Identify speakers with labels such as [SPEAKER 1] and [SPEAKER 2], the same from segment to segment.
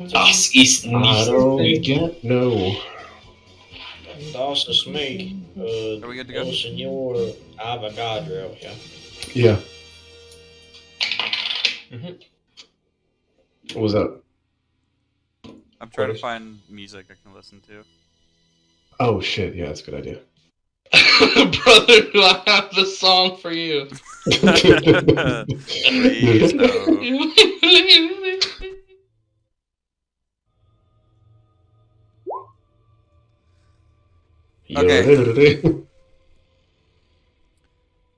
[SPEAKER 1] Das
[SPEAKER 2] I
[SPEAKER 1] ist
[SPEAKER 2] don't
[SPEAKER 1] nicht.
[SPEAKER 2] get no.
[SPEAKER 3] Das ist me,
[SPEAKER 4] Are we good to go?
[SPEAKER 3] El Senor Avogadro. Yeah.
[SPEAKER 2] Yeah.
[SPEAKER 3] Mm-hmm.
[SPEAKER 2] What was that?
[SPEAKER 4] I'm trying to
[SPEAKER 2] Orders?
[SPEAKER 4] find music I can listen to.
[SPEAKER 2] Oh shit! Yeah, that's a good idea.
[SPEAKER 1] Brother, I have the song for you.
[SPEAKER 4] Please no. Okay.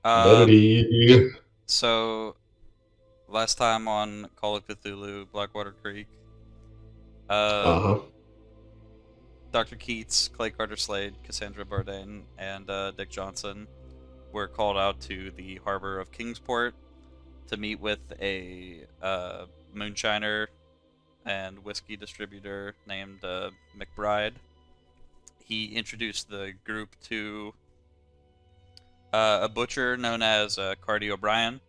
[SPEAKER 2] Melody.
[SPEAKER 4] So last time on Call of Cthulhu, Blackwater Creek,
[SPEAKER 2] Uh-huh.
[SPEAKER 4] Dr. Keats, Clay Carter Slade, Cassandra Bourdain, and Dick Johnson were called out to the harbor of Kingsport to meet with a moonshiner and whiskey distributor named McBride. He introduced the group to a butcher known as Cardi O'Brien.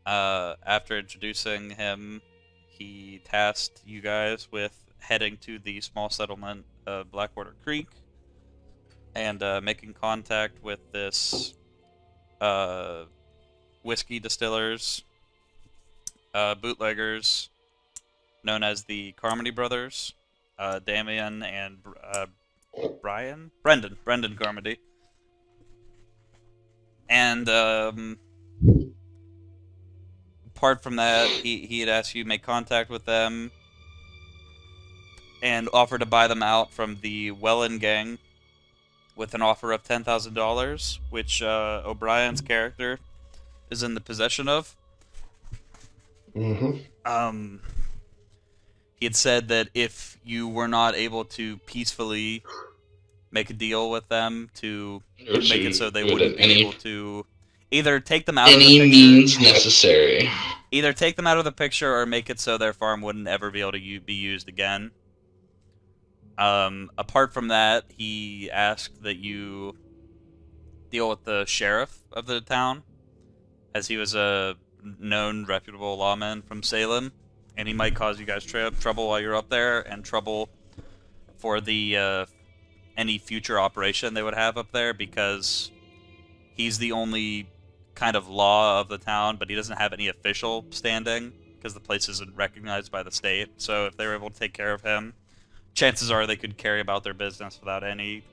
[SPEAKER 4] After introducing him, he tasked you guys with heading to the small settlement of Blackwater Creek and making contact with this whiskey distillers, bootleggers known as the Carmody Brothers, Damien and Brendan Carmody. And apart from that, he had asked you to make contact with them and offer to buy them out from the Welland gang with an offer of $10,000, which O'Brien's character is in the possession of.
[SPEAKER 2] Mm-hmm.
[SPEAKER 4] He had said that if you were not able to peacefully make a deal with them to make it so they wouldn't be able to either take them out of the picture,
[SPEAKER 1] any means necessary.
[SPEAKER 4] Either take them out of the picture or make it so their farm wouldn't ever be able to be used again. Apart from that, he asked that you deal with the sheriff of the town, as he was a known reputable lawman from Salem, and he might cause you guys trouble while you're up there, and trouble for the any future operation they would have up there, because he's the only kind of law of the town, but he doesn't have any official standing because the place isn't recognized by the state. So if they were able to take care of him, chances are they could carry about their business without any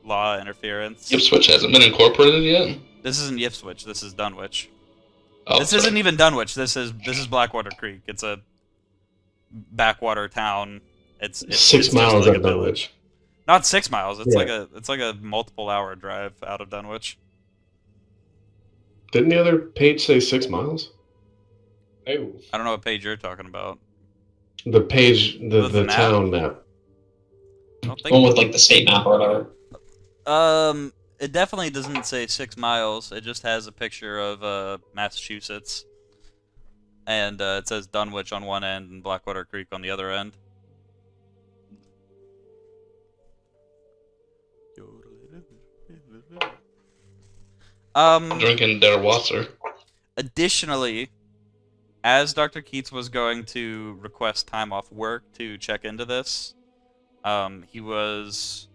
[SPEAKER 4] law interference.
[SPEAKER 1] Ipswich hasn't been incorporated yet?
[SPEAKER 4] This isn't Ipswich, this is Dunwich.
[SPEAKER 1] Oh,
[SPEAKER 4] this
[SPEAKER 1] sorry.
[SPEAKER 4] isn't even Dunwich, this is Blackwater Creek. It's a backwater town. It's
[SPEAKER 2] 6 miles
[SPEAKER 4] like
[SPEAKER 2] out of Dunwich.
[SPEAKER 4] Not 6 miles. It's
[SPEAKER 2] Yeah.
[SPEAKER 4] like a multiple hour drive out of Dunwich.
[SPEAKER 2] Didn't the other page say 6 miles?
[SPEAKER 3] Oh.
[SPEAKER 4] I don't know what page you're talking about.
[SPEAKER 2] The page, the
[SPEAKER 4] map?
[SPEAKER 2] town map.
[SPEAKER 4] I don't
[SPEAKER 1] The one
[SPEAKER 4] think.
[SPEAKER 1] with like the state map or whatever.
[SPEAKER 4] It definitely doesn't say 6 miles. It just has a picture of Massachusetts, and it says Dunwich on one end and Blackwater Creek on the other end.
[SPEAKER 1] Drinking their water.
[SPEAKER 4] Additionally, as Dr. Keats was going to request time off work to check into this, he was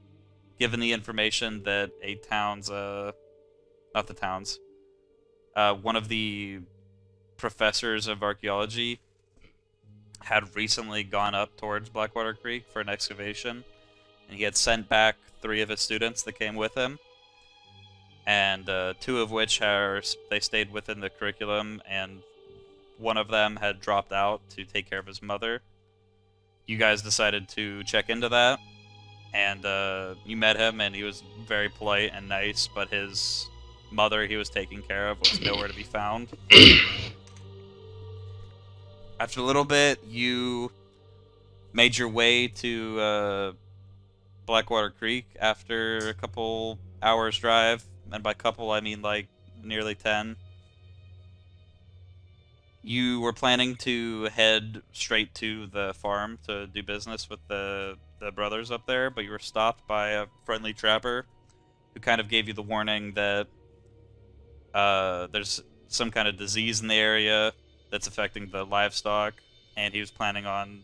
[SPEAKER 4] given the information that a town's, not the town's, one of the professors of archaeology had recently gone up towards Blackwater Creek for an excavation, and he had sent back 3 of his students that came with him, and 2 of which they stayed within the curriculum, and one of them had dropped out to take care of his mother. You guys decided to check into that, and you met him, and he was very polite and nice, but his mother he was taking care of was nowhere to be found. After a little bit, you made your way to Blackwater Creek after a couple hours drive, and by couple I mean like nearly 10. You were planning to head straight to the farm to do business with the brothers up there, but you were stopped by a friendly trapper who kind of gave you the warning that there's some kind of disease in the area that's affecting the livestock, and he was planning on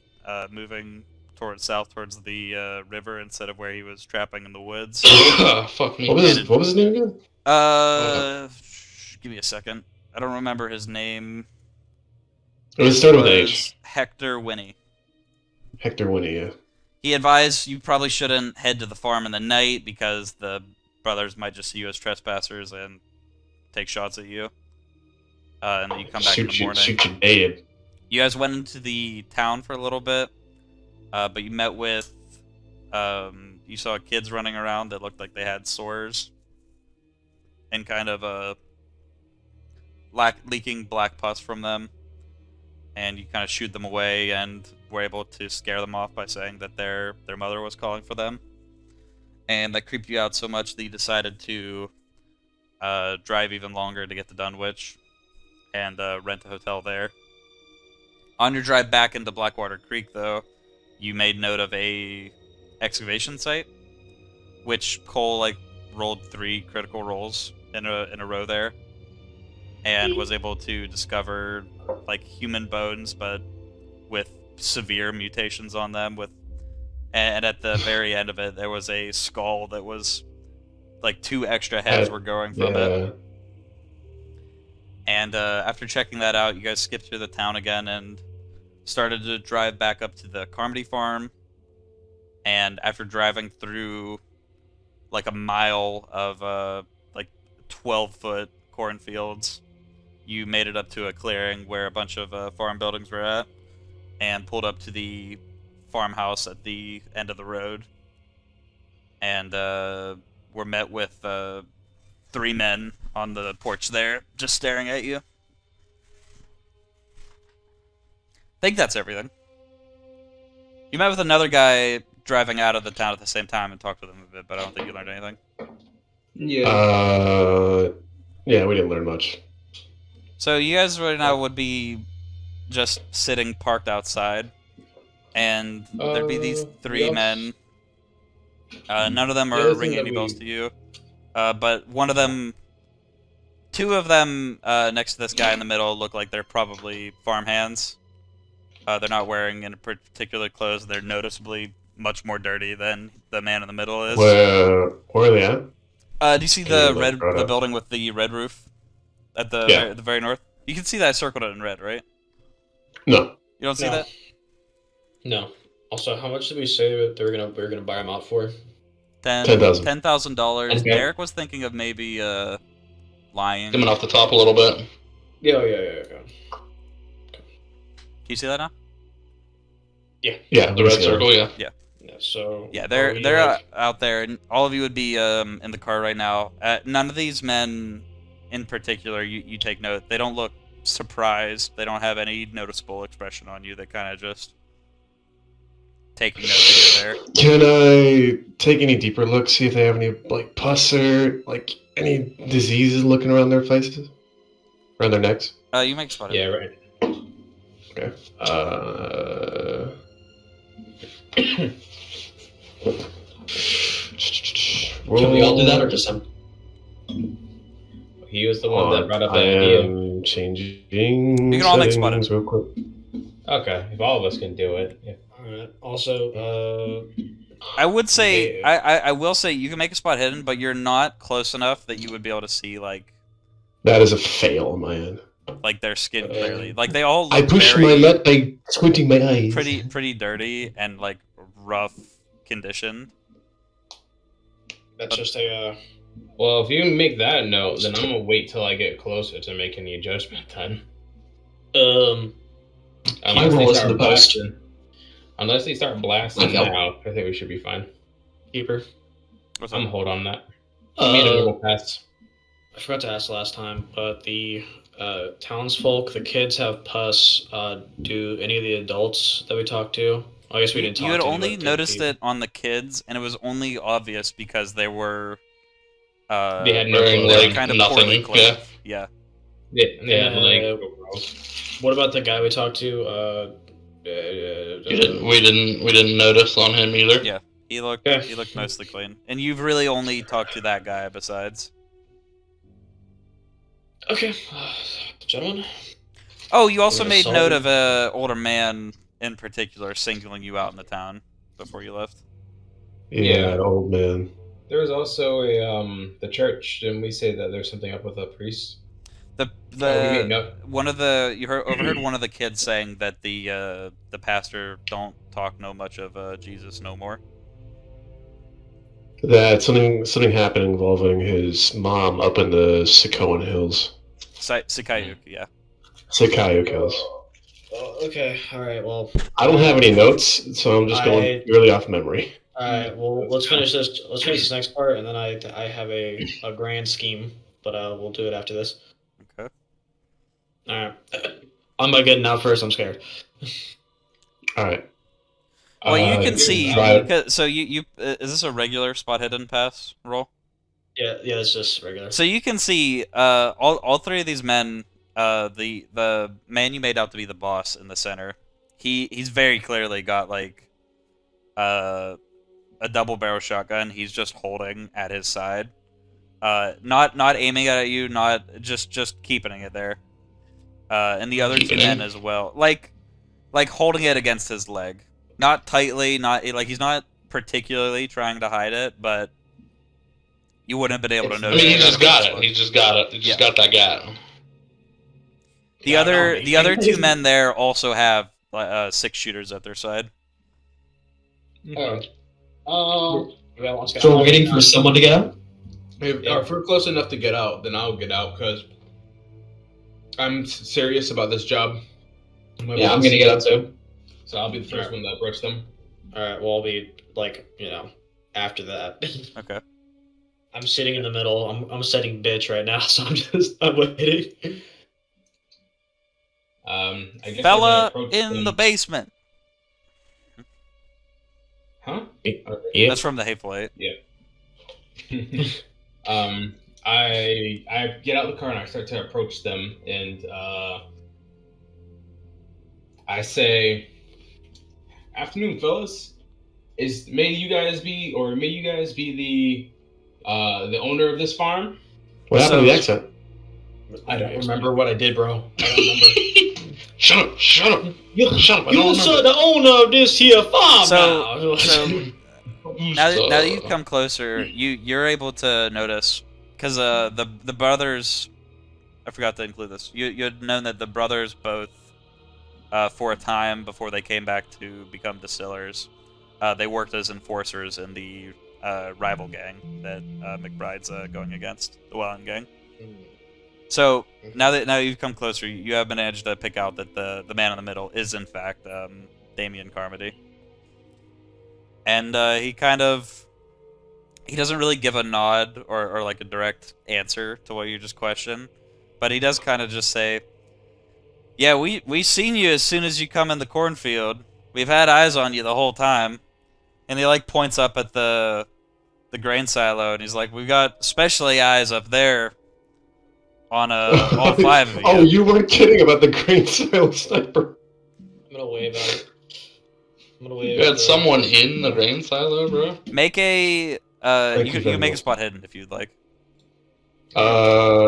[SPEAKER 4] moving towards south towards the river instead of where he was trapping in the woods.
[SPEAKER 1] Fuck me.
[SPEAKER 2] What was his name again?
[SPEAKER 4] Give me a second. I don't remember his name.
[SPEAKER 2] It was started with an H.
[SPEAKER 4] Hector Winnie.
[SPEAKER 2] Hector Winnie, yeah.
[SPEAKER 4] He advised you probably shouldn't head to the farm in the night because the brothers might just see you as trespassers and take shots at you. And then you come back in the morning.
[SPEAKER 2] Shoot you dead.
[SPEAKER 4] You guys went into the town for a little bit, but you met with, you saw kids running around that looked like they had sores and kind of leaking black pus from them. And you kind of shooed them away and were able to scare them off by saying that their mother was calling for them. And that creeped you out so much that you decided to drive even longer to get to Dunwich and rent a hotel there. On your drive back into Blackwater Creek, though, you made note of a excavation site, which Cole rolled 3 critical rolls in a row there, and was able to discover human bones, but with severe mutations on them. And at the very end of it, there was a skull that was 2 extra heads were growing from it. And after checking that out, you guys skipped through the town again and started to drive back up to the Carmody farm. And after driving through a mile of 12-foot cornfields, you made it up to a clearing where a bunch of farm buildings were at, and pulled up to the farmhouse at the end of the road, and were met with 3 men on the porch there, just staring at you. I think that's everything. You met with another guy driving out of the town at the same time and talked with him a bit, but I don't think you learned anything.
[SPEAKER 2] Yeah. Yeah, we didn't learn much.
[SPEAKER 4] So you guys right now would be just sitting parked outside, and there'd be these 3 men. None of them are ringing any bells to you, but one of them, 2 of them next to this guy in the middle look like they're probably farmhands. They're not wearing any particular clothes. They're noticeably much more dirty than the man in the middle is.
[SPEAKER 2] Where are they at?
[SPEAKER 4] Do you see the building with the red roof at the very north? You can see that I circled it in red, right?
[SPEAKER 2] No.
[SPEAKER 4] You don't see that?
[SPEAKER 3] No. Also, how much did we say that we were gonna buy them out for?
[SPEAKER 2] $10,000.
[SPEAKER 4] $10,000.
[SPEAKER 3] Okay.
[SPEAKER 4] Eric was thinking of maybe lying.
[SPEAKER 1] Coming off the top a little bit.
[SPEAKER 3] Yeah. Okay.
[SPEAKER 4] Can you see that now?
[SPEAKER 2] Yeah,
[SPEAKER 1] The red circle, yeah.
[SPEAKER 3] Yeah. So.
[SPEAKER 4] Yeah, they're out there, and all of you would be in the car right now. None of these men, in particular, you take note. They don't look surprised. They don't have any noticeable expression on you. They kind of just taking note that you're there.
[SPEAKER 2] Can I take any deeper look, see if they have any pus or any diseases looking around their faces, around their necks?
[SPEAKER 4] You make a spot.
[SPEAKER 3] Yeah, right.
[SPEAKER 2] Okay.
[SPEAKER 3] Can we all do that, or just him? He was the one that brought up that idea.
[SPEAKER 2] I am changing
[SPEAKER 4] You can all make
[SPEAKER 2] settings
[SPEAKER 4] spot
[SPEAKER 2] real quick.
[SPEAKER 3] Okay, if all of us can do it. Yeah. Alright. Also,
[SPEAKER 4] I would say, I will say you can make a spot hidden, but you're not close enough that you would be able to see
[SPEAKER 2] That is a fail on my end.
[SPEAKER 4] their skin clearly. They all look
[SPEAKER 2] I push
[SPEAKER 4] very
[SPEAKER 2] my luck by squinting my eyes.
[SPEAKER 4] pretty dirty and rough condition.
[SPEAKER 3] that's just a.
[SPEAKER 5] Well, if you make that note, then I'm gonna wait till I get closer to make any adjustment then.
[SPEAKER 3] Unless they start
[SPEAKER 5] blasting. Unless they start blasting
[SPEAKER 3] Okay.
[SPEAKER 5] now, I think we should be fine.
[SPEAKER 3] Keeper.
[SPEAKER 4] What's
[SPEAKER 5] I'm
[SPEAKER 4] up?
[SPEAKER 5] hold on that. I made a little pass.
[SPEAKER 3] I forgot to ask last time, but the townsfolk, the kids have pus. Do any of the adults that we talked to? I guess we didn't talk
[SPEAKER 4] You had
[SPEAKER 3] to
[SPEAKER 4] only
[SPEAKER 3] but the
[SPEAKER 4] noticed
[SPEAKER 3] people.
[SPEAKER 4] it on the kids, and it was only obvious because they were
[SPEAKER 5] They had no
[SPEAKER 1] Wearing,
[SPEAKER 5] clothing.
[SPEAKER 4] kind of
[SPEAKER 1] nothing,
[SPEAKER 4] poorly clothed. Yeah.
[SPEAKER 5] They had
[SPEAKER 3] Uh,
[SPEAKER 5] overalls.
[SPEAKER 3] What about the guy we talked to?
[SPEAKER 1] We didn't notice on him either.
[SPEAKER 4] Yeah. He looked
[SPEAKER 3] Okay.
[SPEAKER 4] mostly clean. And you've really only talked to that guy besides.
[SPEAKER 3] Okay, gentlemen.
[SPEAKER 4] Oh, you also
[SPEAKER 3] Yeah,
[SPEAKER 4] made
[SPEAKER 3] solid.
[SPEAKER 4] note of a older man in particular singling you out in the town before you left.
[SPEAKER 2] Yeah, that old man.
[SPEAKER 5] There was also the church. Didn't we say that there's something up with a priest?
[SPEAKER 4] The
[SPEAKER 5] Oh, we made no.
[SPEAKER 4] one of the overheard one of the kids saying that the pastor don't talk no much of Jesus no more.
[SPEAKER 2] That something happened involving his mom up in the Sikoan Hills.
[SPEAKER 4] Sakayuk, yeah.
[SPEAKER 2] Sakayuk Hills.
[SPEAKER 3] Oh, okay, alright, well...
[SPEAKER 2] I don't have any notes, so I'm just going purely off memory.
[SPEAKER 3] Alright, well, let's finish this next part, and then I have a grand scheme, but we'll do it after this.
[SPEAKER 4] Okay.
[SPEAKER 3] Alright. I'm not getting out first, I'm scared.
[SPEAKER 2] Alright.
[SPEAKER 4] Well, you can see...
[SPEAKER 2] Right.
[SPEAKER 4] So you is this a regular spot hidden pass roll?
[SPEAKER 3] Yeah, that's just regular.
[SPEAKER 4] So you can see all three of these men. The man you made out to be the boss in the center, he's very clearly got like a double barrel shotgun. He's just holding at his side, not aiming at you, not just keeping it there. And the other two men as well, like holding it against his leg, not tightly, not like he's not particularly trying to hide it, but you wouldn't have been able to
[SPEAKER 1] I
[SPEAKER 4] notice.
[SPEAKER 1] mean, he just got it. He just got it. He just got that guy.
[SPEAKER 4] The other two men there also have 6 shooters at their side.
[SPEAKER 5] Okay.
[SPEAKER 6] So we're waiting for someone to get out?
[SPEAKER 5] If we're close enough to get out, then I'll get out because I'm serious about this job.
[SPEAKER 6] Yeah, I'm gonna get out too.
[SPEAKER 5] So I'll be the first one to approach them.
[SPEAKER 3] Alright, well, I'll be, like, after that.
[SPEAKER 4] Okay.
[SPEAKER 3] I'm sitting in the middle. I'm setting bitch right now, so I'm waiting.
[SPEAKER 5] I guess
[SPEAKER 4] Fella in the basement.
[SPEAKER 5] Huh?
[SPEAKER 6] Yeah.
[SPEAKER 4] That's from the Hateful Eight.
[SPEAKER 5] I get out of the car and I start to approach them, and I say, "Afternoon, fellas. May you guys be the owner of this farm?"
[SPEAKER 2] What happened to the accent?
[SPEAKER 3] I don't remember what I did, bro. I don't remember.
[SPEAKER 1] Shut up! Shut up! Shut up! I
[SPEAKER 3] You
[SPEAKER 1] don't remember.
[SPEAKER 3] the owner of this here farm
[SPEAKER 4] So now
[SPEAKER 1] So-
[SPEAKER 4] that you've come closer, you're able to notice because the brothers. I forgot to include this. You had known that the brothers both, for a time before they came back to become distillers, they worked as enforcers in the rival gang that McBride's going against, the Wilding gang. So now that you've come closer, you have managed to pick out that the man in the middle is in fact Damien Carmody, and he doesn't really give a nod or like a direct answer to what you just questioned, but he does kind of just say, "Yeah, we seen you as soon as you come in the cornfield. We've had eyes on you the whole time," and he like points up at the grain silo, and he's like, "We've got specially eyes up there." On all 5 of you.
[SPEAKER 2] Oh, you weren't kidding about the grain silo sniper.
[SPEAKER 3] I'm gonna wave at it.
[SPEAKER 1] You had someone in the grain silo, bro?
[SPEAKER 4] Make a you can make a spot hidden if you'd like.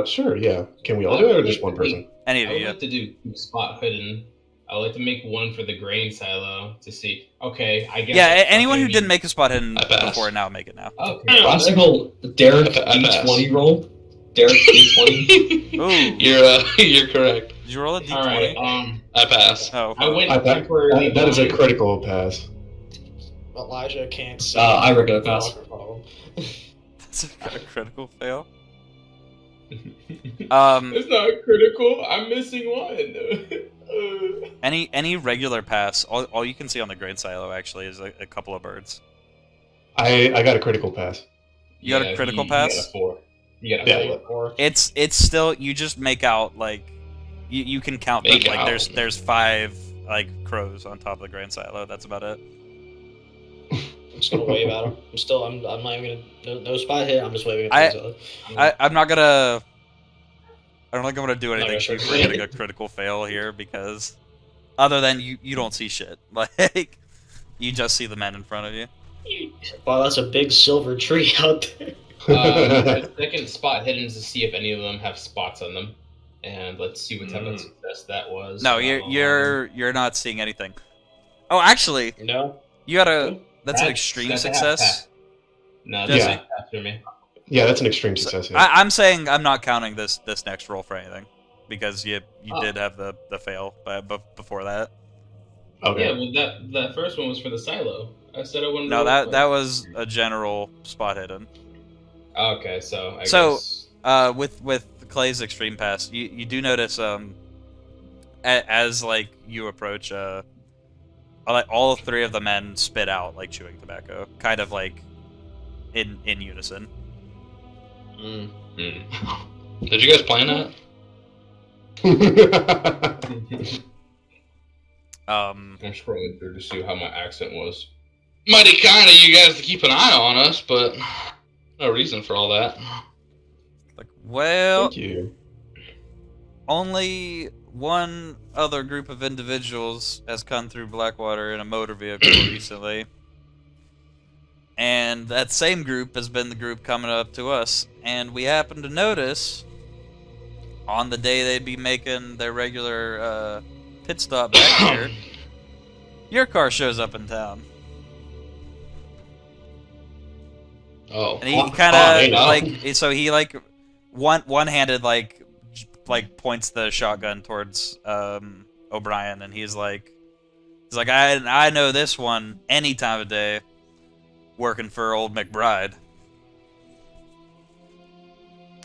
[SPEAKER 2] Sure, yeah. Can we all do it or just one person?
[SPEAKER 4] Any
[SPEAKER 5] I
[SPEAKER 4] of
[SPEAKER 5] would
[SPEAKER 4] you.
[SPEAKER 5] like to do spot hidden. I would like to make one for the grain silo to see. Okay, I guess.
[SPEAKER 4] Yeah,
[SPEAKER 5] that's
[SPEAKER 4] anyone who
[SPEAKER 5] fucking
[SPEAKER 4] didn't make a spot hidden
[SPEAKER 1] I pass.
[SPEAKER 4] before now make it now.
[SPEAKER 5] Okay.
[SPEAKER 6] Classical Derek
[SPEAKER 1] I pass.
[SPEAKER 6] D20 roll. Derek D20.
[SPEAKER 4] Ooh.
[SPEAKER 1] You're correct.
[SPEAKER 4] Did you roll a d20?
[SPEAKER 5] All right.
[SPEAKER 1] I pass.
[SPEAKER 4] Oh.
[SPEAKER 5] I went
[SPEAKER 2] I pa-
[SPEAKER 5] temporarily.
[SPEAKER 2] that is a
[SPEAKER 5] blind.
[SPEAKER 2] critical pass.
[SPEAKER 3] Elijah can't see.
[SPEAKER 6] I regular pass.
[SPEAKER 4] That's a critical fail.
[SPEAKER 5] It's
[SPEAKER 4] Um,
[SPEAKER 5] not critical. I'm missing one.
[SPEAKER 4] any regular pass, all you can see on the grain silo actually is a couple of birds.
[SPEAKER 2] I got a critical pass.
[SPEAKER 4] You got a critical pass?
[SPEAKER 5] You got a 4. You got a
[SPEAKER 2] Yeah.
[SPEAKER 5] 4.
[SPEAKER 4] It's still, you just make out like you can count them,
[SPEAKER 1] Make
[SPEAKER 4] like
[SPEAKER 1] out.
[SPEAKER 4] there's 5 like crows on top of the grain silo. That's about it.
[SPEAKER 3] I'm just gonna wave at him. I'm not even gonna no spot hit. I'm just waving at him.
[SPEAKER 4] I'm not gonna. I don't think I'm gonna do
[SPEAKER 3] Not
[SPEAKER 4] anything
[SPEAKER 3] gonna
[SPEAKER 4] for
[SPEAKER 3] show
[SPEAKER 4] getting a critical fail here because, other than you don't see shit. Like you just see the men in front of you.
[SPEAKER 3] Wow, that's a big silver tree out there.
[SPEAKER 5] The second spot hidden is to see if any of them have spots on them, and let's see what type of success that was.
[SPEAKER 4] No, you're not seeing anything. Oh, actually,
[SPEAKER 3] No.
[SPEAKER 4] you got a. That's an
[SPEAKER 5] That's-
[SPEAKER 4] extreme
[SPEAKER 5] that's a half
[SPEAKER 4] success.
[SPEAKER 5] pass. No,
[SPEAKER 4] Jesse.
[SPEAKER 5] that's half for me.
[SPEAKER 2] Yeah, that's an extreme
[SPEAKER 4] So,
[SPEAKER 2] success. Yeah.
[SPEAKER 4] I'm saying I'm not counting this next roll for anything because you
[SPEAKER 5] Oh.
[SPEAKER 4] did have the fail before that.
[SPEAKER 2] Okay.
[SPEAKER 5] Yeah, well, that first one was for the silo. I said I wouldn't.
[SPEAKER 4] No,
[SPEAKER 5] roll
[SPEAKER 4] that
[SPEAKER 5] twice.
[SPEAKER 4] was a general spot hidden.
[SPEAKER 5] Okay, so I
[SPEAKER 4] So,
[SPEAKER 5] guess.
[SPEAKER 4] With Clay's extreme pass, you do notice as like you approach like all three of the men spit out like chewing tobacco, kind of like in unison.
[SPEAKER 1] Did you guys plan that?
[SPEAKER 4] Um,
[SPEAKER 5] I'm scrolling through to see how my accent was.
[SPEAKER 1] Mighty kind of you guys to keep an eye on us, but no reason for all that.
[SPEAKER 4] like well,
[SPEAKER 2] Thank you.
[SPEAKER 4] only one other group of individuals has come through Blackwater in a motor vehicle recently. And that same group has been the group coming up to us. And we happen to notice, on the day they'd be making their regular pit stop back here, your car shows up in town.
[SPEAKER 1] Oh.
[SPEAKER 4] And he
[SPEAKER 2] Oh,
[SPEAKER 4] kind
[SPEAKER 2] hey,
[SPEAKER 4] of,
[SPEAKER 2] now.
[SPEAKER 4] like, so he, like, one-handed, like points the shotgun towards O'Brien, and he's like, I know this one any time of day, working for old McBride.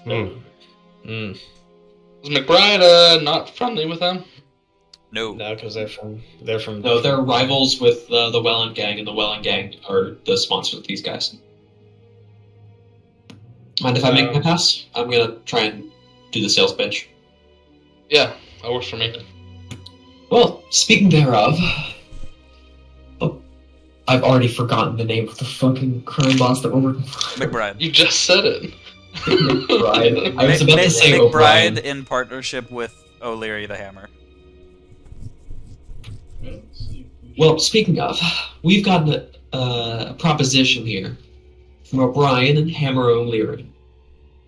[SPEAKER 2] Hmm.
[SPEAKER 3] Mm.
[SPEAKER 1] Was McBride not friendly with them?
[SPEAKER 4] No.
[SPEAKER 3] No, because they're from.
[SPEAKER 6] No, they're rivals with the Welland Gang, and the Welland Gang are the sponsors of these guys. Mind if I make my pass? I'm gonna try and do the sales pitch.
[SPEAKER 1] Yeah, that works for me.
[SPEAKER 6] Well, speaking thereof, oh, I've already forgotten the name of the fucking crime boss that we're working for.
[SPEAKER 4] McBride.
[SPEAKER 1] You just said it.
[SPEAKER 6] McBride. I was about to say
[SPEAKER 4] McBride
[SPEAKER 6] O'Brien.
[SPEAKER 4] in partnership with O'Leary the Hammer.
[SPEAKER 6] Well, speaking of, we've gotten a proposition here from O'Brien and Hammer O'Leary.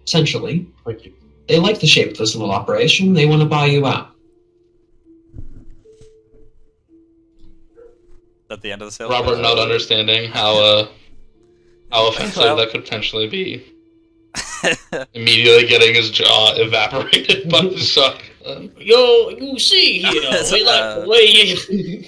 [SPEAKER 6] Essentially,
[SPEAKER 2] Thank you.
[SPEAKER 6] they like the shape of this little operation. They want to buy you out.
[SPEAKER 4] At the end of the sales.
[SPEAKER 1] Robert
[SPEAKER 4] pitch.
[SPEAKER 1] not understanding how offensive
[SPEAKER 4] Well-
[SPEAKER 1] that could potentially be. Immediately getting his jaw evaporated by the shotgun.
[SPEAKER 3] Yo, you see here, we like the way you.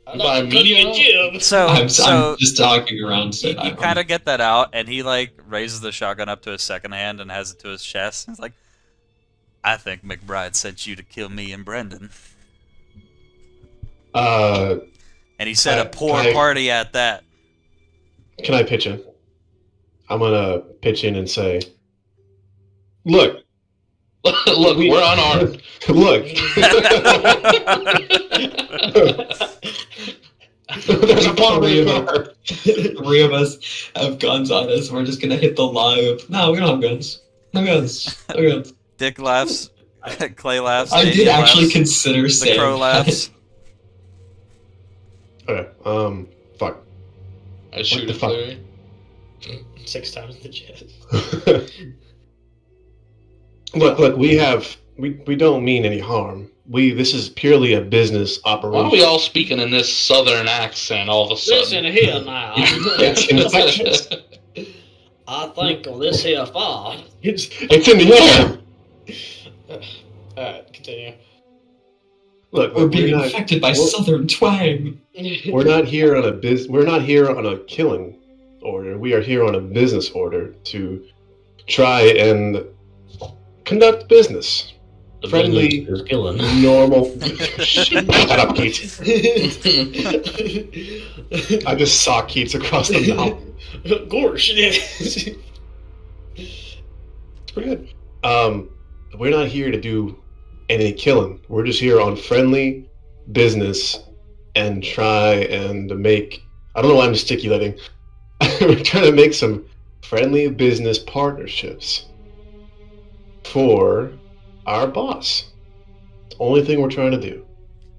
[SPEAKER 3] I
[SPEAKER 1] By
[SPEAKER 3] like to cut
[SPEAKER 1] me,
[SPEAKER 3] your
[SPEAKER 1] now?
[SPEAKER 3] jib.
[SPEAKER 4] So
[SPEAKER 6] I'm
[SPEAKER 4] so
[SPEAKER 6] just talking around. So
[SPEAKER 4] you kind of get that out, and he like raises the shotgun up to his second hand and has it to his chest. He's like, "I think McBride sent you to kill me and Brendan." And he said a poor
[SPEAKER 2] can I-
[SPEAKER 4] party at that.
[SPEAKER 2] Can I pitch in? I'm gonna pitch in and say, "Look,
[SPEAKER 1] Look, we're unarmed.
[SPEAKER 2] look. There's a bomb in the car."
[SPEAKER 6] Three of us have guns on us. We're just gonna hit the lie of, no, we don't have guns. No guns. No guns.
[SPEAKER 4] Dick laughs. Clay laughs.
[SPEAKER 6] I did
[SPEAKER 4] Damien
[SPEAKER 6] actually
[SPEAKER 4] laughs,
[SPEAKER 6] consider
[SPEAKER 4] the
[SPEAKER 6] saying
[SPEAKER 4] crow laughs.
[SPEAKER 2] Okay. Fuck.
[SPEAKER 1] I shoot
[SPEAKER 2] the
[SPEAKER 1] a
[SPEAKER 2] fuck?
[SPEAKER 1] flurry.
[SPEAKER 3] 6 times the chest.
[SPEAKER 2] Look. We don't mean any harm. This is purely a business
[SPEAKER 1] Why
[SPEAKER 2] operation.
[SPEAKER 1] are we all speaking in this southern accent all of a
[SPEAKER 3] Listen
[SPEAKER 1] sudden?
[SPEAKER 3] here now.
[SPEAKER 2] It's infectious.
[SPEAKER 3] I think of this here far.
[SPEAKER 2] It's in the air.
[SPEAKER 3] Alright, continue.
[SPEAKER 2] Look,
[SPEAKER 6] We're being
[SPEAKER 2] not,
[SPEAKER 6] infected by
[SPEAKER 2] we're-
[SPEAKER 6] southern twang.
[SPEAKER 2] we're not here on We're not here on a killing order. We are here on a business order to try and conduct business.
[SPEAKER 3] The
[SPEAKER 2] Friendly,
[SPEAKER 3] business is killing.
[SPEAKER 2] normal. Shut up, Keats. I just saw Keats across the mouth.
[SPEAKER 3] Gorsh.
[SPEAKER 2] It's pretty good. We're not here to do any killing. We're just here on friendly business and try and make. I don't know why I'm gesticulating. We're trying to make some friendly business partnerships for our boss. It's the only thing we're trying to do.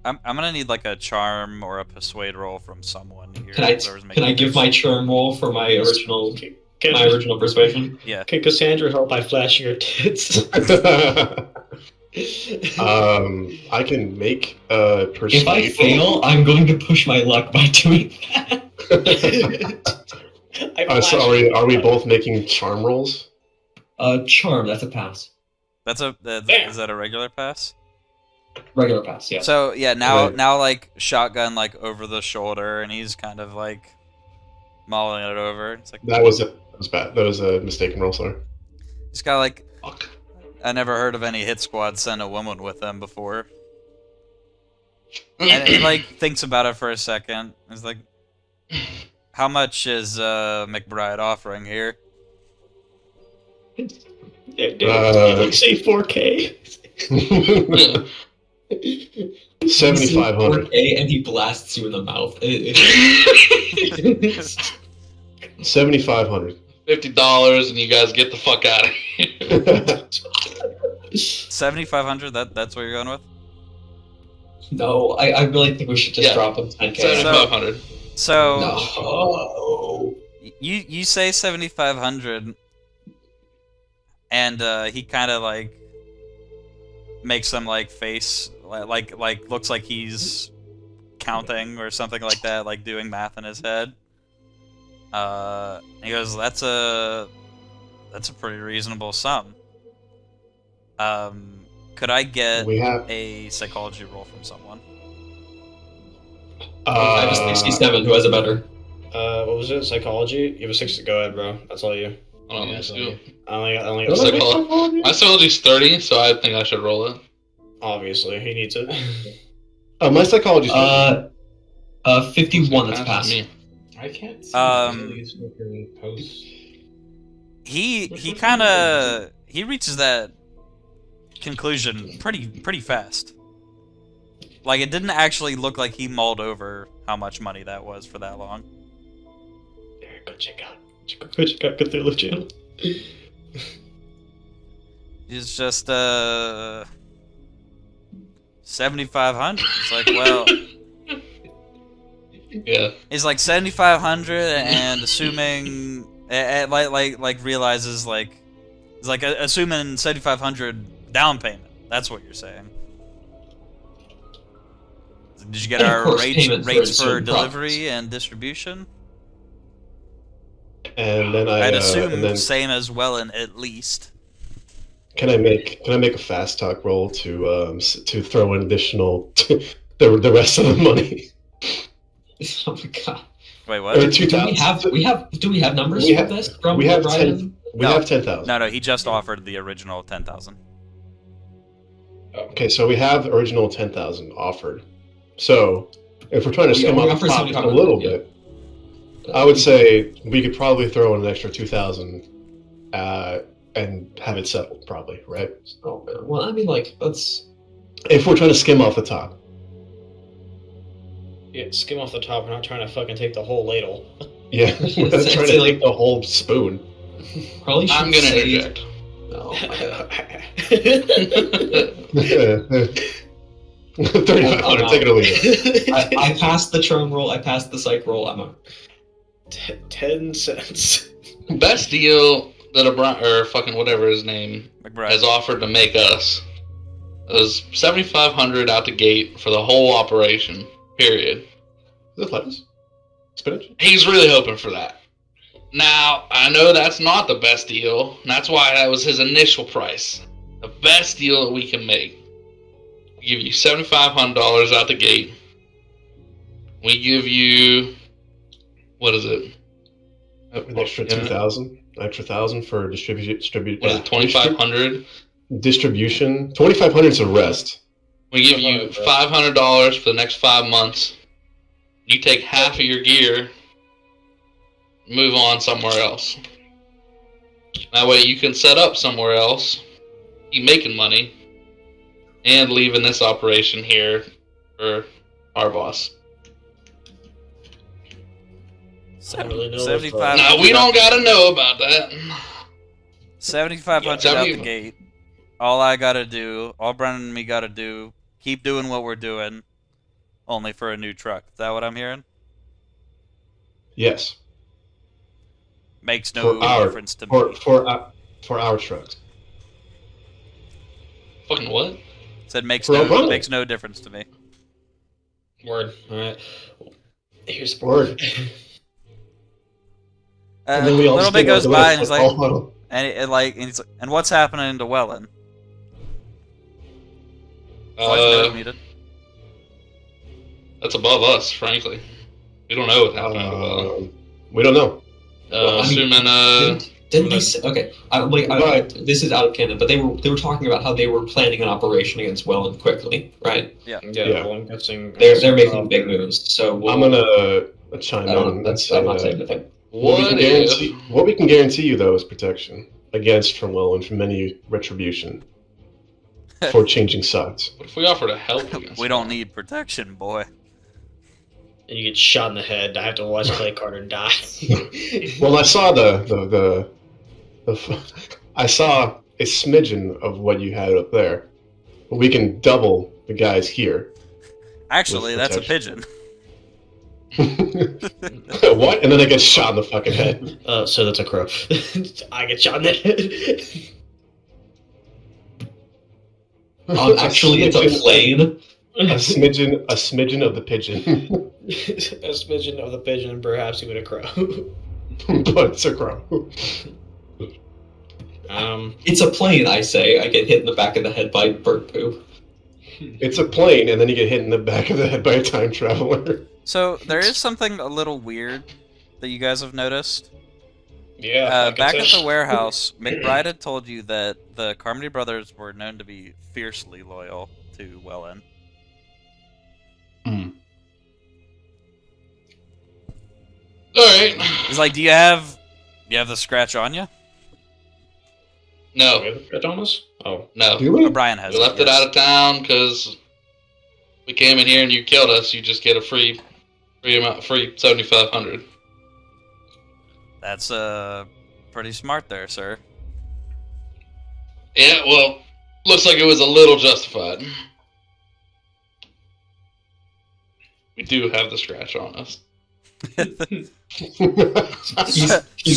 [SPEAKER 4] I'm gonna need like a charm or a persuade roll from someone here.
[SPEAKER 6] Can I
[SPEAKER 4] whoever's
[SPEAKER 6] can
[SPEAKER 4] making
[SPEAKER 6] I give
[SPEAKER 4] this.
[SPEAKER 6] my charm roll for my original persuasion?
[SPEAKER 4] Yeah.
[SPEAKER 3] Can Cassandra help by flashing her tits?
[SPEAKER 2] I can make a persuade.
[SPEAKER 6] If I fail, I'm going to push my luck by doing that.
[SPEAKER 2] So are we both making charm rolls?
[SPEAKER 6] Charm, that's a pass.
[SPEAKER 4] Is that a regular pass?
[SPEAKER 6] Regular pass, yes.
[SPEAKER 4] So yeah, now
[SPEAKER 2] Right.
[SPEAKER 4] like shotgun like over the shoulder, and he's kind of like mulling it over. It's like
[SPEAKER 2] That was bad. That was a mistaken roll, sorry.
[SPEAKER 4] he's got like
[SPEAKER 1] Fuck.
[SPEAKER 4] I never heard of any hit squad send a woman with them before. And he like thinks about it for a second. He's like, "How much is McBride offering here?"
[SPEAKER 3] Say 4K.
[SPEAKER 2] 7,500.
[SPEAKER 6] 4K and he blasts you in the mouth.
[SPEAKER 2] 7,500.
[SPEAKER 1] $50 and you guys get the fuck out of here.
[SPEAKER 4] 7,500. That's what you're going with.
[SPEAKER 6] No, I really think we should just
[SPEAKER 1] Yeah.
[SPEAKER 6] drop him 10K.
[SPEAKER 1] 7,500.
[SPEAKER 4] So
[SPEAKER 6] No.
[SPEAKER 4] you say 7,500, and he kind of like makes some like face like looks like he's counting or something like that, like doing math in his head. He goes, "That's a pretty reasonable sum. Could I get
[SPEAKER 2] We have
[SPEAKER 4] a psychology roll from someone?"
[SPEAKER 6] I have a 67. Who has a better?
[SPEAKER 3] What was it? Psychology? You have a 60. Go ahead, bro. That's all you.
[SPEAKER 1] Hold on,
[SPEAKER 3] Yeah,
[SPEAKER 1] let's
[SPEAKER 3] so
[SPEAKER 1] do it.
[SPEAKER 3] I only
[SPEAKER 1] What's
[SPEAKER 3] got
[SPEAKER 1] that called? My psychology's 30, so I think I should roll it.
[SPEAKER 3] Obviously, he needs it.
[SPEAKER 2] my psychology.
[SPEAKER 6] 51. That's a
[SPEAKER 1] Pass
[SPEAKER 6] pass.
[SPEAKER 1] me.
[SPEAKER 5] I can't see these fucking posts.
[SPEAKER 4] He kind of reaches that conclusion pretty fast. Like, it didn't actually look like he mulled over how much money that was for that long.
[SPEAKER 3] Go check out Cthulhu channel.
[SPEAKER 4] He's just 7,500. It's like, well,
[SPEAKER 1] Yeah.
[SPEAKER 4] he's like 7,500, and assuming like realizes like he's like assuming 7,500 down payment. That's what you're saying. Did you get
[SPEAKER 6] And of
[SPEAKER 4] our
[SPEAKER 6] course,
[SPEAKER 4] rates
[SPEAKER 6] payment for
[SPEAKER 4] for
[SPEAKER 6] certain
[SPEAKER 4] delivery
[SPEAKER 6] products.
[SPEAKER 4] and distribution?
[SPEAKER 2] And then
[SPEAKER 4] I'd assume
[SPEAKER 2] and then
[SPEAKER 4] same as well, and at least.
[SPEAKER 2] can I make a fast talk roll to throw in additional the rest of the money?
[SPEAKER 6] Oh my god.
[SPEAKER 4] Wait,
[SPEAKER 2] Or
[SPEAKER 4] what?
[SPEAKER 2] 2,000.
[SPEAKER 6] Do we have numbers
[SPEAKER 2] We
[SPEAKER 6] for
[SPEAKER 2] have-
[SPEAKER 6] this from
[SPEAKER 2] we have
[SPEAKER 6] Brian?
[SPEAKER 2] We
[SPEAKER 4] No.
[SPEAKER 2] have 10,000.
[SPEAKER 4] No, he just offered the original 10,000.
[SPEAKER 2] Okay, so we have the original 10,000 offered. So if we're trying to skim
[SPEAKER 6] we
[SPEAKER 2] off
[SPEAKER 6] offer
[SPEAKER 2] the top just a
[SPEAKER 6] 7,500,
[SPEAKER 2] little
[SPEAKER 6] yeah.
[SPEAKER 2] bit, I would say we could probably throw in an extra 2,000 and have it settled, probably, right?
[SPEAKER 6] Oh, man. Well, I mean, like, that's
[SPEAKER 2] If we're trying to skim off the top.
[SPEAKER 3] Yeah, skim off the top. We're not trying to fucking take the whole ladle.
[SPEAKER 2] Yeah, we're not trying to take the whole spoon.
[SPEAKER 6] probably should
[SPEAKER 1] I'm gonna
[SPEAKER 6] say.
[SPEAKER 1] interject.
[SPEAKER 6] Oh, my god.
[SPEAKER 2] 3,500, take it or leave it.
[SPEAKER 6] I passed the charm roll. I passed the psych roll. I'm out.
[SPEAKER 3] 10 cents.
[SPEAKER 1] Best deal that or fucking whatever his name
[SPEAKER 4] McBride.
[SPEAKER 1] has offered to make us is 7,500 out the gate for the whole operation. Period.
[SPEAKER 2] Is it lettuce? Spinach?
[SPEAKER 1] He's really hoping for that. Now, I know that's not the best deal. And that's why that was his initial price. The best deal that we can make. We give you $7,500 out the gate. We give you, what is it?
[SPEAKER 2] An extra 2,000? Extra 1,000 for
[SPEAKER 1] What is it, 2,500?
[SPEAKER 2] distribution. 2,500 is a rest.
[SPEAKER 1] We give you $500 for the next 5 months. You take half of your gear, move on somewhere else. That way you can set up somewhere else, keep making money, and leaving this operation here for our boss.
[SPEAKER 3] I really know
[SPEAKER 4] 75.
[SPEAKER 1] Now we don't gotta know about that.
[SPEAKER 4] 7,500
[SPEAKER 1] Yeah,
[SPEAKER 4] out the
[SPEAKER 1] 70.
[SPEAKER 4] gate. All I gotta do, all Brennan and me gotta do, keep doing what we're doing, only for a new truck. Is that what I'm hearing?
[SPEAKER 2] Yes.
[SPEAKER 4] Makes no
[SPEAKER 2] For our-
[SPEAKER 4] difference to me.
[SPEAKER 2] For our trucks.
[SPEAKER 1] Fucking what?
[SPEAKER 4] Said makes
[SPEAKER 2] For O'Brien.
[SPEAKER 4] makes no difference to me.
[SPEAKER 3] Word. All right. Here's the
[SPEAKER 2] Word.
[SPEAKER 4] A
[SPEAKER 2] And then we all
[SPEAKER 4] little
[SPEAKER 2] just
[SPEAKER 4] bit
[SPEAKER 2] get
[SPEAKER 4] goes
[SPEAKER 2] like,
[SPEAKER 4] by, and he's like,
[SPEAKER 2] oh,
[SPEAKER 4] and what's happening to Wellen? Why's the note muted?
[SPEAKER 1] That's above us, frankly. We don't know what happened to Wellen.
[SPEAKER 2] we don't know.
[SPEAKER 1] Well,
[SPEAKER 3] I mean,
[SPEAKER 1] assuming,
[SPEAKER 6] Didn't they say, okay, this is out of canon, but they were talking about how they were planning an operation against Welland quickly, right?
[SPEAKER 3] yeah.
[SPEAKER 2] Yeah.
[SPEAKER 3] Well, I'm guessing
[SPEAKER 6] They're making big moves, so
[SPEAKER 2] I'm gonna chime
[SPEAKER 6] I don't
[SPEAKER 2] in.
[SPEAKER 6] know,
[SPEAKER 2] and say
[SPEAKER 6] I'm not
[SPEAKER 2] that
[SPEAKER 6] saying anything.
[SPEAKER 2] what we
[SPEAKER 1] what
[SPEAKER 2] can
[SPEAKER 1] if?
[SPEAKER 2] guarantee, what we can guarantee you though, is protection against from and from any retribution for changing sides.
[SPEAKER 1] What if we offer to help against
[SPEAKER 4] We don't
[SPEAKER 1] Wellen?
[SPEAKER 4] need protection, boy.
[SPEAKER 3] And you get shot in the head. I have to watch Clay Carter die.
[SPEAKER 2] Well, I saw I saw a smidgen of what you had up there, but we can double the guys here.
[SPEAKER 4] Actually,
[SPEAKER 2] With
[SPEAKER 4] that's a
[SPEAKER 2] protection.
[SPEAKER 4] pigeon.
[SPEAKER 2] What? And then I get shot in the fucking head.
[SPEAKER 3] So that's a crow. I get shot in the head.
[SPEAKER 6] Actually, it's a plane.
[SPEAKER 2] A smidgen of the pigeon,
[SPEAKER 3] A smidgen of the pigeon, perhaps even a crow.
[SPEAKER 2] but it's a crow.
[SPEAKER 6] It's a plane, I say. I get hit in the back of the head by bird poo.
[SPEAKER 2] It's a plane, and then you get hit in the back of the head by a time traveler.
[SPEAKER 4] So there is something a little weird that you guys have noticed.
[SPEAKER 3] Yeah.
[SPEAKER 4] Back at the warehouse, McBride had told you that the Carmody brothers were known to be fiercely loyal to Wellen.
[SPEAKER 1] Alright.
[SPEAKER 4] He's like, do you have the scratch on you?
[SPEAKER 3] Do we
[SPEAKER 1] No.
[SPEAKER 3] have a scratch on us? Oh.
[SPEAKER 1] No.
[SPEAKER 2] Do we?
[SPEAKER 4] O'Brien has
[SPEAKER 1] We left it out of town because we came in here and you killed us. You just get a free amount, free 7,500.
[SPEAKER 4] That's pretty smart there, sir.
[SPEAKER 1] Yeah, well, looks like it was a little justified. We do have the scratch on us.
[SPEAKER 6] He's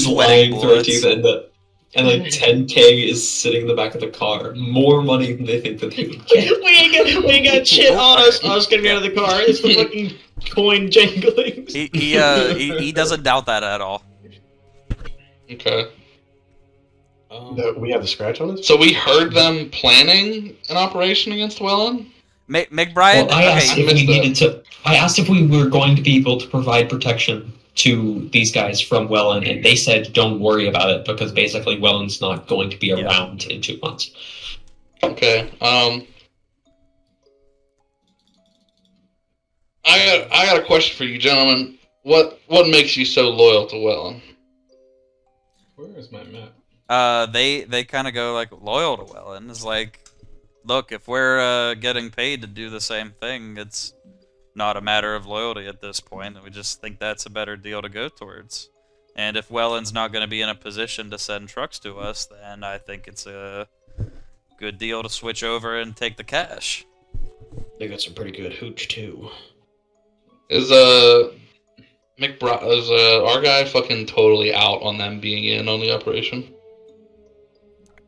[SPEAKER 4] Sweating
[SPEAKER 6] lying through our
[SPEAKER 4] bullets.
[SPEAKER 6] teeth, and like 10K is sitting in the back of the car. More money than they think that they would get.
[SPEAKER 3] we ain't got shit on us. I was getting out of the car. It's the fucking coin jangling.
[SPEAKER 4] He doesn't doubt that at all.
[SPEAKER 1] Okay.
[SPEAKER 2] We have the scratch on us?
[SPEAKER 1] So we heard them planning an operation against Wellen?
[SPEAKER 4] McBride.
[SPEAKER 6] Well, I asked
[SPEAKER 1] okay,
[SPEAKER 6] if
[SPEAKER 1] you
[SPEAKER 6] we
[SPEAKER 1] missed
[SPEAKER 6] needed to. I asked if we were going to be able to provide protection to these guys from Welland, and they said, "Don't worry about it," because basically Welland's not going to be around in 2 months.
[SPEAKER 1] Okay. I got a question for you, gentlemen. What makes you so loyal to Wellen?
[SPEAKER 5] Where is my map?
[SPEAKER 4] They kind of go like loyal to Wellen. It's like, look, if we're getting paid to do the same thing, it's not a matter of loyalty at this point. We just think that's a better deal to go towards. And if Welland's not going to be in a position to send trucks to us, then I think it's a good deal to switch over and take the cash.
[SPEAKER 3] They got some pretty good hooch too.
[SPEAKER 1] Is our guy fucking totally out on them being in on the operation?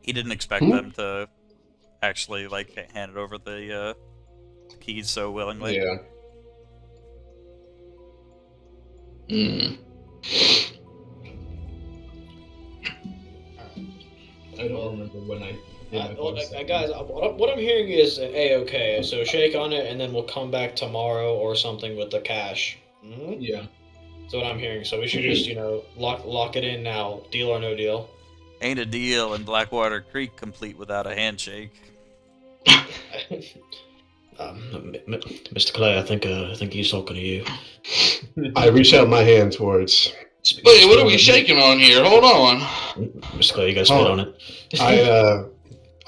[SPEAKER 4] He didn't expect them to actually like hand it over the keys so willingly.
[SPEAKER 5] Yeah. I don't remember when I.
[SPEAKER 3] Guys, what I'm hearing is A-okay, so shake on it and then we'll come back tomorrow or something with the cash. Mm-hmm.
[SPEAKER 5] Yeah.
[SPEAKER 3] That's what I'm hearing, so we should just, lock it in now. Deal or no deal.
[SPEAKER 4] Ain't a deal in Blackwater Creek complete without a handshake.
[SPEAKER 3] Mr. Clay, I think he's talking to you.
[SPEAKER 2] I reach out my hand towards.
[SPEAKER 1] Wait, what are we shaking on here? Hold on.
[SPEAKER 3] Mr. Clay, you guys spit on
[SPEAKER 2] I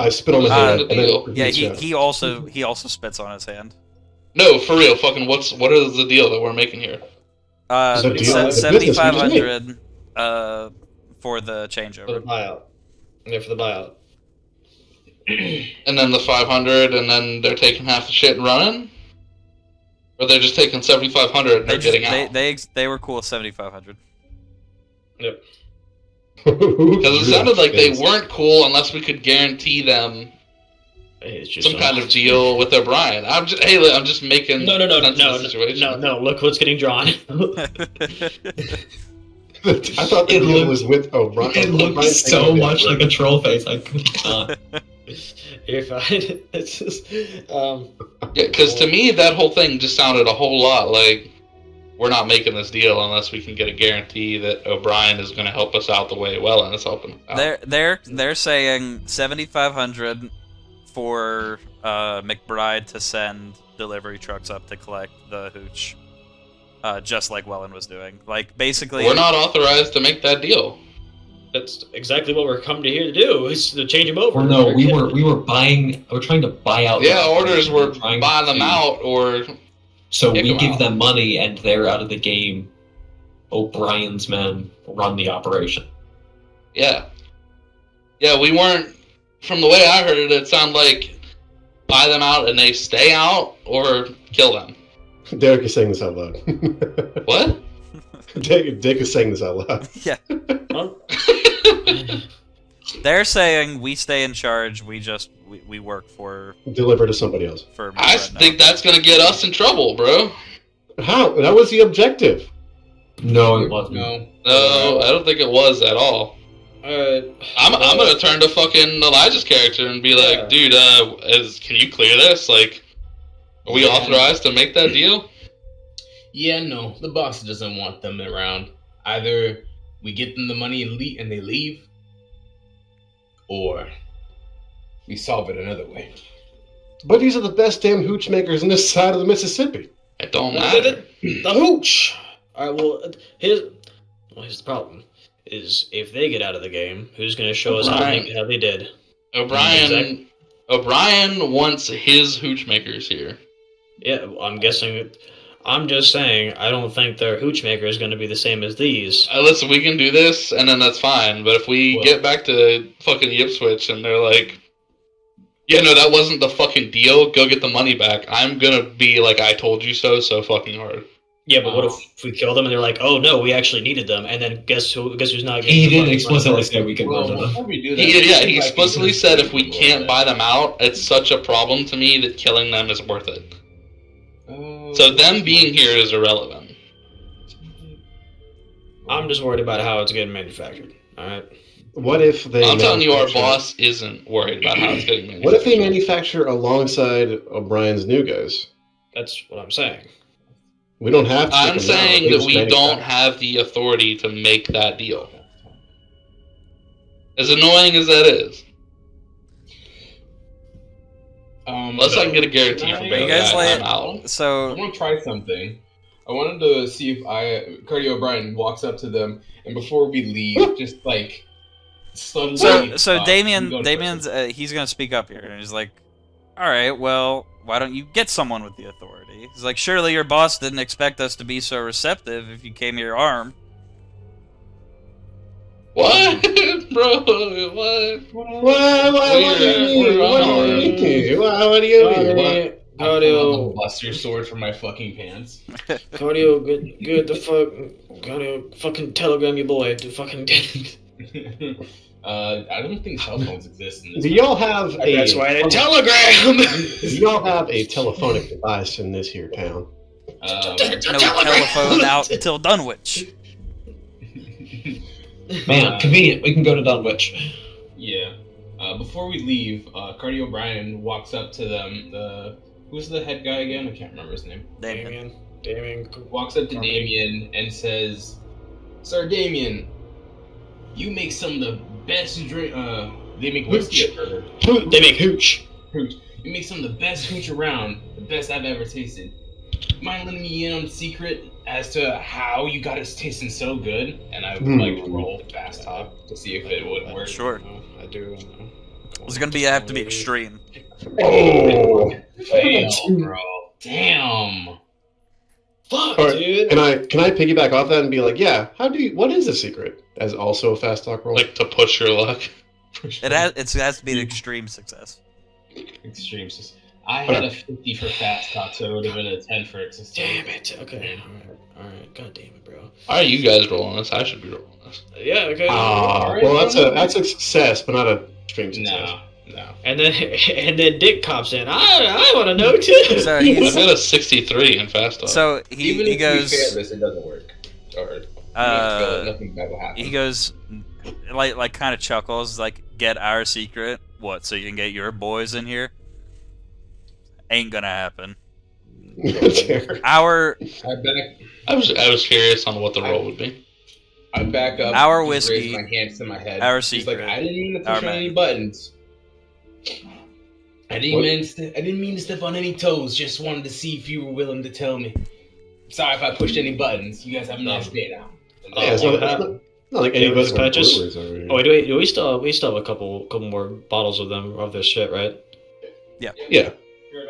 [SPEAKER 3] it.
[SPEAKER 2] spit on my hand. And
[SPEAKER 1] deal.
[SPEAKER 2] then
[SPEAKER 4] Yeah,
[SPEAKER 2] reach out.
[SPEAKER 4] he also spits on his hand.
[SPEAKER 1] No, for real. Fucking what is the deal that we're making here?
[SPEAKER 2] The deal is the business we just
[SPEAKER 4] 7,500 for the
[SPEAKER 3] For the
[SPEAKER 4] changeover.
[SPEAKER 3] buyout. Yeah, for the buyout.
[SPEAKER 1] And then the 500, and then they're taking half the shit and running? Or they're just taking 7,500 and they're getting out?
[SPEAKER 4] They were cool with 7,500.
[SPEAKER 3] Yep.
[SPEAKER 1] Because it sounded like they weren't cool unless we could guarantee them
[SPEAKER 3] It's just
[SPEAKER 1] some kind of deal with O'Brien. I'm just making
[SPEAKER 3] no,
[SPEAKER 1] sense of the situation.
[SPEAKER 3] no. Look what's getting drawn.
[SPEAKER 2] I thought the deal was with O'Brien.
[SPEAKER 6] It looks so much like a troll face. I could not.
[SPEAKER 3] You're fine. It's just
[SPEAKER 1] Yeah, because to me that whole thing just sounded a whole lot like we're not making this deal unless we can get a guarantee that O'Brien is going to help us out the way Wellen is helping us out.
[SPEAKER 4] They're saying 7,500 for McBride to send delivery trucks up to collect the hooch, just like Wellen was doing. Like basically,
[SPEAKER 1] We're not authorized to make that deal.
[SPEAKER 3] that's exactly what we're coming to here to do. Is to change him over.
[SPEAKER 6] Or no, we were buying. We're trying to buy out.
[SPEAKER 1] Yeah,
[SPEAKER 6] the
[SPEAKER 1] orders
[SPEAKER 6] operation.
[SPEAKER 1] were
[SPEAKER 6] Trying
[SPEAKER 1] buying them
[SPEAKER 6] to-
[SPEAKER 1] out or
[SPEAKER 6] So
[SPEAKER 1] kick
[SPEAKER 6] we
[SPEAKER 1] them
[SPEAKER 6] give
[SPEAKER 1] out.
[SPEAKER 6] them money, and they're out of the game. O'Brien's men run the operation.
[SPEAKER 1] yeah. Yeah, we weren't. From the way I heard it, it sounded like buy them out and they stay out or kill them.
[SPEAKER 2] Derek is saying this out loud.
[SPEAKER 1] What?
[SPEAKER 2] Dick is saying this out loud.
[SPEAKER 4] yeah, they're saying we stay in charge. We work for
[SPEAKER 2] Deliver to somebody else.
[SPEAKER 1] I
[SPEAKER 4] McBride now.
[SPEAKER 1] think that's gonna get us in trouble, bro.
[SPEAKER 2] How? That was the objective.
[SPEAKER 6] No, it wasn't.
[SPEAKER 5] No.
[SPEAKER 1] No, I don't think it was at all. I'm gonna turn to fucking Elijah's character and be like, dude, can you clear this? Like, are we authorized to make that deal?
[SPEAKER 5] Yeah, no. The boss doesn't want them around. Either we get them the money and they leave, or we solve it another way.
[SPEAKER 2] But these are the best damn hooch makers in this side of the Mississippi.
[SPEAKER 1] It don't matter.
[SPEAKER 3] The hooch. All right. Well, here's the problem: is if they get out of the game, who's going to show us how they did?
[SPEAKER 1] O'Brien wants his hooch makers here.
[SPEAKER 3] Yeah, I'm guessing. I'm just saying. I don't think their hooch maker is going to be the same as these.
[SPEAKER 1] Listen, we can do this, and then that's fine. But if we get back to fucking Ipswich and they're like, yeah, no, that wasn't the fucking deal, go get the money back, I'm gonna be like, I told you so fucking hard.
[SPEAKER 3] Yeah, but what if we kill them and they're like, oh no, we actually needed them, and then guess who's not getting
[SPEAKER 6] He
[SPEAKER 3] the
[SPEAKER 6] didn't
[SPEAKER 3] fucking
[SPEAKER 6] explicitly
[SPEAKER 3] money?
[SPEAKER 6] say we could murder them.
[SPEAKER 5] Before we do that,
[SPEAKER 1] He explicitly said if we can't buy them out, it's such a problem to me that killing them is worth it. So them being here is irrelevant.
[SPEAKER 3] I'm just worried about how it's getting manufactured. Alright?
[SPEAKER 2] What if they?
[SPEAKER 1] I'm telling you, our
[SPEAKER 2] manufacture-
[SPEAKER 1] boss isn't worried about how it's getting manufactured.
[SPEAKER 2] What if they manufacture alongside O'Brien's new guys?
[SPEAKER 3] That's what I'm saying.
[SPEAKER 2] We don't have to.
[SPEAKER 1] I'm
[SPEAKER 2] take them out.
[SPEAKER 1] saying
[SPEAKER 2] They
[SPEAKER 1] that
[SPEAKER 2] just
[SPEAKER 1] we don't
[SPEAKER 2] manufacture.
[SPEAKER 1] have the authority to make that deal. As annoying as that is. Unless I can get a guarantee from
[SPEAKER 5] You
[SPEAKER 1] Bailey,
[SPEAKER 4] guys
[SPEAKER 1] I'm
[SPEAKER 4] like-
[SPEAKER 1] out.
[SPEAKER 5] I
[SPEAKER 4] So
[SPEAKER 5] want to try something. I wanted to see if Cardi O'Brien walks up to them, and before we leave, just like suddenly.
[SPEAKER 4] so
[SPEAKER 5] we
[SPEAKER 4] Damien's he's gonna speak up here, and he's like, all right, well, why don't you get someone with the authority? He's like, surely your boss didn't expect us to be so receptive if you came here armed.
[SPEAKER 1] What? Bro, what?
[SPEAKER 2] What do you mean? What do you mean?
[SPEAKER 3] Cardio,
[SPEAKER 5] bust your sword from my fucking pants.
[SPEAKER 3] Cardio, good the fuck, Cardio, fucking telegram your boy to fucking.
[SPEAKER 5] I don't think cell phones exist in this.
[SPEAKER 2] Do y'all have a?
[SPEAKER 3] That's why they telegram.
[SPEAKER 2] Do y'all have a telephonic device in this here town?
[SPEAKER 4] No telephone out until Dunwich.
[SPEAKER 6] Man, convenient. We can go to Dunwich.
[SPEAKER 5] Yeah. Before we leave, Cardi O'Brien walks up to them. Who's the head guy again? I can't remember his name.
[SPEAKER 4] Damien.
[SPEAKER 3] Damien.
[SPEAKER 5] Walks up to Damien and says, "Sir Damien, you make some of the best drink. They make whiskey.
[SPEAKER 3] They make hooch.
[SPEAKER 5] Hooch. You make some of the best hooch around. The best I've ever tasted. Mind letting me in on the secret as to how you got us tasting so good?" And I would like to roll fast talk to see if it would work.
[SPEAKER 4] Sure.
[SPEAKER 3] I do.
[SPEAKER 4] It's gonna have to be extreme.
[SPEAKER 2] Oh,
[SPEAKER 5] Fail, bro. Damn.
[SPEAKER 3] Fuck,
[SPEAKER 2] Alright,
[SPEAKER 3] dude.
[SPEAKER 2] can I piggyback off that and be like, yeah, what is the secret? As also a fast talk roll.
[SPEAKER 1] Like to push your luck.
[SPEAKER 4] It has to be an extreme success.
[SPEAKER 5] Extreme. I had a 50 for fast talk, so it would have been a 10 for existence.
[SPEAKER 3] Damn it. Okay. Alright. God damn it, bro.
[SPEAKER 1] Why are you guys rolling this? I should be rolling this.
[SPEAKER 3] Yeah. Okay.
[SPEAKER 2] Well, that's a success, but not a extreme success.
[SPEAKER 5] No.
[SPEAKER 3] And then Dick cops in. I want to know too.
[SPEAKER 4] So
[SPEAKER 1] I've
[SPEAKER 4] he's
[SPEAKER 1] got a 63 in fast talk.
[SPEAKER 4] so
[SPEAKER 5] Even
[SPEAKER 4] he
[SPEAKER 5] if
[SPEAKER 4] goes
[SPEAKER 5] we fail this, it doesn't work. Or nothing bad will happen.
[SPEAKER 4] he goes like kind of chuckles like, get our secret. What? So you can get your boys in here? Ain't gonna happen. Our
[SPEAKER 1] I was curious on what the role would be.
[SPEAKER 5] I back up.
[SPEAKER 4] Our
[SPEAKER 5] just
[SPEAKER 4] whiskey,
[SPEAKER 5] raise my hands to my head.
[SPEAKER 4] our
[SPEAKER 5] He's
[SPEAKER 4] secret,
[SPEAKER 5] like, I didn't mean to
[SPEAKER 4] our
[SPEAKER 5] push on
[SPEAKER 4] men.
[SPEAKER 5] any buttons. I didn't mean to step on any toes. Just wanted to see if you were willing to tell me. Sorry if I pushed any buttons. You guys have a nice day now.
[SPEAKER 2] Yeah, it's not like any of us are
[SPEAKER 3] Patches?
[SPEAKER 2] brewers over here.
[SPEAKER 3] Oh, wait, do we still have a couple more bottles of this shit, right?
[SPEAKER 2] Yeah,
[SPEAKER 3] Okay,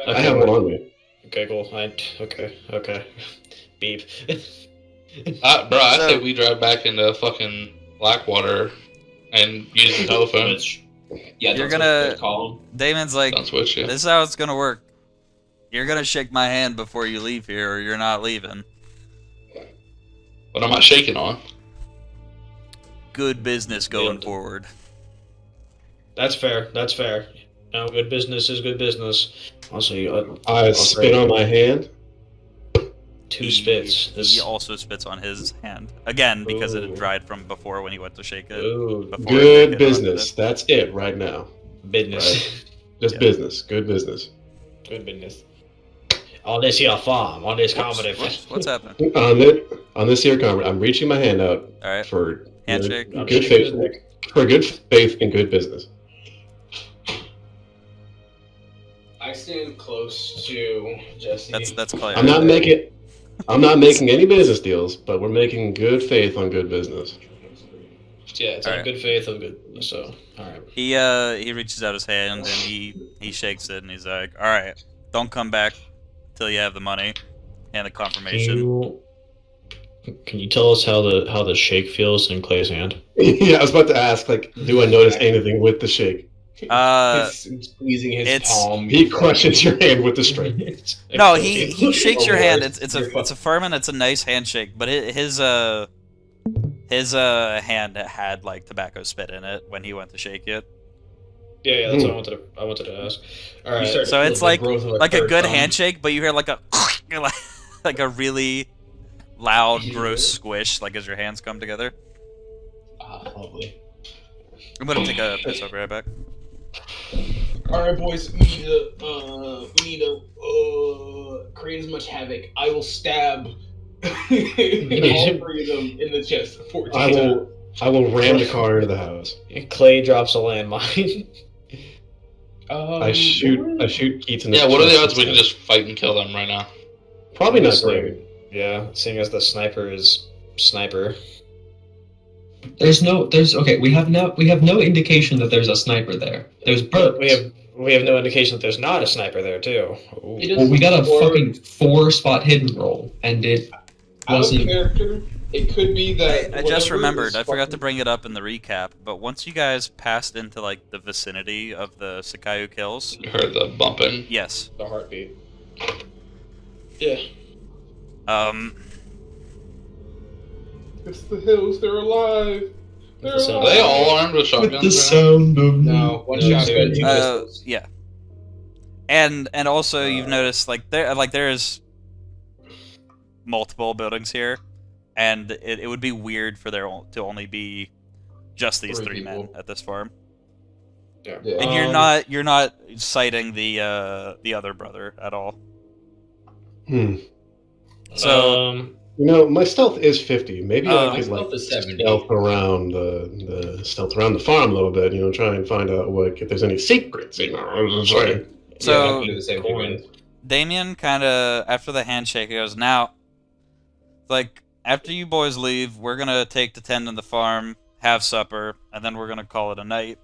[SPEAKER 2] I have one on me.
[SPEAKER 3] Okay, cool. Okay. Beep.
[SPEAKER 1] Bro, I
[SPEAKER 4] So-
[SPEAKER 1] say we drive back into fucking Blackwater and use the telephone.
[SPEAKER 5] Yeah,
[SPEAKER 4] You're
[SPEAKER 5] that's
[SPEAKER 4] gonna-
[SPEAKER 5] what they call him.
[SPEAKER 4] Damon's like,
[SPEAKER 1] Don't switch it.
[SPEAKER 4] this is how it's gonna work. You're gonna shake my hand before you leave here, or you're not leaving.
[SPEAKER 1] What am I shaking on?
[SPEAKER 4] Good business going
[SPEAKER 3] Yeah.
[SPEAKER 4] forward.
[SPEAKER 3] That's fair. No, good business is good business. Also,
[SPEAKER 2] I spit on my hand.
[SPEAKER 3] two spits.
[SPEAKER 4] He also spits on his hand again because it had
[SPEAKER 3] Ooh.
[SPEAKER 4] dried from before when he went to shake it.
[SPEAKER 3] Ooh,
[SPEAKER 4] before
[SPEAKER 2] Good
[SPEAKER 4] Nick had
[SPEAKER 2] business.
[SPEAKER 4] rubbed
[SPEAKER 2] That's it right now.
[SPEAKER 3] business.
[SPEAKER 2] Just
[SPEAKER 4] Yeah.
[SPEAKER 2] business. Good business.
[SPEAKER 3] Good business. On this here farm, on this
[SPEAKER 4] it.
[SPEAKER 3] comedy.
[SPEAKER 4] What's happening?
[SPEAKER 2] On this here conference, I'm reaching my hand out
[SPEAKER 4] All right.
[SPEAKER 2] for
[SPEAKER 4] Handshake.
[SPEAKER 2] good faith, for good faith and good business.
[SPEAKER 5] I stand close to Jesse.
[SPEAKER 4] That's clear.
[SPEAKER 2] I'm not making any business deals, but we're making good faith on good business.
[SPEAKER 3] Yeah, it's
[SPEAKER 4] All
[SPEAKER 3] on
[SPEAKER 4] right.
[SPEAKER 3] good faith of good. So, all right.
[SPEAKER 4] He reaches out his hand and he shakes it and he's like, "All right, don't come back till you have the money and the confirmation."
[SPEAKER 3] Can you tell us how the shake feels in Clay's hand?
[SPEAKER 2] Yeah, I was about to ask, like, do I notice anything with the shake?
[SPEAKER 5] He's squeezing his
[SPEAKER 4] it's-
[SPEAKER 5] palm.
[SPEAKER 2] He crushes your hand with the strength.
[SPEAKER 4] No, he shakes your hand.
[SPEAKER 5] Worse.
[SPEAKER 4] It's a firm and it's a nice handshake, but his hand had like tobacco spit in it when he went to shake it.
[SPEAKER 3] Yeah, that's what I wanted to ask. All right.
[SPEAKER 5] start-
[SPEAKER 4] So it's
[SPEAKER 5] The
[SPEAKER 4] like
[SPEAKER 5] growth of a
[SPEAKER 4] a
[SPEAKER 5] third
[SPEAKER 4] good
[SPEAKER 5] thumb.
[SPEAKER 4] handshake, but you hear like a like a really loud, gross squish, like as your hands come together.
[SPEAKER 5] Lovely.
[SPEAKER 4] I'm gonna take a piss. I'll be right back.
[SPEAKER 5] All right, boys. We need to create as much havoc. I will stab all three of them in the chest 14 times.
[SPEAKER 2] I will ram the car into the house.
[SPEAKER 3] Clay drops a landmine.
[SPEAKER 2] I shoot Keats in the
[SPEAKER 1] Yeah, what are the
[SPEAKER 2] chest
[SPEAKER 1] odds we can
[SPEAKER 2] instead.
[SPEAKER 1] just fight and kill them right now?
[SPEAKER 2] Probably not
[SPEAKER 3] Honestly,
[SPEAKER 2] great.
[SPEAKER 3] Yeah, seeing as the sniper is sniper.
[SPEAKER 6] Okay, we have no indication that there's a sniper there. There's birds.
[SPEAKER 3] We have no indication that there's not a sniper there too. Ooh.
[SPEAKER 6] Well, we got a fucking 4-spot hidden roll, and it
[SPEAKER 5] Out of
[SPEAKER 6] wasn't.
[SPEAKER 5] character, it could be that.
[SPEAKER 4] I just
[SPEAKER 5] whatever
[SPEAKER 4] remembered.
[SPEAKER 5] is
[SPEAKER 4] I forgot to
[SPEAKER 5] fucking-
[SPEAKER 4] bring it up in the recap. But once you guys passed into like the vicinity of the Sakayu kills,
[SPEAKER 1] You heard the bumping.
[SPEAKER 4] yes.
[SPEAKER 3] The heartbeat. Yeah.
[SPEAKER 5] It's the hills. They're alive. They're
[SPEAKER 3] It's the
[SPEAKER 1] Are
[SPEAKER 5] alive.
[SPEAKER 1] they all armed with shotguns?
[SPEAKER 6] With the
[SPEAKER 1] right
[SPEAKER 6] sound of
[SPEAKER 5] No, one
[SPEAKER 3] No,
[SPEAKER 5] shotgun, two
[SPEAKER 4] Uh,
[SPEAKER 5] pistols.
[SPEAKER 4] yeah. And also you've noticed there's multiple buildings here, and it would be weird for there to only be just these 3 men
[SPEAKER 5] people.
[SPEAKER 4] at this farm.
[SPEAKER 5] Yeah.
[SPEAKER 4] And you're not citing the other brother at all. So
[SPEAKER 2] You know, my stealth is 50. Maybe I
[SPEAKER 4] My
[SPEAKER 2] could
[SPEAKER 5] stealth
[SPEAKER 2] like
[SPEAKER 5] is 70.
[SPEAKER 2] stealth around the farm a little bit. You know, try and find out if there's any secrets. You know, I'm just saying.
[SPEAKER 4] So-
[SPEAKER 5] Yeah, I can do the same thing, man.
[SPEAKER 4] Damien kind of, after the handshake, he goes, "Now, like, after you boys leave, we're going to take the tent in the farm, have supper, and then we're going to call it a night.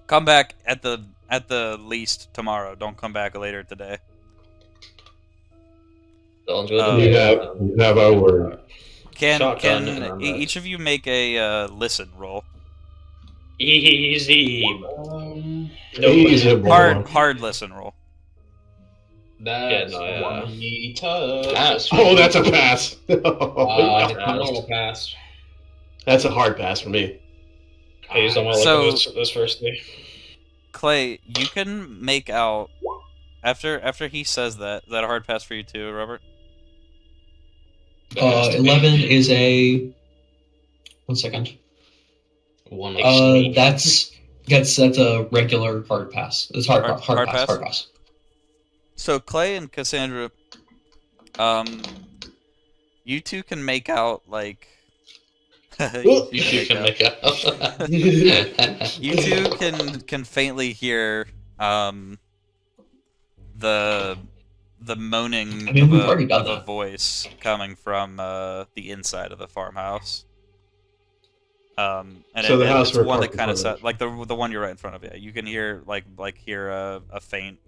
[SPEAKER 4] Come back at the least tomorrow. Don't come back later today."
[SPEAKER 3] Sounds good.
[SPEAKER 4] Oh,
[SPEAKER 2] You have our word.
[SPEAKER 3] Shotgun and
[SPEAKER 4] Can
[SPEAKER 3] I'm
[SPEAKER 4] each of you make a listen roll?
[SPEAKER 3] Easy.
[SPEAKER 2] Easy, boy.
[SPEAKER 4] Hard listen roll.
[SPEAKER 5] That's
[SPEAKER 3] Yeah, no, yeah.
[SPEAKER 5] one touch.
[SPEAKER 1] Pass.
[SPEAKER 2] Oh, that's a pass.
[SPEAKER 5] Normal pass.
[SPEAKER 2] That's a hard pass for me.
[SPEAKER 3] I used all my
[SPEAKER 4] So-
[SPEAKER 3] luck this first day.
[SPEAKER 4] Clay, you can make out after he says that. Is that a hard pass for you too, Robert?
[SPEAKER 6] 11 is a. 1 second.
[SPEAKER 5] One
[SPEAKER 6] That's a regular hard pass. It's hard pass.
[SPEAKER 4] So Clay and Cassandra, you two can make out like.
[SPEAKER 1] You two can make out.
[SPEAKER 4] You two can faintly hear the moaning
[SPEAKER 6] I mean, we've already
[SPEAKER 4] of
[SPEAKER 6] done
[SPEAKER 4] a
[SPEAKER 6] that.
[SPEAKER 4] voice coming from the inside of the farmhouse. And
[SPEAKER 2] So the house
[SPEAKER 4] it's
[SPEAKER 2] we're
[SPEAKER 4] one that
[SPEAKER 2] parked in
[SPEAKER 4] kind of
[SPEAKER 2] front of.
[SPEAKER 4] like the one you're right in front of. Yeah, you can hear hear a faint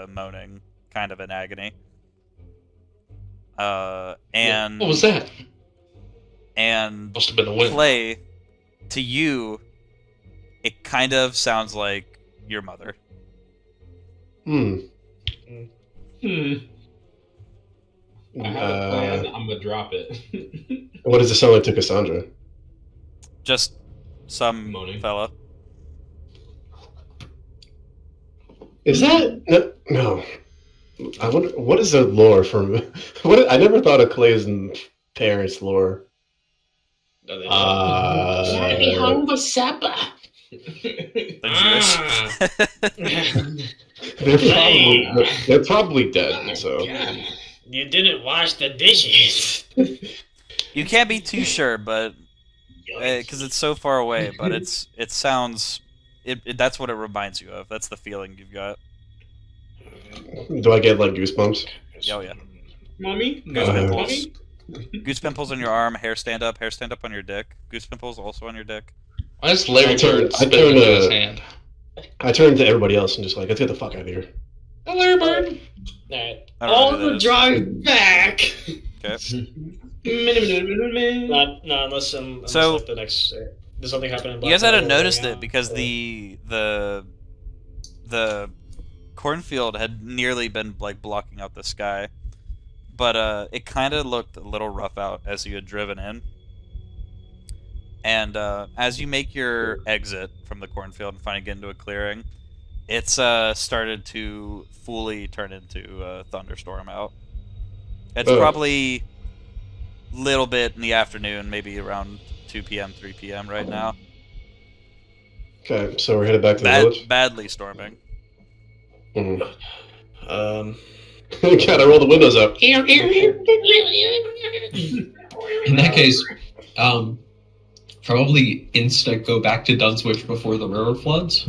[SPEAKER 4] moaning, kind of in agony. And
[SPEAKER 1] What was that?
[SPEAKER 4] And
[SPEAKER 1] Must have been a wind.
[SPEAKER 4] Clay, to you, it kind of sounds like your mother.
[SPEAKER 2] Hmm.
[SPEAKER 5] I have a plan. I'm gonna drop it.
[SPEAKER 2] What does it sound like to Cassandra?
[SPEAKER 4] Just some
[SPEAKER 5] Moaning.
[SPEAKER 4] fella.
[SPEAKER 2] Is that no? I wonder what is the lore from. I never thought of Clay's parents' lore.
[SPEAKER 5] Daddy
[SPEAKER 6] hungry supper.
[SPEAKER 2] They're probably dead. So
[SPEAKER 3] You didn't wash the dishes.
[SPEAKER 4] You can't be too sure, but because it's so far away, but it sounds that's what it reminds you of. That's the feeling you've got.
[SPEAKER 2] do I get like goosebumps?
[SPEAKER 4] Oh yeah.
[SPEAKER 5] Mommy?
[SPEAKER 4] Goose
[SPEAKER 2] Uh,
[SPEAKER 4] pimples. Goose pimples on your arm, hair stand up on your dick. Goose pimples also on your dick.
[SPEAKER 1] Why is Larry
[SPEAKER 2] I turn-
[SPEAKER 1] Bird
[SPEAKER 2] I
[SPEAKER 1] spitting
[SPEAKER 2] turn,
[SPEAKER 1] into his
[SPEAKER 2] uh,
[SPEAKER 1] hand?
[SPEAKER 2] I turn to everybody else and just like, let's get the fuck out of here.
[SPEAKER 1] Oh, Larry Bird.
[SPEAKER 3] Alright.
[SPEAKER 4] I don't know
[SPEAKER 3] On
[SPEAKER 4] who that
[SPEAKER 3] the
[SPEAKER 4] is.
[SPEAKER 3] drive back!
[SPEAKER 4] Okay.
[SPEAKER 3] No, unless
[SPEAKER 4] So-
[SPEAKER 3] like the next. Does something happen in
[SPEAKER 4] You guys
[SPEAKER 3] Blackwater
[SPEAKER 4] hadn't
[SPEAKER 3] while we're
[SPEAKER 4] noticed
[SPEAKER 3] hanging
[SPEAKER 4] it
[SPEAKER 3] out?
[SPEAKER 4] because
[SPEAKER 3] Or-
[SPEAKER 4] the cornfield had nearly been like blocking out the sky, but it kind of looked a little rough out as you had driven in. And as you make your exit from the cornfield and finally get into a clearing, it's started to fully turn into a thunderstorm out. It's
[SPEAKER 2] Ugh.
[SPEAKER 4] probably a little bit in the afternoon, maybe around 2 p.m., 3 p.m. right now.
[SPEAKER 2] Okay, so we're headed back to the village.
[SPEAKER 4] Badly storming.
[SPEAKER 2] Mhm.
[SPEAKER 6] In
[SPEAKER 2] Gotta roll the windows up.
[SPEAKER 6] that case, probably insta go back to Dunswich before the river floods.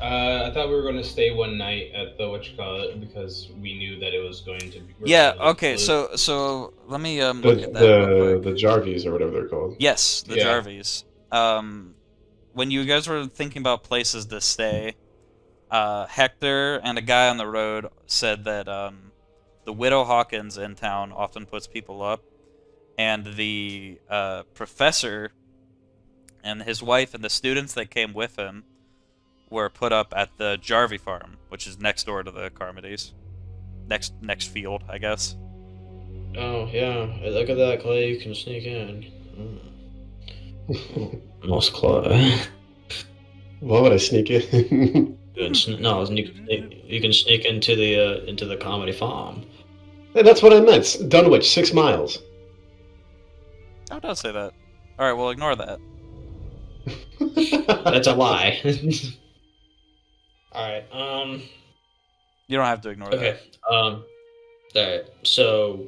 [SPEAKER 5] I thought we were going to stay one night at the because we knew that it was going to be.
[SPEAKER 4] Yeah. Okay. So let me look at that real quick.
[SPEAKER 2] The Jarvies or whatever they're called.
[SPEAKER 4] Yes, the
[SPEAKER 5] Yeah.
[SPEAKER 4] Jarvies. When you guys were thinking about places to stay, Hector and a guy on the road said that the Widow Hawkins in town often puts people up, and the professor and his wife and the students that came with him were put up at the Jarvie farm, which is next door to the Carmodys. Next field, I guess.
[SPEAKER 3] Oh, yeah. Look at that, Clay. You can sneak in. Most Clay.
[SPEAKER 2] Why would I sneak in?
[SPEAKER 3] You can sneak into the comedy farm.
[SPEAKER 2] Hey, that's what I meant. Dunwich, 6 miles.
[SPEAKER 4] Oh, don't say that. All right, well, ignore that.
[SPEAKER 3] That's a lie. Alright,
[SPEAKER 4] You don't have to ignore
[SPEAKER 3] okay. Alright, so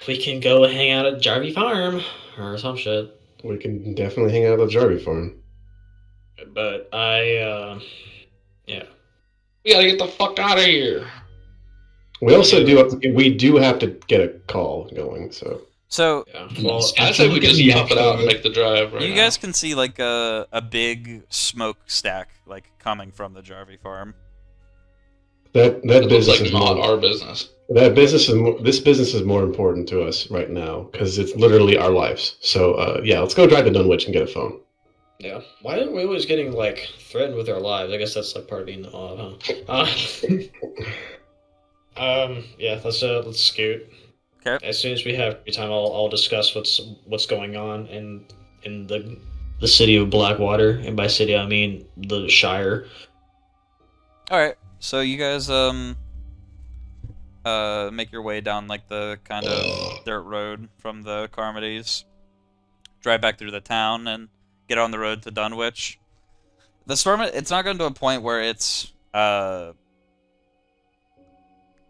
[SPEAKER 3] we can go hang out at Jarvie Farm or some shit.
[SPEAKER 2] We can definitely hang out at the Jarvie farm.
[SPEAKER 3] But yeah.
[SPEAKER 1] We gotta get the fuck out of here.
[SPEAKER 2] We also do have to get a call going.
[SPEAKER 4] So
[SPEAKER 3] Yeah.
[SPEAKER 6] Well,
[SPEAKER 1] I say we
[SPEAKER 6] look at
[SPEAKER 1] just
[SPEAKER 6] the
[SPEAKER 1] tough it out and
[SPEAKER 6] actual-
[SPEAKER 1] make the drive right
[SPEAKER 4] you
[SPEAKER 1] now.
[SPEAKER 4] guys can see like a big smokestack like coming from the Jarvie farm.
[SPEAKER 2] That
[SPEAKER 1] It looks
[SPEAKER 2] business
[SPEAKER 1] like
[SPEAKER 2] is
[SPEAKER 1] not
[SPEAKER 2] more,
[SPEAKER 1] our business.
[SPEAKER 2] this business is more important to us right now because it's literally our lives. So yeah, let's go drive to Dunwich and get a phone.
[SPEAKER 3] Yeah. Why are we always getting like threatened with our lives? I guess that's like part of being the odd, huh? Yeah. Let's scoot.
[SPEAKER 4] Okay.
[SPEAKER 3] As soon as we have free time, I'll discuss what's going on in the the city of Blackwater, and by city I mean the Shire.
[SPEAKER 4] All right, so you guys make your way down like the kind of dirt road from the Carmodies, drive back through the town, and get on the road to Dunwich. The storm, it's not going to a point where it's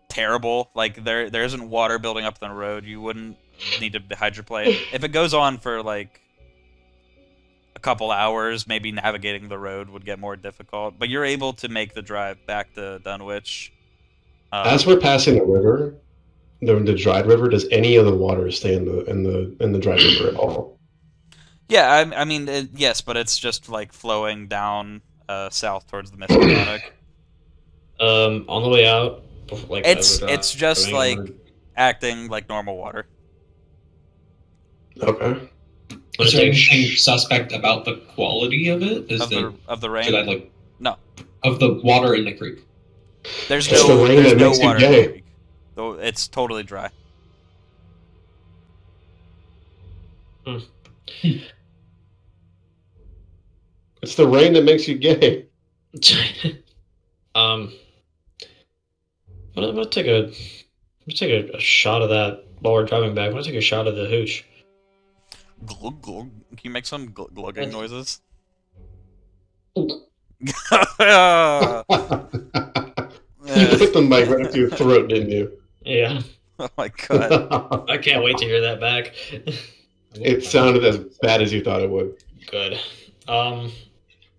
[SPEAKER 4] terrible. Like there isn't water building up on the road. You wouldn't need to hydroplane. If it goes on for like a couple hours, maybe navigating the road would get more difficult. But you're able to make the drive back to Dunwich.
[SPEAKER 2] As we're passing the river, the dried river, does any of the water stay in the dried river at all?
[SPEAKER 4] Yeah, I mean, yes, but it's just like flowing down south towards the Mississippi.
[SPEAKER 3] On the way out, like
[SPEAKER 4] it's just like acting like normal water.
[SPEAKER 2] Okay.
[SPEAKER 6] Is there anything suspect about the quality of it?
[SPEAKER 4] Of the rain?
[SPEAKER 6] Did I like
[SPEAKER 4] no.
[SPEAKER 6] Of the water in the creek?
[SPEAKER 4] There's
[SPEAKER 2] It's
[SPEAKER 4] no
[SPEAKER 2] the rain that makes you
[SPEAKER 4] water in
[SPEAKER 2] gay.
[SPEAKER 4] the creek. Though it's totally dry.
[SPEAKER 2] It's the rain that makes you gay.
[SPEAKER 3] I'm gonna take a shot of that while we're driving back. I'm gonna take a shot of the hooch.
[SPEAKER 4] Glug, glug. Can you make some glugging noises?
[SPEAKER 2] You put the mic right up to your throat, didn't you?
[SPEAKER 3] Yeah,
[SPEAKER 4] Oh my god.
[SPEAKER 3] I can't wait to hear that back.
[SPEAKER 2] It sounded as bad as you thought it would.
[SPEAKER 3] Good.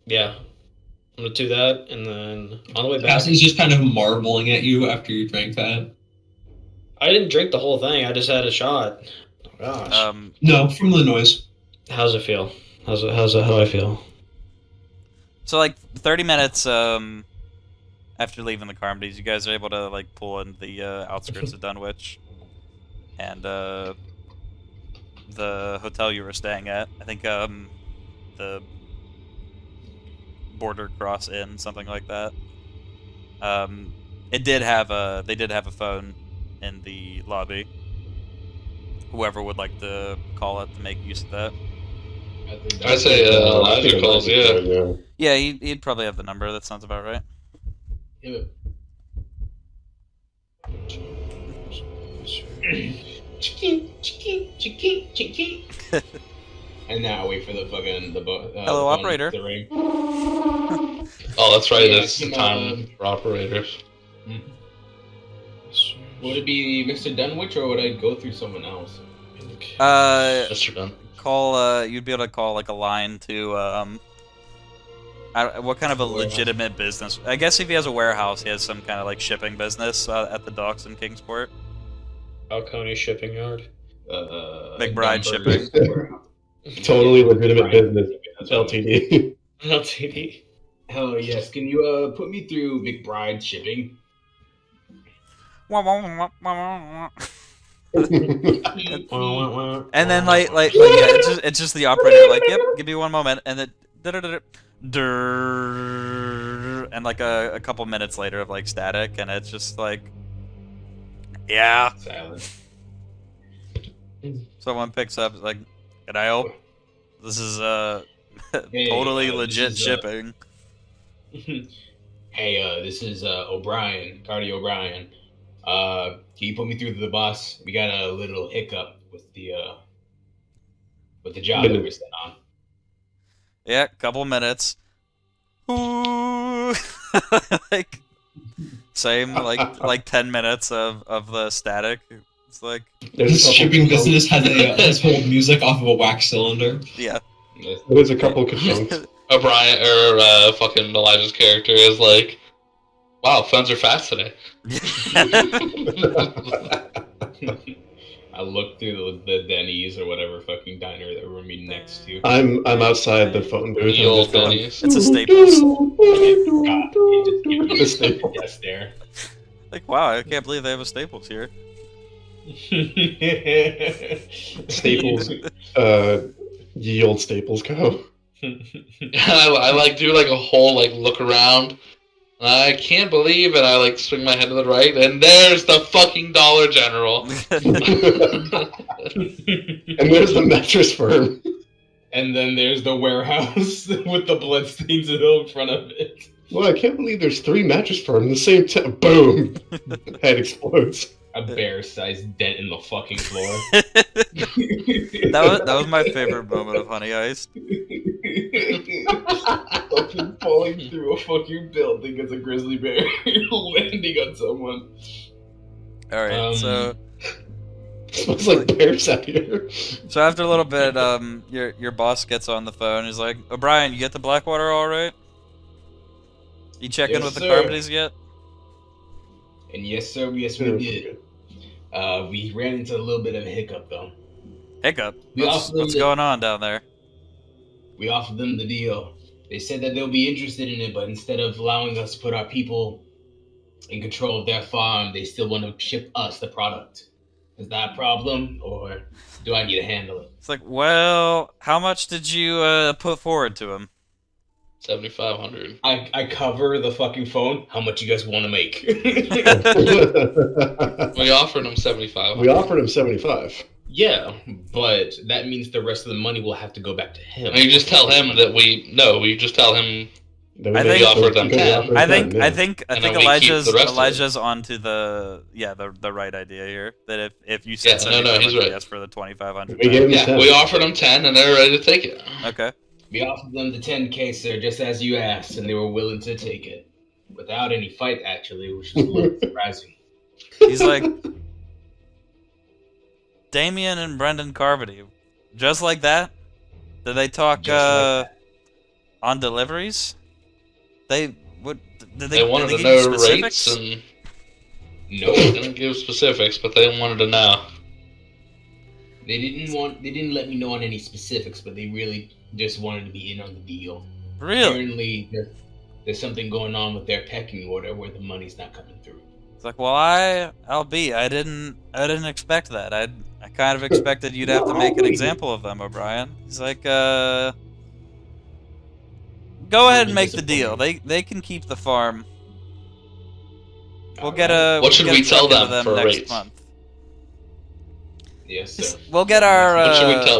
[SPEAKER 3] Yeah. I'm gonna do that, and then on the way back.
[SPEAKER 6] Cassie's just kind of marveling at you after you drank that.
[SPEAKER 3] I didn't drink the whole thing. I just had a shot. Oh, gosh.
[SPEAKER 6] No, from the noise.
[SPEAKER 3] How's it feel? How do I feel?
[SPEAKER 4] So like 30 minutes after leaving the Carmodies, you guys are able to like pull in the outskirts of Dunwich, and the hotel you were staying at. I think the Border Cross Inn, something like that. They did have a phone in the lobby. Whoever would like to call it to make use of that.
[SPEAKER 1] I say Elijah calls, yeah.
[SPEAKER 4] Yeah, he'd probably have the number. That sounds about right.
[SPEAKER 5] Yeah. And now I wait for the fucking
[SPEAKER 4] Hello, operator.
[SPEAKER 5] The ring.
[SPEAKER 1] Oh, that's right.
[SPEAKER 5] Yeah,
[SPEAKER 1] That's the time for operators.
[SPEAKER 5] Would it be Mr. Dunwich, or would I go through someone else?
[SPEAKER 1] Mr. Dunn.
[SPEAKER 4] Call. You'd be able to call like a line to what kind of a legitimate business? I guess if he has a warehouse, he has some kind of like shipping business at the docks in Kingsport.
[SPEAKER 3] Falcone Shipping Yard.
[SPEAKER 4] McBride Shipping.
[SPEAKER 2] Totally legitimate business. LTD.
[SPEAKER 3] LTD.
[SPEAKER 5] Hell yes. Can you put me through McBride Shipping?
[SPEAKER 4] And then like yeah, it's just the operator like, yep, give me one moment, and then and like a couple minutes later of like static, and it's just like, yeah.
[SPEAKER 5] Silence.
[SPEAKER 4] Someone picks up, it's like, can I help? This is
[SPEAKER 5] Hey,
[SPEAKER 4] totally
[SPEAKER 5] this
[SPEAKER 4] legit
[SPEAKER 5] is,
[SPEAKER 4] shipping.
[SPEAKER 5] Hey, this is O'Brien, Cardi O'Brien. Can you put me through to the boss? We got a little hiccup with the job that we're sent on.
[SPEAKER 4] Yeah, couple minutes. Ooh. Like same like 10 minutes of the static. It's like
[SPEAKER 6] This shipping business has hold music off of a wax cylinder.
[SPEAKER 4] yeah.
[SPEAKER 2] There's a couple of chunks.
[SPEAKER 1] O'Brien or fucking Elijah's character is like, wow, phones are fast today.
[SPEAKER 5] I looked through the Denny's or whatever fucking diner that we're meeting next to.
[SPEAKER 2] I'm outside the phone booth.
[SPEAKER 1] The old Denny's.
[SPEAKER 4] It's a Staples.
[SPEAKER 5] God, you just give me
[SPEAKER 2] The Staples.
[SPEAKER 5] a yes there.
[SPEAKER 4] Like, wow, I can't believe they have a Staples here.
[SPEAKER 2] Staples. Ye old Staples Co.
[SPEAKER 1] I like do like a whole like look around. I can't believe it. I like swing my head to the right, and there's the fucking Dollar General.
[SPEAKER 2] And there's the mattress firm.
[SPEAKER 5] And then there's the warehouse with the bloodstains in front of it.
[SPEAKER 2] Well, I can't believe there's 3 mattress firms at the same time. Boom! Head explodes.
[SPEAKER 5] A bear-sized dent in the fucking floor.
[SPEAKER 4] that was my favorite moment of Honey Heist.
[SPEAKER 5] Fucking falling through a fucking building as a grizzly bear landing on someone.
[SPEAKER 4] Alright, so
[SPEAKER 2] It smells like bears out here.
[SPEAKER 4] so after a little bit, your boss gets on the phone. He's like, "O'Brien, you get to Blackwater all right? You check in
[SPEAKER 5] Yes,
[SPEAKER 4] with the
[SPEAKER 5] sir.
[SPEAKER 4] Carmodies yet?"
[SPEAKER 5] And yes, sir, yes, we did. We ran into a little bit of a hiccup, though.
[SPEAKER 4] Hiccup.
[SPEAKER 5] We
[SPEAKER 4] What's
[SPEAKER 5] offered them
[SPEAKER 4] going on down there?
[SPEAKER 5] We offered them the deal. They said that they'll be interested in it, but instead of allowing us to put our people in control of their farm, they still want to ship us the product. Is that a problem, or do I need to handle it?
[SPEAKER 4] It's like, well, how much did you put forward to him?
[SPEAKER 1] 7,500.
[SPEAKER 5] I cover the fucking phone. How much you guys want to make?
[SPEAKER 1] We offered him 7,500.
[SPEAKER 2] We offered him 75.
[SPEAKER 5] Yeah, but that means the rest of the money will have to go back to him.
[SPEAKER 1] And you just tell him that we just tell him.
[SPEAKER 2] Then
[SPEAKER 4] I
[SPEAKER 2] made
[SPEAKER 4] think-
[SPEAKER 2] it
[SPEAKER 1] offered them
[SPEAKER 2] because we
[SPEAKER 1] 10.
[SPEAKER 2] offered
[SPEAKER 4] I
[SPEAKER 2] them
[SPEAKER 4] think
[SPEAKER 2] 10,
[SPEAKER 4] I
[SPEAKER 2] yeah.
[SPEAKER 4] think
[SPEAKER 1] And then we keep
[SPEAKER 4] Elijah's
[SPEAKER 1] the rest of it.
[SPEAKER 4] Elijah's onto the right idea here. That if you said
[SPEAKER 1] Yeah, no, he's
[SPEAKER 4] 7,500,
[SPEAKER 1] right.
[SPEAKER 4] yes for the 2,500.
[SPEAKER 2] We gave him
[SPEAKER 1] Yeah,
[SPEAKER 2] 10.
[SPEAKER 1] we offered them 10, and they're ready to take it.
[SPEAKER 4] Okay.
[SPEAKER 5] We offered them the 10K, sir, just as you asked, and they were willing to take it. Without any fight, actually, which is a little surprising.
[SPEAKER 4] He's like, Damien and Brendan Carmody, just like that. Did they talk
[SPEAKER 5] Just like that.
[SPEAKER 4] on deliveries? They what? Did
[SPEAKER 1] They wanted
[SPEAKER 4] did
[SPEAKER 1] to
[SPEAKER 4] they give you
[SPEAKER 1] know
[SPEAKER 4] specifics?
[SPEAKER 1] rates, and
[SPEAKER 5] No,
[SPEAKER 1] they didn't give specifics, but they wanted to know.
[SPEAKER 5] they didn't let me know on any specifics, but they really just wanted to be in on the deal.
[SPEAKER 4] Really?
[SPEAKER 5] Apparently, there's something going on with their pecking order where the money's not coming through.
[SPEAKER 4] It's like, well, I didn't expect that. I kind of expected you'd have to make an example of them, O'Brien. He's like, go ahead and make the deal. They can keep the farm. We'll get a.
[SPEAKER 1] What should
[SPEAKER 4] we'll get
[SPEAKER 1] we
[SPEAKER 4] a
[SPEAKER 1] tell
[SPEAKER 4] check into
[SPEAKER 1] them for
[SPEAKER 4] next
[SPEAKER 1] rates?
[SPEAKER 4] month.
[SPEAKER 5] Yes, sir.
[SPEAKER 4] We'll get our.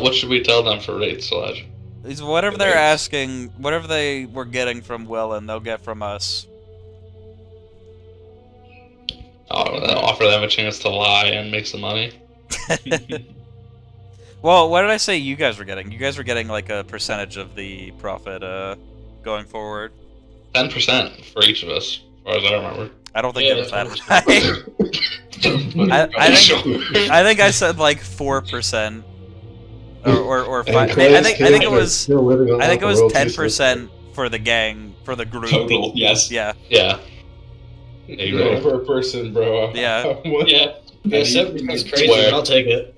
[SPEAKER 1] What should we tell them for rates, Elijah?
[SPEAKER 4] Is whatever
[SPEAKER 5] The
[SPEAKER 4] they're
[SPEAKER 5] rates.
[SPEAKER 4] asking, whatever they were getting from Welland, they'll get from us.
[SPEAKER 1] Offer them a chance to lie and make some money.
[SPEAKER 4] Well, what did I say you guys were getting? You guys were getting like a percentage of the profit going forward.
[SPEAKER 1] 10% for each of us, as far as I remember.
[SPEAKER 4] I don't think
[SPEAKER 5] Yeah,
[SPEAKER 4] it was that
[SPEAKER 5] that's
[SPEAKER 4] high. I think
[SPEAKER 1] Sure.
[SPEAKER 4] I think I said like 4%, or
[SPEAKER 2] And
[SPEAKER 4] 5.
[SPEAKER 2] Clay's
[SPEAKER 4] I think
[SPEAKER 2] kids
[SPEAKER 4] it
[SPEAKER 2] are
[SPEAKER 4] was
[SPEAKER 2] still living
[SPEAKER 4] I
[SPEAKER 2] off
[SPEAKER 4] think it
[SPEAKER 2] the
[SPEAKER 4] was
[SPEAKER 2] royalties.
[SPEAKER 4] 10% for the gang, for the group.
[SPEAKER 7] Total, yes.
[SPEAKER 4] Yeah,
[SPEAKER 1] Yeah. Yeah, you're right.
[SPEAKER 5] Per person, bro.
[SPEAKER 4] Yeah.
[SPEAKER 7] Yeah. Yeah, 70 is crazy,
[SPEAKER 1] Swear.
[SPEAKER 7] but I'll take it.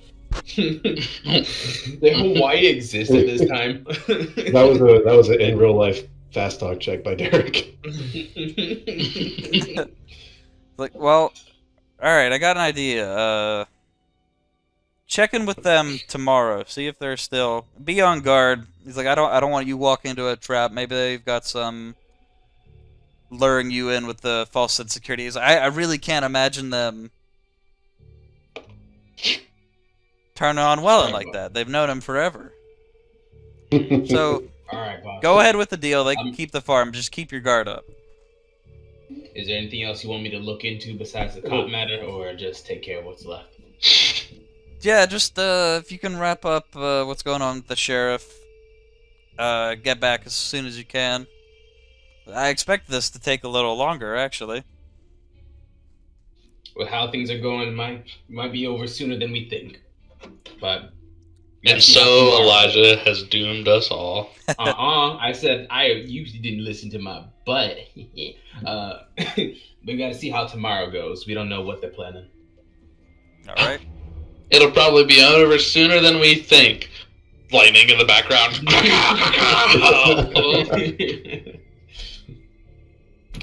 [SPEAKER 5] Did Hawaii exist at this time?
[SPEAKER 2] That was an in real life fast talk check by Derek.
[SPEAKER 4] like, well, all right, I got an idea. Check in with them tomorrow. See if they're still. Be on guard. He's like, I don't want you walking into a trap. Maybe they've got some luring you in with the false sense of security. He's like, I really can't imagine them turning on Welland like that. They've known him forever. So
[SPEAKER 5] All right, boss.
[SPEAKER 4] go ahead with the deal. They can keep the farm. Just keep your guard up.
[SPEAKER 5] Is there anything else you want me to look into besides the cop matter, or just take care of what's left?
[SPEAKER 4] Yeah, just if you can wrap up what's going on with the sheriff, get back as soon as you can. I expect this to take a little longer, actually.
[SPEAKER 5] With how things are going, might be over sooner than we think. But
[SPEAKER 1] And so Elijah has doomed us all.
[SPEAKER 5] I said I usually didn't listen to my butt. We gotta see how tomorrow goes. We don't know what they're planning.
[SPEAKER 4] All right.
[SPEAKER 1] It'll probably be over sooner than we think. Lightning in the background.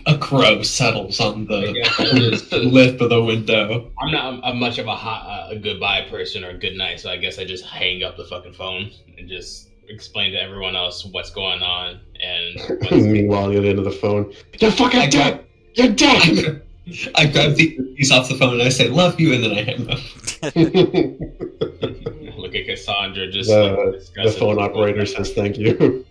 [SPEAKER 7] A crow settles on
[SPEAKER 5] I
[SPEAKER 7] the
[SPEAKER 5] guess
[SPEAKER 7] lip of the window.
[SPEAKER 5] I'm not much of a goodbye person or a good night, so I guess I just hang up the fucking phone and just explain to everyone else what's going on. And
[SPEAKER 2] Meanwhile, the other end of the phone, you're fucking dead. You're dead.
[SPEAKER 7] I grab the piece off the phone and I say, "Love you," and then I hang up.
[SPEAKER 5] look at Cassandra, just
[SPEAKER 2] The phone operator says thank you.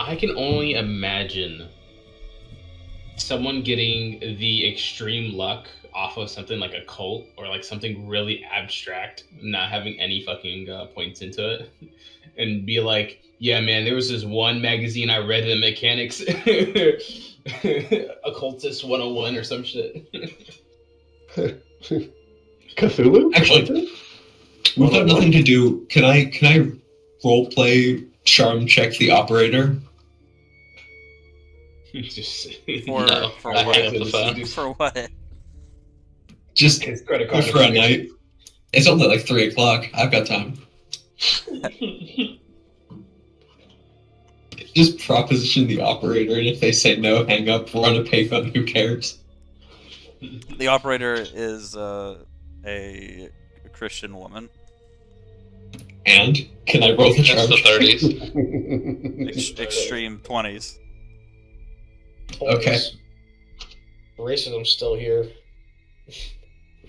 [SPEAKER 5] I can only imagine someone getting the extreme luck off of something like a cult or like something really abstract, not having any fucking points into it, and be like, yeah, man, there was this one magazine I read in mechanics, Occultist 101 or some shit.
[SPEAKER 2] Cthulhu?
[SPEAKER 7] Actually, we've got nothing to do. Can I roleplay charm check the operator?
[SPEAKER 5] Just
[SPEAKER 4] For
[SPEAKER 1] I
[SPEAKER 4] what?
[SPEAKER 1] hang up the phone.
[SPEAKER 4] For what?
[SPEAKER 7] Just
[SPEAKER 5] his credit card
[SPEAKER 7] for a night. It's only like 3 o'clock. I've got time. Just proposition the operator, and if they say no, hang up. We're on a payphone. Who cares?
[SPEAKER 4] The operator is a Christian woman.
[SPEAKER 7] And can I roll the
[SPEAKER 1] That's
[SPEAKER 7] charm?
[SPEAKER 1] the
[SPEAKER 7] check?
[SPEAKER 1] 30s.
[SPEAKER 4] Extreme 20s.
[SPEAKER 7] Okay.
[SPEAKER 3] Racism's still here.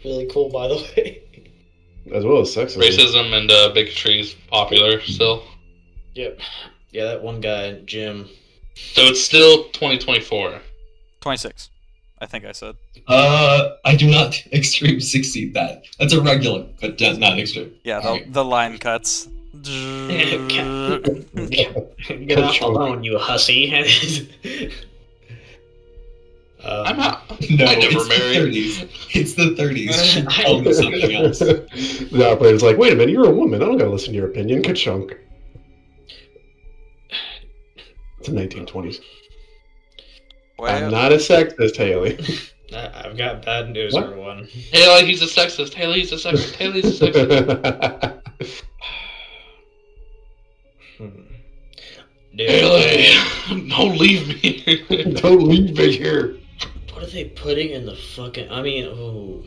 [SPEAKER 3] Really cool, by the way.
[SPEAKER 2] As well as sexism.
[SPEAKER 1] Racism and bigotry's popular still.
[SPEAKER 3] Yep. Yeah, that one guy, Jim.
[SPEAKER 1] So it's still 2024.
[SPEAKER 4] 26. I think I said.
[SPEAKER 7] I do not extreme succeed that. That's a regular, but not extreme.
[SPEAKER 4] Yeah,
[SPEAKER 7] Alright.
[SPEAKER 4] the line cuts.
[SPEAKER 3] Get off alone, you hussy.
[SPEAKER 1] I'm out.
[SPEAKER 7] No,
[SPEAKER 1] I never
[SPEAKER 7] it's
[SPEAKER 1] married.
[SPEAKER 7] the 30s. It's the 30s. Tell me something else.
[SPEAKER 2] The operator's like, wait a minute, you're a woman. I don't gotta listen to your opinion. Ka-chunk. It's the 1920s. I'm not a sexist, Haley.
[SPEAKER 3] I've got bad news,
[SPEAKER 2] What?
[SPEAKER 3] everyone.
[SPEAKER 1] Haley, he's a sexist. Haley, he's a sexist. Haley's a sexist.
[SPEAKER 3] Dude,
[SPEAKER 1] Haley, don't leave me.
[SPEAKER 2] Don't leave me here.
[SPEAKER 3] what are they putting in the fucking... I mean, ooh.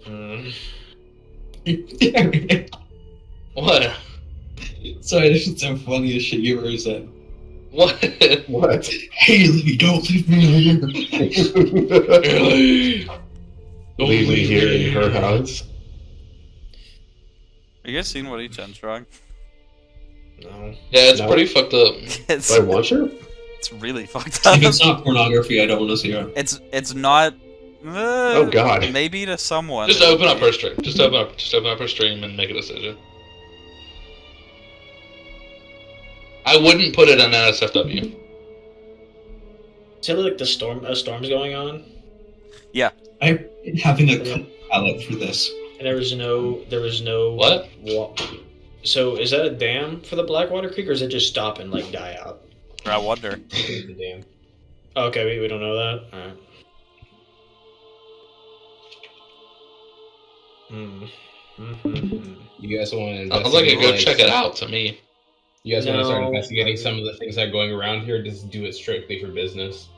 [SPEAKER 3] Alright.
[SPEAKER 1] What?
[SPEAKER 7] Sorry, this is so funny as shit you ever said.
[SPEAKER 1] What?
[SPEAKER 2] What?
[SPEAKER 7] Haley, don't leave me here.
[SPEAKER 1] Haley, don't
[SPEAKER 2] Leave me here in her house.
[SPEAKER 4] Are you guys seeing what each end's drawing?
[SPEAKER 3] No.
[SPEAKER 1] Yeah, it's
[SPEAKER 2] No.
[SPEAKER 1] pretty fucked up.
[SPEAKER 4] It's
[SPEAKER 2] Do I want you?
[SPEAKER 4] it's really fucked up.
[SPEAKER 7] If it's not pornography, I don't want to see it.
[SPEAKER 4] It's not.
[SPEAKER 2] Oh, God.
[SPEAKER 4] Maybe to someone.
[SPEAKER 1] Just
[SPEAKER 4] it would
[SPEAKER 1] open up
[SPEAKER 4] be.
[SPEAKER 1] her stream. Just open up her stream and make a decision. I wouldn't put it on NSFW.
[SPEAKER 3] Is it like a storm's going on?
[SPEAKER 7] I'm having a palette for this.
[SPEAKER 3] And there was no
[SPEAKER 1] What?
[SPEAKER 3] So is that a dam for the Blackwater Creek, or is it just stop and like die out?
[SPEAKER 4] I wonder.
[SPEAKER 3] The dam. Okay, we don't know that. All right.
[SPEAKER 5] You guys want to
[SPEAKER 1] Sounds like a go
[SPEAKER 5] investigate,
[SPEAKER 1] check it out to me.
[SPEAKER 5] You guys want to start
[SPEAKER 3] No.
[SPEAKER 5] investigating some of the things that are going around here? Just do it strictly for business.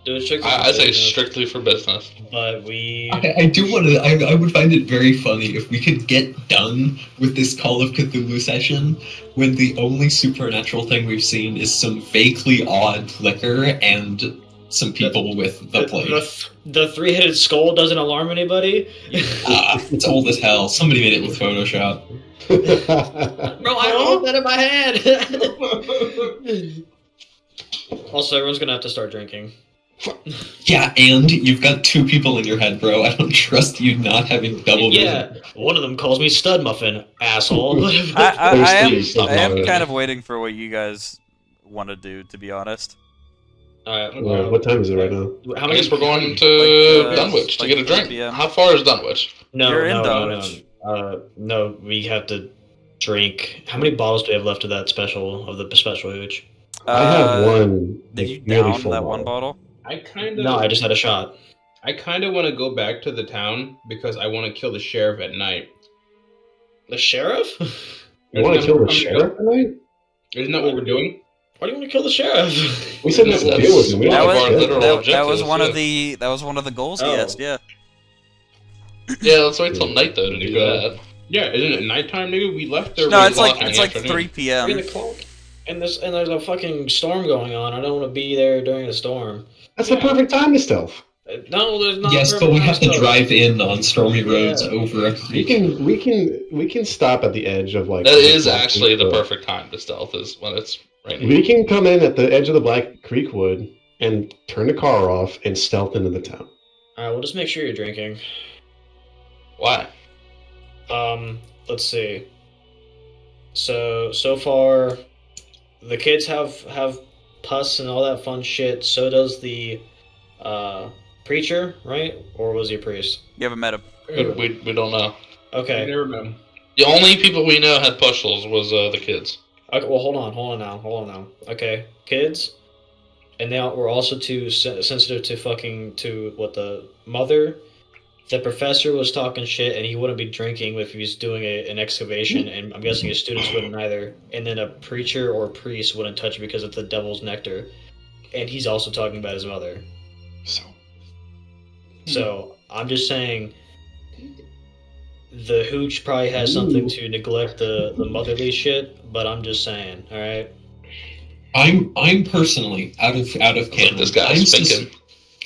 [SPEAKER 3] Do it strictly
[SPEAKER 1] I say
[SPEAKER 3] for business,
[SPEAKER 1] strictly for business.
[SPEAKER 3] but we.
[SPEAKER 7] I do want to. I would find it very funny if we could get done with this Call of Cthulhu session when the only supernatural thing we've seen is some vaguely odd flicker and some people with the plague.
[SPEAKER 3] The three-headed skull doesn't alarm anybody.
[SPEAKER 7] It's old as hell. Somebody made it with Photoshop.
[SPEAKER 3] Bro, I don't want that in my head. Also, everyone's gonna have to start drinking.
[SPEAKER 7] Yeah, and you've got 2 people in your head, bro. I don't trust you not having double
[SPEAKER 3] Yeah,
[SPEAKER 7] vision.
[SPEAKER 3] one of them calls me stud muffin, asshole.
[SPEAKER 2] There's
[SPEAKER 4] I am
[SPEAKER 2] three.
[SPEAKER 4] kind of waiting for what you guys want to do, to be honest.
[SPEAKER 3] Alright,
[SPEAKER 2] What time is it right now?
[SPEAKER 3] how
[SPEAKER 1] I
[SPEAKER 3] many?
[SPEAKER 1] guess we're going to
[SPEAKER 4] Like,
[SPEAKER 1] Dunwich to
[SPEAKER 4] like
[SPEAKER 1] get a
[SPEAKER 4] 3
[SPEAKER 1] drink.
[SPEAKER 4] PM.
[SPEAKER 1] How far is Dunwich?
[SPEAKER 3] No,
[SPEAKER 4] You're in
[SPEAKER 3] no,
[SPEAKER 4] Dunwich.
[SPEAKER 3] no, we have to drink. How many bottles do we have left of that special hooch?
[SPEAKER 2] I have one.
[SPEAKER 4] Did you
[SPEAKER 2] nearly
[SPEAKER 4] down
[SPEAKER 2] full
[SPEAKER 4] that one bottle?
[SPEAKER 5] I kind of.
[SPEAKER 3] No, I just had a shot.
[SPEAKER 5] I kind of want to go back to the town because I want to kill the sheriff at night.
[SPEAKER 3] The sheriff?
[SPEAKER 2] You want to kill the sheriff tonight?
[SPEAKER 5] Isn't that what we're doing?
[SPEAKER 3] Why do you want to kill the sheriff?
[SPEAKER 2] We said not to deal with him. We
[SPEAKER 1] That
[SPEAKER 2] don't
[SPEAKER 1] was-
[SPEAKER 2] have to
[SPEAKER 1] literal
[SPEAKER 2] kill him.
[SPEAKER 1] objective.
[SPEAKER 4] That was one of
[SPEAKER 1] yeah.
[SPEAKER 4] the goals he
[SPEAKER 3] Oh.
[SPEAKER 4] asked. Yeah.
[SPEAKER 1] Yeah, let's wait till night though to do that.
[SPEAKER 5] Yeah, isn't it nighttime, nigga? We left there.
[SPEAKER 4] No,
[SPEAKER 5] way
[SPEAKER 4] it's like
[SPEAKER 5] back in
[SPEAKER 4] it's
[SPEAKER 5] the
[SPEAKER 4] like
[SPEAKER 5] afternoon.
[SPEAKER 4] 3 p.m.
[SPEAKER 3] 3 o'clock. And there's a fucking storm going on. I don't want to be there during a storm.
[SPEAKER 2] That's the perfect time to stealth.
[SPEAKER 3] No, there's not.
[SPEAKER 7] Yes, but we have to drive in on stormy roads over a
[SPEAKER 2] We
[SPEAKER 7] creek.
[SPEAKER 2] can stop at the edge of like.
[SPEAKER 1] That
[SPEAKER 2] the
[SPEAKER 1] is
[SPEAKER 2] Black
[SPEAKER 1] actually
[SPEAKER 2] Creek
[SPEAKER 1] the
[SPEAKER 2] Wood.
[SPEAKER 1] perfect time to stealth is when it's raining.
[SPEAKER 2] We can come in at the edge of the Black Creek Wood and turn the car off and stealth into the town.
[SPEAKER 3] Alright, we'll just make sure you're drinking.
[SPEAKER 1] Why?
[SPEAKER 3] Let's see. So far, the kids have pus and all that fun shit. So does the preacher, right? Or was he a priest?
[SPEAKER 4] You haven't met him.
[SPEAKER 1] We don't know.
[SPEAKER 3] Okay.
[SPEAKER 5] Never know.
[SPEAKER 1] The only people we know had pustules was the kids.
[SPEAKER 3] Okay. Well, hold on now. Okay, kids, and they were also too sensitive to what the mother. The professor was talking shit, and he wouldn't be drinking if he was doing an excavation, and I'm guessing his students wouldn't either. And then a preacher or priest wouldn't touch it because of the devil's nectar, and he's also talking about his mother. So I'm just saying, the hooch probably has something to neglect the motherly shit, but I'm just saying, all right.
[SPEAKER 7] I'm personally out of canon.
[SPEAKER 1] This guy's thinking.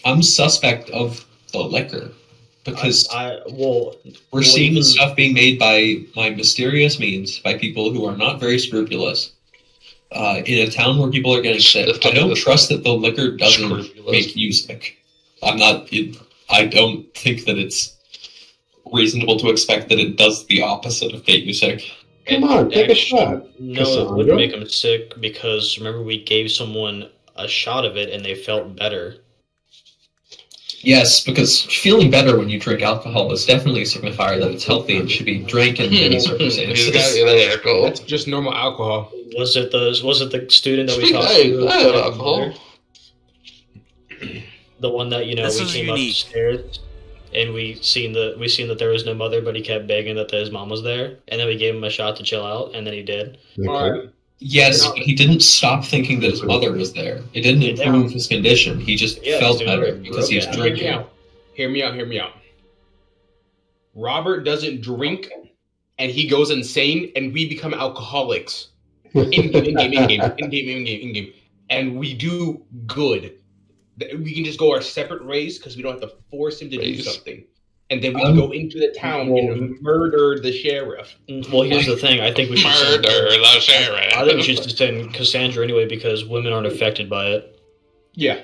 [SPEAKER 7] I'm suspect of the liquor because we're seeing
[SPEAKER 3] even,
[SPEAKER 7] stuff being made by mysterious means by people who are not very scrupulous. In a town where people are getting sick, I don't trust that the liquor doesn't make you sick. I don't think that it's reasonable to expect that it does the opposite of get you sick.
[SPEAKER 2] Come on, take a shot.
[SPEAKER 3] No, it wouldn't make them sick because remember we gave someone a shot of it and they felt better.
[SPEAKER 7] Yes, because feeling better when you drink alcohol is definitely a signifier that it's healthy and should be drank in many circumstances.
[SPEAKER 5] That's just normal alcohol.
[SPEAKER 3] Was it the student that we talked
[SPEAKER 1] I
[SPEAKER 3] to?
[SPEAKER 1] have alcohol.
[SPEAKER 3] The one that
[SPEAKER 4] This
[SPEAKER 3] we
[SPEAKER 4] is
[SPEAKER 3] came
[SPEAKER 4] unique.
[SPEAKER 3] upstairs and we seen that there was no mother, but he kept begging that his mom was there, and then we gave him a shot to chill out, and then he did.
[SPEAKER 5] Alright.
[SPEAKER 7] Yes, but he didn't stop thinking that his mother was there. It didn't improve his condition. He just felt better because he was drinking.
[SPEAKER 5] Hear me out. Robert doesn't drink, and he goes insane, and we become alcoholics. In-game. And we do good. We can just go our separate ways because we don't have to force him to do something. And then we can go into the town and murder the sheriff.
[SPEAKER 3] Well, here's the thing. I think we should
[SPEAKER 1] Murder the sheriff.
[SPEAKER 3] I think we should send Cassandra anyway because women aren't affected by it.
[SPEAKER 5] Yeah.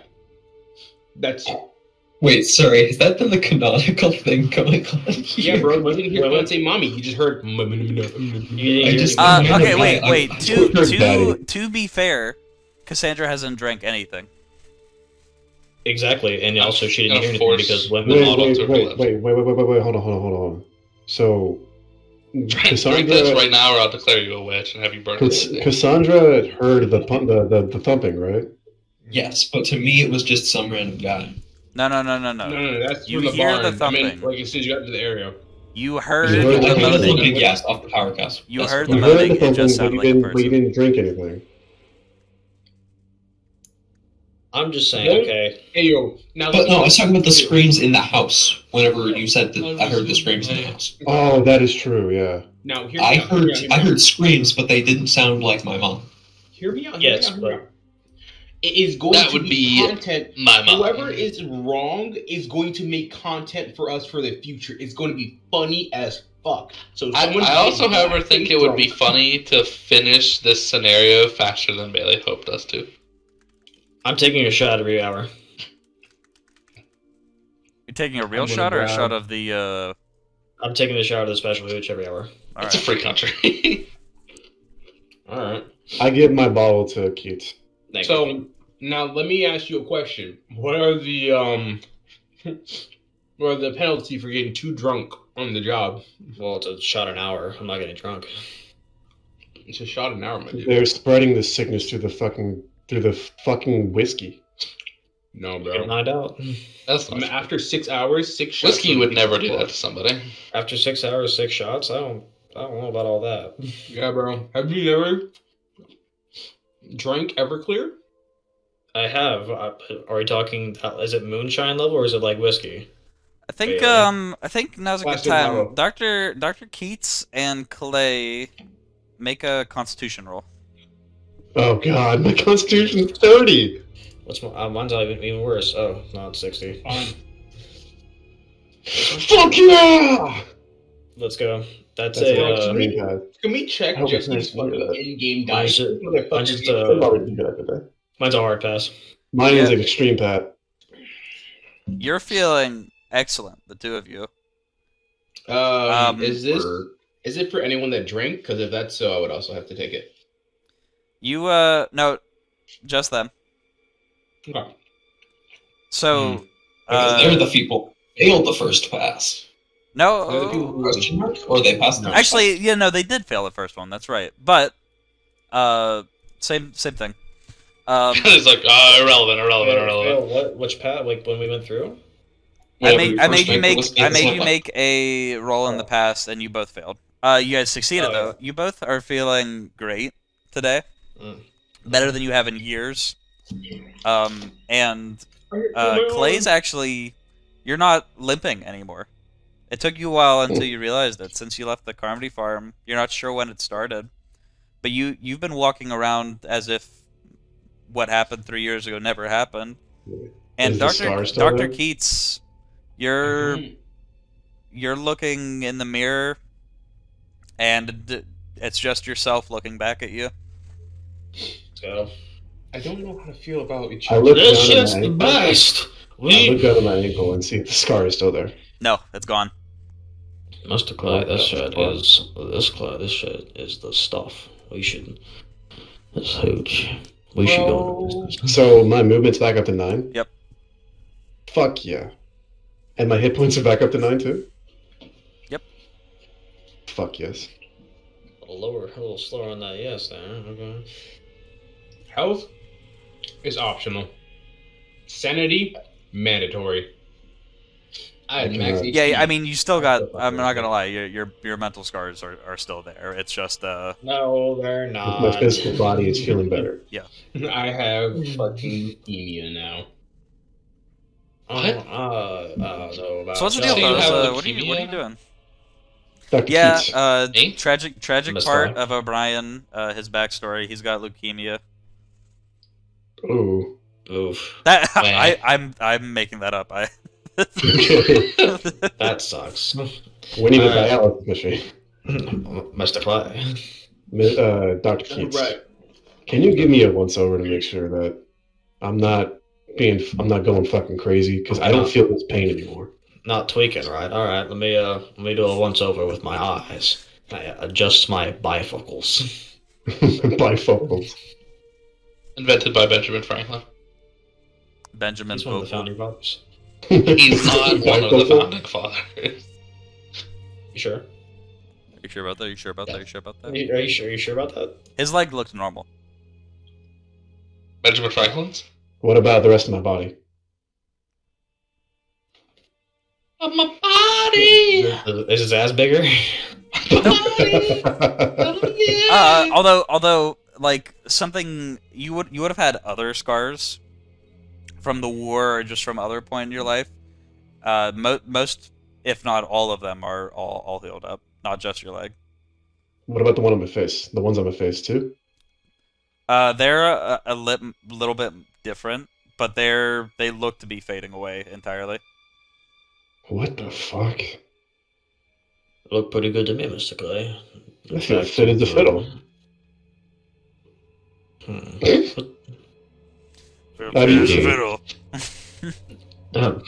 [SPEAKER 5] That's...
[SPEAKER 7] Wait, sorry, has that been the canonical thing going on here?
[SPEAKER 5] Yeah, bro. You didn't hear anyone say mommy. You just heard...
[SPEAKER 4] Okay, wait.
[SPEAKER 7] Daddy.
[SPEAKER 4] To be fair, Cassandra hasn't drank anything.
[SPEAKER 3] Exactly, and also she didn't hear anything
[SPEAKER 1] force
[SPEAKER 3] because women...
[SPEAKER 2] Wait, hold on. So,
[SPEAKER 1] Drink this right now or I'll declare you a witch and have you burn it.
[SPEAKER 2] Cassandra heard the thumping, right?
[SPEAKER 7] Yes, but to me it was just some random guy.
[SPEAKER 4] No.
[SPEAKER 5] No, that's
[SPEAKER 4] You
[SPEAKER 5] from the
[SPEAKER 4] hear
[SPEAKER 5] barn.
[SPEAKER 4] the thumping.
[SPEAKER 5] I mean, like as soon as you got to the area.
[SPEAKER 4] You heard
[SPEAKER 2] You heard
[SPEAKER 4] the
[SPEAKER 2] the
[SPEAKER 7] I heard the
[SPEAKER 4] moaning.
[SPEAKER 7] thumping, yes, off the power cast.
[SPEAKER 4] You
[SPEAKER 7] That's
[SPEAKER 4] heard
[SPEAKER 7] what-
[SPEAKER 4] the
[SPEAKER 2] You heard
[SPEAKER 4] moaning,
[SPEAKER 2] the
[SPEAKER 4] it
[SPEAKER 2] thumping,
[SPEAKER 4] just sounded like a
[SPEAKER 2] but you
[SPEAKER 4] person.
[SPEAKER 2] didn't drink anything.
[SPEAKER 3] I'm just saying, okay.
[SPEAKER 5] Hey, yo. Now,
[SPEAKER 7] But no, I was talking about the screams in the house. Whenever you said that I heard the screams in the house.
[SPEAKER 2] Oh, that is true, yeah.
[SPEAKER 5] Now, hear
[SPEAKER 7] I
[SPEAKER 5] me out.
[SPEAKER 7] heard screams, but they didn't sound like my mom.
[SPEAKER 5] Hear me out.
[SPEAKER 3] Yes,
[SPEAKER 5] Hear me out. It is going
[SPEAKER 1] That
[SPEAKER 5] to
[SPEAKER 1] would
[SPEAKER 5] be
[SPEAKER 1] be
[SPEAKER 5] content.
[SPEAKER 1] my mom.
[SPEAKER 5] Whoever is wrong is going to make content for us for the future. It's going to be funny as fuck. So
[SPEAKER 1] I also, however, think it would be funny to finish this scenario faster than Bailey hoped us to.
[SPEAKER 3] I'm taking a shot every hour.
[SPEAKER 4] You're taking a real
[SPEAKER 5] I'm gonna
[SPEAKER 4] shot or a
[SPEAKER 5] grab-
[SPEAKER 4] shot of the,
[SPEAKER 3] I'm taking a shot of the special hooch every hour.
[SPEAKER 1] It's a free country.
[SPEAKER 5] Alright.
[SPEAKER 2] I give my bottle to Keats.
[SPEAKER 3] Thank you.
[SPEAKER 5] So, now let me ask you a question. What are the penalty for getting too drunk on the job?
[SPEAKER 3] Well, it's a shot an hour. I'm not getting drunk.
[SPEAKER 5] It's a shot an hour, my dude.
[SPEAKER 2] They're spreading the sickness through the fucking whiskey.
[SPEAKER 5] No,
[SPEAKER 3] Get
[SPEAKER 5] bro.
[SPEAKER 3] knocked out.
[SPEAKER 1] That's not
[SPEAKER 5] After 6 hours, 6 shots.
[SPEAKER 1] Whiskey would never do that to somebody.
[SPEAKER 3] After 6 hours, 6 shots. I don't know about all that.
[SPEAKER 5] Yeah, bro. Have you ever drank Everclear?
[SPEAKER 3] I have. Are we talking? Is it moonshine level or is it like whiskey?
[SPEAKER 4] I think
[SPEAKER 3] Bailey.
[SPEAKER 4] I think now's a good
[SPEAKER 5] Plastic
[SPEAKER 4] time.
[SPEAKER 5] bottle.
[SPEAKER 4] Dr. Keats and Clay make a Constitution roll.
[SPEAKER 2] Oh god, my constitution's 30!
[SPEAKER 3] What's my, mine's even worse. Oh, no, it's 60.
[SPEAKER 5] Fine.
[SPEAKER 2] Fuck yeah!
[SPEAKER 3] Let's go. That's
[SPEAKER 2] That's
[SPEAKER 3] a.
[SPEAKER 2] an extreme pad.
[SPEAKER 5] Can we check
[SPEAKER 2] I hope it's
[SPEAKER 5] Justy's
[SPEAKER 2] nice to hear
[SPEAKER 5] fucking
[SPEAKER 2] that.
[SPEAKER 5] in-game
[SPEAKER 3] Mine's
[SPEAKER 5] dice?
[SPEAKER 3] just, mine's just
[SPEAKER 2] I've already been good at that.
[SPEAKER 3] mine's a hard pass.
[SPEAKER 2] Mine is
[SPEAKER 4] Yeah.
[SPEAKER 2] an extreme pad.
[SPEAKER 4] You're feeling excellent, the two of you.
[SPEAKER 5] Is it for anyone that drank? Because if that's so, I would also have to take it.
[SPEAKER 4] You no, just them.
[SPEAKER 5] Okay.
[SPEAKER 4] So
[SPEAKER 7] Because they're the people who failed the first pass.
[SPEAKER 4] no.
[SPEAKER 5] They're the people who-
[SPEAKER 7] Question mark? Or they passed the
[SPEAKER 4] Actually, yeah, no, they did fail the first one. That's right. But same thing.
[SPEAKER 1] It's like irrelevant.
[SPEAKER 3] Fail what? Which path? Like when we went through?
[SPEAKER 4] I made you
[SPEAKER 7] make
[SPEAKER 4] make a roll in the past, and you both failed. You guys succeeded
[SPEAKER 3] Oh,
[SPEAKER 4] though.
[SPEAKER 3] yeah.
[SPEAKER 4] You both are feeling great today,
[SPEAKER 3] Mm.
[SPEAKER 4] better than you have in years. And Clay's actually, you're not limping anymore. It took you a while until you realized it. Since you left the Carmody farm, you're not sure when it started, but you've been walking around as if what happened 3 years ago never happened. And
[SPEAKER 2] Is the scar still
[SPEAKER 4] Dr.
[SPEAKER 2] there?
[SPEAKER 4] Keats, you're
[SPEAKER 5] Mhm.
[SPEAKER 4] you're looking in the mirror, and it's just yourself looking back at you.
[SPEAKER 3] Let's go.
[SPEAKER 5] I don't know how to feel about each
[SPEAKER 2] I
[SPEAKER 5] other.
[SPEAKER 2] look
[SPEAKER 3] This
[SPEAKER 2] down
[SPEAKER 3] shit's
[SPEAKER 2] at
[SPEAKER 3] the
[SPEAKER 2] my
[SPEAKER 3] best.
[SPEAKER 2] I look down at my ankle and see if the scar is still there.
[SPEAKER 4] No, it's gone.
[SPEAKER 3] Mr. Clay, this shit is this shit is the stuff. We should. It's huge. We should go into business.
[SPEAKER 2] So my movement's back up to 9?
[SPEAKER 4] Yep.
[SPEAKER 2] Fuck yeah. And my hit points are back up to 9 too?
[SPEAKER 4] Yep.
[SPEAKER 2] Fuck yes.
[SPEAKER 3] A little slower on that. Yes, there. Okay.
[SPEAKER 5] Health is optional. Sanity, mandatory. I had max HP.
[SPEAKER 4] Yeah, I mean, you still got. I'm not gonna lie. Your mental scars are still there. It's just
[SPEAKER 3] No, they're not.
[SPEAKER 2] My physical body is feeling better.
[SPEAKER 5] I have fucking leukemia now.
[SPEAKER 1] What?
[SPEAKER 3] No, about
[SPEAKER 4] So what's the
[SPEAKER 1] So
[SPEAKER 4] deal,
[SPEAKER 1] you
[SPEAKER 4] fellas?
[SPEAKER 1] have
[SPEAKER 4] What are you
[SPEAKER 1] leukemia?
[SPEAKER 4] doing?
[SPEAKER 2] Dr.
[SPEAKER 4] Yeah,
[SPEAKER 2] Keats.
[SPEAKER 1] Me?
[SPEAKER 4] tragic
[SPEAKER 3] Missed
[SPEAKER 4] part
[SPEAKER 3] one.
[SPEAKER 4] of O'Brien. His backstory. He's got leukemia.
[SPEAKER 2] Ooh.
[SPEAKER 3] Oof.
[SPEAKER 4] That
[SPEAKER 1] Man.
[SPEAKER 4] I'm making that up.
[SPEAKER 3] That sucks.
[SPEAKER 2] We need a
[SPEAKER 3] Alright.
[SPEAKER 2] dialysis machine.
[SPEAKER 3] Mr. Clay.
[SPEAKER 2] Dr. Keats.
[SPEAKER 5] Right.
[SPEAKER 2] Can you give me a once over to make sure that I'm not going fucking crazy? Because I don't feel this pain anymore.
[SPEAKER 3] Not tweaking, right? All right. Let me do a once over with my eyes. I adjust my bifocals.
[SPEAKER 2] Bifocals.
[SPEAKER 1] Invented by Benjamin Franklin.
[SPEAKER 4] Benjamin
[SPEAKER 3] He's one of the
[SPEAKER 4] Vocal.
[SPEAKER 3] founding fathers.
[SPEAKER 1] He's not one of the founding fathers.
[SPEAKER 3] You sure?
[SPEAKER 4] Are you sure about that? Are you sure about that? Are you sure about
[SPEAKER 3] Are
[SPEAKER 4] that?
[SPEAKER 3] you sure? Are you sure about that?
[SPEAKER 4] His leg looked normal.
[SPEAKER 1] Benjamin Franklin's?
[SPEAKER 2] What about the rest of my body?
[SPEAKER 1] Of my body!
[SPEAKER 3] Is his ass bigger?
[SPEAKER 4] Although, like something you would have had other scars from the war or just from other point in your life. Most, if not all of them, are all healed up, not just your leg.
[SPEAKER 2] What about the one on my face? The ones on my face too?
[SPEAKER 4] They're a little bit different, but they look to be fading away entirely.
[SPEAKER 2] What the fuck?
[SPEAKER 3] Look pretty good to me, Mr. Clay.
[SPEAKER 2] I feel fit as a fiddle. How do you feel?
[SPEAKER 3] I'm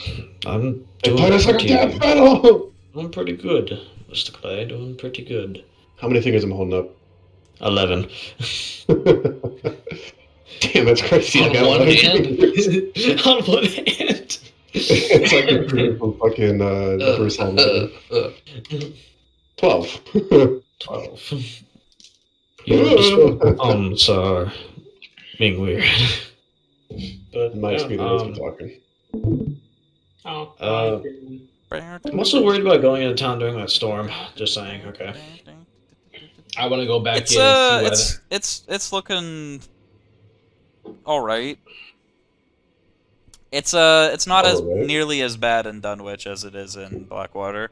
[SPEAKER 2] It
[SPEAKER 3] doing
[SPEAKER 2] played us like a
[SPEAKER 3] pretty,
[SPEAKER 2] damn fiddle!
[SPEAKER 3] doing pretty good, Mr. Clay. Doing pretty good.
[SPEAKER 2] How many fingers am I holding up?
[SPEAKER 3] 11.
[SPEAKER 2] Damn, that's crazy. I
[SPEAKER 1] On
[SPEAKER 2] got
[SPEAKER 1] one
[SPEAKER 2] 11
[SPEAKER 1] hand?
[SPEAKER 2] fingers.
[SPEAKER 3] On one hand.
[SPEAKER 2] It's like the finger from fucking Bruce Allen. 12.
[SPEAKER 3] 12. Your arms are being weird. But
[SPEAKER 2] It might just be the
[SPEAKER 3] yeah,
[SPEAKER 2] husband talking.
[SPEAKER 3] I'm also worried about going into town during that storm. Just saying. Okay.
[SPEAKER 5] I want to go back
[SPEAKER 4] It's
[SPEAKER 5] in and see
[SPEAKER 4] it's looking all right. It's not as
[SPEAKER 2] Alright.
[SPEAKER 4] nearly as bad in Dunwich as it is in Blackwater.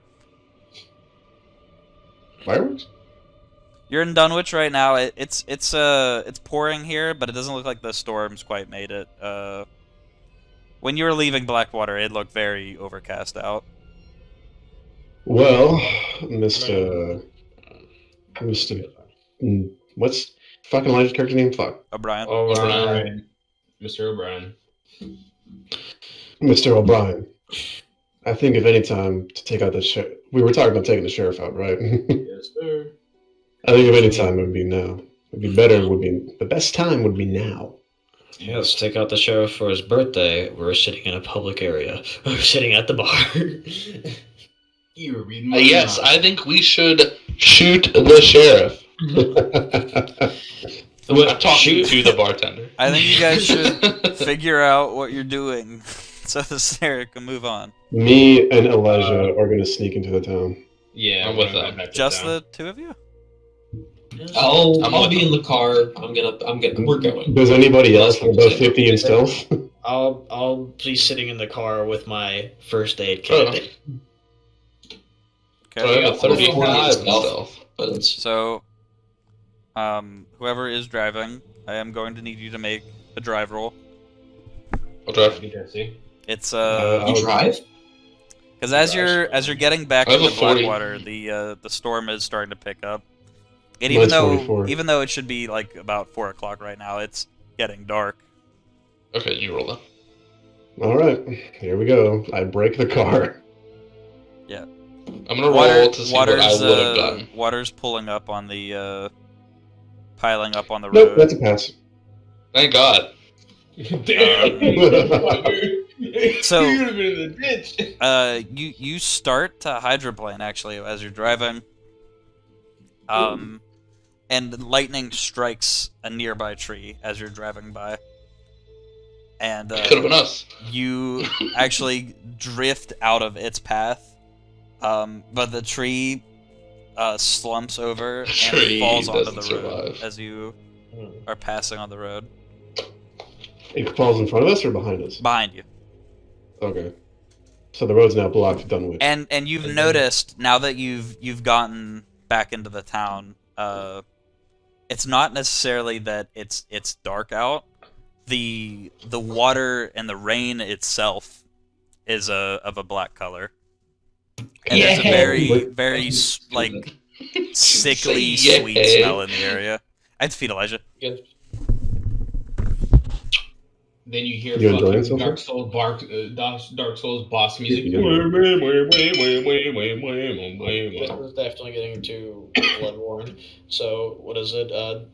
[SPEAKER 2] Fireworks?
[SPEAKER 4] You're in Dunwich right now. It's pouring here, but it doesn't look like the storm's quite made it. When you were leaving Blackwater, it looked very overcast out.
[SPEAKER 2] Well, what's fucking Elijah's character name? Fuck.
[SPEAKER 4] O'Brien.
[SPEAKER 5] O'Brien. Mr. O'Brien.
[SPEAKER 2] Mr. O'Brien. I think if any time to take out the sheriff, we were talking about taking the sheriff out, right?
[SPEAKER 5] Yes, sir.
[SPEAKER 2] I think if any time it would be now. It'd be better. Would be the best time. Would be now.
[SPEAKER 3] Yeah, let's take out the sheriff for his birthday. We're sitting in a public area. We're sitting at the bar.
[SPEAKER 5] You were reading my
[SPEAKER 1] Yes,
[SPEAKER 5] mind.
[SPEAKER 1] I think we should shoot the sheriff. I'm talking to the bartender.
[SPEAKER 4] I think you guys should figure out what you're doing so the Sarah can move on.
[SPEAKER 2] Me and Elijah are gonna sneak into the town.
[SPEAKER 5] Yeah,
[SPEAKER 1] I'm with
[SPEAKER 5] we're
[SPEAKER 1] that.
[SPEAKER 5] back to
[SPEAKER 4] Just
[SPEAKER 5] town.
[SPEAKER 4] the two of you?
[SPEAKER 7] I'll
[SPEAKER 1] I'm
[SPEAKER 7] be
[SPEAKER 1] with
[SPEAKER 7] in the car. We're going.
[SPEAKER 2] Does anybody else have above 50 in stealth?
[SPEAKER 3] I'll be sitting in the car with my first aid
[SPEAKER 1] Oh.
[SPEAKER 3] kit.
[SPEAKER 1] So I have a 35 in
[SPEAKER 7] Stealth.
[SPEAKER 1] stealth.
[SPEAKER 7] But it's
[SPEAKER 4] So, whoever is driving, I am going to need you to make a drive roll.
[SPEAKER 1] I'll drive.
[SPEAKER 5] Jesse.
[SPEAKER 4] It's
[SPEAKER 7] you drive.
[SPEAKER 4] because as you're getting back
[SPEAKER 1] I have
[SPEAKER 4] into
[SPEAKER 1] a 40.
[SPEAKER 4] Blackwater, the storm is starting to pick up. And
[SPEAKER 2] Mine's 44.
[SPEAKER 4] even though it should be like about 4 o'clock right now, it's getting dark.
[SPEAKER 1] Okay, you roll that.
[SPEAKER 2] All right, here we go. I break the car.
[SPEAKER 1] I'm gonna roll to see what I
[SPEAKER 4] water's
[SPEAKER 1] would have done.
[SPEAKER 4] water's pulling up on the piling up on the
[SPEAKER 2] Nope,
[SPEAKER 4] road.
[SPEAKER 2] that's a pass.
[SPEAKER 1] Thank God.
[SPEAKER 5] Damn.
[SPEAKER 4] So-
[SPEAKER 5] you would have been in the ditch.
[SPEAKER 4] You start to hydroplane actually as you're driving. And lightning strikes a nearby tree as you're driving by. And
[SPEAKER 1] It could have been us.
[SPEAKER 4] you actually drift out of its path. But the tree slumps over and
[SPEAKER 1] Tree
[SPEAKER 4] falls onto the
[SPEAKER 1] doesn't
[SPEAKER 4] road
[SPEAKER 1] survive.
[SPEAKER 4] as you are passing on the road
[SPEAKER 2] It falls in front of us or behind us?
[SPEAKER 4] behind you.
[SPEAKER 2] Okay. So the road's now blocked, done with.
[SPEAKER 4] And you've noticed now that you've gotten back into the town, it's not necessarily that it's dark out. The water and the rain itself is of a black color. And there's a very like sickly
[SPEAKER 1] Say
[SPEAKER 4] sweet
[SPEAKER 1] yay.
[SPEAKER 4] smell in the area. I have to feed Elijah.
[SPEAKER 5] Then you hear
[SPEAKER 2] You enjoying
[SPEAKER 5] fucking
[SPEAKER 2] it so far?
[SPEAKER 5] Dark Souls boss music.
[SPEAKER 2] You
[SPEAKER 3] We're definitely getting to Bloodborne. So what is it?
[SPEAKER 5] Do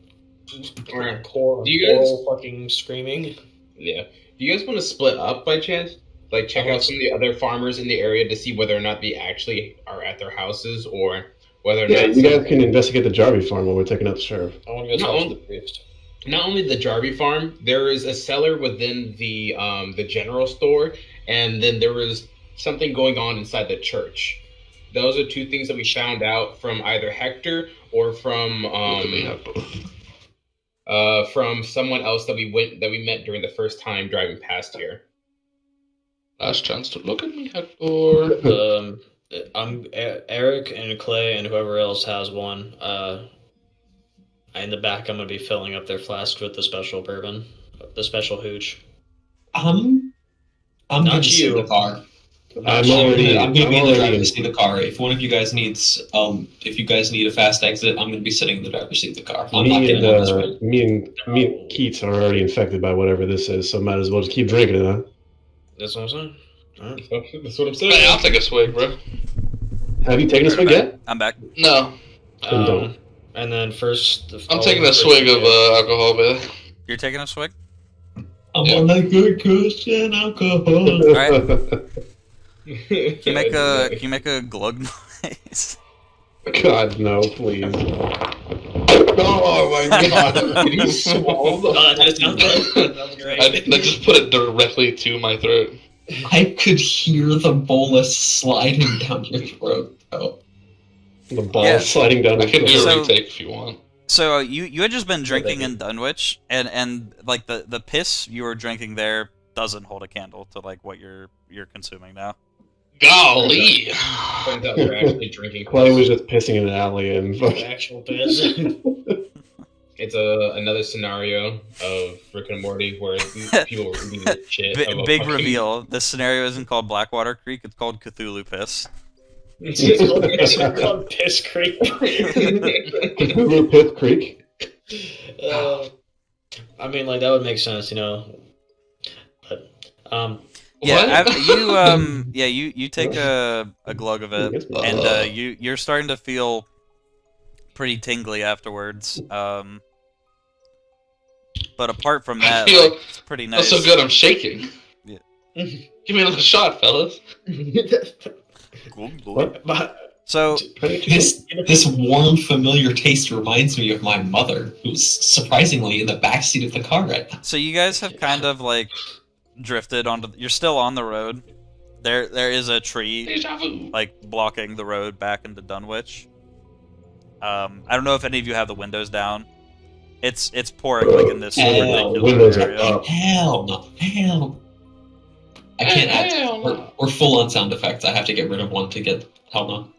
[SPEAKER 5] you guys-
[SPEAKER 3] Choral fucking screaming.
[SPEAKER 5] Yeah. Do you guys want to split up by chance? Like check out some of the other farmers in the area to see whether or not they actually are at their houses or whether or
[SPEAKER 2] Yeah,
[SPEAKER 5] not
[SPEAKER 2] you guys can investigate the Jarvie farm while we're taking out the sheriff.
[SPEAKER 3] I want to go
[SPEAKER 5] No.
[SPEAKER 3] talk to the priest.
[SPEAKER 5] Not only the Jarvie farm, there is a cellar within the general store, and then there was something going on inside the church. Those are two things that we found out from either Hector or from someone else that we met during the first time driving past here.
[SPEAKER 1] Last chance to look at me, Hector.
[SPEAKER 3] I'm Eric and Clay and whoever else has one. In the back, I'm gonna be filling up their flasks with the special bourbon, the special hooch.
[SPEAKER 7] I'm
[SPEAKER 3] Not
[SPEAKER 7] going to sit in
[SPEAKER 3] you.
[SPEAKER 7] the car.
[SPEAKER 2] I'm already.
[SPEAKER 7] I'm going to be in the
[SPEAKER 2] already
[SPEAKER 7] driver's seat of the car. If one of you guys needs, if you guys need a fast exit, I'm going to be sitting in the driver's seat of the car. I'm not
[SPEAKER 2] Me
[SPEAKER 7] getting on this road.
[SPEAKER 2] and, me and Keats are already infected by whatever this is, so might as well just keep drinking it, huh?
[SPEAKER 3] That's what I'm saying. Alright.
[SPEAKER 5] That's what I'm
[SPEAKER 1] Hey, I'll take a swig, bro.
[SPEAKER 2] Have you taken a swig yet?
[SPEAKER 4] I'm back.
[SPEAKER 1] No,
[SPEAKER 2] Then don't.
[SPEAKER 3] And then first,
[SPEAKER 1] I'm taking a swig of alcohol, but
[SPEAKER 4] You're taking a swig?
[SPEAKER 7] I'm
[SPEAKER 1] Yeah.
[SPEAKER 7] on that good Christian alcohol.
[SPEAKER 4] Alright. Can you make a glug noise?
[SPEAKER 2] God, no, please. Oh my god.
[SPEAKER 5] Did he swallow the
[SPEAKER 3] Oh, that sounds good. That was great.
[SPEAKER 1] I just put it directly to my throat.
[SPEAKER 7] I could hear the bolus sliding down your throat, though.
[SPEAKER 2] The ball
[SPEAKER 4] Yeah.
[SPEAKER 2] sliding down
[SPEAKER 1] I
[SPEAKER 2] the
[SPEAKER 1] can do
[SPEAKER 2] throat.
[SPEAKER 1] a
[SPEAKER 4] So-
[SPEAKER 1] retake if you want.
[SPEAKER 4] So you had just been drinking
[SPEAKER 3] thank
[SPEAKER 4] in Dunwich, and like the piss you were drinking there doesn't hold a candle to like what you're consuming now.
[SPEAKER 1] Golly!
[SPEAKER 5] Turns out we're actually drinking.
[SPEAKER 2] Clay was just pissing in an alley and fucking.
[SPEAKER 3] Actual piss.
[SPEAKER 5] And It's another scenario of Rick and Morty where people were eating the shit. of a
[SPEAKER 4] Big
[SPEAKER 5] fucking-
[SPEAKER 4] reveal. This scenario isn't called Blackwater Creek. It's called Cthulhu Piss.
[SPEAKER 3] It's called Piss Creek.
[SPEAKER 2] Cthulhu Pith Creek.
[SPEAKER 3] I mean, like that would make sense, you know. But
[SPEAKER 4] Yeah,
[SPEAKER 1] What?
[SPEAKER 4] you take a glug of it, and you're starting to feel pretty tingly afterwards. But apart from that,
[SPEAKER 1] feel-
[SPEAKER 4] like, it's pretty nice.
[SPEAKER 1] That's so good, I'm shaking.
[SPEAKER 4] Yeah.
[SPEAKER 1] Give me another shot, fellas.
[SPEAKER 2] What?
[SPEAKER 3] but
[SPEAKER 4] So
[SPEAKER 7] This warm, familiar taste reminds me of my mother, who's surprisingly in the backseat of the car right now.
[SPEAKER 4] So you guys have kind of like drifted onto. You're still on the road. There is a tree
[SPEAKER 1] Deja vu.
[SPEAKER 4] like blocking the road back into Dunwich. I don't know if any of you have the windows down. It's pouring like in this
[SPEAKER 7] Hell,
[SPEAKER 4] ridiculous
[SPEAKER 2] windows are
[SPEAKER 4] area.
[SPEAKER 2] up.
[SPEAKER 7] Hell no. Hell. I can't
[SPEAKER 1] Hell
[SPEAKER 7] add.
[SPEAKER 1] no.
[SPEAKER 7] We're full on sound effects. I have to get rid of one to get hell no.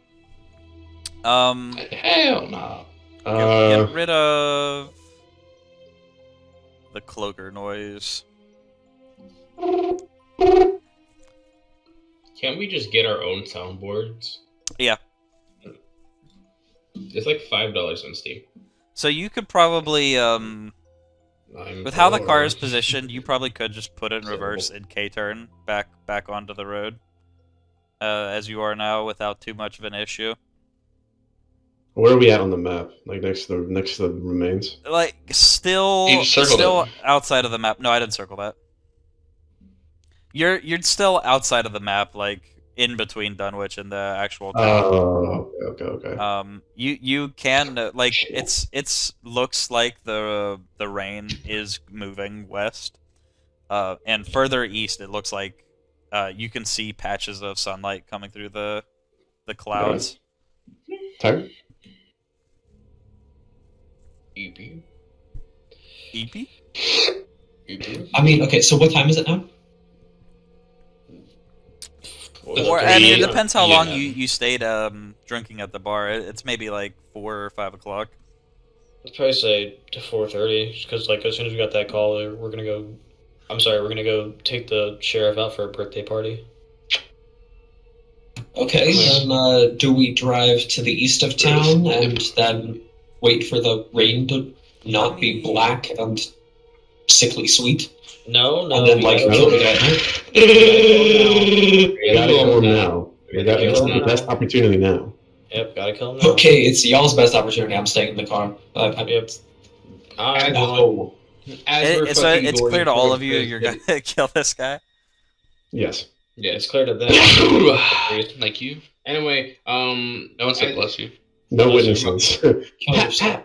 [SPEAKER 1] Hell no.
[SPEAKER 4] Get rid of the cloaker noise.
[SPEAKER 5] Can't we just get our own soundboards?
[SPEAKER 4] Yeah.
[SPEAKER 5] It's like $5 on Steam.
[SPEAKER 4] So you could probably with how the car is positioned, you probably could just put it in reverse in K-turn back onto the road, as you are now, without too much of an issue.
[SPEAKER 2] Where are we at on the map? Like next to the remains?
[SPEAKER 4] Like still
[SPEAKER 1] You circled
[SPEAKER 4] outside of the map. No, I didn't circle that. You're still outside of the map, like in between Dunwich and the actual town.
[SPEAKER 2] Oh, okay.
[SPEAKER 4] You can like it's looks like the rain is moving west, and further east it looks like you can see patches of sunlight coming through the clouds.
[SPEAKER 2] Tyler?
[SPEAKER 5] EP.
[SPEAKER 4] EP?
[SPEAKER 7] I mean, okay, so what time is it now?
[SPEAKER 4] Or I mean, it depends how long
[SPEAKER 5] Yeah.
[SPEAKER 4] you stayed drinking at the bar. It's maybe like 4 or 5 o'clock.
[SPEAKER 3] I'd probably say to 4:30, because like as soon as we got that call, we're gonna go. I'm sorry, we're gonna go take the sheriff out for a birthday party.
[SPEAKER 7] Okay, then do we drive to the east of town and then wait for the rain to not be black and sickly sweet?
[SPEAKER 3] No,
[SPEAKER 7] And then,
[SPEAKER 3] we
[SPEAKER 7] like,
[SPEAKER 3] gotta
[SPEAKER 7] kill
[SPEAKER 3] go
[SPEAKER 7] the guy?
[SPEAKER 2] We gotta kill him now. It's the best opportunity now.
[SPEAKER 3] Yep, gotta kill him now.
[SPEAKER 7] Okay, it's y'all's best opportunity. I'm staying in the car.
[SPEAKER 3] Yep. I'm going.
[SPEAKER 7] No.
[SPEAKER 5] As
[SPEAKER 4] So it's clear to all of you you're gonna kill this guy.
[SPEAKER 2] Yes.
[SPEAKER 5] Yeah,
[SPEAKER 3] It's clear to them.
[SPEAKER 1] Thank you.
[SPEAKER 5] Anyway,
[SPEAKER 1] No one said bless you.
[SPEAKER 2] No
[SPEAKER 5] Oh,
[SPEAKER 2] witnesses.
[SPEAKER 7] Kill yourself.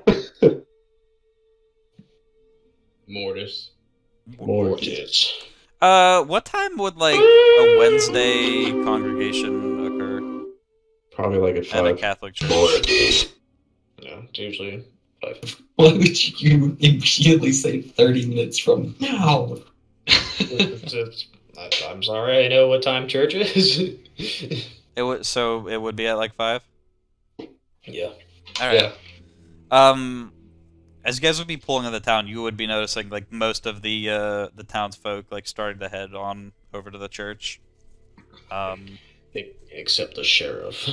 [SPEAKER 5] Mortis.
[SPEAKER 2] Mortis.
[SPEAKER 4] What time would like a Wednesday congregation occur
[SPEAKER 2] Probably like at
[SPEAKER 4] at a
[SPEAKER 2] 5.
[SPEAKER 4] Catholic church?
[SPEAKER 3] Yeah, it's usually 5.
[SPEAKER 7] Why would you immediately say 30 minutes from now?
[SPEAKER 3] I'm sorry, I know what time church is.
[SPEAKER 4] It would be at like 5.
[SPEAKER 3] Yeah.
[SPEAKER 4] All right.
[SPEAKER 1] Yeah.
[SPEAKER 4] As you guys would be pulling into the town, you would be noticing like most of the townsfolk like starting to head on over to the church.
[SPEAKER 3] Except the sheriff.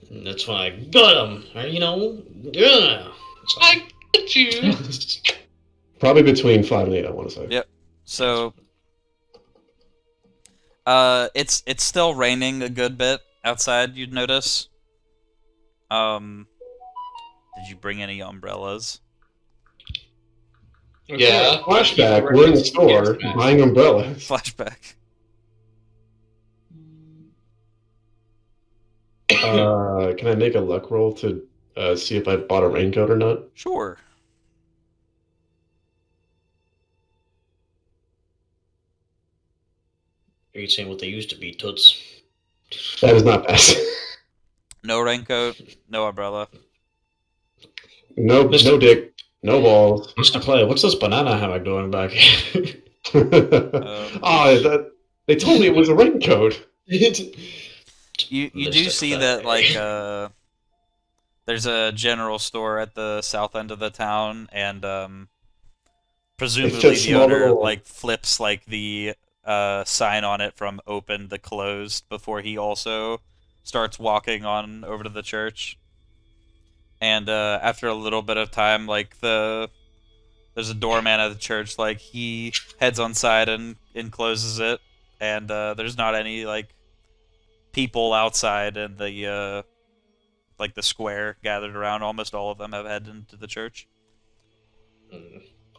[SPEAKER 3] And that's when I got him. You know? Yeah.
[SPEAKER 1] I get you.
[SPEAKER 2] Probably between 5 and 8, I want to say.
[SPEAKER 4] Yep. So, it's still raining a good bit outside. You'd notice. Did you bring any umbrellas?
[SPEAKER 1] Yeah.
[SPEAKER 2] Flashback, we're in the store buying umbrellas.
[SPEAKER 4] Flashback.
[SPEAKER 2] Can I make a luck roll to see if I bought a raincoat or not?
[SPEAKER 4] Sure.
[SPEAKER 3] Are you saying what they used to be, Toots?
[SPEAKER 2] That is not bad.
[SPEAKER 4] No raincoat. No umbrella.
[SPEAKER 2] No dick, no balls.
[SPEAKER 3] Mr. Clay, what's this banana hammock doing back here?
[SPEAKER 2] They told me it was a raincoat.
[SPEAKER 4] You do
[SPEAKER 3] Mr.
[SPEAKER 4] see
[SPEAKER 3] Clay.
[SPEAKER 4] that like There's a general store at the south end of the town, and presumably
[SPEAKER 2] fits
[SPEAKER 4] the
[SPEAKER 2] small
[SPEAKER 4] owner
[SPEAKER 2] little-
[SPEAKER 4] like flips like the sign on it from open to closed before he also starts walking on over to the church. And after a little bit of time, like there's a doorman at the church, like he heads on side and closes it, and there's not any like people outside in the like the square gathered around. Almost all of them have headed into the church.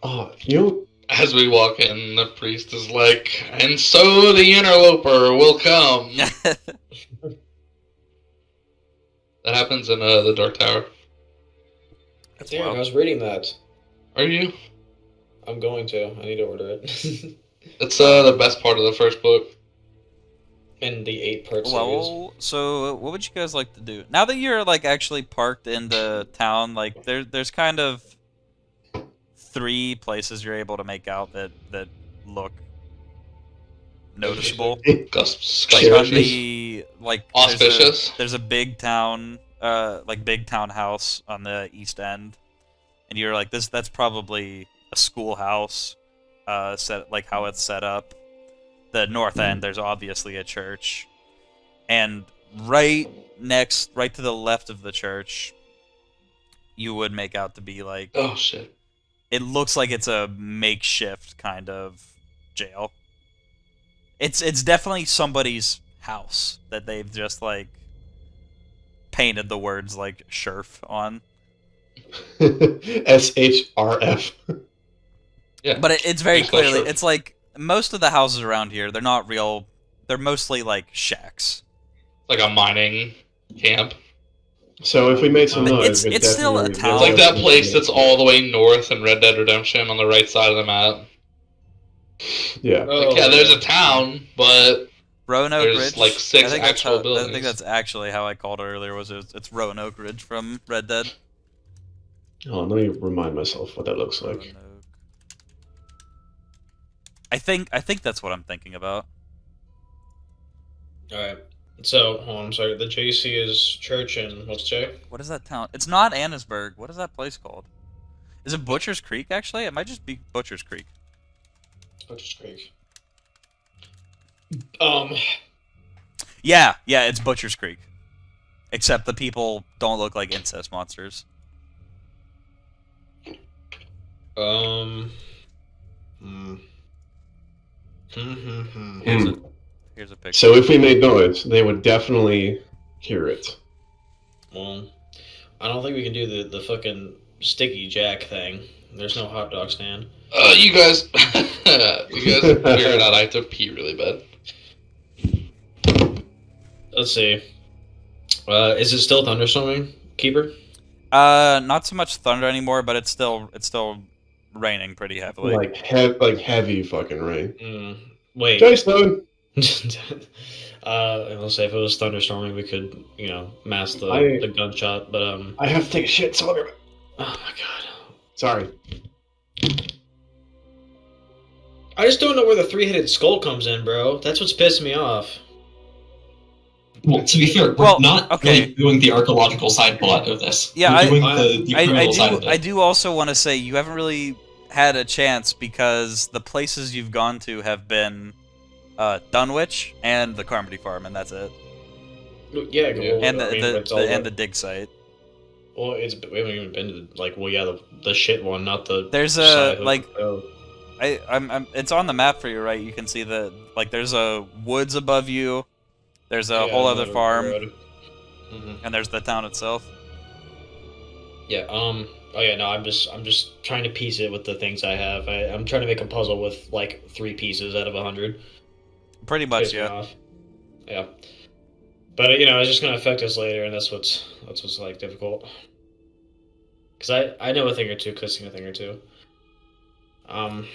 [SPEAKER 2] Oh, you know,
[SPEAKER 1] As we walk in, the priest is like, "And so the interloper will come." That happens in the Dark Tower.
[SPEAKER 4] That's
[SPEAKER 3] Damn, I
[SPEAKER 4] wild.
[SPEAKER 3] was reading that.
[SPEAKER 1] Are you?
[SPEAKER 3] I'm going to. I need to order it.
[SPEAKER 1] It's the best part of the first book.
[SPEAKER 3] In the 8-part series.
[SPEAKER 4] Well, so what would you guys like to do now that you're like actually parked into town? Like there's kind of 3 places you're able to make out that look noticeable. Like on the like
[SPEAKER 1] Auspicious.
[SPEAKER 4] there's a big town big town house on the east end, and you're like that's probably a schoolhouse set like how it's set up. The north end there's obviously a church, and right to the left of the church you would make out to be like,
[SPEAKER 1] Oh shit.
[SPEAKER 4] it looks like it's a makeshift kind of jail. It's definitely somebody's house that they've just like painted the words like "Sheriff" on.
[SPEAKER 2] SHRF.
[SPEAKER 1] Yeah.
[SPEAKER 4] But it's very
[SPEAKER 1] Just like
[SPEAKER 4] clearly
[SPEAKER 1] Sheriff.
[SPEAKER 4] it's like most of the houses around here, they're not real. They're mostly like shacks.
[SPEAKER 1] Like a mining camp.
[SPEAKER 2] So if we made some
[SPEAKER 3] But
[SPEAKER 2] noise,
[SPEAKER 4] it's still a town.
[SPEAKER 1] It's like that place that's all the way north in Red Dead Redemption on the right side of the map.
[SPEAKER 2] Yeah.
[SPEAKER 3] Oh,
[SPEAKER 1] Like, yeah, there's a town, but
[SPEAKER 4] Roanoke
[SPEAKER 1] There's,
[SPEAKER 4] Ridge.
[SPEAKER 1] like, 6
[SPEAKER 4] I think that's
[SPEAKER 1] actual
[SPEAKER 4] how- I
[SPEAKER 1] buildings.
[SPEAKER 4] think that's actually how I called it earlier. It's Roanoke Ridge from Red Dead.
[SPEAKER 2] Oh, let me remind myself what that looks like.
[SPEAKER 4] Roanoke. I think that's what I'm thinking about.
[SPEAKER 3] Alright. So, hold on, I'm sorry. The JC is church and what's J?
[SPEAKER 4] What is that town? It's not Annisburg. What is that place called? Is it Butcher's Creek? Actually, it might just be Butcher's Creek.
[SPEAKER 3] Butcher's Creek.
[SPEAKER 4] Yeah, it's Butcher's Creek. Except the people don't look like incest monsters.
[SPEAKER 3] Hmm.
[SPEAKER 4] Here's a picture.
[SPEAKER 2] So if we made noise, they would definitely hear it.
[SPEAKER 3] Well, I don't think we can do the fucking sticky jack thing. There's no hot dog stand.
[SPEAKER 1] you guys, figured out I have to pee really bad.
[SPEAKER 3] Let's see. Is it still thunderstorming, Keeper?
[SPEAKER 4] Not so much thunder anymore, but it's still raining pretty heavily.
[SPEAKER 2] Like heavy fucking rain.
[SPEAKER 3] Wait.
[SPEAKER 2] Jason!
[SPEAKER 3] Let's say if it was thunderstorming, we could, mask the
[SPEAKER 2] I-
[SPEAKER 3] gunshot. But
[SPEAKER 2] I have to take a shit, so I'll be right back.
[SPEAKER 3] oh my god,
[SPEAKER 2] Sorry.
[SPEAKER 3] I just don't know where the 3-headed skull comes in, bro. That's what's pissing me off.
[SPEAKER 6] Well, to be fair, we're
[SPEAKER 4] Well,
[SPEAKER 6] not
[SPEAKER 4] okay.
[SPEAKER 6] really doing the archaeological side plot of this.
[SPEAKER 4] Yeah,
[SPEAKER 6] we're doing
[SPEAKER 3] I-
[SPEAKER 6] the criminal side of it.
[SPEAKER 4] I do also want to say you haven't really had a chance because the places you've gone to have been Dunwich and the Carmody Farm, and that's it.
[SPEAKER 3] Yeah, well,
[SPEAKER 4] And
[SPEAKER 3] I mean,
[SPEAKER 4] the
[SPEAKER 3] it's all
[SPEAKER 4] and the dig site.
[SPEAKER 3] Well, we haven't even been to the shit one, not the.
[SPEAKER 4] There's
[SPEAKER 3] side
[SPEAKER 4] a
[SPEAKER 3] of-
[SPEAKER 4] like
[SPEAKER 3] oh.
[SPEAKER 4] I'm it's on the map for you, right? You can see the like there's a woods above you. There's a
[SPEAKER 3] Yeah,
[SPEAKER 4] whole other
[SPEAKER 3] another
[SPEAKER 4] farm,
[SPEAKER 3] road. Mhm.
[SPEAKER 4] and there's the town itself.
[SPEAKER 3] Yeah. Oh yeah. No, I'm just trying to piece it with the things I have. I'm trying to make a puzzle with like 3 pieces out of 100.
[SPEAKER 4] Pretty much,
[SPEAKER 3] Piss me
[SPEAKER 4] yeah.
[SPEAKER 3] off. Yeah. But it's just gonna affect us later, and that's what's like difficult. Because I know a thing or two, Chris seen a thing or two.
[SPEAKER 4] Bum,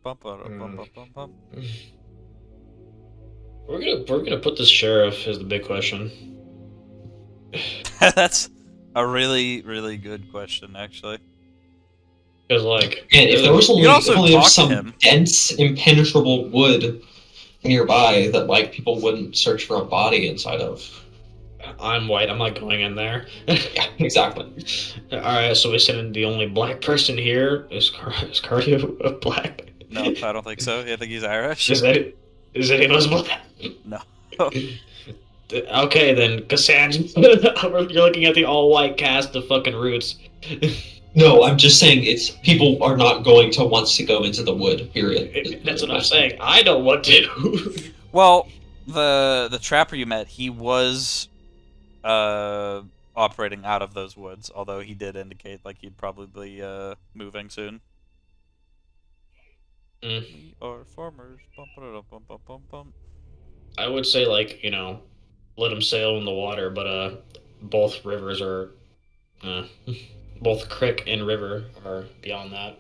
[SPEAKER 4] bum, bum, bum, bum, bum.
[SPEAKER 3] We're gonna put this sheriff as the big question.
[SPEAKER 4] That's a really, really good question, actually.
[SPEAKER 3] Because like,
[SPEAKER 6] And if there was
[SPEAKER 4] You
[SPEAKER 6] only,
[SPEAKER 4] can also
[SPEAKER 6] if only there was
[SPEAKER 4] talk to
[SPEAKER 6] some
[SPEAKER 4] him.
[SPEAKER 6] dense, impenetrable wood nearby that like people wouldn't search for a body inside of.
[SPEAKER 3] I'm white. I'm not going in there.
[SPEAKER 6] Yeah, exactly.
[SPEAKER 3] All right, so we send the only black person here. Is Cardio black?
[SPEAKER 4] No, I don't think so. I think he's Irish.
[SPEAKER 3] Is any of us black?
[SPEAKER 4] No.
[SPEAKER 3] Okay, then Cassandra. You're looking at the all-white cast of fucking Roots.
[SPEAKER 6] No, I'm just saying it's people are not going to want to go into the wood. Period.
[SPEAKER 3] That's what I'm saying. I don't want to.
[SPEAKER 4] Well, the trapper you met, he was operating out of those woods, although he did indicate like he'd probably be moving soon. We are farmers. Bum, ba-da-dum, bum, bum, bum, bum.
[SPEAKER 3] I would say, like, let him sail in the water, but both rivers are, both creek and river are beyond that.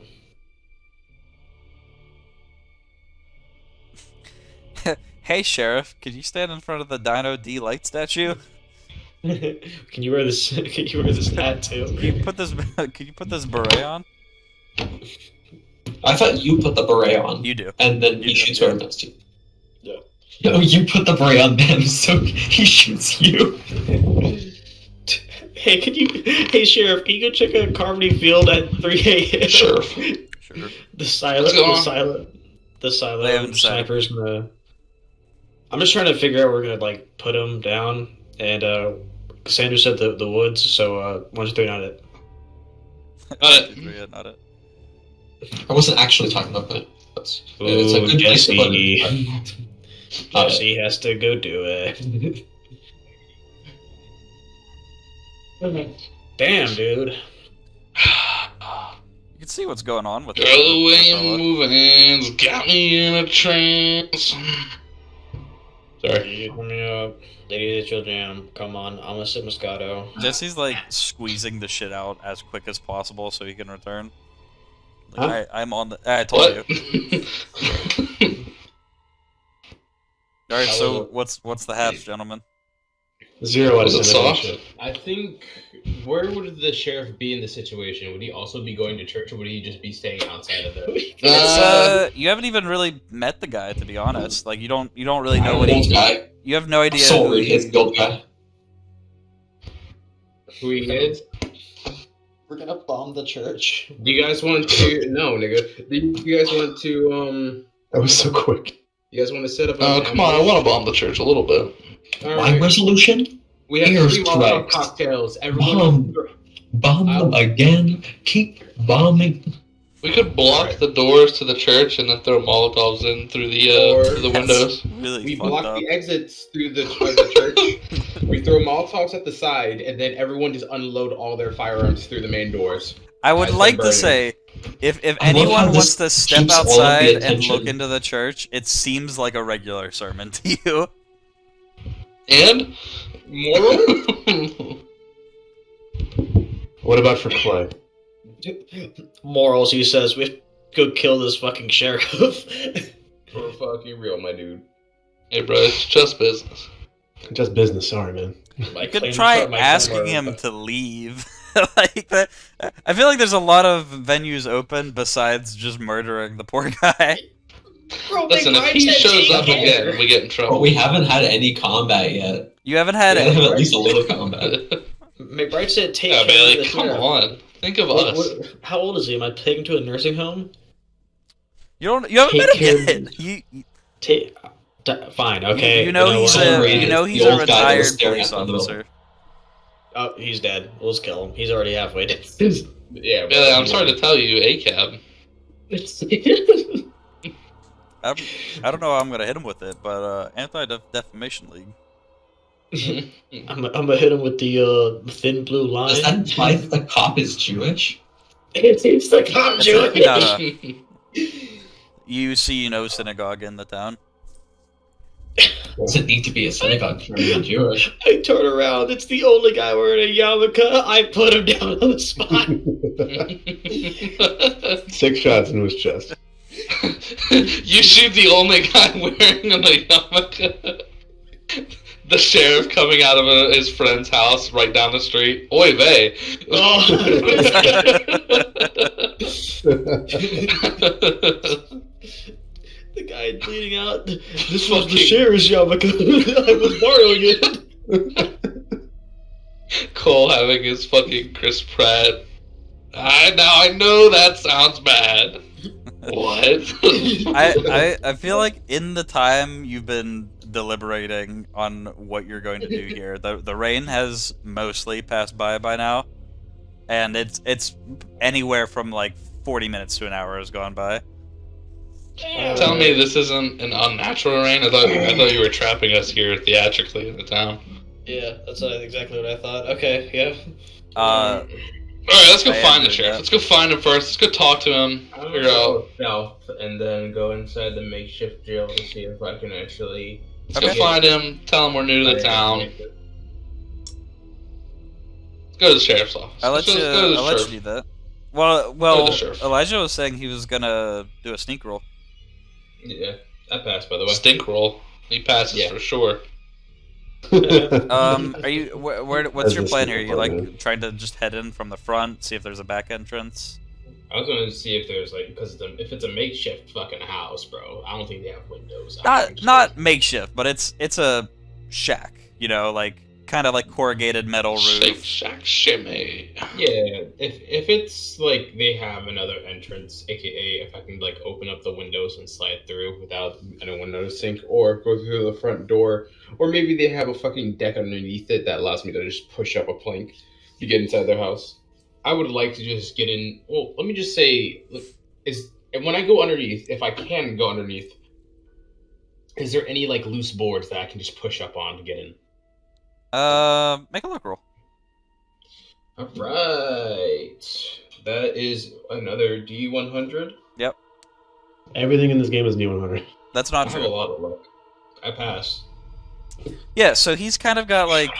[SPEAKER 4] Hey, Sheriff, could you stand in front of the Dino D light statue?
[SPEAKER 3] Can you wear this? Can you wear this hat too?
[SPEAKER 4] Could you put this beret on?
[SPEAKER 6] I thought you put the beret on.
[SPEAKER 4] You do.
[SPEAKER 6] And then
[SPEAKER 4] You
[SPEAKER 6] he
[SPEAKER 4] do,
[SPEAKER 6] shoots
[SPEAKER 4] yeah.
[SPEAKER 6] right next to you.
[SPEAKER 3] Yeah.
[SPEAKER 6] No, you put the beret on them, so he shoots you.
[SPEAKER 3] Hey, Hey, Sheriff, can you go check a Carmody Field at 3 a.m.?
[SPEAKER 1] Sure.
[SPEAKER 4] Sure.
[SPEAKER 3] The silent
[SPEAKER 4] They haven't decided.
[SPEAKER 3] sniper's gonna. I'm just trying to figure out where we're gonna like put him down, and Cassandra said the woods, so 1, 2, 3, not it.
[SPEAKER 4] Not it.
[SPEAKER 6] I wasn't actually talking about that. It's a good place to put it.
[SPEAKER 3] Jesse has to go do it. Damn, dude.
[SPEAKER 4] You can see what's going on with
[SPEAKER 1] Girl, the way
[SPEAKER 4] that
[SPEAKER 1] you're
[SPEAKER 4] fella.
[SPEAKER 1] moving's got me in a trance. Sorry.
[SPEAKER 3] You hit me up. Lady, that's your jam. Come on, I'm gonna sit Moscato.
[SPEAKER 4] Jesse's like squeezing the shit out as quick as possible so he can return.
[SPEAKER 2] Huh?
[SPEAKER 4] Like, I'm on the. I told
[SPEAKER 1] What?
[SPEAKER 4] you. All right, so what's the haps, gentlemen?
[SPEAKER 2] 0 out of
[SPEAKER 1] Was it
[SPEAKER 2] 10
[SPEAKER 1] soft?
[SPEAKER 2] leadership.
[SPEAKER 5] I think, where would the sheriff be in the situation? Would he also be going to church, or would he just be staying outside of the...
[SPEAKER 4] You haven't even really met the guy, to be honest. Like you don't really know
[SPEAKER 6] The
[SPEAKER 4] what
[SPEAKER 6] old
[SPEAKER 4] he.
[SPEAKER 6] guy.
[SPEAKER 4] You have no idea. who
[SPEAKER 6] Sorry,
[SPEAKER 4] he-
[SPEAKER 6] it's the old guy.
[SPEAKER 5] Who he is?
[SPEAKER 3] We're gonna bomb the church.
[SPEAKER 5] Do you guys want to... No, nigga. Do you guys want to,
[SPEAKER 2] That was so quick.
[SPEAKER 5] You guys want to set up a...
[SPEAKER 1] Oh, come on, I want to bomb the church a little bit.
[SPEAKER 6] My
[SPEAKER 5] Alright,
[SPEAKER 6] resolution?
[SPEAKER 5] we have
[SPEAKER 6] Airstrikes.
[SPEAKER 5] 3 Molotov cocktails. Everyone...
[SPEAKER 6] Bomb them again. Keep bombing.
[SPEAKER 1] We could block
[SPEAKER 5] Alright.
[SPEAKER 1] the doors to the church and then throw Molotovs in through the windows.
[SPEAKER 4] Really
[SPEAKER 5] We
[SPEAKER 4] fucked
[SPEAKER 5] block
[SPEAKER 4] up.
[SPEAKER 5] the exits through the church. We throw Molotovs at the side, and then everyone just unload all their firearms through the main doors.
[SPEAKER 4] I would
[SPEAKER 5] Guys,
[SPEAKER 4] like
[SPEAKER 5] they're
[SPEAKER 4] to
[SPEAKER 5] burning.
[SPEAKER 4] say, if
[SPEAKER 6] I love
[SPEAKER 4] anyone
[SPEAKER 6] how
[SPEAKER 4] wants
[SPEAKER 6] this
[SPEAKER 4] to step
[SPEAKER 6] keeps all of the
[SPEAKER 4] outside and
[SPEAKER 6] attention.
[SPEAKER 4] look into the church, it seems like a regular sermon to you.
[SPEAKER 1] And
[SPEAKER 5] Moral?
[SPEAKER 2] What about for Clay?
[SPEAKER 3] Morals, he says, we have to go kill this fucking sheriff.
[SPEAKER 5] For fucking real, my dude.
[SPEAKER 1] hey, bro, it's just business.
[SPEAKER 2] Just business, sorry, man.
[SPEAKER 3] My
[SPEAKER 4] You could
[SPEAKER 3] claim-
[SPEAKER 4] try
[SPEAKER 3] my
[SPEAKER 4] asking
[SPEAKER 3] claim-
[SPEAKER 4] him to leave. Like that. I feel like there's a lot of venues open besides just murdering the poor guy.
[SPEAKER 3] Bro,
[SPEAKER 1] Listen, if he shows up again, we get in
[SPEAKER 6] But
[SPEAKER 1] trouble.
[SPEAKER 6] we haven't had any combat yet.
[SPEAKER 4] You haven't had
[SPEAKER 6] We have
[SPEAKER 4] it.
[SPEAKER 6] at least a little combat.
[SPEAKER 3] McBride said take
[SPEAKER 1] Yeah,
[SPEAKER 3] care of
[SPEAKER 1] Bailey,
[SPEAKER 3] the
[SPEAKER 1] come
[SPEAKER 3] sheriff.
[SPEAKER 1] on. Think of us.
[SPEAKER 3] How old is he? Am I taking him to a nursing home?
[SPEAKER 4] You haven't met
[SPEAKER 3] Take care
[SPEAKER 4] him
[SPEAKER 3] of-
[SPEAKER 4] yet. You
[SPEAKER 3] Fine, okay.
[SPEAKER 4] you know he's
[SPEAKER 3] what?
[SPEAKER 6] The
[SPEAKER 4] a
[SPEAKER 6] old guy that was
[SPEAKER 4] retired
[SPEAKER 6] staring
[SPEAKER 4] police
[SPEAKER 6] at the
[SPEAKER 4] officer.
[SPEAKER 3] Oh, he's dead. We'll just kill him. He's already halfway dead.
[SPEAKER 5] Yeah,
[SPEAKER 1] Bailey, I'm sorry to tell you, ACAB.
[SPEAKER 4] I don't know how I'm gonna hit him with it, but anti-defamation league.
[SPEAKER 3] I'm gonna hit him with the thin blue line.
[SPEAKER 6] Does that imply that the cop is Jewish?
[SPEAKER 3] It seems like I'm Jewish.
[SPEAKER 4] No. You see no synagogue in the town.
[SPEAKER 6] Doesn't need to be a synagogue for being Jewish.
[SPEAKER 3] I turn around. It's the only guy wearing a yarmulke. I put him down on the spot.
[SPEAKER 2] 6 shots into his chest.
[SPEAKER 1] You shoot the only guy wearing a yarmulke. The sheriff coming out of his friend's house right down the street. Oy vey.
[SPEAKER 3] The guy bleeding out. This was the sheriff's yarmulke. I was borrowing it.
[SPEAKER 1] Cole having his fucking Chris Pratt. I know that sounds bad. What?
[SPEAKER 4] I feel like in the time you've been deliberating on what you're going to do here, the rain has mostly passed by now, and it's anywhere from like 40 minutes to an hour has gone by.
[SPEAKER 1] Tell me this isn't an unnatural rain. I thought you were trapping us here theatrically in the town.
[SPEAKER 3] Yeah, that's exactly what I thought. Okay, yeah.
[SPEAKER 1] All right, let's go
[SPEAKER 4] I am
[SPEAKER 1] find the
[SPEAKER 4] doing
[SPEAKER 1] sheriff.
[SPEAKER 4] that.
[SPEAKER 1] Let's go find him first. Let's go talk to him.
[SPEAKER 5] I'm gonna
[SPEAKER 1] Figure
[SPEAKER 5] go
[SPEAKER 1] out.
[SPEAKER 5] south and then go inside the makeshift jail to see if I can actually.
[SPEAKER 1] Let's go find him. Tell him we're new to the town. Let's go to the sheriff's office.
[SPEAKER 4] I'll let you do that. Well,
[SPEAKER 1] Go to the sheriff.
[SPEAKER 4] Elijah was saying he was gonna do a sneak roll.
[SPEAKER 5] Yeah, I passed by the way.
[SPEAKER 1] Stink roll. He passes
[SPEAKER 5] Yeah.
[SPEAKER 1] for sure.
[SPEAKER 4] Are you? What's
[SPEAKER 2] As
[SPEAKER 4] your
[SPEAKER 2] the
[SPEAKER 4] plan here?
[SPEAKER 2] sneak
[SPEAKER 4] You like
[SPEAKER 2] department.
[SPEAKER 4] trying to just head in from the front, see if there's a back entrance?
[SPEAKER 5] I was gonna see if there's like because if it's a makeshift fucking house, bro. I don't think they have windows.
[SPEAKER 4] Not makeshift, but it's a shack. You know, like kind of like corrugated metal
[SPEAKER 1] Shake,
[SPEAKER 4] roof.
[SPEAKER 1] shack, shimmy.
[SPEAKER 5] Yeah, if it's like they have another entrance, aka if I can like open up the windows and slide through without anyone noticing, or go through the front door, or maybe they have a fucking deck underneath it that allows me to just push up a plank to get inside their house. I would like to just get in. Well, let me just say, when I go underneath, if I can go underneath, is there any like loose boards that I can just push up on to get in?
[SPEAKER 4] Make a luck roll.
[SPEAKER 5] All right, that is another D100.
[SPEAKER 4] Yep,
[SPEAKER 2] Everything in this game is D100.
[SPEAKER 4] that's
[SPEAKER 5] I
[SPEAKER 4] not
[SPEAKER 5] have a
[SPEAKER 4] true.
[SPEAKER 5] lot of luck. I pass.
[SPEAKER 4] Yeah, so he's kind of got like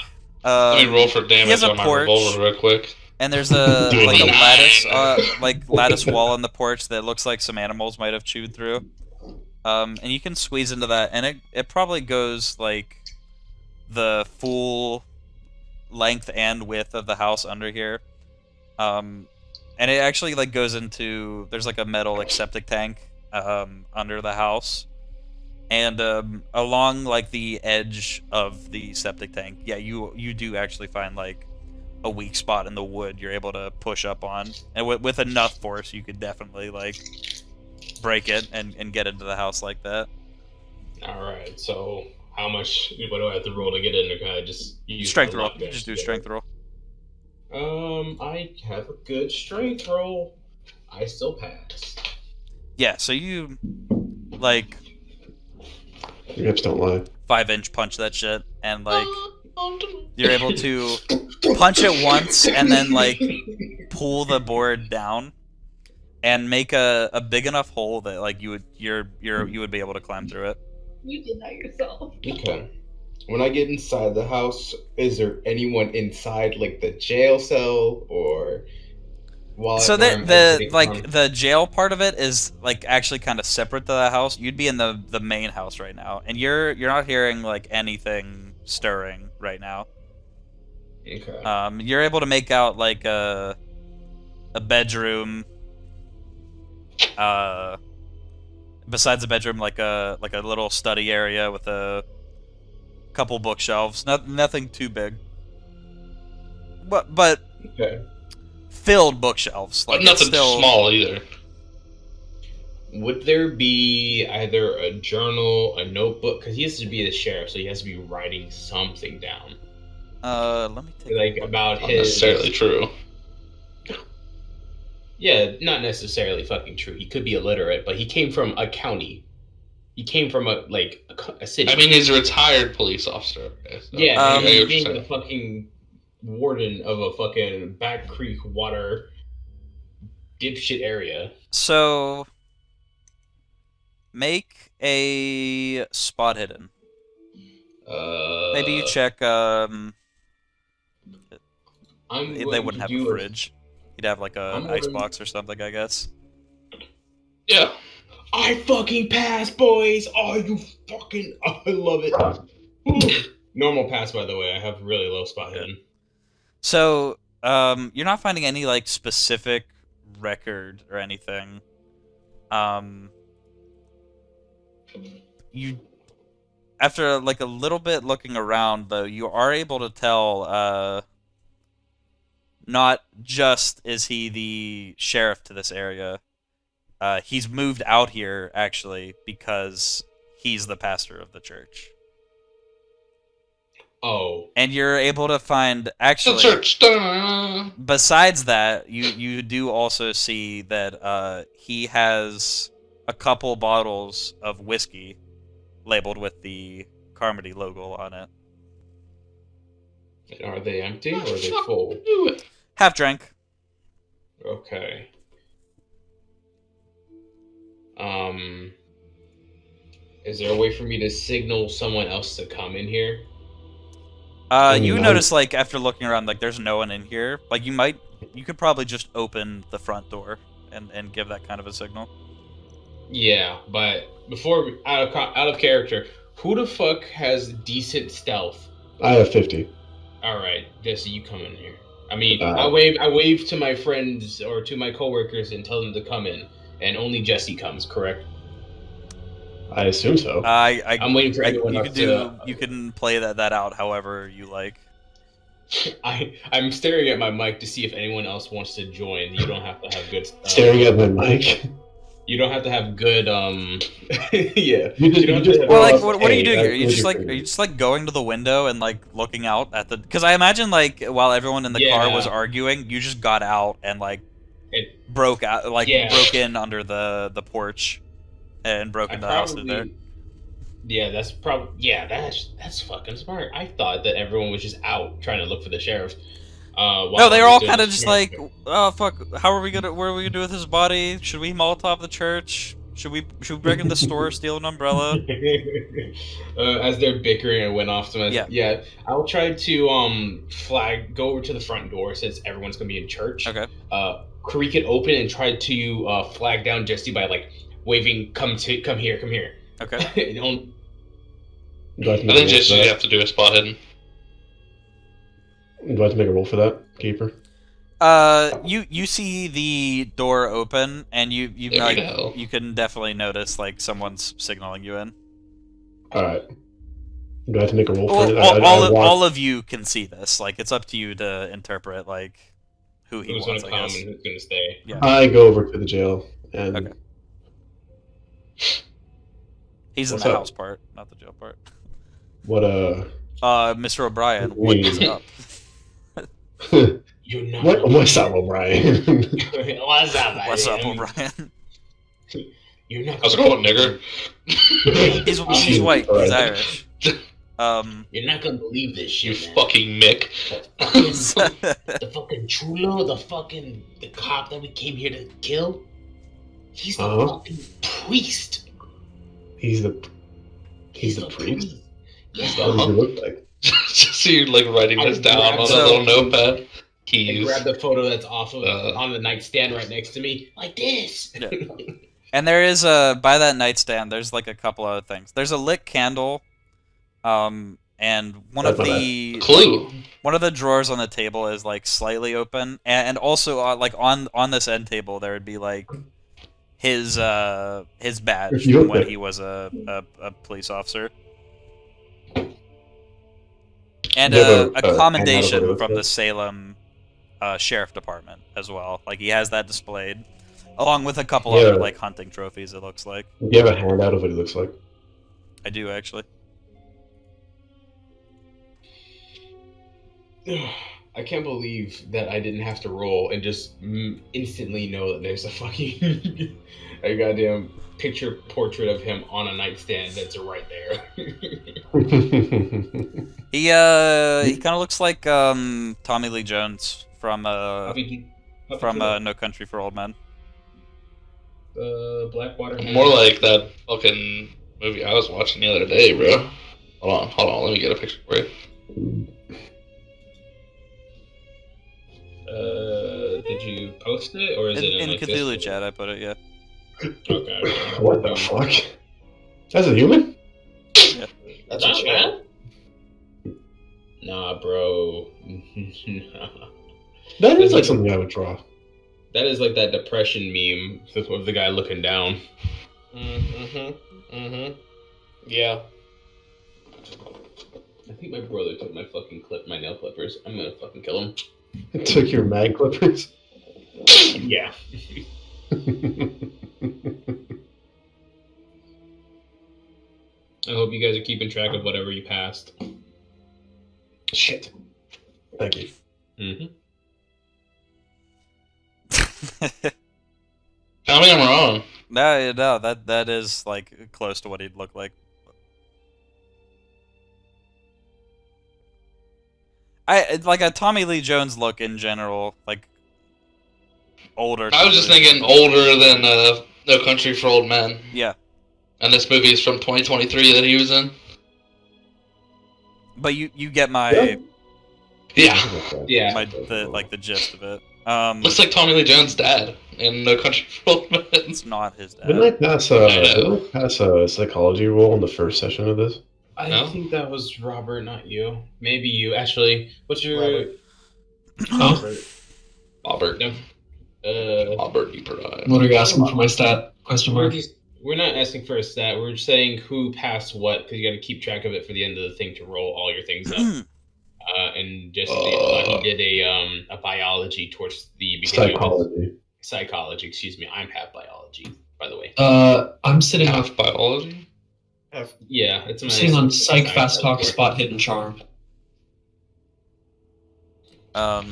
[SPEAKER 1] Let me roll for
[SPEAKER 4] he
[SPEAKER 1] damage
[SPEAKER 4] has a
[SPEAKER 1] on my
[SPEAKER 4] porch.
[SPEAKER 1] revolver real quick.
[SPEAKER 4] and there's a
[SPEAKER 2] Doing
[SPEAKER 4] like a
[SPEAKER 1] nine.
[SPEAKER 4] lattice wall on the porch that looks like some animals might have chewed through. And you can squeeze into that, and it probably goes like the full length and width of the house under here. And it actually like goes into there's like a metal like septic tank under the house. And along like the edge of the septic tank, yeah, you do actually find like a weak spot in the wood you're able to push up on, and with enough force you could definitely like break it and get into the house like that.
[SPEAKER 5] All right. So how much? What do I have to roll to get in? Or can I just use
[SPEAKER 4] Strength
[SPEAKER 5] my
[SPEAKER 4] roll.
[SPEAKER 5] luck
[SPEAKER 4] You
[SPEAKER 5] there?
[SPEAKER 4] just do a strength roll.
[SPEAKER 5] I have a good strength roll. I still pass.
[SPEAKER 4] Yeah, so you like
[SPEAKER 2] Your hips don't lie.
[SPEAKER 4] 5-inch punch that shit, and like you're able to punch it once and then like pull the board down and make a big enough hole that like you would be able to climb through it.
[SPEAKER 8] You did that yourself.
[SPEAKER 5] Okay. When I get inside the house, is there anyone inside, like the jail cell, or
[SPEAKER 4] So the jail part of it is like actually kind of separate to the house. You'd be in the main house right now, and you're not hearing like anything stirring right now.
[SPEAKER 5] Okay.
[SPEAKER 4] You're able to make out like a bedroom. Besides the bedroom, like a little study area with a couple bookshelves. Nothing too big. But
[SPEAKER 5] Okay.
[SPEAKER 4] filled bookshelves. Like
[SPEAKER 1] But nothing
[SPEAKER 4] it's still
[SPEAKER 1] small either.
[SPEAKER 5] Would there be either a journal, a notebook? Because he has to be the sheriff, so he has to be writing something down,
[SPEAKER 4] let me take
[SPEAKER 5] like
[SPEAKER 4] a look.
[SPEAKER 5] about
[SPEAKER 1] Not
[SPEAKER 5] his.
[SPEAKER 1] necessarily true.
[SPEAKER 5] Yeah, not necessarily fucking true. He could be illiterate, but he came from a county. He came from a city.
[SPEAKER 1] I mean, he's a retired police officer. Okay, so
[SPEAKER 5] yeah,
[SPEAKER 1] I
[SPEAKER 5] and
[SPEAKER 1] get
[SPEAKER 5] he's
[SPEAKER 1] what you're
[SPEAKER 5] being
[SPEAKER 1] saying.
[SPEAKER 5] the fucking warden of a fucking Back Creek water dipshit area.
[SPEAKER 4] So make a spot hidden. Maybe you check.
[SPEAKER 5] I'm
[SPEAKER 4] They
[SPEAKER 5] going
[SPEAKER 4] wouldn't
[SPEAKER 5] to
[SPEAKER 4] have
[SPEAKER 5] do
[SPEAKER 4] a fridge. You'd have like
[SPEAKER 5] I'm
[SPEAKER 4] an
[SPEAKER 5] going-
[SPEAKER 4] icebox or something, I guess.
[SPEAKER 1] Yeah.
[SPEAKER 5] I fucking pass, boys. Oh, you fucking. Oh, I love it. Normal pass, by the way. I have really low spot hidden.
[SPEAKER 4] So you're not finding any like specific record or anything. You after like a little bit looking around though, you are able to tell not just is he the sheriff to this area, he's moved out here, actually, because he's the pastor of the church.
[SPEAKER 5] Oh.
[SPEAKER 4] And you're able to find,
[SPEAKER 1] The
[SPEAKER 4] actually,
[SPEAKER 1] church. Da-da-da.
[SPEAKER 4] besides that, you do also see that he has a couple bottles of whiskey labeled with the Carmody logo on it.
[SPEAKER 5] Are they empty or are they
[SPEAKER 1] Fuck,
[SPEAKER 5] full?
[SPEAKER 1] do it.
[SPEAKER 4] Half drank.
[SPEAKER 5] Okay. Is there a way for me to signal someone else to come in here?
[SPEAKER 4] You notice, like, after looking around, like, there's no one in here. Like, you could probably just open the front door and give that kind of a signal.
[SPEAKER 5] Yeah, but before out of character, who the fuck has decent stealth?
[SPEAKER 2] I have 50.
[SPEAKER 5] All right, Jesse, you come in here. I mean,
[SPEAKER 2] Uh,
[SPEAKER 5] I wave to my friends or to my coworkers and tell them to come in, and only Jesse comes. Correct?
[SPEAKER 2] I assume so.
[SPEAKER 5] I'm waiting for everyone
[SPEAKER 4] you
[SPEAKER 5] else
[SPEAKER 4] can
[SPEAKER 5] to.
[SPEAKER 4] you can play that out however you like.
[SPEAKER 5] I'm staring at my mic to see if anyone else wants to join. You don't have to have good.
[SPEAKER 2] Staring at my mic.
[SPEAKER 5] You don't have to have good. Yeah.
[SPEAKER 2] You just
[SPEAKER 4] Well, like, what are you doing here?
[SPEAKER 2] Are
[SPEAKER 4] You just like are you just like going to the window and like looking out at the? Because I imagine like while everyone in the car was arguing, you just got out and like broke out, like broke in under the porch, and broke into the house there.
[SPEAKER 5] Yeah, that's that's fucking smart. I thought that everyone was just out trying to look for the sheriff.
[SPEAKER 4] No, they were all kind of just like, oh fuck, what are we gonna do with his body? Should we Molotov the church? Should we break into the store, steal an umbrella?
[SPEAKER 5] As they're bickering, I went off to my
[SPEAKER 4] yeah.
[SPEAKER 5] I'll try to go over to the front door since everyone's gonna be in church.
[SPEAKER 4] Okay.
[SPEAKER 5] Creak it open and try to flag down Jesse by like waving, come here.
[SPEAKER 4] Okay.
[SPEAKER 1] I think Jesse you have to do a spot hidden.
[SPEAKER 2] Do I have to make a roll for that, Keeper?
[SPEAKER 4] You see the door open, and you
[SPEAKER 1] There we go.
[SPEAKER 4] you can definitely notice like someone's signaling you in.
[SPEAKER 2] All right. Do I have to make a roll for
[SPEAKER 4] Well,
[SPEAKER 2] it?
[SPEAKER 4] all of you can see this. Like it's up to you to interpret like who he
[SPEAKER 5] Who's
[SPEAKER 4] wants.
[SPEAKER 5] gonna
[SPEAKER 4] I
[SPEAKER 5] come
[SPEAKER 4] guess.
[SPEAKER 5] and who's gonna stay?
[SPEAKER 4] Yeah.
[SPEAKER 2] I go over to the jail and.
[SPEAKER 4] Okay. He's
[SPEAKER 2] What's
[SPEAKER 4] in the
[SPEAKER 2] up?
[SPEAKER 4] house part, not the jail part.
[SPEAKER 2] What
[SPEAKER 4] Mr. O'Brien, what is up?
[SPEAKER 5] You're not.
[SPEAKER 2] What's up, O'Brien?
[SPEAKER 5] What's up, man?
[SPEAKER 4] What's up, O'Brien?
[SPEAKER 5] You're not.
[SPEAKER 1] How's it going, nigger?
[SPEAKER 4] He's white. He's Irish.
[SPEAKER 5] You're not gonna believe this
[SPEAKER 1] You
[SPEAKER 5] shit, man.
[SPEAKER 1] fucking Mick.
[SPEAKER 5] The fucking chulo, the cop that we came here to kill. He's the fucking priest.
[SPEAKER 2] He's the priest.
[SPEAKER 5] Yeah.
[SPEAKER 2] What does he look like?
[SPEAKER 1] Just see you like writing this down on a little notepad.
[SPEAKER 5] I
[SPEAKER 1] Keys.
[SPEAKER 5] grabbed the photo that's off of on the nightstand right next to me, like this.
[SPEAKER 4] Yeah. And there is by that nightstand. There's like a couple other things. There's a lit candle, and one of the
[SPEAKER 1] Clue.
[SPEAKER 4] one of the drawers on the table is like slightly open, and also like on this end table there would be like his badge from when he was a police officer. And a commendation from the Salem Sheriff Department as well. Like he has that displayed, along with a couple other like hunting trophies. It looks like.
[SPEAKER 2] Do you have a handout of what he looks like?
[SPEAKER 4] I do actually.
[SPEAKER 5] I can't believe that I didn't have to roll and just instantly know that there's a fucking a goddamn picture portrait of him on a nightstand that's right there.
[SPEAKER 4] He kind of looks like Tommy Lee Jones from No Country for Old Men.
[SPEAKER 5] Blackwater.
[SPEAKER 1] More like that fucking movie I was watching the other day, bro. Hold on, let me get a picture for you.
[SPEAKER 5] Did you post it or is it
[SPEAKER 4] in
[SPEAKER 5] like
[SPEAKER 4] Cthulhu
[SPEAKER 5] this?
[SPEAKER 4] chat? I put it, yeah.
[SPEAKER 5] Okay.
[SPEAKER 2] What the fuck? That's a human?
[SPEAKER 4] Yeah.
[SPEAKER 5] That's a chat. Nah, bro.
[SPEAKER 2] That is like something I would draw.
[SPEAKER 5] That is like that depression meme of the guy looking down.
[SPEAKER 3] Yeah.
[SPEAKER 5] I think my brother took my nail clippers. I'm gonna fucking kill him.
[SPEAKER 2] It took your mag clippers.
[SPEAKER 5] Yeah. I hope you guys are keeping track of whatever you passed.
[SPEAKER 2] Shit. Thank you.
[SPEAKER 5] Mm-hmm.
[SPEAKER 1] Tell me I'm wrong.
[SPEAKER 4] No, that is like close to what he'd look like. Like a Tommy Lee Jones look in general, like older.
[SPEAKER 1] I was just thinking older than No Country for Old Men.
[SPEAKER 4] Yeah.
[SPEAKER 1] And this movie is from 2023 that he was in.
[SPEAKER 4] But you get my
[SPEAKER 1] Yeah.
[SPEAKER 4] the gist of it.
[SPEAKER 1] Looks like Tommy Lee Jones' dad in No Country for Old Men.
[SPEAKER 4] It's not his dad.
[SPEAKER 2] Didn't I pass a psychology roll in the first session of this?
[SPEAKER 5] I think that was Robert, not you. Maybe you. Actually, what's your...
[SPEAKER 7] Huh?
[SPEAKER 1] Robert.
[SPEAKER 5] No.
[SPEAKER 1] Robert Deeper.
[SPEAKER 7] What are you asking for my stat? Question mark.
[SPEAKER 5] We're not asking for a stat. We're saying who passed what, because you got to keep track of it for the end of the thing to roll all your things up. And Jesse he did a biology towards the beginning. Psychology. Excuse me. I'm half biology, by the way.
[SPEAKER 7] I'm sitting on
[SPEAKER 1] Half biology?
[SPEAKER 5] Yeah, it's
[SPEAKER 7] I'm sitting on psych, fast talk, spot, hidden, charm.
[SPEAKER 5] I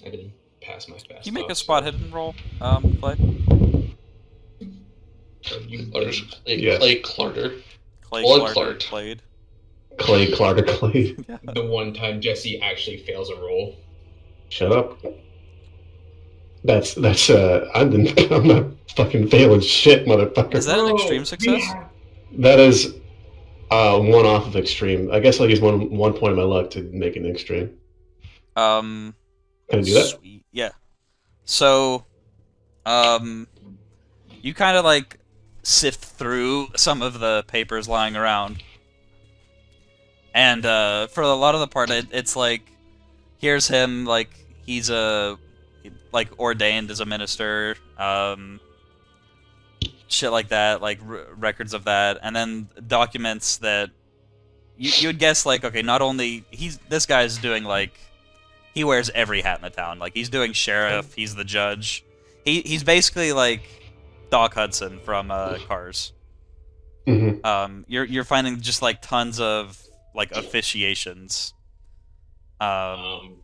[SPEAKER 5] didn't pass my fast.
[SPEAKER 4] Can you make a spot hidden roll, Clay?
[SPEAKER 1] Clay Clarter.
[SPEAKER 4] Clay
[SPEAKER 1] Clark.
[SPEAKER 4] Played.
[SPEAKER 2] Clay Clarter Clay.
[SPEAKER 5] The one time Jesse actually fails a roll.
[SPEAKER 2] Shut up. That's I'm not fucking failing shit, motherfucker.
[SPEAKER 4] Is that an extreme success?
[SPEAKER 2] That is one off of extreme. I guess I'll use one point of my luck to make an extreme. Can I do that?
[SPEAKER 4] Sweet. Yeah. So, you kind of like sift through some of the papers lying around, and for a lot of the part, it's like, here's him, like he's ordained as a minister, shit like that, like records of that, and then documents that you would guess, like, okay, not only this guy's doing, like, he wears every hat in the town, like he's doing sheriff, he's the judge, he's basically like Doc Hudson from Cars.
[SPEAKER 2] Mm-hmm.
[SPEAKER 4] You're finding just like tons of like officiations.
[SPEAKER 5] O'Brien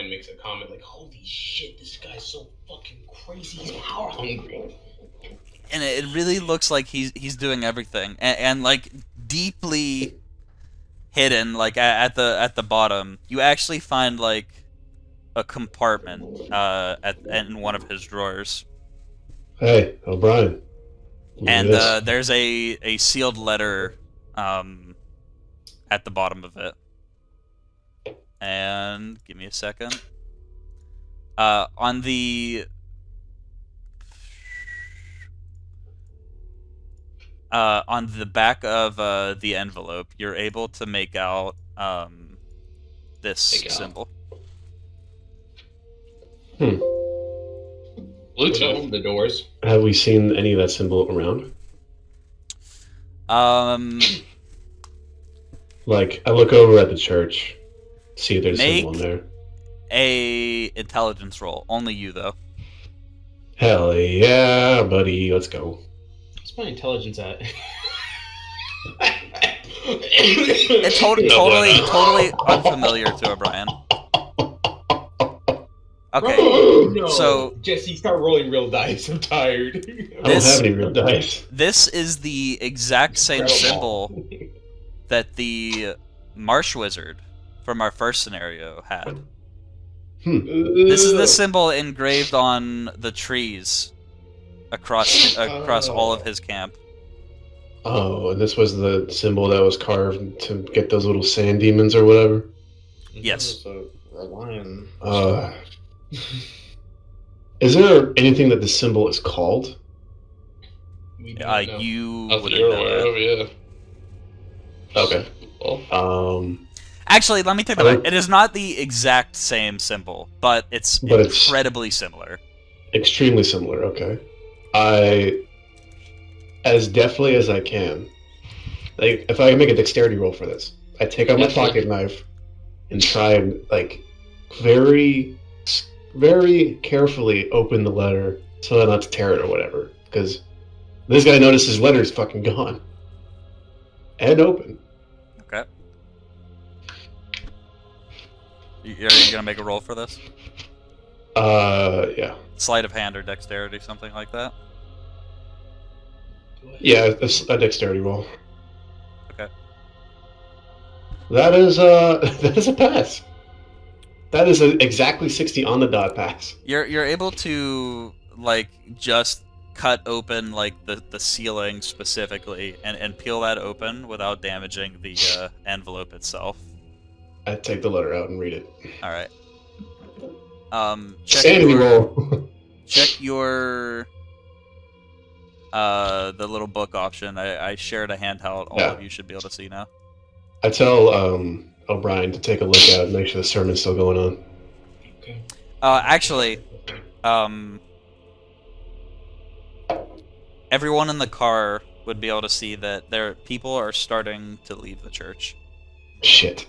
[SPEAKER 5] makes a comment like, "Holy shit, this guy's so fucking crazy. He's power hungry."
[SPEAKER 4] And it really looks like he's doing everything, and like deeply hidden, like at the bottom, you actually find like a compartment in one of his drawers.
[SPEAKER 2] Hey, O'Brien.
[SPEAKER 4] And there's a sealed letter at the bottom of it. And give me a second. On the back of the envelope, you're able to make out this symbol.
[SPEAKER 5] Bluetooth. The doors.
[SPEAKER 2] Have we seen any of that symbol around? Like, I look over at the church, see if there's a symbol in there.
[SPEAKER 4] A intelligence roll. Only you, though.
[SPEAKER 2] Hell yeah, buddy. Let's go.
[SPEAKER 5] What's my intelligence at?
[SPEAKER 4] It's totally unfamiliar to O'Brien. Okay,
[SPEAKER 5] no.
[SPEAKER 4] So
[SPEAKER 5] Jesse, start rolling real dice. I'm tired.
[SPEAKER 2] I don't have any real dice.
[SPEAKER 4] This is the exact same symbol that the Marsh Wizard from our first scenario had. This is the symbol engraved on the trees across all of his camp.
[SPEAKER 2] Oh, and this was the symbol that was carved to get those little sand demons or whatever?
[SPEAKER 4] Yes.
[SPEAKER 3] A lion.
[SPEAKER 2] Is there anything that the symbol is called?
[SPEAKER 4] You wouldn't
[SPEAKER 1] you're
[SPEAKER 4] know
[SPEAKER 1] aware
[SPEAKER 4] that.
[SPEAKER 1] of, yeah.
[SPEAKER 2] Okay.
[SPEAKER 1] Well,
[SPEAKER 4] Actually, let me take that back. It is not the exact same symbol, but it's incredibly similar.
[SPEAKER 2] Extremely similar, okay. As deftly as I can, Like, if I can make a dexterity roll for this, I take out my
[SPEAKER 1] Definitely.
[SPEAKER 2] pocket knife and try and like very, very carefully open the letter so that not to tear it or whatever. Because this guy noticed his letter's fucking gone and open.
[SPEAKER 4] Okay. Are you gonna make a roll for this?
[SPEAKER 2] Yeah.
[SPEAKER 4] Sleight of hand or dexterity, something like that.
[SPEAKER 2] Yeah, a dexterity roll.
[SPEAKER 4] Okay.
[SPEAKER 2] That is that is a pass. That is exactly 60 on the dot pass.
[SPEAKER 4] You're able to like just cut open like the ceiling specifically and peel that open without damaging the envelope itself.
[SPEAKER 2] I take the letter out and read it.
[SPEAKER 4] All right. Check
[SPEAKER 2] Sanity
[SPEAKER 4] your,
[SPEAKER 2] roll.
[SPEAKER 4] check your the little book option. I shared a handout. All
[SPEAKER 2] Yeah.
[SPEAKER 4] of you should be able to see now.
[SPEAKER 2] I tell O'Brien to take a look at it and make sure the sermon's still going on.
[SPEAKER 5] Okay.
[SPEAKER 4] Actually, everyone in the car would be able to see that people are starting to leave the church.
[SPEAKER 2] Shit.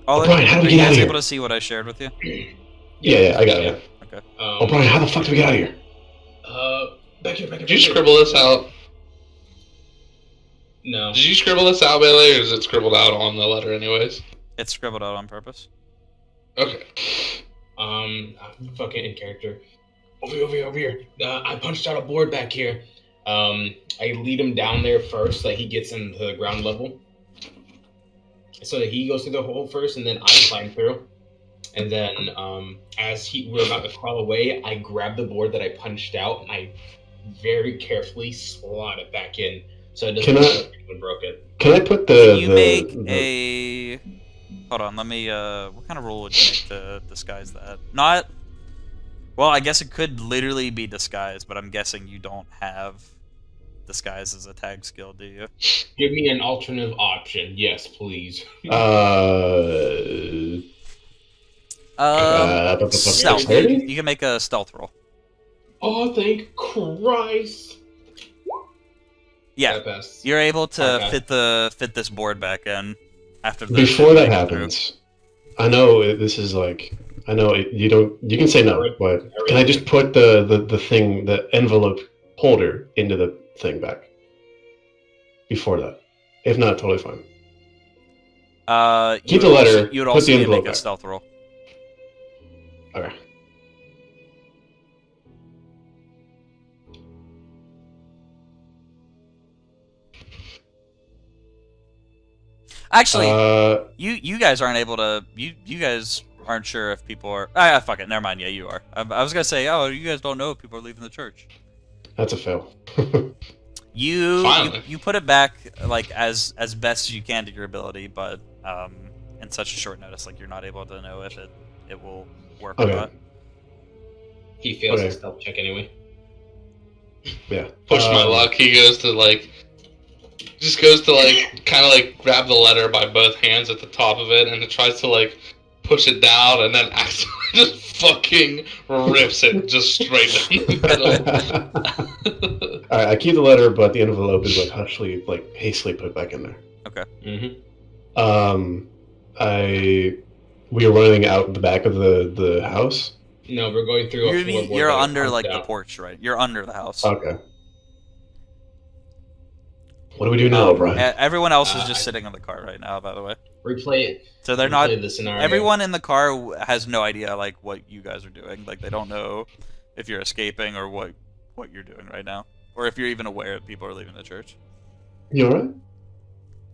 [SPEAKER 4] All
[SPEAKER 2] O'Brien, how do
[SPEAKER 4] are
[SPEAKER 2] we
[SPEAKER 4] you
[SPEAKER 2] get out
[SPEAKER 4] guys
[SPEAKER 2] of here?
[SPEAKER 4] able to see what I shared with you?
[SPEAKER 2] Yeah, I got it.
[SPEAKER 4] Okay.
[SPEAKER 2] O'Brien, how the fuck do we get out of here?
[SPEAKER 5] Back here.
[SPEAKER 1] Did you scribble this out?
[SPEAKER 5] No.
[SPEAKER 1] Did you scribble this out, Bailey, or is it scribbled out on the letter anyways?
[SPEAKER 4] It's scribbled out on purpose.
[SPEAKER 1] Okay.
[SPEAKER 5] I'm fucking in character. Over here. I punched out a board back here. I lead him down there first, like he gets into the ground level. So that he goes through the hole first, and then I climb through. And then, as we're about to crawl away, I grab the board that I punched out, and I very carefully slot it back in, so it doesn't look like anyone broke it.
[SPEAKER 2] Can I put
[SPEAKER 4] Can you make a... Hold on, let me... what kind of roll would you make to disguise that? Not... Well, I guess it could literally be disguise, but I'm guessing you don't have disguise as a tag skill, do you?
[SPEAKER 5] Give me an alternative option. Yes, please.
[SPEAKER 4] Stealth.
[SPEAKER 2] Dexterity?
[SPEAKER 4] You can make a stealth roll.
[SPEAKER 5] Oh, thank Christ.
[SPEAKER 4] Yeah,
[SPEAKER 5] That passed.
[SPEAKER 4] you're able to
[SPEAKER 5] Okay.
[SPEAKER 4] fit this board back in after the
[SPEAKER 2] Before that
[SPEAKER 4] break through.
[SPEAKER 2] happens, I know this is like, I know you don't. You can say no, but can I just put the envelope holder into the thing back? Before that, if not, totally fine. Keep the letter.
[SPEAKER 4] You would
[SPEAKER 2] put
[SPEAKER 4] also
[SPEAKER 2] the
[SPEAKER 4] need to
[SPEAKER 2] envelope
[SPEAKER 4] make a
[SPEAKER 2] back.
[SPEAKER 4] stealth roll.
[SPEAKER 2] Okay.
[SPEAKER 4] Actually, you guys aren't able to. You guys aren't sure if people are. Fuck it. Never mind. Yeah, you are. I was gonna say, oh, you guys don't know if people are leaving the church.
[SPEAKER 2] That's a fail.
[SPEAKER 1] Finally.
[SPEAKER 4] You put it back like as best as you can to your ability, but in such a short notice, like you're not able to know if it will work or
[SPEAKER 2] Okay.
[SPEAKER 4] not.
[SPEAKER 5] He fails
[SPEAKER 2] Okay.
[SPEAKER 5] his stealth check anyway.
[SPEAKER 2] Yeah.
[SPEAKER 1] Push my luck. He goes to kind of like grab the letter by both hands at the top of it, and it tries to like push it down, and then accidentally just fucking rips it just straight down the middle.
[SPEAKER 2] All right, I keep the letter, but the envelope is hastily put back in there.
[SPEAKER 4] Okay.
[SPEAKER 5] Mm-hmm.
[SPEAKER 2] We are running out the back of the house.
[SPEAKER 5] No, we're going through a floorboard.
[SPEAKER 4] You're
[SPEAKER 5] that I
[SPEAKER 4] under
[SPEAKER 5] punched
[SPEAKER 4] like the
[SPEAKER 5] out.
[SPEAKER 4] porch, right? You're under the house.
[SPEAKER 2] Okay. What do we do now, Brian?
[SPEAKER 4] Everyone else is just sitting in the car right now, by the way.
[SPEAKER 5] Replay it.
[SPEAKER 4] So they're not.
[SPEAKER 5] Replay the scenario.
[SPEAKER 4] Everyone in the car has no idea like what you guys are doing. Like they don't know if you're escaping or what you're doing right now, or if you're even aware that people are leaving the church,
[SPEAKER 2] You alright?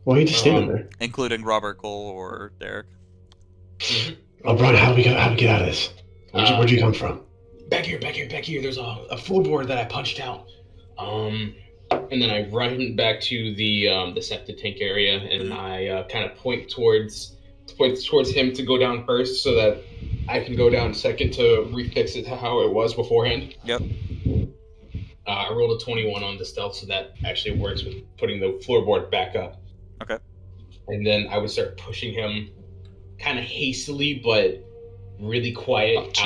[SPEAKER 2] Why are you just standing there?
[SPEAKER 4] including Robert Cole or Derek.
[SPEAKER 2] Oh, Brian, how do we get out of this? Where'd you come from?
[SPEAKER 5] Back here. There's a floorboard that I punched out. And then I run back to the septic tank area, and I kind of point towards him to go down first, so that I can go down second to refix it to how it was beforehand.
[SPEAKER 4] Yep.
[SPEAKER 5] I rolled a 21 on the stealth, so that actually works with putting the floorboard back up.
[SPEAKER 4] Okay.
[SPEAKER 5] And then I would start pushing him, kind of hastily, but really quiet,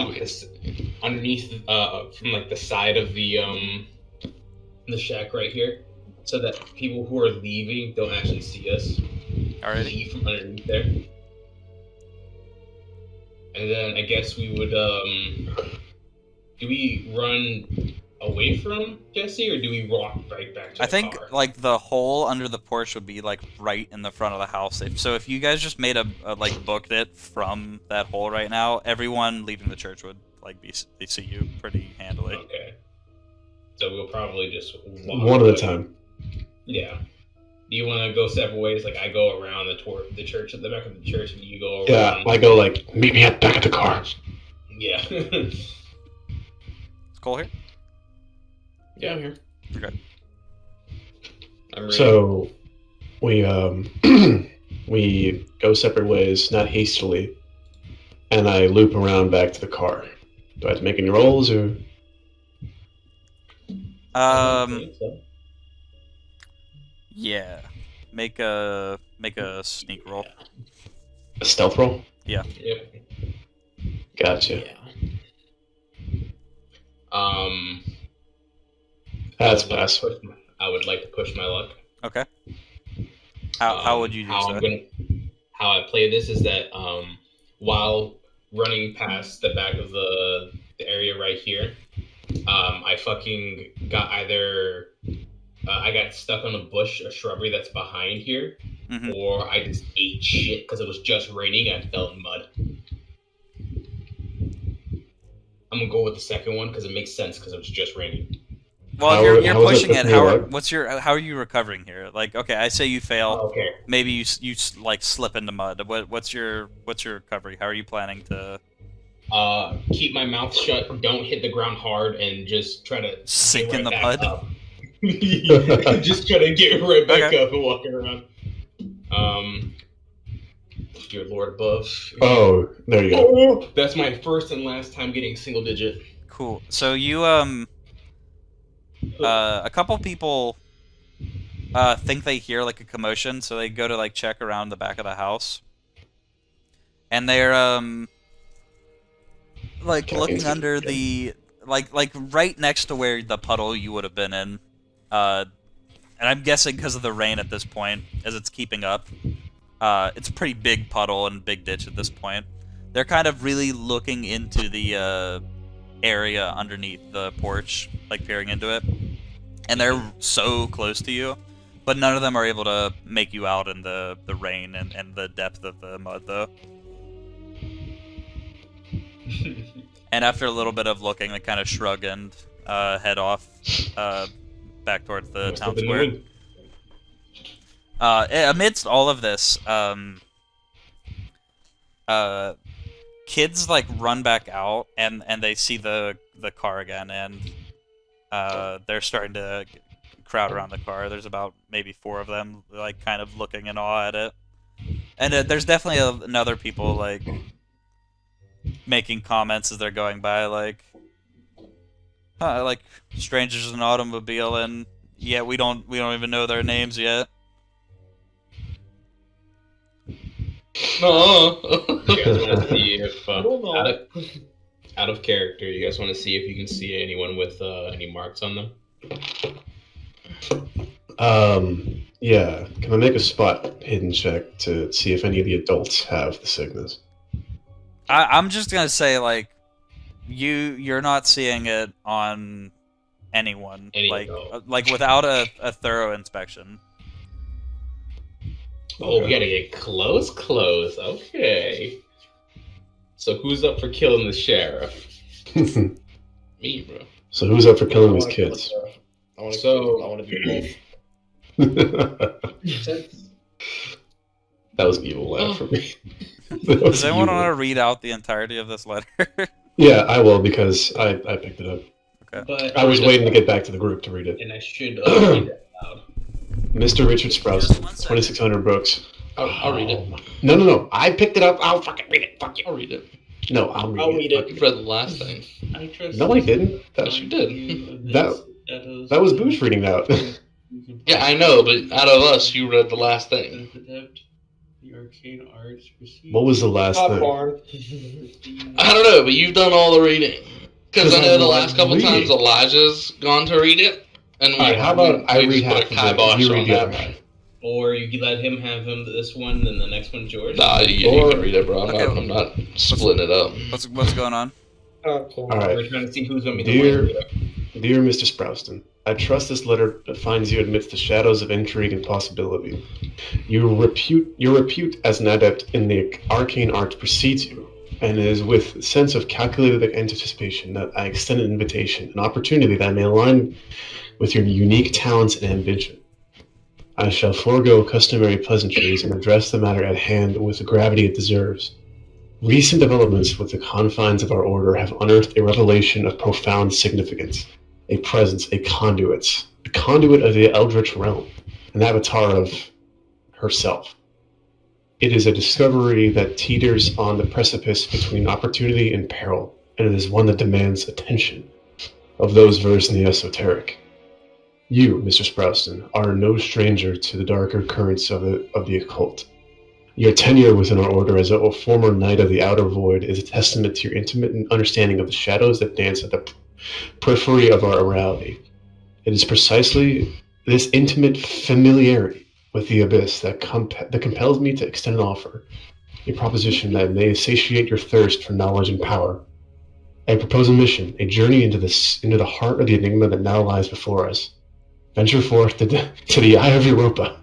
[SPEAKER 5] underneath, from like the side of the shack right here. so that people who are leaving don't actually see us.
[SPEAKER 4] Alrighty.
[SPEAKER 5] Leave from underneath there. And then I guess we would, do we run away from Jesse, or do we walk right back to
[SPEAKER 4] I
[SPEAKER 5] the
[SPEAKER 4] think
[SPEAKER 5] car?
[SPEAKER 4] like the hole under the porch would be like right in the front of the house. So if you guys just made a like booked it from that hole right now, everyone leaving the church would like they see you pretty handily.
[SPEAKER 5] Okay. So we'll probably just walk
[SPEAKER 2] One at a
[SPEAKER 5] away.
[SPEAKER 2] time.
[SPEAKER 5] Yeah. Do you want to go separate ways? Like I go around the church at the back of the church, and you go around.
[SPEAKER 2] Yeah, I go like, meet me at the back of the car.
[SPEAKER 5] Yeah.
[SPEAKER 4] Is Cole here?
[SPEAKER 3] Yeah, I'm here.
[SPEAKER 4] Okay.
[SPEAKER 3] I'm ready.
[SPEAKER 2] So we we go separate ways, not hastily, and I loop around back to the car. Do I have to make any rolls or?
[SPEAKER 4] Yeah. Make a sneak roll.
[SPEAKER 2] A stealth roll?
[SPEAKER 5] Yep.
[SPEAKER 2] Gotcha.
[SPEAKER 3] Yeah.
[SPEAKER 2] That's
[SPEAKER 5] I
[SPEAKER 2] pass.
[SPEAKER 5] would like to push my luck.
[SPEAKER 4] Okay. How would you do so?
[SPEAKER 5] How I play this is that while running past the back of the area right here, I fucking got either I got stuck on a bush, a shrubbery that's behind here,
[SPEAKER 4] Mhm.
[SPEAKER 5] or I just ate shit because it was just raining and I fell in mud. I'm gonna go with the second one because it makes sense because it was just raining.
[SPEAKER 4] Well,
[SPEAKER 2] How-
[SPEAKER 4] you're
[SPEAKER 2] how is
[SPEAKER 4] pushing
[SPEAKER 2] it
[SPEAKER 4] it. How
[SPEAKER 2] with
[SPEAKER 4] how are you recovering here? Like, okay, I say you fail.
[SPEAKER 5] Okay.
[SPEAKER 4] Maybe you like slip into mud. What's your recovery? How are you planning to
[SPEAKER 5] Keep my mouth shut, don't hit the ground hard, and just try to
[SPEAKER 4] sink
[SPEAKER 5] get
[SPEAKER 4] in the
[SPEAKER 5] right
[SPEAKER 4] mud?
[SPEAKER 5] back up. Just try to get right back
[SPEAKER 4] Okay.
[SPEAKER 5] up and walk around. Dear Lord above.
[SPEAKER 2] Oh, there you go.
[SPEAKER 5] Oh, that's my first and last time getting single digit.
[SPEAKER 4] Cool. So you a couple people think they hear like a commotion, so they go to like check around the back of the house, and they're like
[SPEAKER 2] Checking
[SPEAKER 4] looking
[SPEAKER 2] to-
[SPEAKER 4] under the like right next to where the puddle you would have been in, and I'm guessing because of the rain at this point, as it's keeping up. It's a pretty big puddle and big ditch at this point. They're kind of really looking into the area underneath the porch, like peering into it. And they're so close to you, but none of them are able to make you out in the rain and the depth of the mud, though. And after a little bit of looking, they kind of shrug and head off back towards the
[SPEAKER 5] Must
[SPEAKER 4] town
[SPEAKER 5] have been the
[SPEAKER 4] square.
[SPEAKER 5] wind.
[SPEAKER 4] Amidst all of this, kids like run back out and they see the car again, and they're starting to crowd around the car. There's about maybe 4 of them, like kind of looking in awe at it. And there's definitely another people like making comments as they're going by, like, like strangers in an automobile, and yeah, we don't even know their names yet.
[SPEAKER 5] No. You guys want to see if
[SPEAKER 3] I don't know.
[SPEAKER 5] out of character, you guys want to see if you can see anyone with any marks on them?
[SPEAKER 2] Yeah. Can I make a spot hidden check to see if any of the adults have the sickness?
[SPEAKER 4] I'm just gonna say, like, you're not seeing it on anyone,
[SPEAKER 5] Any
[SPEAKER 4] like
[SPEAKER 5] adult.
[SPEAKER 4] like without a thorough inspection.
[SPEAKER 5] Oh, we gotta get close. Okay. So who's up for killing the sheriff? Me, bro.
[SPEAKER 2] So who's up for killing these kids?
[SPEAKER 3] I want to.
[SPEAKER 5] So-
[SPEAKER 3] I want to do both.
[SPEAKER 2] That was an evil laugh for me.
[SPEAKER 4] Does anyone want to read out the entirety of this letter?
[SPEAKER 2] Yeah, I will, because I picked it up.
[SPEAKER 5] But
[SPEAKER 2] I was waiting to get back to the group to read it.
[SPEAKER 5] and I should read that loud.
[SPEAKER 2] Mr. Richard Sprouse,
[SPEAKER 4] Just 1 second.
[SPEAKER 2] 2600 books.
[SPEAKER 1] I'll read it.
[SPEAKER 2] No. I picked it up. I'll fucking read it. Fuck you.
[SPEAKER 1] I'll read it.
[SPEAKER 2] No, I'll read
[SPEAKER 3] I'll
[SPEAKER 2] it.
[SPEAKER 3] read it.
[SPEAKER 2] Fuck
[SPEAKER 1] You read the last thing.
[SPEAKER 5] I trust
[SPEAKER 2] No, I didn't.
[SPEAKER 1] Yes, you did.
[SPEAKER 2] That was Boosh reading that.
[SPEAKER 1] Yeah, I know, but out of us, you read the last thing.
[SPEAKER 5] The arcane arts receive.
[SPEAKER 2] What was the last thing?
[SPEAKER 3] Popcorn.
[SPEAKER 1] I don't know, but you've done all the reading. Because I know the last couple
[SPEAKER 2] reading.
[SPEAKER 1] times Elijah's gone to read it, And we,
[SPEAKER 2] All right, how about I
[SPEAKER 1] we
[SPEAKER 2] read
[SPEAKER 1] just put
[SPEAKER 2] half
[SPEAKER 1] a
[SPEAKER 2] of it,
[SPEAKER 1] kibosh
[SPEAKER 2] you read
[SPEAKER 1] on
[SPEAKER 2] the other
[SPEAKER 1] that.
[SPEAKER 2] half.
[SPEAKER 5] Or you could let him have this one, then the next one's yours.
[SPEAKER 1] Nah, you
[SPEAKER 2] Or-
[SPEAKER 1] can read it, bro. I'm not splitting it up.
[SPEAKER 4] What's going on?
[SPEAKER 3] Oh, cool.
[SPEAKER 2] All right.
[SPEAKER 5] We're trying to see who's going to be
[SPEAKER 2] Dear,
[SPEAKER 5] the winner.
[SPEAKER 2] dear Mr. Sprouston, I trust this letter finds you amidst the shadows of intrigue and possibility. Your repute as an adept in the arcane arts precedes you, and it is with a sense of calculated anticipation that I extend an invitation, an opportunity that may align with your unique talents and ambition. I shall forego customary pleasantries and address the matter at hand with the gravity it deserves. Recent developments with the confines of our order have unearthed a revelation of profound significance, a presence, a conduit of the Eldritch realm, an avatar of herself. It is a discovery that teeters on the precipice between opportunity and peril, and it is one that demands attention of those versed in the esoteric. You, Mr. Sprouston, are no stranger to the darker currents of the occult. Your tenure within our order as a former knight of the outer void is a testament to your intimate understanding of the shadows that dance at the periphery of our reality. It is precisely this intimate familiarity with the abyss that compels me to extend an offer, a proposition that may satiate your thirst for knowledge and power. I propose a mission, a journey into the heart of the enigma that now lies before us. Venture forth to the eye of Europa.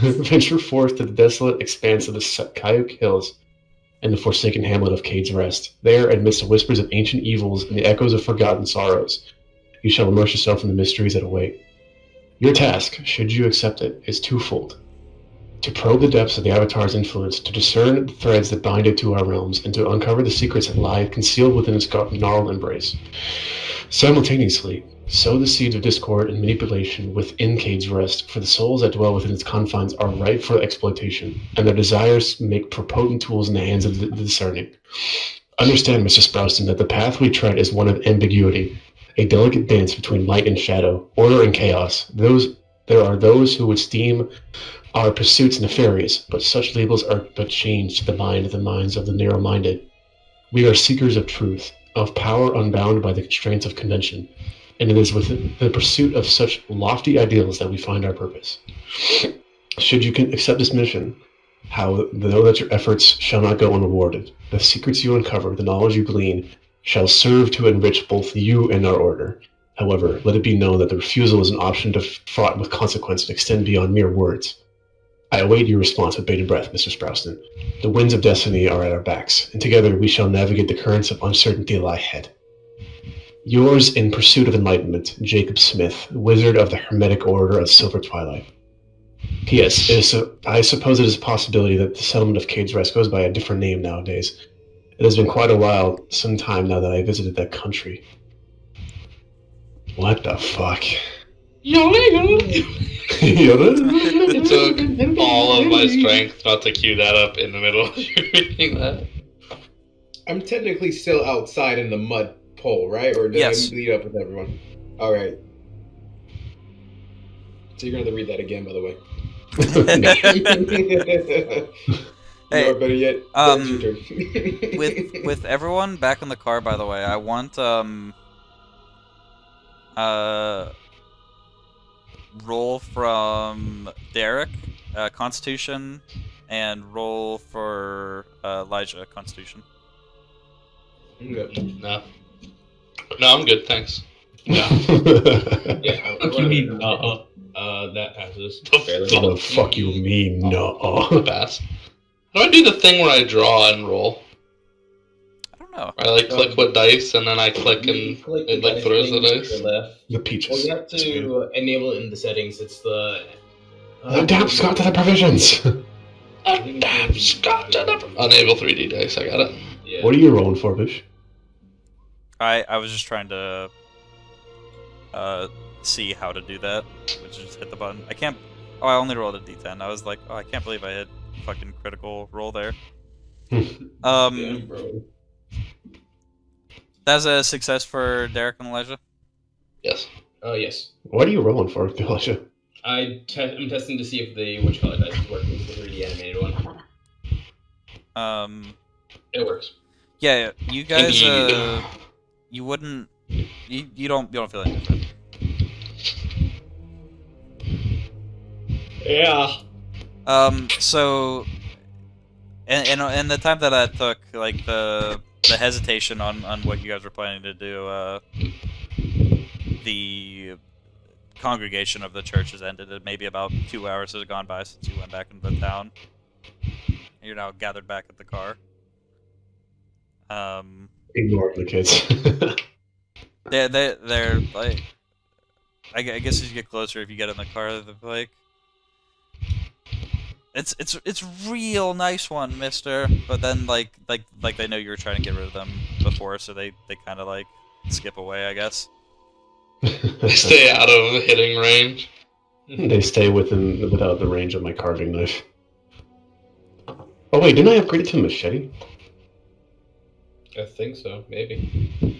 [SPEAKER 2] Venture forth to the desolate expanse of the Kayuk Hills and the forsaken hamlet of Cade's Rest. There, amidst the whispers of ancient evils and the echoes of forgotten sorrows, you shall immerse yourself in the mysteries that await. Your task, should you accept it, is twofold. To probe the depths of the Avatar's influence, to discern the threads that bind it to our realms, and to uncover the secrets that lie concealed within its gnarled embrace. Simultaneously, sow the seeds of discord and manipulation within Cade's Rest, for the souls that dwell within its confines are ripe for exploitation, and their desires make potent tools in the hands of the discerning. Understand, Mr. Sprouston, that the path we tread is one of ambiguity, a delicate dance between light and shadow, order and chaos. There are those who would esteem our pursuits nefarious, but such labels are but chains to the minds of the narrow-minded. We are seekers of truth, of power unbound by the constraints of convention, and it is within the pursuit of such lofty ideals that we find our purpose. Should you accept this mission, know that your efforts shall not go unrewarded. The secrets you uncover, the knowledge you glean, shall serve to enrich both you and our order. However, let it be known that the refusal is an option fraught with consequence and extend beyond mere words. I await your response with bated breath, Mr. Sprouston. The winds of destiny are at our backs, and together we shall navigate the currents of uncertainty that lie ahead. Yours in pursuit of enlightenment, Jacob Smith, Wizard of the Hermetic Order of Silver Twilight. P.S. I suppose it is a possibility that the settlement of Cade's Rest goes by a different name nowadays. It has been quite a while, some time now that I visited that country. What the fuck?
[SPEAKER 1] It took all of my strength not to cue that up in the middle of you reading that.
[SPEAKER 9] I'm technically still outside in the mud pole, right? Or did
[SPEAKER 4] Yes.
[SPEAKER 9] I meet up with everyone? All right. So you're gonna have to read that again, by the way.
[SPEAKER 4] Hey,
[SPEAKER 9] or better yet, that's your turn.
[SPEAKER 4] with everyone back in the car, by the way, I want roll from Derek, Constitution, and roll for Elijah, Constitution.
[SPEAKER 1] No. No, I'm good, thanks.
[SPEAKER 5] Yeah,
[SPEAKER 7] Fuck you mean,
[SPEAKER 5] that passes.
[SPEAKER 2] How the fuck you mean, no?
[SPEAKER 1] Pass. How do I do the thing where I draw and roll?
[SPEAKER 4] I don't know.
[SPEAKER 1] I click what dice and then I click and it throws the dice.
[SPEAKER 5] To your left.
[SPEAKER 2] The peaches.
[SPEAKER 5] Well, you have to enable it in the settings. It's the
[SPEAKER 2] Adapt Scott to the provisions.
[SPEAKER 1] Adapt Scott to the Unable 3D dice, I got it.
[SPEAKER 5] Yeah.
[SPEAKER 2] What are you rolling for, Bish?
[SPEAKER 4] I was just trying to see how to do that, which is just hit the button. I can't. Oh, I only rolled a d10. I was like, oh, I can't believe I hit fucking critical roll there.
[SPEAKER 5] Yeah, bro.
[SPEAKER 4] That's a success for Derek and Elijah.
[SPEAKER 1] Yes.
[SPEAKER 5] Yes.
[SPEAKER 2] What are you rolling for, Elijah?
[SPEAKER 5] I'm testing to see if the whatchamacallit dice is working with the 3D animated one. It works.
[SPEAKER 4] Yeah, you guys,
[SPEAKER 1] Indeed.
[SPEAKER 4] you wouldn't, you don't feel any different.
[SPEAKER 3] Yeah.
[SPEAKER 4] So, and the time that took, like the hesitation on what you guys were planning to do, the congregation of the church has ended. Maybe about 2 hours has gone by since you went back into the town. You're now gathered back at the car.
[SPEAKER 2] Ignore the kids.
[SPEAKER 4] They're like, I guess as you get closer, if you get in the car, they're like, it's real nice one, mister. But then like they know you were trying to get rid of them before, so they kind of like skip away, I guess.
[SPEAKER 1] They stay out of hitting range.
[SPEAKER 2] They stay without the range of my carving knife. Oh wait, didn't I upgrade it to machete?
[SPEAKER 9] I think so, maybe.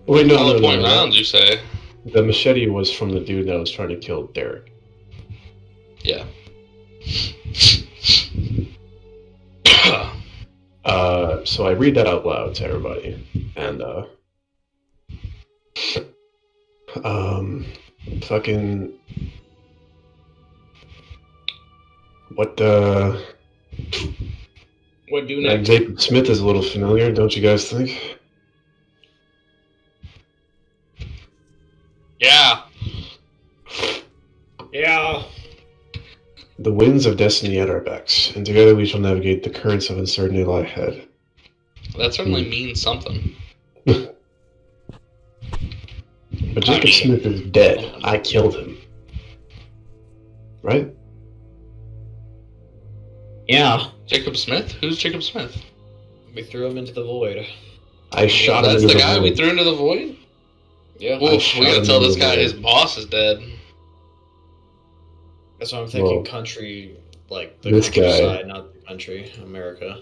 [SPEAKER 2] Wait, no,
[SPEAKER 1] Hollow
[SPEAKER 2] no,
[SPEAKER 1] point
[SPEAKER 2] no.
[SPEAKER 1] rounds, you say?
[SPEAKER 2] The machete was from the dude that was trying to kill Derek.
[SPEAKER 1] Yeah.
[SPEAKER 2] So I read that out loud to everybody, and fucking what
[SPEAKER 9] What do
[SPEAKER 2] like
[SPEAKER 9] next?
[SPEAKER 2] Jacob Smith is a little familiar, don't you guys think?
[SPEAKER 1] Yeah.
[SPEAKER 3] Yeah.
[SPEAKER 2] The winds of destiny at our backs, and together we shall navigate the currents of uncertainty lie ahead.
[SPEAKER 1] That certainly means something.
[SPEAKER 2] But Jacob Smith is dead. I killed him. Right?
[SPEAKER 6] Yeah.
[SPEAKER 1] Jacob Smith? Who's Jacob Smith?
[SPEAKER 3] We threw him into the void.
[SPEAKER 2] I shot him
[SPEAKER 1] That's
[SPEAKER 2] into
[SPEAKER 1] the
[SPEAKER 2] the
[SPEAKER 1] guy we
[SPEAKER 2] void.
[SPEAKER 1] threw into the void?
[SPEAKER 3] Yeah.
[SPEAKER 1] Oof,
[SPEAKER 2] shot
[SPEAKER 1] we gotta
[SPEAKER 2] him
[SPEAKER 1] tell
[SPEAKER 2] into
[SPEAKER 1] this
[SPEAKER 2] the
[SPEAKER 1] guy
[SPEAKER 2] void.
[SPEAKER 1] his boss is dead.
[SPEAKER 3] That's what I'm thinking.
[SPEAKER 2] Whoa.
[SPEAKER 3] Country, like the
[SPEAKER 2] This guy-
[SPEAKER 3] countryside, not the country, America.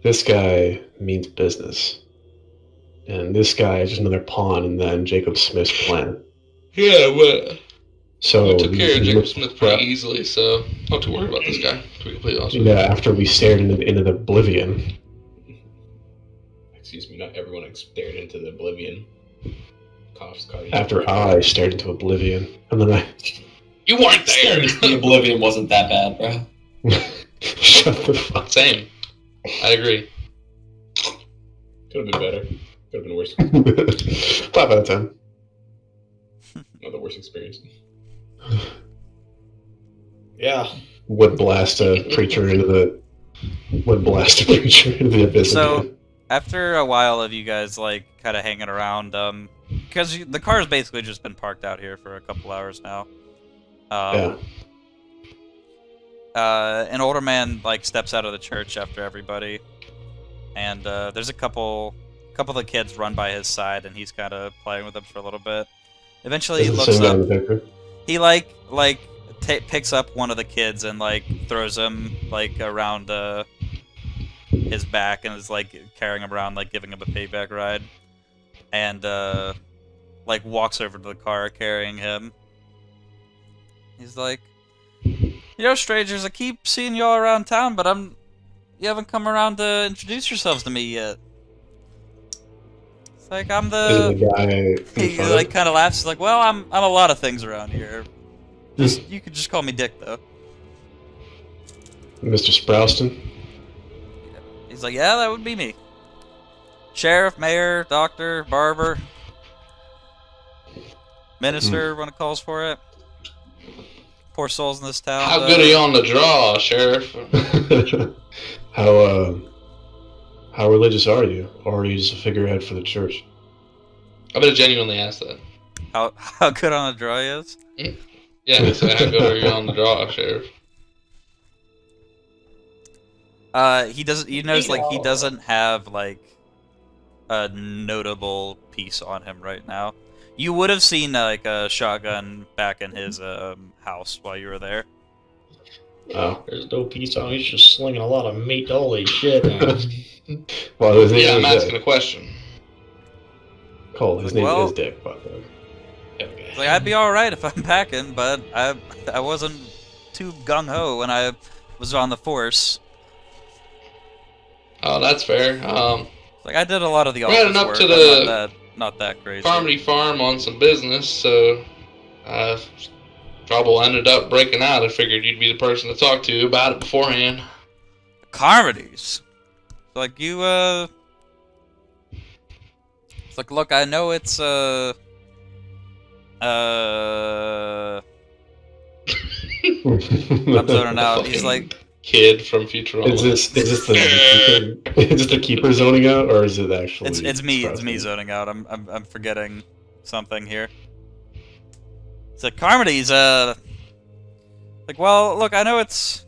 [SPEAKER 2] This guy means business. And this guy is just another pawn in then Jacob Smith's plan.
[SPEAKER 1] Yeah, well,
[SPEAKER 2] So
[SPEAKER 1] we took care of
[SPEAKER 2] we
[SPEAKER 1] Jacob
[SPEAKER 2] looked-
[SPEAKER 1] Smith pretty easily, so not too worried about this guy, to be completely honest with
[SPEAKER 2] Yeah, after we stared into the oblivion.
[SPEAKER 9] Excuse me, not everyone stared into the oblivion. Coughs, cardiac.
[SPEAKER 2] After I stared into oblivion. And then I
[SPEAKER 1] you. You weren't there!
[SPEAKER 7] The Oblivion wasn't that bad, bro.
[SPEAKER 2] shut the fuck.
[SPEAKER 1] Same. I agree.
[SPEAKER 9] Could have been better. Could have been worse.
[SPEAKER 2] 5 out of 10.
[SPEAKER 9] Not the worst experience.
[SPEAKER 3] Yeah.
[SPEAKER 2] Would blast a preacher into the abyss.
[SPEAKER 4] So,
[SPEAKER 2] again.
[SPEAKER 4] after a while of you guys like kind of hanging around, because the car's basically just been parked out here for a couple hours now.
[SPEAKER 2] Yeah.
[SPEAKER 4] An older man like steps out of the church after everybody, and there's a couple of the kids run by his side, and he's kind of playing with them for a little bit. Eventually, he
[SPEAKER 2] Is it the
[SPEAKER 4] looks
[SPEAKER 2] same guy
[SPEAKER 4] up.
[SPEAKER 2] in the picture?
[SPEAKER 4] He picks up one of the kids and like throws him like around his back and is like carrying him around, like giving him a payback ride, and like walks over to the car carrying him. He's like, "You know, strangers, I keep seeing y'all around town, but you haven't come around to introduce yourselves to me yet." It's like, I'm
[SPEAKER 2] Is
[SPEAKER 4] the...
[SPEAKER 2] it the guy in
[SPEAKER 4] He
[SPEAKER 2] front?
[SPEAKER 4] like kind of laughs. He's like, "Well, I'm a lot of things around here. You could just call me Dick, though."
[SPEAKER 2] Mr. Sprouston?
[SPEAKER 4] He's like, "Yeah, that would be me. Sheriff, mayor, doctor, barber, minister, when it calls for it. Poor souls in this town."
[SPEAKER 1] How good are you on the draw, Sheriff?
[SPEAKER 2] How religious are you? Or are you just a figurehead for the church?
[SPEAKER 1] I bet I genuinely asked that.
[SPEAKER 4] How good on a draw he is?
[SPEAKER 1] Yeah, so how good are you on the draw, Sheriff?
[SPEAKER 4] He doesn't. You notice, like, he doesn't have like a notable piece on him right now. You would have seen like a shotgun back in his house while you were there.
[SPEAKER 2] Oh.
[SPEAKER 3] There's no peace on. He's just slinging a lot of meat. Holy shit, man.
[SPEAKER 2] Well, his name
[SPEAKER 1] Yeah, I'm
[SPEAKER 2] is
[SPEAKER 1] asking
[SPEAKER 2] Dick.
[SPEAKER 1] a question.
[SPEAKER 2] Cole, his name
[SPEAKER 4] Well-
[SPEAKER 2] is Dick, by the way.
[SPEAKER 4] It's like, I'd be all right if I'm packing, but I wasn't too gung ho when I was on the force.
[SPEAKER 1] Oh, that's fair.
[SPEAKER 4] Like, I did a lot of the
[SPEAKER 1] We're heading
[SPEAKER 4] office
[SPEAKER 1] up
[SPEAKER 4] work.
[SPEAKER 1] to
[SPEAKER 4] I'm
[SPEAKER 1] the
[SPEAKER 4] not that crazy.
[SPEAKER 1] Farmity Farm on some business, so trouble ended up breaking out, I figured you'd be the person to talk to about it beforehand.
[SPEAKER 4] Carmodies. Like you, it's like, look, I know it's,
[SPEAKER 2] I'm
[SPEAKER 4] I'm zoning out. He's like,
[SPEAKER 1] Kid from Futurama.
[SPEAKER 2] Is this the keeper zoning out, or is it actually?
[SPEAKER 4] it's me
[SPEAKER 2] Sprouting?
[SPEAKER 4] zoning out. I'm forgetting something here. It's like Carmodies, like, well, look, I know it's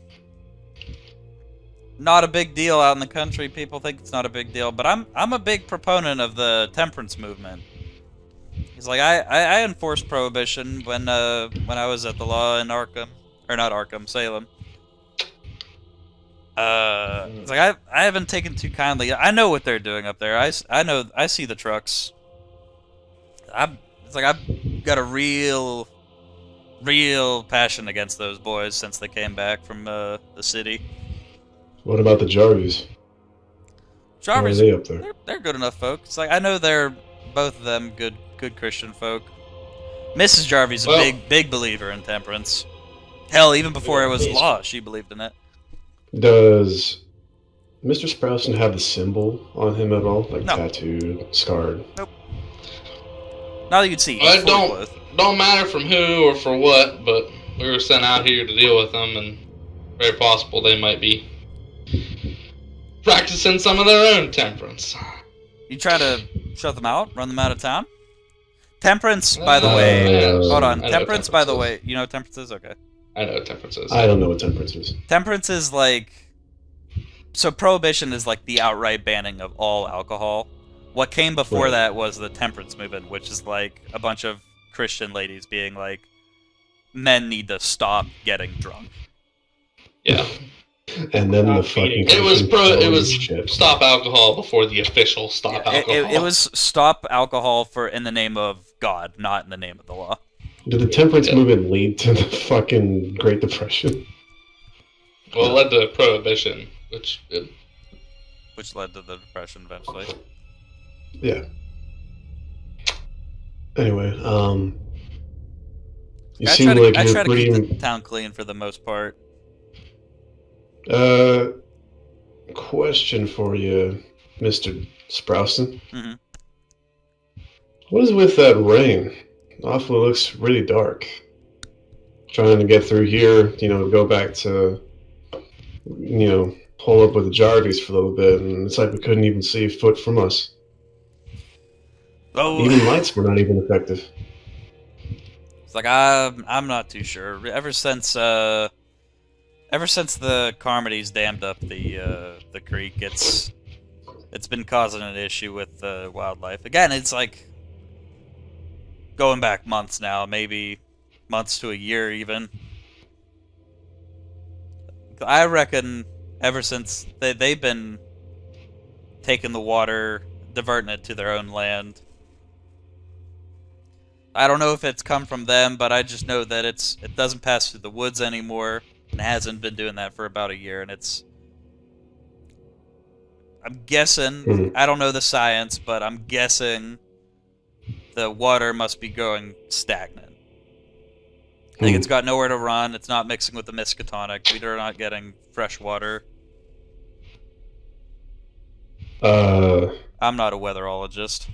[SPEAKER 4] not a big deal out in the country. People think it's not a big deal, but I'm a big proponent of the temperance movement. He's like, I enforced prohibition when I was at the law in Arkham, or not Arkham, Salem. It's like I haven't taken too kindly. I know what they're doing up there. I see the trucks. It's like I've got a real passion against those boys since they came back from the city.
[SPEAKER 2] What about the Jarvies? Why are they up there?
[SPEAKER 4] They're good enough folk. It's like I know they're both of them good Christian folk. Mrs. Jarvie's a big believer in temperance. Hell, even before it was law, she believed in it.
[SPEAKER 2] Does Mr. Sprouson have the symbol on him at all? Like
[SPEAKER 4] No.
[SPEAKER 2] tattooed, scarred?
[SPEAKER 4] Nope. Not that you'd see.
[SPEAKER 1] Well,
[SPEAKER 4] He's fully clothed.
[SPEAKER 1] don't matter from who or for what, but we were sent out here to deal with them, and very possible they might be practicing some of their own temperance.
[SPEAKER 4] You try to shut them out, run them out of town? Temperance, by the way. Hold on.
[SPEAKER 1] I know
[SPEAKER 4] Temperance, by the
[SPEAKER 1] is.
[SPEAKER 4] way. You know what temperance is? Okay.
[SPEAKER 1] I know what temperance is.
[SPEAKER 2] I don't know what temperance is.
[SPEAKER 4] Temperance is like... So prohibition is like the outright banning of all alcohol. What came before that was the temperance movement, which is like a bunch of Christian ladies being like, men need to stop getting drunk.
[SPEAKER 1] Yeah.
[SPEAKER 2] And then the fucking...
[SPEAKER 1] It was stop alcohol before the official stop alcohol.
[SPEAKER 4] It was stop alcohol in the name of God, not in the name of the law.
[SPEAKER 2] Did the temperance movement lead to the fucking Great Depression?
[SPEAKER 1] Well, it led to prohibition, which
[SPEAKER 4] led to the Depression eventually.
[SPEAKER 2] Yeah. Anyway, you seem like
[SPEAKER 4] I
[SPEAKER 2] you're
[SPEAKER 4] try to
[SPEAKER 2] pretty...
[SPEAKER 4] keep the town clean for the most part.
[SPEAKER 2] Question for you, Mr. Sprouson.
[SPEAKER 4] Mhm.
[SPEAKER 2] What is with that rain? Awfully looks really dark. Trying to get through here, go back to, hole up with the Jarvies for a little bit, and it's like we couldn't even see a foot from us.
[SPEAKER 4] Oh,
[SPEAKER 2] Even lights were not even effective.
[SPEAKER 4] it's like I'm not too sure. Ever since the Carmodies dammed up the creek, it's been causing an issue with wildlife. Again, it's like going back months now, maybe months to a year even. I reckon ever since they've been taking the water, diverting it to their own land. I don't know if it's come from them, but I just know that it doesn't pass through the woods anymore, and hasn't been doing that for about a year, and I'm guessing, I don't know the science, but I'm guessing the water must be going stagnant. I think it's got nowhere to run, it's not mixing with the Miskatonic, we're not getting fresh water. I'm not a weatherologist.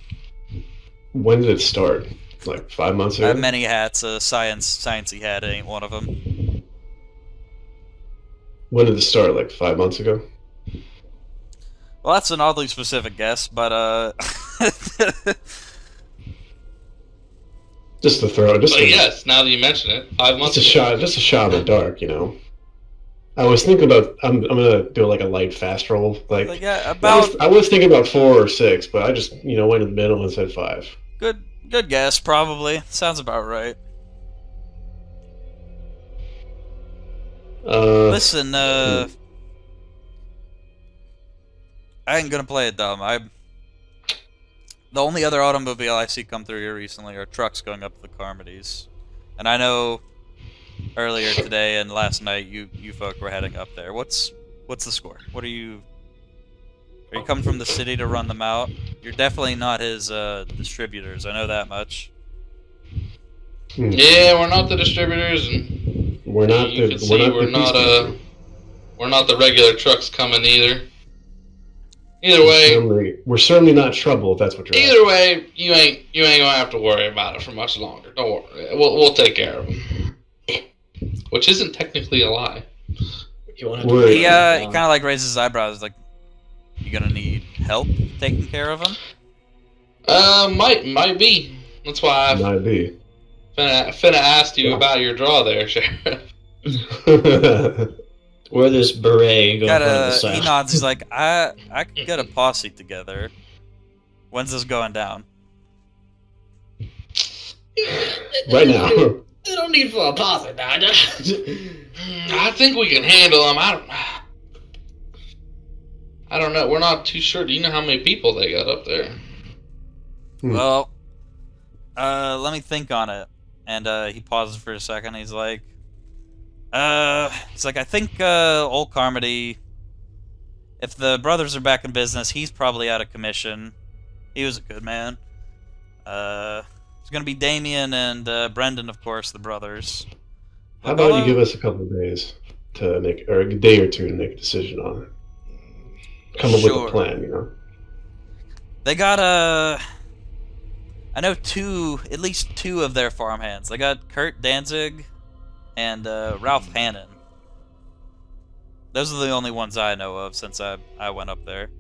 [SPEAKER 2] When did it start? Like 5 months ago?
[SPEAKER 4] I have many hats, sciencey hat ain't one of them.
[SPEAKER 2] When did it start? Like 5 months ago?
[SPEAKER 4] Well, that's an oddly specific guess, but
[SPEAKER 2] Just to throw it.
[SPEAKER 1] Yes, now that you mention it, 5 months ago.
[SPEAKER 2] Just a shot in the dark, I was thinking about I'm gonna do like a light fast roll. Like
[SPEAKER 4] yeah,
[SPEAKER 2] I was thinking about 4 or 6, but I just went in the middle and said 5.
[SPEAKER 4] Good guess, probably. Sounds about right. Listen, I ain't gonna play it dumb. The only other automobile I see come through here recently are trucks going up the Carmodies. And I know earlier today and last night you folk were heading up there. What's the score? Are you coming from the city to run them out? You're definitely not his distributors, I know that much.
[SPEAKER 1] Yeah, we're not the distributors, and
[SPEAKER 2] We're not
[SPEAKER 1] you
[SPEAKER 2] the.
[SPEAKER 1] can see
[SPEAKER 2] We're not the
[SPEAKER 1] we're not the regular trucks coming either. Either way,
[SPEAKER 2] we're certainly not trouble. If that's what you're
[SPEAKER 1] either way, you ain't gonna have to worry about it for much longer. Don't worry, we'll take care of them. Which isn't technically a lie.
[SPEAKER 3] You want
[SPEAKER 2] We're-
[SPEAKER 4] He kind of like raises his eyebrows, like, you gonna need help taking care of him?
[SPEAKER 1] Might be. That's why I
[SPEAKER 2] might be.
[SPEAKER 1] finna asked you about your draw there, Sheriff.
[SPEAKER 3] Wear this beret and go in front of the
[SPEAKER 4] He
[SPEAKER 3] sound.
[SPEAKER 4] nods. He's like, I could get a posse together. When's this going down?
[SPEAKER 2] Right now.
[SPEAKER 3] They don't need for a posse now.
[SPEAKER 1] I think we can handle them. I don't know. We're not too sure. Do you know how many people they got up there?
[SPEAKER 4] Well, let me think on it. And he pauses for a second. He's like, I think old Carmody, if the brothers are back in business, he's probably out of commission. He was a good man. It's gonna be Damien and Brendan, of course, the brothers.
[SPEAKER 2] How about you give us a couple of days to make, or a day or two to make a decision on it? Come up with a plan, you know.
[SPEAKER 4] They got I know at least two of their farmhands. They got Kurt Danzig and Ralph Hannon. Those are the only ones I know of since I went up there.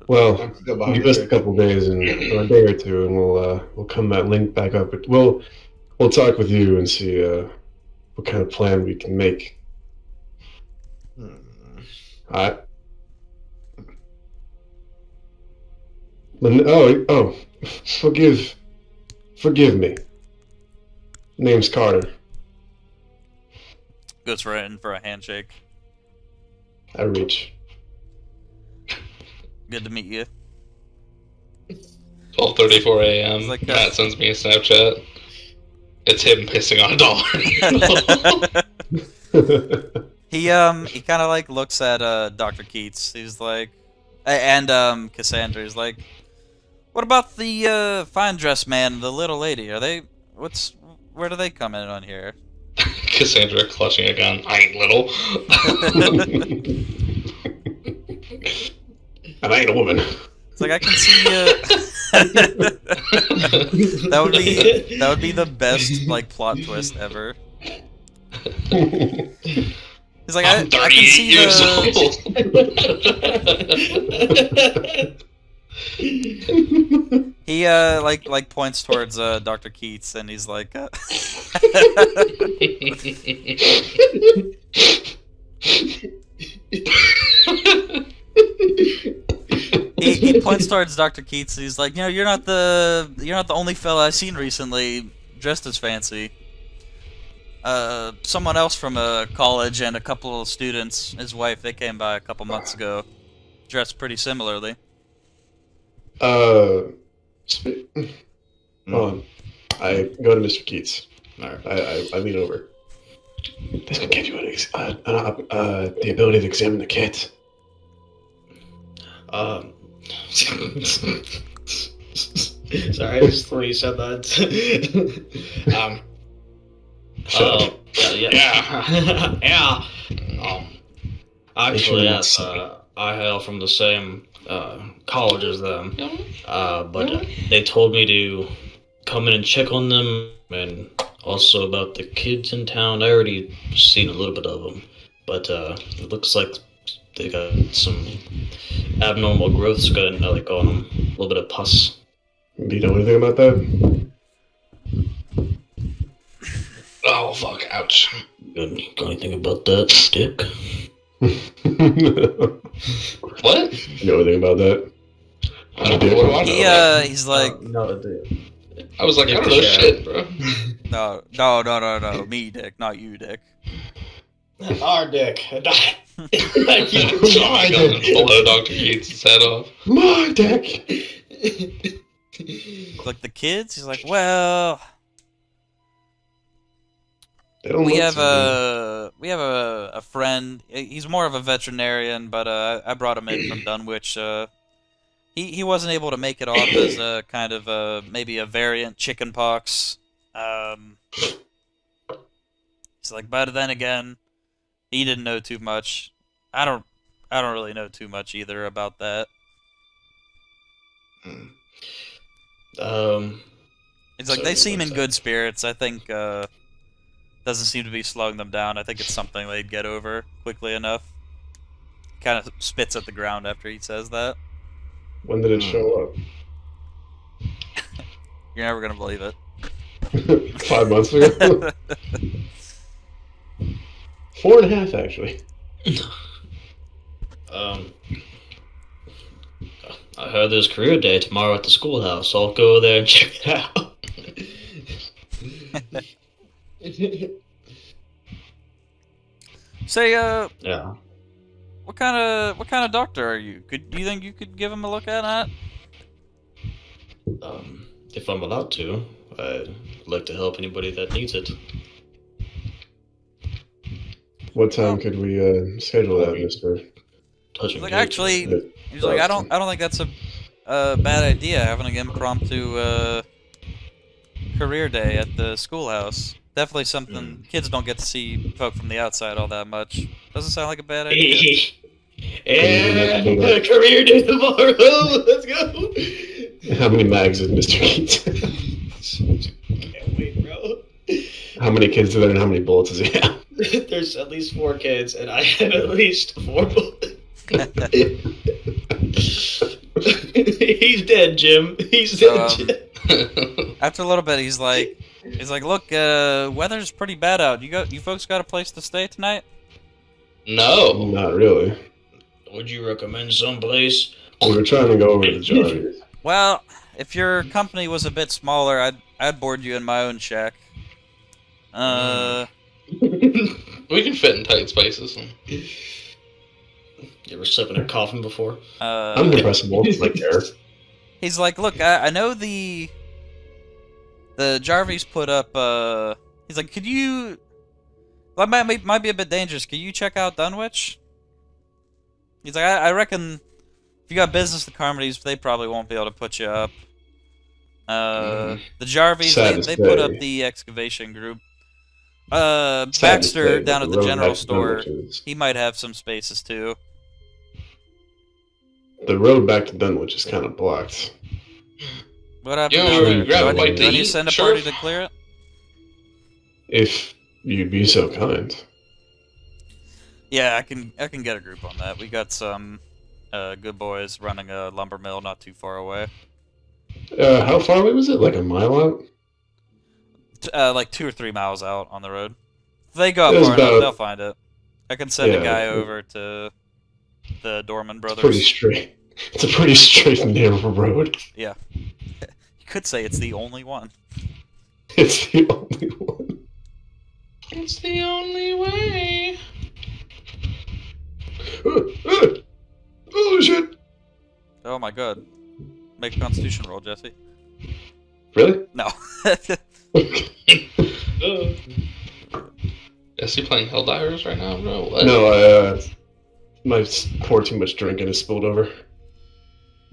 [SPEAKER 2] Well,
[SPEAKER 9] I'm still behind
[SPEAKER 2] give us
[SPEAKER 9] you.
[SPEAKER 2] a couple days and or a day or two, and we'll come back, link back up. We'll talk with you and see what kind of plan we can make. All right. Oh, forgive me. Name's Carter.
[SPEAKER 4] Goes right in for a handshake.
[SPEAKER 2] I reach.
[SPEAKER 4] Good to meet you.
[SPEAKER 1] 12:34 a.m.
[SPEAKER 4] Like,
[SPEAKER 1] Matt sends me a Snapchat. It's him pissing on a dollar.
[SPEAKER 4] He kind of like looks at Dr. Keats. He's like, and Cassandra. He's like, what about the fine dressed man and the little lady? Where do they come in on here?
[SPEAKER 1] Cassandra clutching a gun. I ain't little.
[SPEAKER 2] And I ain't a woman.
[SPEAKER 4] It's like I can see that would be the best like plot twist ever. He's like,
[SPEAKER 1] I'm
[SPEAKER 4] I
[SPEAKER 1] 38
[SPEAKER 4] can see
[SPEAKER 1] years old.
[SPEAKER 4] He like points towards Dr. Keats and he's like he points towards Dr. Keats and he's like, you're not the only fella I've seen recently dressed as fancy. Someone else from a college and a couple of students, his wife, they came by a couple months ago, dressed pretty similarly.
[SPEAKER 2] Hold on. I go to Mr. Keats. I lean over. This can give you the ability to examine the kit.
[SPEAKER 3] Sorry, just when you said that. Yeah. Actually, yes. I hail from the same college as them, but they told me to come in and check on them, and also about the kids in town. I already seen a little bit of them, but it looks like they got some abnormal growths going like on them, a little bit of pus.
[SPEAKER 2] Do you know anything about that?
[SPEAKER 1] Oh fuck! Ouch.
[SPEAKER 3] Got anything about that, Dick?
[SPEAKER 1] What?
[SPEAKER 2] You know anything about that?
[SPEAKER 1] I don't know. What do I know?
[SPEAKER 4] He's like,
[SPEAKER 3] No, Dick.
[SPEAKER 1] I was like, I don't know shit, bro.
[SPEAKER 4] no, me, Dick, not you, Dick.
[SPEAKER 3] Our Dick.
[SPEAKER 1] Thank you. My God, blow Dr. Keats' head off.
[SPEAKER 2] My dick!
[SPEAKER 4] Like the kids, he's like, well,
[SPEAKER 2] They don't
[SPEAKER 4] We
[SPEAKER 2] look
[SPEAKER 4] have
[SPEAKER 2] too good.
[SPEAKER 4] a friend. He's more of a veterinarian, but I brought him in from Dunwich. He wasn't able to make it off as a kind of maybe a variant chickenpox. He's like, but then again, he didn't know too much. I don't really know too much either about that. It's like
[SPEAKER 3] So
[SPEAKER 4] they seem in
[SPEAKER 3] what's
[SPEAKER 4] good
[SPEAKER 3] that?
[SPEAKER 4] spirits. I think doesn't seem to be slowing them down. I think it's something they'd get over quickly enough. Kind of spits at the ground after he says that.
[SPEAKER 2] When did it show
[SPEAKER 4] You're never gonna believe it.
[SPEAKER 2] up? 5 months ago? 4.5, actually.
[SPEAKER 3] I heard there's career day tomorrow at the schoolhouse. I'll go there and check it out.
[SPEAKER 4] Say,
[SPEAKER 3] Yeah.
[SPEAKER 4] what kind of doctor are you? Do you think you could give him a look at that?
[SPEAKER 3] If I'm allowed to, I'd like to help anybody that needs it.
[SPEAKER 2] What time could we schedule that, Mister?
[SPEAKER 3] Touching
[SPEAKER 4] Like,
[SPEAKER 3] base.
[SPEAKER 4] actually, he's like, I don't think that's a bad idea having an impromptu career day at the schoolhouse. Definitely something kids don't get to see folk from the outside all that much. Doesn't sound like a bad idea.
[SPEAKER 3] Yeah, career day tomorrow. Let's go.
[SPEAKER 2] How many mags does Mr. Keats have?
[SPEAKER 3] Can't wait, bro.
[SPEAKER 2] How many kids are there and how many bullets does he have?
[SPEAKER 3] There's at least 4 kids, and I have at least 4 bullets. He's dead, Jim. He's dead, Jim.
[SPEAKER 4] After a little bit, he's like, look, weather's pretty bad out. You folks got a place to stay tonight?
[SPEAKER 1] No.
[SPEAKER 2] Not really.
[SPEAKER 3] Would you recommend someplace?
[SPEAKER 2] We were trying to go over to Jarvis.
[SPEAKER 4] Well, if your company was a bit smaller, I'd board you in my own shack.
[SPEAKER 1] We can fit in tight spaces.
[SPEAKER 3] You ever slept in a coffin before?
[SPEAKER 2] I'm impressible, like Eric.
[SPEAKER 4] He's like, look, I know the Jarvis put up. He's like, could you? That might be a bit dangerous. Could you check out Dunwich? He's like, I reckon if you got business with Carmody's, they probably won't be able to put you up. The Jarvis, they put up the excavation group. Baxter down at the general store, he might have some spaces too.
[SPEAKER 2] The road back to Dunwich is kind of blocked.
[SPEAKER 4] What happened?
[SPEAKER 1] Yo, grab a bite
[SPEAKER 4] Do
[SPEAKER 1] to
[SPEAKER 4] I need to
[SPEAKER 1] eat,
[SPEAKER 4] send a
[SPEAKER 1] sure.
[SPEAKER 4] party to clear it?
[SPEAKER 2] If you'd be so kind.
[SPEAKER 4] Yeah, I can get a group on that. We got some good boys running a lumber mill not too far away.
[SPEAKER 2] How far away was it? Like a mile out?
[SPEAKER 4] Like 2 or 3 miles out on the road. If they go
[SPEAKER 2] It
[SPEAKER 4] up
[SPEAKER 2] was
[SPEAKER 4] far enough,
[SPEAKER 2] about-
[SPEAKER 4] they'll find it. I can send a
[SPEAKER 2] Yeah.
[SPEAKER 4] guy over to the Dorman
[SPEAKER 2] It's
[SPEAKER 4] brothers.
[SPEAKER 2] pretty straight. It's a pretty straight and narrow road.
[SPEAKER 4] Yeah. You could say it's the only one.
[SPEAKER 2] It's the only one.
[SPEAKER 1] It's the only way.
[SPEAKER 2] Oh shit!
[SPEAKER 4] Oh my god. Make a constitution roll, Jesse.
[SPEAKER 2] Really?
[SPEAKER 4] No.
[SPEAKER 1] Is he playing Helldivers right now, bro? What?
[SPEAKER 2] No, my poured too much drink and it spilled over.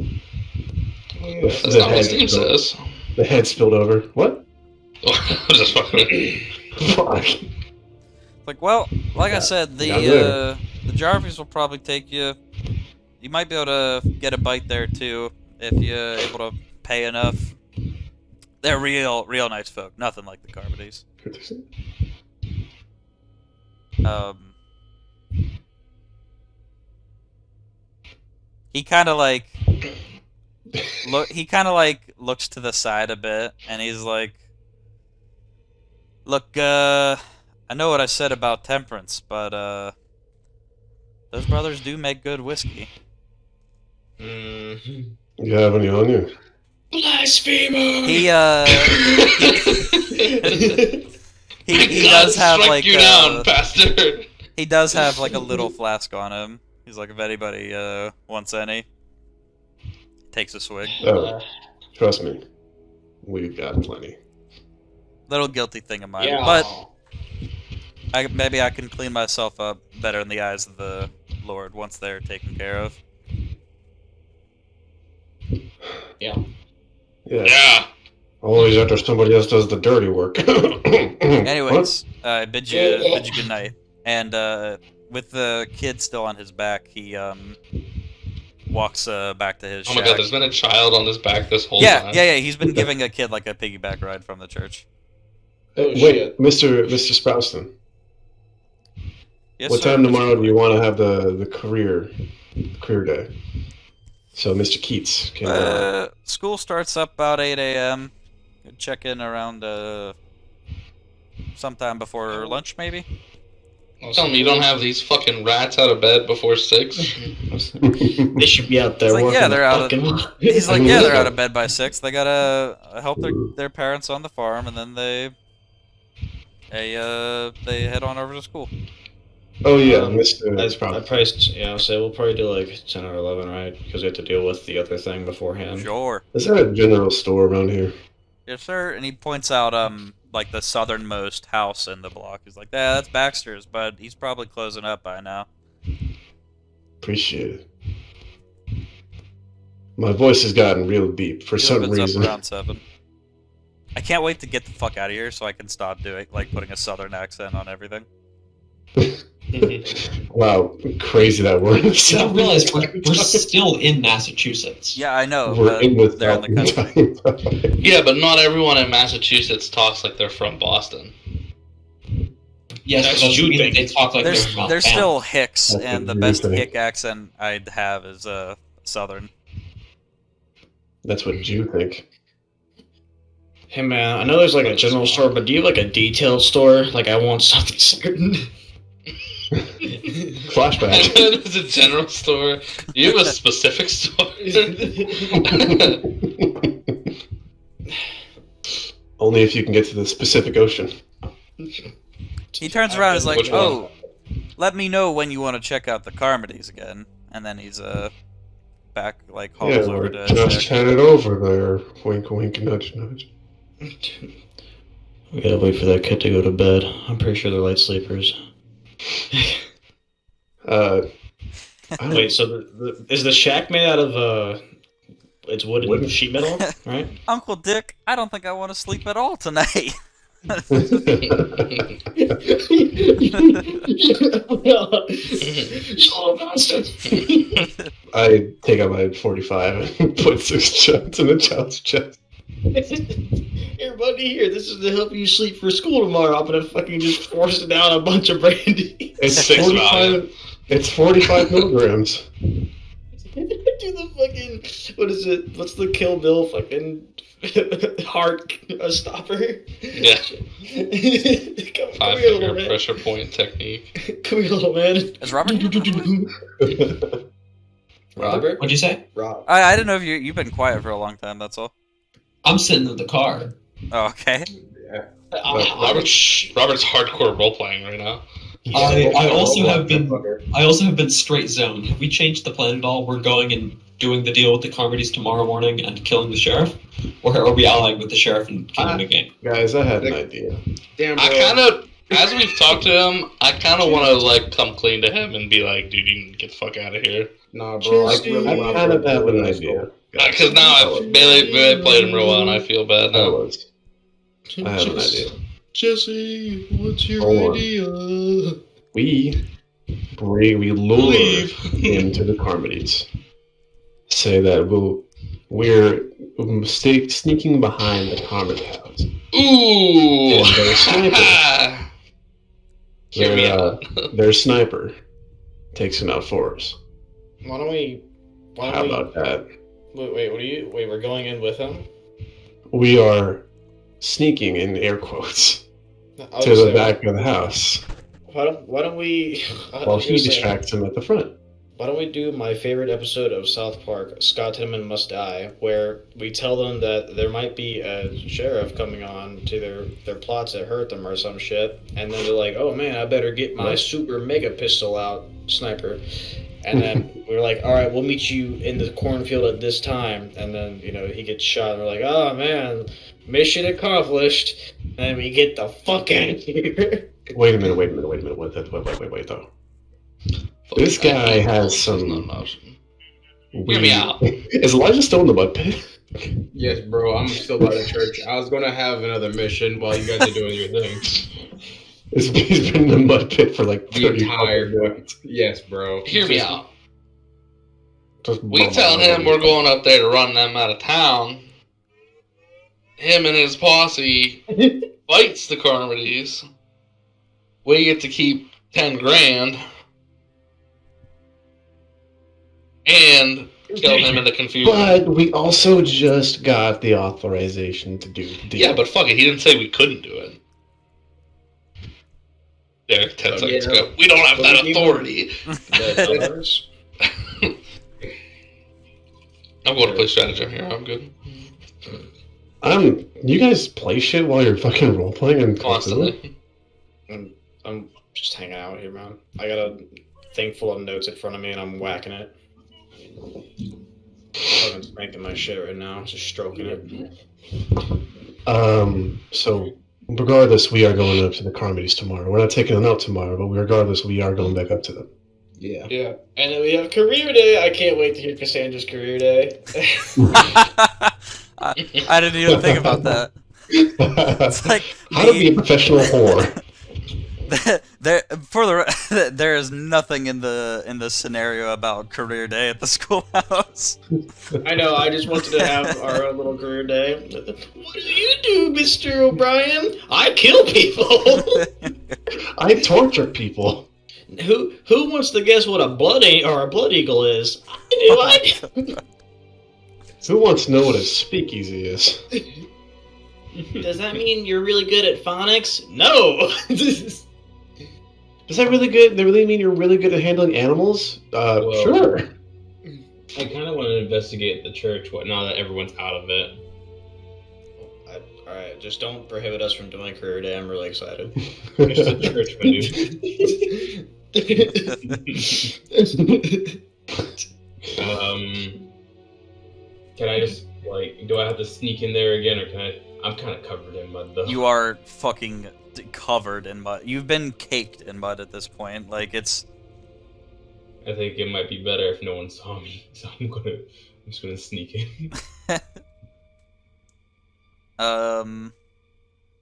[SPEAKER 1] That's not what Steam says.
[SPEAKER 2] The head spilled over. What?
[SPEAKER 1] I'm just fucking.
[SPEAKER 2] Fuck.
[SPEAKER 4] Like, well, like I said,
[SPEAKER 2] got there.
[SPEAKER 4] the Jarvis will probably take you. You might be able to get a bite there too if you're able to pay enough. They're real nice folk. Nothing like the Carmodys. He kind of like looks to the side a bit, and he's like, "Look, I know what I said about temperance, but those brothers do make good whiskey."
[SPEAKER 2] You have any on you?
[SPEAKER 3] Blasphemer!
[SPEAKER 4] He he does have
[SPEAKER 1] Strike
[SPEAKER 4] like
[SPEAKER 1] you down, bastard.
[SPEAKER 4] he does have like a little flask on him. He's like, if anybody wants any, takes a swig.
[SPEAKER 2] Oh, trust me, we've got plenty.
[SPEAKER 4] Little guilty thing of mine,
[SPEAKER 5] Yeah.
[SPEAKER 4] but Maybe I can clean myself up better in the eyes of the Lord once they're taken care of.
[SPEAKER 3] Yeah.
[SPEAKER 2] Yeah.
[SPEAKER 1] Yeah.
[SPEAKER 2] Always after somebody else does the dirty work.
[SPEAKER 4] Anyways, I bid you good night. And with the kid still on his back, he walks back to his
[SPEAKER 1] Oh
[SPEAKER 4] shack.
[SPEAKER 1] my god, there's been a child on his back this whole
[SPEAKER 4] Yeah,
[SPEAKER 1] time.
[SPEAKER 4] yeah. He's been giving a kid like a piggyback ride from the church.
[SPEAKER 2] Wait,
[SPEAKER 3] shit.
[SPEAKER 2] Mr. Sprouston.
[SPEAKER 4] Yes,
[SPEAKER 2] What
[SPEAKER 4] sir.
[SPEAKER 2] time tomorrow do you want to have the career day? So, Mr. Keats can.
[SPEAKER 4] School starts up about 8 a.m. Check in around sometime before lunch, maybe.
[SPEAKER 1] Tell me you don't have these fucking rats out of bed before 6.
[SPEAKER 3] They should be out there
[SPEAKER 4] It's like,
[SPEAKER 3] working
[SPEAKER 4] yeah, they're out
[SPEAKER 3] fucking...
[SPEAKER 4] He's like, yeah, they're out of bed by 6. They gotta help their parents on the farm, and then they head on over to school.
[SPEAKER 2] Oh yeah, Mr.
[SPEAKER 3] I
[SPEAKER 2] Sprouston.
[SPEAKER 3] priced, so we'll probably do like 10 or 11, right? Because we have to deal with the other thing beforehand.
[SPEAKER 4] Sure.
[SPEAKER 2] Is there a general store around here?
[SPEAKER 4] Yes, sir. And he points out like the southernmost house in the block. He's like, yeah, that's Baxter's, but he's probably closing up by now.
[SPEAKER 2] Appreciate it. My voice has gotten real deep for
[SPEAKER 4] He
[SPEAKER 2] some
[SPEAKER 4] opens
[SPEAKER 2] reason.
[SPEAKER 4] up around 7. I can't wait to get the fuck out of here so I can stop doing putting a southern accent on everything.
[SPEAKER 2] Wow, crazy that word.
[SPEAKER 6] You don't realize we're still in Massachusetts.
[SPEAKER 4] Yeah, I know,
[SPEAKER 2] We're
[SPEAKER 4] but
[SPEAKER 2] in with
[SPEAKER 4] they're in the country.
[SPEAKER 2] country.
[SPEAKER 1] Yeah, but not everyone in Massachusetts talks like they're from Boston.
[SPEAKER 6] Yes,
[SPEAKER 3] That's
[SPEAKER 6] but doesn't
[SPEAKER 3] you
[SPEAKER 6] mean
[SPEAKER 3] think.
[SPEAKER 6] they talk like
[SPEAKER 4] There's
[SPEAKER 6] they're from
[SPEAKER 4] there's
[SPEAKER 6] Alabama.
[SPEAKER 4] still Hicks,
[SPEAKER 2] That's
[SPEAKER 4] and the
[SPEAKER 2] what you
[SPEAKER 4] best
[SPEAKER 2] think.
[SPEAKER 4] Hick accent I'd have is southern.
[SPEAKER 2] That's what you think.
[SPEAKER 3] Hey man, I know there's like a general store, but do you have like a detailed store? Like I want something certain.
[SPEAKER 2] Flashback.
[SPEAKER 1] It's a general store. You have a specific store.
[SPEAKER 2] Only if you can get to the specific ocean.
[SPEAKER 4] He turns around and is like,
[SPEAKER 1] Which one?
[SPEAKER 4] "Oh, let me know when you want to check out the Carmodies again." And then he's back like
[SPEAKER 2] Yeah,
[SPEAKER 4] hauls over
[SPEAKER 2] we're
[SPEAKER 4] to
[SPEAKER 2] just
[SPEAKER 4] check.
[SPEAKER 2] chatted over there. Wink, wink, nudge, nudge.
[SPEAKER 3] We gotta wait for that kid to go to bed. I'm pretty sure they're light sleepers.
[SPEAKER 2] I don't-
[SPEAKER 3] Wait, so is the shack made out of it's wooden
[SPEAKER 2] Wooden.
[SPEAKER 3] sheet metal, right?
[SPEAKER 4] Uncle Dick, I don't think I want to sleep at all tonight.
[SPEAKER 2] I take out my 45 and put 6 shots in the child's chest.
[SPEAKER 3] Here, buddy, here. This is to help you sleep for school tomorrow. I'm gonna fucking just force down a bunch of brandy.
[SPEAKER 2] It's
[SPEAKER 1] 6 value.
[SPEAKER 2] It's 45 milligrams.
[SPEAKER 3] Do the fucking what is it? What's the Kill Bill fucking heart stopper?
[SPEAKER 1] Yeah.
[SPEAKER 3] Come
[SPEAKER 1] 5
[SPEAKER 3] here, little
[SPEAKER 1] finger
[SPEAKER 3] man.
[SPEAKER 1] pressure point technique.
[SPEAKER 3] Come here, little man.
[SPEAKER 4] Is Robert here?
[SPEAKER 3] Robert?
[SPEAKER 6] What'd you say?
[SPEAKER 3] Rob.
[SPEAKER 4] I didn't know if you've been quiet for a long time. That's all.
[SPEAKER 6] I'm sitting in the car.
[SPEAKER 4] Oh, okay.
[SPEAKER 1] Robert's hardcore role playing right now.
[SPEAKER 6] I also have been straight zoned. Have we changed the plan at all? We're going and doing the deal with the Carmodies tomorrow morning and killing the sheriff, or are we allying with the sheriff and killing the gang?
[SPEAKER 2] Guys, I had an idea.
[SPEAKER 9] Damn, bro.
[SPEAKER 1] I kind of, as we've talked to him, I kind of want to like come clean to him and be like, dude, you can get the fuck out of here.
[SPEAKER 9] Nah, bro. I
[SPEAKER 2] I kind of have an idea.
[SPEAKER 1] Because now I've really played him real well and I feel bad now.
[SPEAKER 2] Fellas, I have an idea.
[SPEAKER 3] Jesse, what's your
[SPEAKER 2] Hold on.
[SPEAKER 3] idea?
[SPEAKER 2] We lure him to the Carmodies. Say that we're sneaking behind the Carmody house.
[SPEAKER 1] Ooh!
[SPEAKER 2] And their sniper,
[SPEAKER 1] Hear me out.
[SPEAKER 2] their sniper takes him out for us.
[SPEAKER 3] Why don't we?
[SPEAKER 2] How about that?
[SPEAKER 3] Wait, we're going in with him?
[SPEAKER 2] We are sneaking in air quotes
[SPEAKER 3] I
[SPEAKER 2] to
[SPEAKER 3] was
[SPEAKER 2] the
[SPEAKER 3] saying,
[SPEAKER 2] back of the house
[SPEAKER 3] Why don't we?
[SPEAKER 2] while he distracts him at the front.
[SPEAKER 3] Why don't we do my favorite episode of South Park, Scott Tillman Must Die, where we tell them that there might be a sheriff coming on to their plots that hurt them or some shit, and then they're like, oh man, I better get my super mega pistol out, sniper. And then we're like, all right, we'll meet you in the cornfield at this time. And then, he gets shot, and we're like, oh man, mission accomplished. And then we get the fuck out of here.
[SPEAKER 2] Wait a minute. Wait, though. This guy has some.
[SPEAKER 1] Hear me out.
[SPEAKER 2] Is Elijah still in the mud pit?
[SPEAKER 9] Yes, bro. I'm still by the church. I was gonna have another mission while you guys are doing your thing.
[SPEAKER 2] He's been in the mud pit for like
[SPEAKER 9] The
[SPEAKER 2] 30
[SPEAKER 9] entire
[SPEAKER 2] minutes.
[SPEAKER 9] Yes, bro.
[SPEAKER 1] Hear me out. We tell him we're going up there to run them out of town. Him and his posse fights the Carmodies. We get to keep 10 grand. And kill him in the confusion.
[SPEAKER 2] But we also just got the authorization to do the deal.
[SPEAKER 1] Yeah, but fuck it. He didn't say we couldn't do it. There, 10 seconds ago. We don't have that authority. I'm going to play stratagem here. I'm good.
[SPEAKER 2] You guys play shit while you're fucking role playing and
[SPEAKER 1] Constantly.
[SPEAKER 3] I'm just hanging out here, man. I got a thing full of notes in front of me, and I'm whacking it. I'm spanking my shit right now, just stroking it.
[SPEAKER 2] So regardless, we are going up to the Carmodies tomorrow. We're not taking them out tomorrow, but regardless, we are going back up to them.
[SPEAKER 9] Yeah.
[SPEAKER 3] Yeah. And then we have career day. I can't wait to hear Cassandra's career day.
[SPEAKER 4] I didn't even think about that. It's like
[SPEAKER 2] how to be a professional whore.
[SPEAKER 4] There is nothing in the scenario about career day at the schoolhouse.
[SPEAKER 3] I know. I just wanted to have our own little career day. What do you do, Mr. O'Brien? I kill people.
[SPEAKER 2] I torture people.
[SPEAKER 3] Who wants to guess what a blood eagle is? I do.
[SPEAKER 2] Who wants to know what a speakeasy is?
[SPEAKER 3] Does that mean you're really good at phonics? No.
[SPEAKER 2] Does that really mean you're really good at handling animals? Sure.
[SPEAKER 5] I kind of want to investigate the church now that everyone's out of it.
[SPEAKER 3] Alright, just don't prohibit us from doing career day. I'm really excited.
[SPEAKER 5] It's just a church, my dude. Can I just, do I have to sneak in there again, or can I... I'm kind of covered in mud, though.
[SPEAKER 4] You are fucking covered in mud. You've been caked in mud at this point. It's...
[SPEAKER 5] I think it might be better if no one saw me, so I'm just gonna sneak in.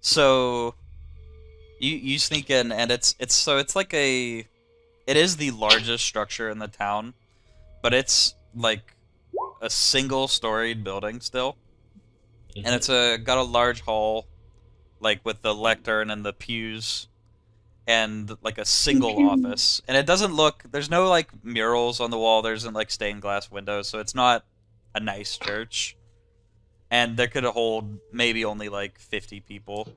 [SPEAKER 4] So... You sneak in, and it's like it is the largest structure in the town, but it's like a single-storied building still. And it's got a large hall, with the lectern and the pews, and a single office. And it doesn't look... There's no murals on the wall. There isn't stained glass windows, so it's not a nice church. And there could hold maybe only 50 people.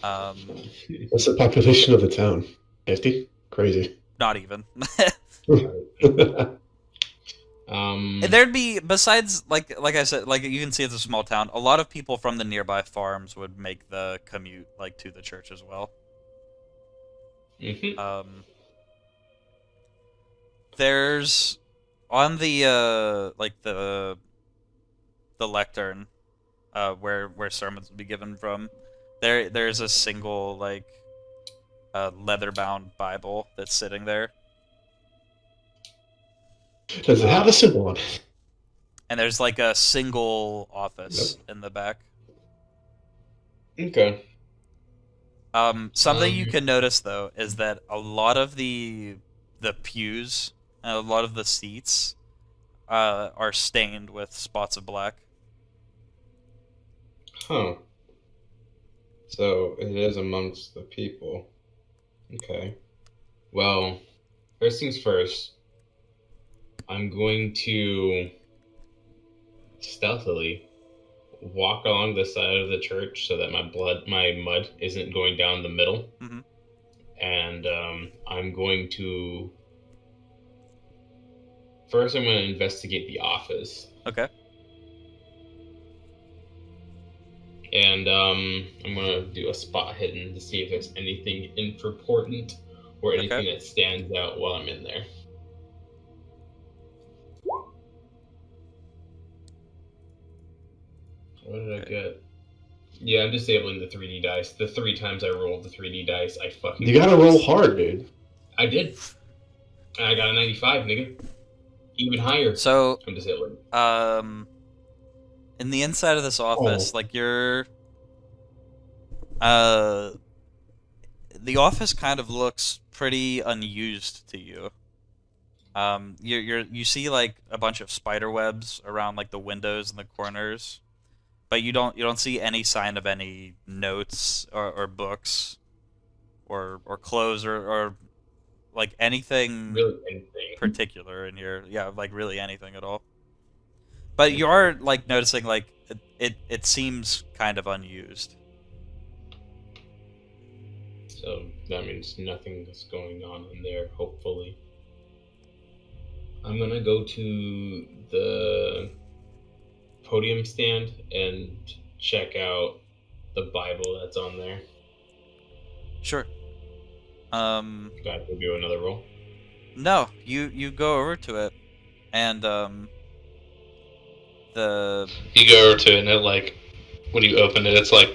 [SPEAKER 2] What's the population of the town? 50? Crazy.
[SPEAKER 4] Not even.
[SPEAKER 5] Um,
[SPEAKER 4] There'd be, besides, like I said, you can see it's a small town, a lot of people from the nearby farms would make the commute, to the church as well.
[SPEAKER 5] Mm-hmm.
[SPEAKER 4] There's, on the, the lectern, where sermons would be given from, there's a single, leather-bound Bible that's sitting there.
[SPEAKER 2] Does it have a symbol on it?
[SPEAKER 4] And there's a single office in the back.
[SPEAKER 5] Okay.
[SPEAKER 4] Something you can notice though is that a lot of the pews and a lot of the seats are stained with spots of black.
[SPEAKER 9] Huh. So it is amongst the people. Okay.
[SPEAKER 5] Well, first things first. I'm going to stealthily walk along the side of the church so that my mud isn't going down the middle.
[SPEAKER 4] Mm-hmm.
[SPEAKER 5] And I'm going to... First, I'm going to investigate the office.
[SPEAKER 4] Okay.
[SPEAKER 5] And I'm going to do a spot hidden to see if there's anything important or anything that stands out while I'm in there. What did I get? Yeah, I'm disabling the 3D dice. The 3 times I rolled the 3D dice, I fucking...
[SPEAKER 2] You gotta roll hard, dude.
[SPEAKER 5] I did. And I got a 95, nigga. Even higher.
[SPEAKER 4] So,
[SPEAKER 5] I'm disabling.
[SPEAKER 4] in the inside of this office, like you're, the office kind of looks pretty unused to you. You see like a bunch of spider webs around like the windows and the corners, but you don't see any sign of any notes or books or clothes or like anything
[SPEAKER 5] Really anything.
[SPEAKER 4] particular in here. Yeah, like really anything at all. But you are like noticing like it seems kind of unused.
[SPEAKER 5] So that means nothing is going on in there, hopefully. I'm gonna go to the podium stand and check out the Bible that's on there.
[SPEAKER 4] Sure.
[SPEAKER 5] Do I have to do another roll?
[SPEAKER 4] No, you go over to it, and the
[SPEAKER 1] You go over to it, and it, like, when you open it, it's like...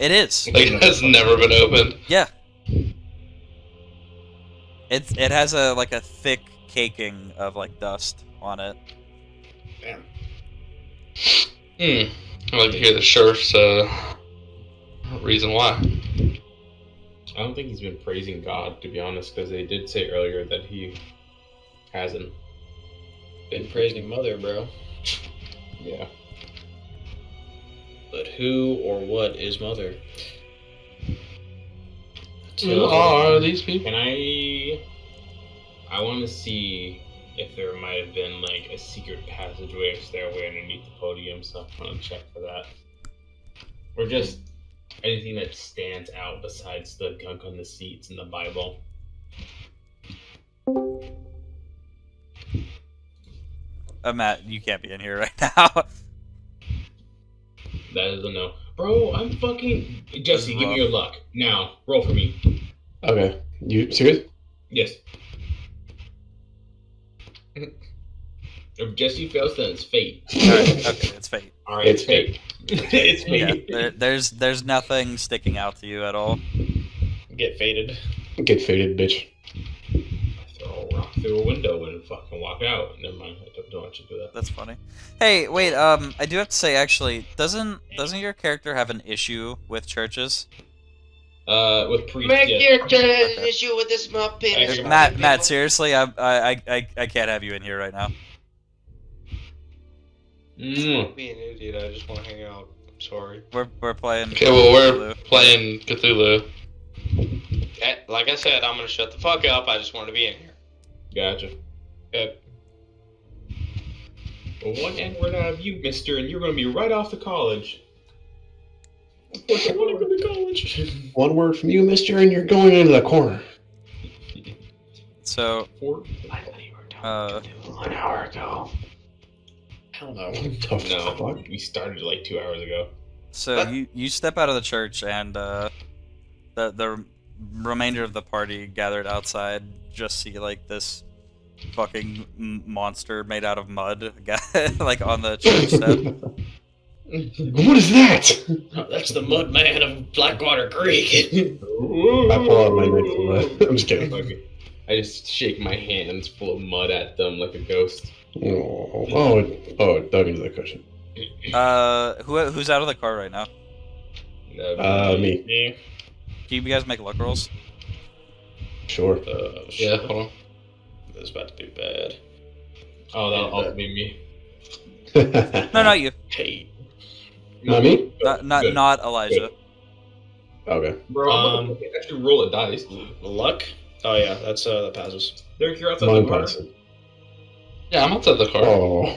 [SPEAKER 4] it is.
[SPEAKER 1] like, it has never been opened.
[SPEAKER 4] Yeah. It has a like a thick caking of like dust on it.
[SPEAKER 5] Damn.
[SPEAKER 1] I'd like to hear the sheriff's reason why.
[SPEAKER 5] I don't think he's been praising God, to be honest, because they did say earlier that he hasn't
[SPEAKER 3] Been praising Mother, bro.
[SPEAKER 5] Yeah.
[SPEAKER 3] But who or what is Mother?
[SPEAKER 1] Who are these people?
[SPEAKER 5] Can I want to see if there might have been like a secret passageway or stairway underneath the podium, so I want to check for that. Or just anything that stands out besides the gunk on the seats and the Bible.
[SPEAKER 4] Matt, you can't be in here right now.
[SPEAKER 5] That is a no. Bro, I'm fucking... Jesse, give me your luck. Now, roll for me.
[SPEAKER 2] Okay. You serious?
[SPEAKER 5] Yes. If Jesse fails, then it's fate.
[SPEAKER 4] Alright, okay, it's fate.
[SPEAKER 5] Alright,
[SPEAKER 2] It's
[SPEAKER 5] it's fate. It's fate.
[SPEAKER 4] Yeah, there's nothing sticking out to you at all.
[SPEAKER 3] Get faded.
[SPEAKER 2] Get faded, bitch.
[SPEAKER 5] Throw a rock through a window and fucking walk out. Never mind, I don't want you to do that.
[SPEAKER 4] That's funny. Hey, wait, I do have to say actually, doesn't your character have an issue with churches?
[SPEAKER 5] With priests,
[SPEAKER 10] My
[SPEAKER 5] yes.
[SPEAKER 10] character has an issue with this small penis.
[SPEAKER 4] Matt, seriously, I can't have you in here right now.
[SPEAKER 10] Be an idiot. I just want to hang out. I'm sorry.
[SPEAKER 4] We're playing.
[SPEAKER 1] Okay, well, we're
[SPEAKER 4] Cthulhu.
[SPEAKER 1] playing Cthulhu.
[SPEAKER 10] Like I said, I'm gonna shut the fuck up. I just want to be in here.
[SPEAKER 5] Gotcha. Well, one N-word out of you, mister, and you're gonna be right off to college. Of course, I want to go to college.
[SPEAKER 2] One word from you, mister, and you're going into the corner.
[SPEAKER 4] So,
[SPEAKER 10] I thought you were done 1 hour ago.
[SPEAKER 3] Hell no.
[SPEAKER 2] Tough
[SPEAKER 5] No,
[SPEAKER 2] fuck.
[SPEAKER 5] we started like 2 hours ago.
[SPEAKER 4] so you step out of the church and the remainder of the party gathered outside just see like this fucking monster made out of mud like on the church step.
[SPEAKER 2] What is that?
[SPEAKER 3] Oh, that's the mud man of Blackwater Creek.
[SPEAKER 2] I pull out my knife. I'm just kidding.
[SPEAKER 5] I just shake my hands full of mud at them like a ghost.
[SPEAKER 2] Oh, it dug into the cushion.
[SPEAKER 4] Who's out of the car right now?
[SPEAKER 2] Me.
[SPEAKER 3] Yeah.
[SPEAKER 4] Can you guys make luck rolls?
[SPEAKER 2] Sure.
[SPEAKER 1] Yeah, hold on.
[SPEAKER 3] This is about to be bad.
[SPEAKER 5] Oh, that'll also be me.
[SPEAKER 4] No, not you.
[SPEAKER 3] Hey.
[SPEAKER 2] Not me?
[SPEAKER 5] Good.
[SPEAKER 4] Not Elijah.
[SPEAKER 2] Okay.
[SPEAKER 5] Bro, I'm gonna actually roll a dice.
[SPEAKER 3] Luck? Oh yeah, that passes.
[SPEAKER 5] Derek, you're outside
[SPEAKER 2] Mine
[SPEAKER 5] the car.
[SPEAKER 2] passes.
[SPEAKER 1] Yeah, I'm outside the car.
[SPEAKER 2] Oh.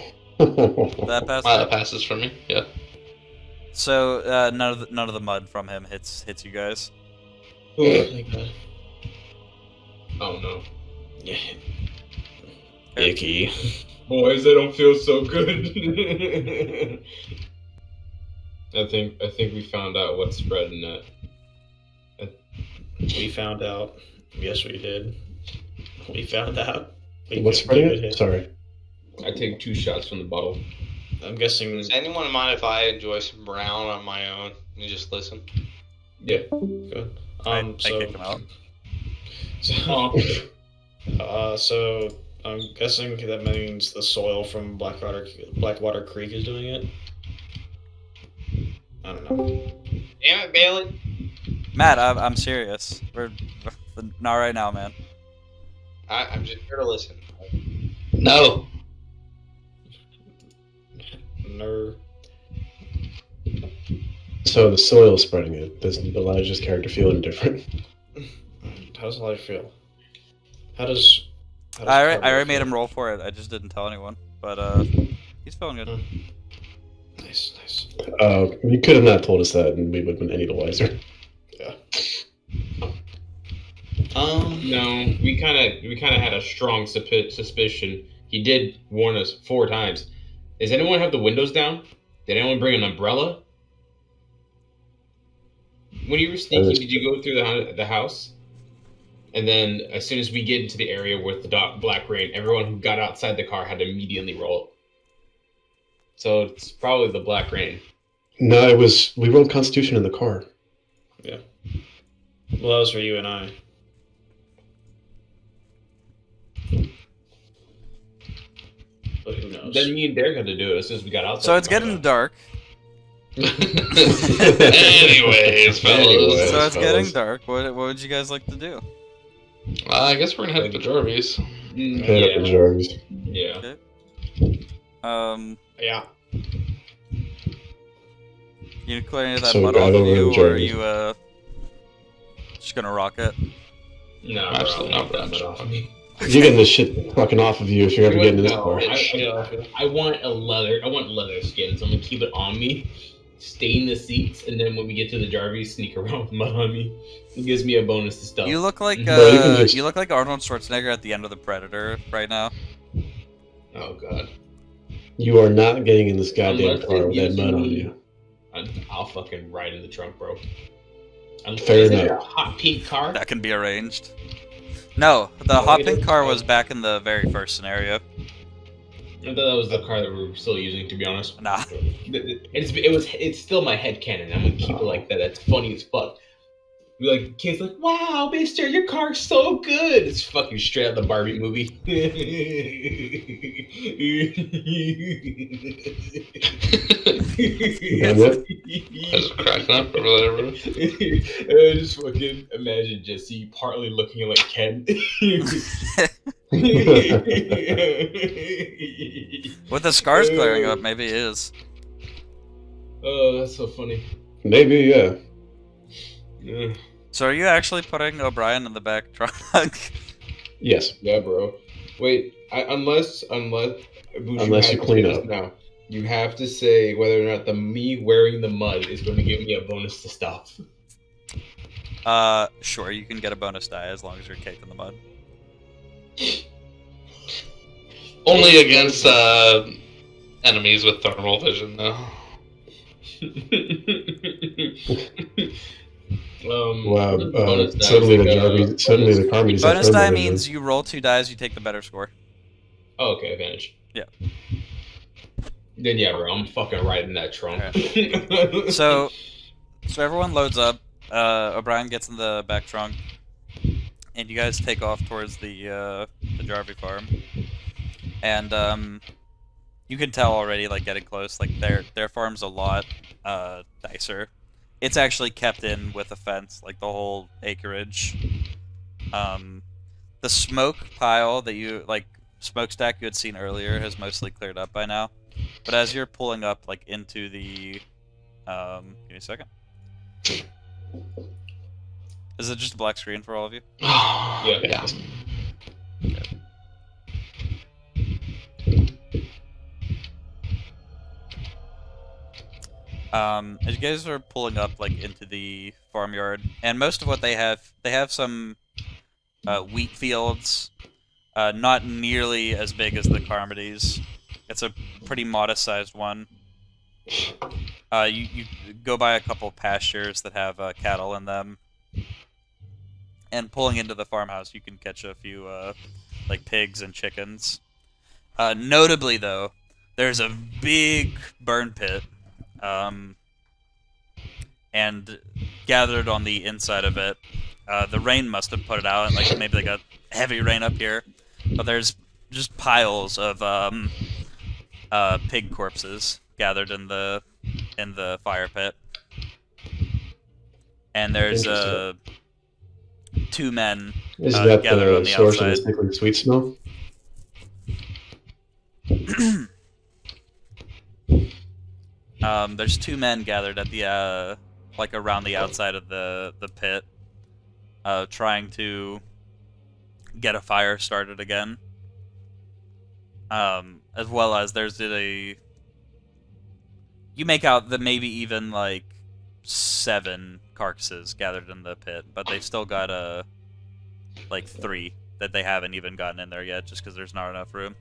[SPEAKER 4] That passes.
[SPEAKER 1] That passes for me. Yeah.
[SPEAKER 4] So none of the mud from him hits you guys.
[SPEAKER 5] Oh no.
[SPEAKER 3] Yeah. Icky.
[SPEAKER 5] Boys, I don't feel so good. I think we found out what's spreading that.
[SPEAKER 3] We found out. Yes, we did. We found out.
[SPEAKER 2] What's spreading it? Sorry.
[SPEAKER 5] I take 2 shots from the bottle.
[SPEAKER 3] I'm guessing.
[SPEAKER 10] Does anyone mind if I enjoy some brown on my own and just listen?
[SPEAKER 9] Yeah.
[SPEAKER 3] Good.
[SPEAKER 4] I
[SPEAKER 3] So,
[SPEAKER 4] kicked him out.
[SPEAKER 3] so I'm guessing that means the soil from Blackwater Creek is doing it. I don't know.
[SPEAKER 10] Damn it, Bailey.
[SPEAKER 4] Matt, I'm serious. We're not right now, man.
[SPEAKER 10] I'm just here to listen.
[SPEAKER 1] No.
[SPEAKER 3] No.
[SPEAKER 2] So the soil is spreading it. Does Elijah's character feel indifferent?
[SPEAKER 3] How does Elijah feel? How does
[SPEAKER 4] I already
[SPEAKER 3] Carver
[SPEAKER 4] made
[SPEAKER 3] feel?
[SPEAKER 4] him roll for it. I just didn't tell anyone. But he's feeling good.
[SPEAKER 3] Nice.
[SPEAKER 2] You could have not told us that, and we would have been any the wiser.
[SPEAKER 3] Yeah.
[SPEAKER 9] No, we kind of had a strong suspicion. He did warn us 4 times. Does anyone have the windows down? Did anyone bring an umbrella? When you were sneaking, did you go through the house? And then, as soon as we get into the area with the black rain, everyone who got outside the car had to immediately roll. So it's probably the black rain.
[SPEAKER 2] No, we rolled Constitution in the car.
[SPEAKER 3] Yeah. Well, that was for you and I. But who knows?
[SPEAKER 9] Then me and Derek had to do it as soon as we got outside.
[SPEAKER 4] So it's getting dark.
[SPEAKER 1] Anyways, fellas.
[SPEAKER 4] So it's getting dark. What would you guys like to do?
[SPEAKER 1] I guess we're gonna head to Jarvis.
[SPEAKER 2] Head up the Jarvis.
[SPEAKER 9] Yeah.
[SPEAKER 4] Okay.
[SPEAKER 3] Yeah.
[SPEAKER 4] You clear any of that
[SPEAKER 2] So
[SPEAKER 4] mud
[SPEAKER 2] drive
[SPEAKER 4] off of
[SPEAKER 2] over
[SPEAKER 4] you,
[SPEAKER 2] to
[SPEAKER 4] or are
[SPEAKER 2] Jarvis.
[SPEAKER 4] you just gonna rock it?
[SPEAKER 9] No,
[SPEAKER 1] Absolutely not, bro.
[SPEAKER 2] You're getting this shit fucking off of you if you're ever getting in this car.
[SPEAKER 9] I want leather skin, so I'm gonna keep it on me, stain the seats, and then when we get to the Jarvis, sneak around with mud on me. It gives me a bonus to stuff.
[SPEAKER 4] You look like
[SPEAKER 2] Bro, you can just-
[SPEAKER 4] you look like Arnold Schwarzenegger at the end of the Predator right now.
[SPEAKER 9] Oh god.
[SPEAKER 2] You are not getting in this goddamn
[SPEAKER 9] Unless
[SPEAKER 2] car
[SPEAKER 9] it
[SPEAKER 2] with that
[SPEAKER 9] gives
[SPEAKER 2] mud on
[SPEAKER 9] me-
[SPEAKER 2] you.
[SPEAKER 9] I'll fucking ride in the trunk, bro.
[SPEAKER 2] Fair
[SPEAKER 9] Is it
[SPEAKER 2] enough.
[SPEAKER 9] a hot pink car?
[SPEAKER 4] That can be arranged. No, the hot pink car was back in the very first scenario.
[SPEAKER 9] I thought that was the car that we were still using, to be honest.
[SPEAKER 4] Nah.
[SPEAKER 9] It's still my headcanon. I'm gonna keep it like that. That's funny as fuck. We like kids like, wow, mister, your car's so good. It's fucking straight out the Barbie movie.
[SPEAKER 2] Damn it.
[SPEAKER 1] I was cracking up or whatever.
[SPEAKER 9] I just fucking imagine Jesse partly looking like Ken.
[SPEAKER 4] With the scars clearing up, maybe it is.
[SPEAKER 9] Oh, that's so funny.
[SPEAKER 2] Maybe, yeah.
[SPEAKER 9] Yeah.
[SPEAKER 4] So are you actually putting O'Brien in the back trunk?
[SPEAKER 2] Yes.
[SPEAKER 9] Yeah, bro. Wait, unless Bougie,
[SPEAKER 2] Unless you
[SPEAKER 9] have to
[SPEAKER 2] clean
[SPEAKER 9] say this
[SPEAKER 2] up.
[SPEAKER 9] now, you have to say whether or not the me wearing the mud is going to give me a bonus to stop.
[SPEAKER 4] Sure, you can get a bonus die as long as you're caked in the mud.
[SPEAKER 1] Only against enemies with thermal vision, though.
[SPEAKER 2] Wow.
[SPEAKER 9] bonus die
[SPEAKER 2] Suddenly
[SPEAKER 9] is
[SPEAKER 2] the
[SPEAKER 9] like,
[SPEAKER 2] Jarvis, suddenly the car means
[SPEAKER 4] Bonus die means you roll 2 dice, you take the better score.
[SPEAKER 9] Oh, okay, advantage.
[SPEAKER 4] Yeah.
[SPEAKER 9] Then yeah, bro, I'm fucking riding that trunk.
[SPEAKER 4] So everyone loads up. O'Brien gets in the back trunk, and you guys take off towards the Jarvie farm. And you can tell already, like getting close, like their farm's a lot nicer. It's actually kept in with a fence, like the whole acreage. The smoke pile that you smokestack you had seen earlier has mostly cleared up by now. But as you're pulling up like into the give me a second. Is it just a black screen for all of you?
[SPEAKER 9] Yeah.
[SPEAKER 4] As you guys are pulling up like into the farmyard, and most of what they have some wheat fields, not nearly as big as the Carmody's. It's a pretty modest-sized one. You go by a couple pastures that have cattle in them, and pulling into the farmhouse, you can catch a few like pigs and chickens. Notably, though, there's a big burn pit, and gathered on the inside of it. The rain must have put it out. Like maybe they got heavy rain up here, but there's just piles of pig corpses gathered in the fire pit, and there's two men
[SPEAKER 2] Is that
[SPEAKER 4] gathered on
[SPEAKER 2] the
[SPEAKER 4] the
[SPEAKER 2] source of
[SPEAKER 4] outside.
[SPEAKER 2] the sickly sweet smell?
[SPEAKER 4] There's two men gathered at the like around the outside of the pit, trying to get a fire started again. As well as there's you make out that maybe even like 7 carcasses gathered in the pit, but they've still got like 3 that they haven't even gotten in there yet, just because there's not enough room.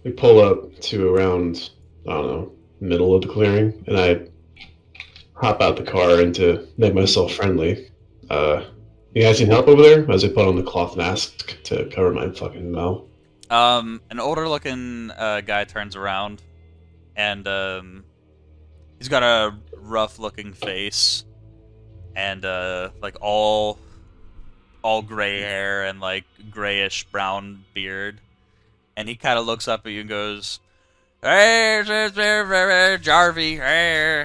[SPEAKER 2] We pull up to around, I don't know, middle of the clearing, and I hop out the car and to make myself friendly. You guys need help over there? As I put on the cloth mask to cover my fucking mouth.
[SPEAKER 4] An older-looking guy turns around, and he's got a rough-looking face, and like all gray hair and like grayish brown beard, and he kind of looks up at you and goes, "Hey, Jarvie, hey."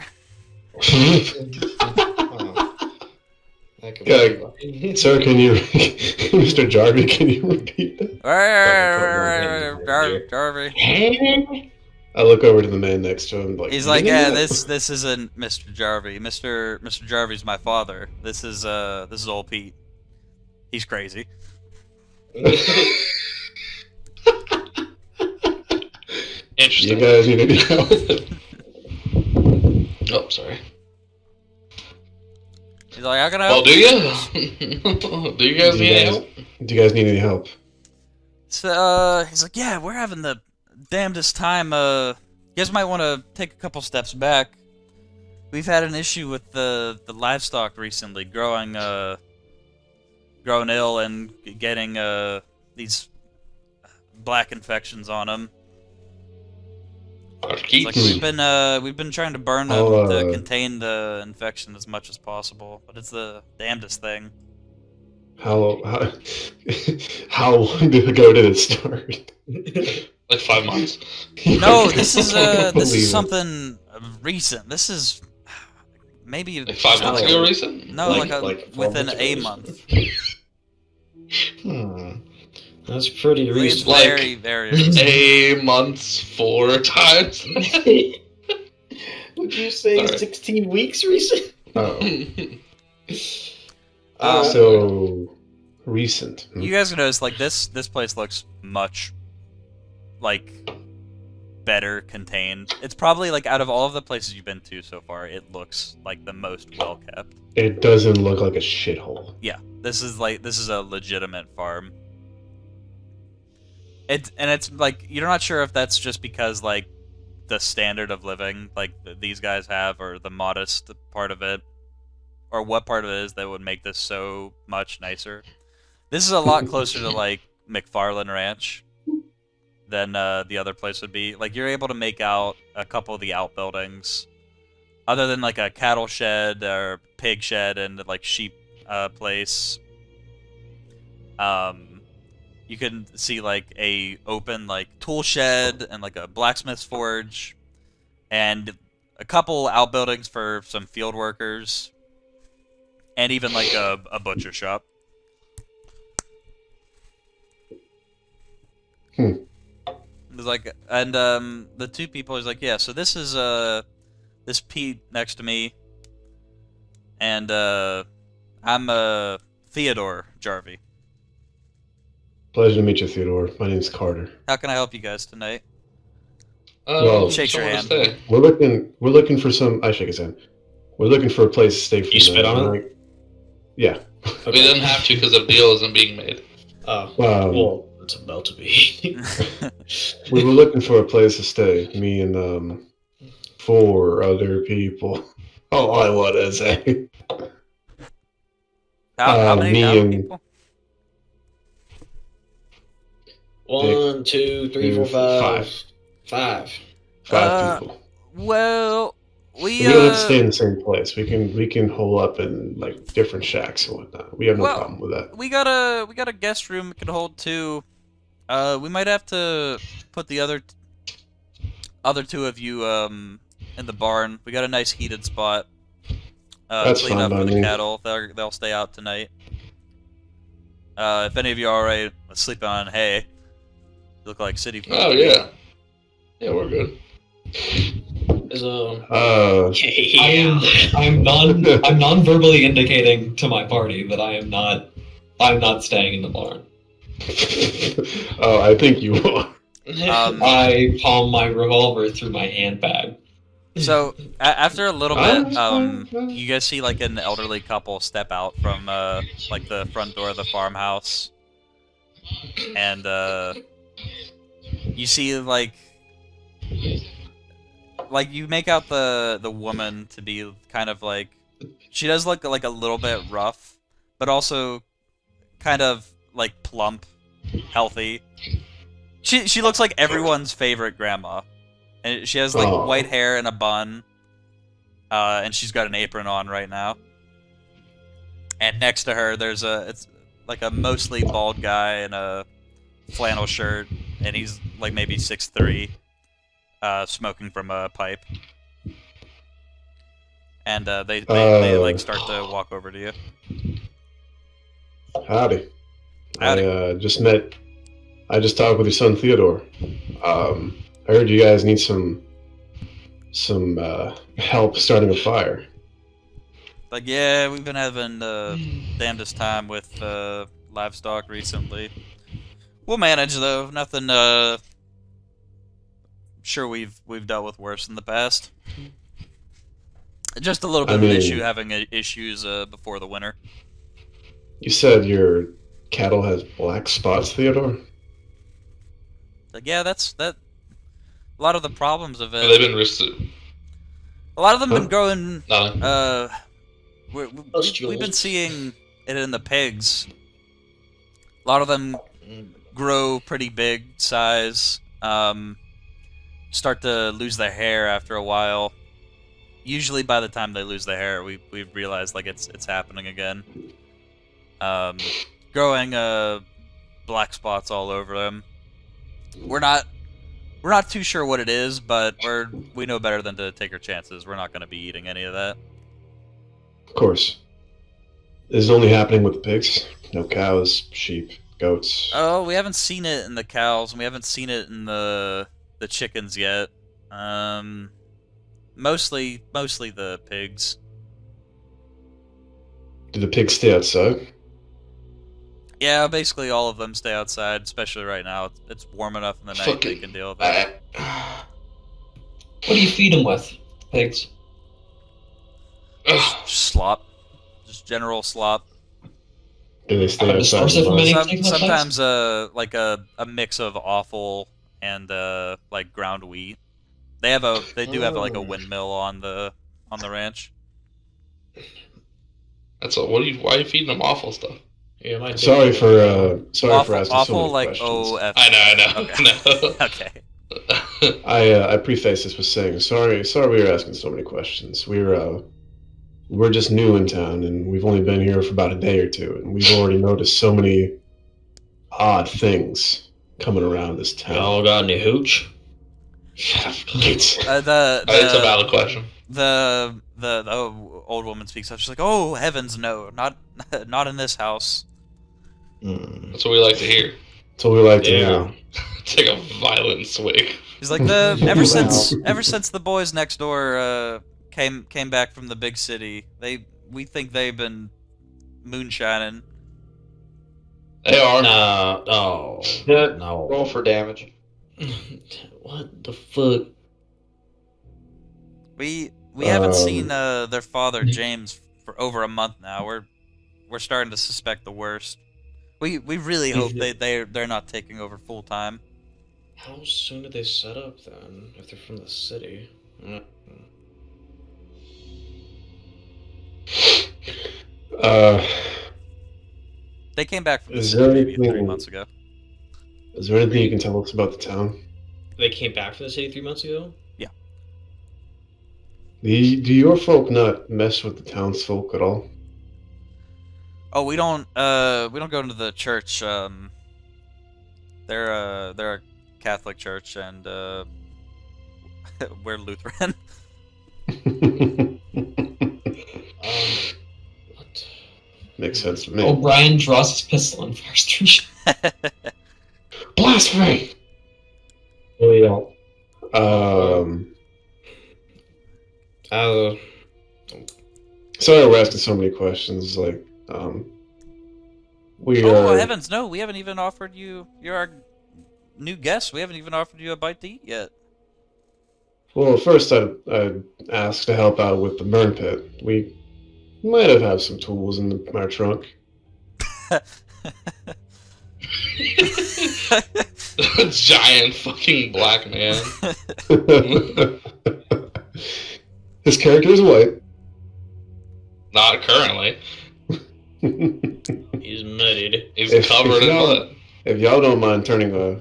[SPEAKER 3] That could
[SPEAKER 2] Yeah,
[SPEAKER 3] be
[SPEAKER 2] Sir, can you, Mr. Jarvie, can you repeat that?
[SPEAKER 4] Jarvie.
[SPEAKER 2] I look over to the man next to him, like
[SPEAKER 4] He's like, yeah, this isn't Mr. Jarvie. Mr. Jarvie's my father. This is old Pete. He's crazy.
[SPEAKER 10] Interesting.
[SPEAKER 2] You guys need any help?
[SPEAKER 10] Oh, sorry.
[SPEAKER 4] He's like, how can I
[SPEAKER 10] Well,
[SPEAKER 4] help
[SPEAKER 10] do
[SPEAKER 4] you?
[SPEAKER 10] you? Do you guys need any help?
[SPEAKER 2] Do you guys need any help?
[SPEAKER 4] So, he's like, yeah, we're having the damnedest time. You guys might want to take a couple steps back. We've had an issue with the livestock recently growing ill and getting these black infections on them. It's like we've been trying to burn them to contain the infection as much as possible, but it's the damnedest thing.
[SPEAKER 2] How long ago did it start?
[SPEAKER 10] Like 5 months.
[SPEAKER 4] No, this is
[SPEAKER 2] Believe it.
[SPEAKER 4] something recent. This is maybe
[SPEAKER 10] Like 5 months ago, recent?
[SPEAKER 4] No,
[SPEAKER 3] Like 4
[SPEAKER 4] within
[SPEAKER 3] months
[SPEAKER 4] a
[SPEAKER 3] ago.
[SPEAKER 4] month.
[SPEAKER 3] That's pretty
[SPEAKER 4] It's
[SPEAKER 3] recent.
[SPEAKER 10] like-
[SPEAKER 4] very, very recent.
[SPEAKER 10] A months 4 times.
[SPEAKER 3] Would you say
[SPEAKER 10] Sorry.
[SPEAKER 3] 16 weeks recent?
[SPEAKER 2] So recent.
[SPEAKER 4] You guys notice like this place looks much like better contained. It's probably like out of all of the places you've been to so far, it looks like the most well kept.
[SPEAKER 2] It doesn't look like a shithole.
[SPEAKER 4] Yeah, this is a legitimate farm. It's like you're not sure if that's just because like the standard of living like these guys have, or the modest part of it, or what part of it is that would make this so much nicer. This is a lot closer to like McFarlane Ranch than the other place would be. Like you're able to make out a couple of the outbuildings, other than like a cattle shed or pig shed and like sheep place. You can see like a open like tool shed and like a blacksmith's forge, and a couple outbuildings for some field workers, and even like a butcher shop. It's like, and the two people is like, yeah. So this is this Pete next to me, and I'm Theodore Jarvie.
[SPEAKER 2] Pleasure to meet you, Theodore. My name's Carter.
[SPEAKER 4] How can I help you guys tonight?
[SPEAKER 2] Well,
[SPEAKER 4] Shakes your hand.
[SPEAKER 10] Stay.
[SPEAKER 2] We're looking for some. I shake his hand. We're looking for a place to stay for
[SPEAKER 3] You
[SPEAKER 2] the
[SPEAKER 3] spit
[SPEAKER 2] night.
[SPEAKER 3] on it?
[SPEAKER 2] Yeah.
[SPEAKER 10] We didn't have to because the deal isn't being made.
[SPEAKER 3] Oh,
[SPEAKER 2] Well,
[SPEAKER 3] it's about to be.
[SPEAKER 2] we were looking for a place to stay. Me and 4 other people. All I want to say.
[SPEAKER 4] How many
[SPEAKER 2] me
[SPEAKER 4] how many
[SPEAKER 2] and-
[SPEAKER 4] people?
[SPEAKER 3] 1, 2, 3, 4, 5. 5.
[SPEAKER 2] 5 people.
[SPEAKER 4] Well,
[SPEAKER 2] We don't have to stay in the same place. We can hole up in like different shacks and whatnot. We have no problem with that.
[SPEAKER 4] we got a guest room that can hold 2. We might have to put the other 2 of you in the barn. We got a nice heated spot.
[SPEAKER 2] That's
[SPEAKER 4] clean
[SPEAKER 2] fine
[SPEAKER 4] up
[SPEAKER 2] by
[SPEAKER 4] for the
[SPEAKER 2] me.
[SPEAKER 4] cattle. They'll stay out tonight. If any of you are already sleeping on hay, you look like city folk.
[SPEAKER 1] Oh yeah, yeah, we're good.
[SPEAKER 3] Is
[SPEAKER 6] I'm non-verbally indicating to my party that I'm not staying in the barn.
[SPEAKER 2] Oh, I think you are.
[SPEAKER 6] I palm my revolver through my handbag.
[SPEAKER 4] So after a little bit, you guys see like an elderly couple step out from like the front door of the farmhouse, and you see like you make out the woman to be kind of like, she does look like a little bit rough, but also kind of like plump, healthy. She looks like everyone's favorite grandma. And she has, like, white hair and a bun. And she's got an apron on right now. And next to her, it's like a mostly bald guy in a flannel shirt. And he's, like, maybe 6'3", smoking from a pipe. And they like, start to walk over to you.
[SPEAKER 2] Howdy.
[SPEAKER 4] Howdy.
[SPEAKER 2] I just talked with your son Theodore. I heard you guys need some help starting a fire.
[SPEAKER 4] Like, yeah, we've been having the damnedest time with livestock recently. We'll manage though. Nothing. Sure, we've dealt with worse in the past. Just a little bit of an issue having issues before the winter.
[SPEAKER 2] You said your cattle has black spots, Theodore?
[SPEAKER 4] Like, yeah, that's that. A lot of the problems of it.
[SPEAKER 1] They've been risky.
[SPEAKER 4] A lot of them been growing.
[SPEAKER 1] No.
[SPEAKER 4] We've been seeing it in the pigs. A lot of them grow pretty big size. Start to lose their hair after a while. Usually, by the time they lose their hair, we realize like it's happening again. Growing black spots all over them. We're not too sure what it is, but we know better than to take our chances. We're not going to be eating any of that.
[SPEAKER 2] Of course. This is only happening with the pigs? No cows, sheep, goats?
[SPEAKER 4] Oh, we haven't seen it in the cows, and we haven't seen it in the chickens yet. Mostly the pigs.
[SPEAKER 2] Do the pigs stay outside?
[SPEAKER 4] Yeah, basically all of them stay outside, especially right now. It's warm enough in the night they can deal with it.
[SPEAKER 6] What do you feed them with, pigs?
[SPEAKER 4] Just slop. Just general slop.
[SPEAKER 2] Do they stay outside?
[SPEAKER 4] Sometimes like a mix of offal and like ground wheat. They do have like a windmill on the ranch.
[SPEAKER 1] Why are you feeding them awful stuff?
[SPEAKER 3] Yeah,
[SPEAKER 2] sorry for asking so many
[SPEAKER 4] like
[SPEAKER 2] questions.
[SPEAKER 1] I know.
[SPEAKER 4] Okay.
[SPEAKER 2] I preface this with saying sorry we were asking so many questions. We're just new in town and we've only been here for about a day or two, and we've already noticed so many odd things coming around this town.
[SPEAKER 3] Y'all got any hooch?
[SPEAKER 1] It's a valid question.
[SPEAKER 4] The old woman speaks up. She's like, "Oh heavens, no, not in this house."
[SPEAKER 1] That's what we like to hear.
[SPEAKER 2] That's what we like to hear.
[SPEAKER 1] Take a violent swig.
[SPEAKER 4] He's like, ever since the boys next door came back from the big city, we think they've been moonshining.
[SPEAKER 1] They are.
[SPEAKER 3] No.
[SPEAKER 10] Roll for damage.
[SPEAKER 3] What the fuck?
[SPEAKER 4] We haven't seen their father James for over a month now. We're starting to suspect the worst. We really hope they're not taking over full time.
[SPEAKER 3] How soon did they set up then? If they're from the city.
[SPEAKER 4] They came back from the city maybe 3 months ago.
[SPEAKER 2] Is there anything you can tell us about the town?
[SPEAKER 3] They came back from the city 3 months ago?
[SPEAKER 2] Do your folk not mess with the townsfolk at all?
[SPEAKER 4] Oh, we don't go into the church. They're a Catholic church, and we're Lutheran.
[SPEAKER 3] What?
[SPEAKER 2] Makes sense to me.
[SPEAKER 6] O'Brien draws his pistol and fires 3 shots.
[SPEAKER 2] Blasphemy!
[SPEAKER 3] Oh, yeah.
[SPEAKER 2] Sorry we're asking so many questions. Like, we
[SPEAKER 4] Oh
[SPEAKER 2] are.
[SPEAKER 4] heavens, no! We haven't even offered you. You're our new guest. We haven't even offered you a bite to eat yet.
[SPEAKER 2] Well, first I'd ask to help out with the burn pit. We might have some tools in our trunk.
[SPEAKER 1] Giant fucking black man.
[SPEAKER 2] His character is white.
[SPEAKER 1] Not currently.
[SPEAKER 3] He's muddied.
[SPEAKER 1] He's
[SPEAKER 2] If
[SPEAKER 1] covered in
[SPEAKER 2] y'all-
[SPEAKER 1] blood.
[SPEAKER 2] If y'all don't mind turning a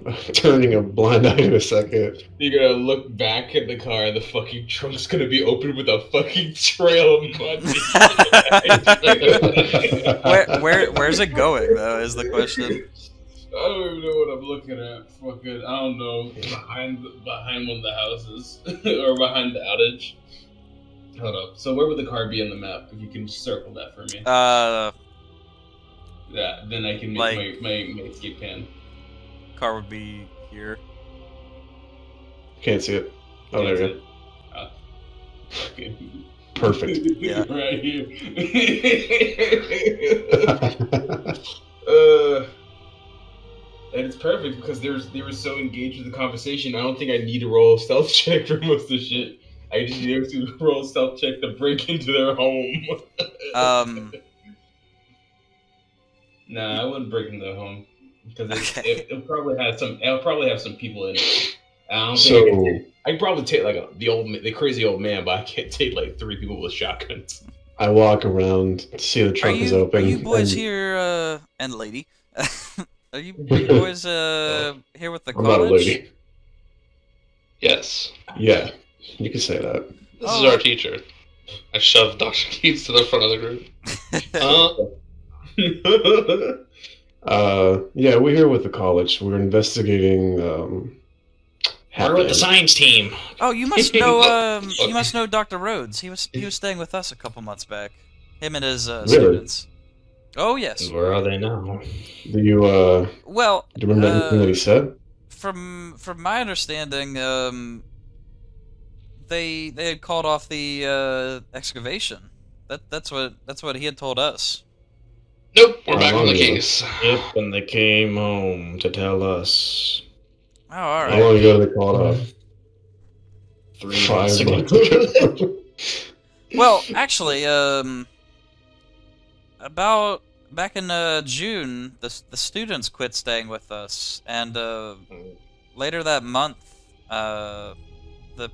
[SPEAKER 2] blind eye in a second.
[SPEAKER 9] You're gonna look back at the car, and the fucking trunk's gonna be open with a fucking trail of mud.
[SPEAKER 4] Where's it going though? Is the question.
[SPEAKER 9] I don't even know what I'm looking at. Fucking, I don't know. Behind one of the houses, or behind the outage. Hold up. So where would the car be on the map? If you can just circle that for me. Yeah, then I can make my escape plan.
[SPEAKER 4] Car would be here.
[SPEAKER 2] Can't see it. Oh, there you
[SPEAKER 9] go. Fucking
[SPEAKER 2] Perfect.
[SPEAKER 4] Yeah.
[SPEAKER 9] Right here. And it's perfect because they were so engaged with the conversation. I don't think I need to roll a stealth check for most of the shit. I just need to roll a stealth check to break into their home. Nah, I wouldn't break into their home because it'll probably have some people in it. I don't think I could probably take like the crazy old man, but I can't take like 3 people with shotguns.
[SPEAKER 2] I walk around, see the trunk is open.
[SPEAKER 4] Are you boys here, and lady? Are you boys here with the
[SPEAKER 2] I'm
[SPEAKER 4] college?
[SPEAKER 2] not a lady.
[SPEAKER 1] Yes.
[SPEAKER 2] Yeah, you can say that.
[SPEAKER 1] This is our teacher. I shoved Dr. Keats to the front of the group.
[SPEAKER 2] Yeah, we're here with the college. We're investigating.
[SPEAKER 3] We're with the science team.
[SPEAKER 4] Oh, you must know. You must know Dr. Rhodes. He was staying with us a couple months back. Him and his students. Oh yes.
[SPEAKER 3] Where are they now?
[SPEAKER 2] Do you
[SPEAKER 4] Well,
[SPEAKER 2] do you remember anything that he said?
[SPEAKER 4] From my understanding, they had called off the excavation. That's what he had told us.
[SPEAKER 1] Nope, we're back on the case.
[SPEAKER 3] Yep, and they came home to tell us.
[SPEAKER 4] Oh, all right.
[SPEAKER 2] How long ago did they call it off?
[SPEAKER 3] 3
[SPEAKER 2] 5
[SPEAKER 3] months
[SPEAKER 2] months ago.
[SPEAKER 4] Well, actually, about back in June, the students quit staying with us, and later that month, the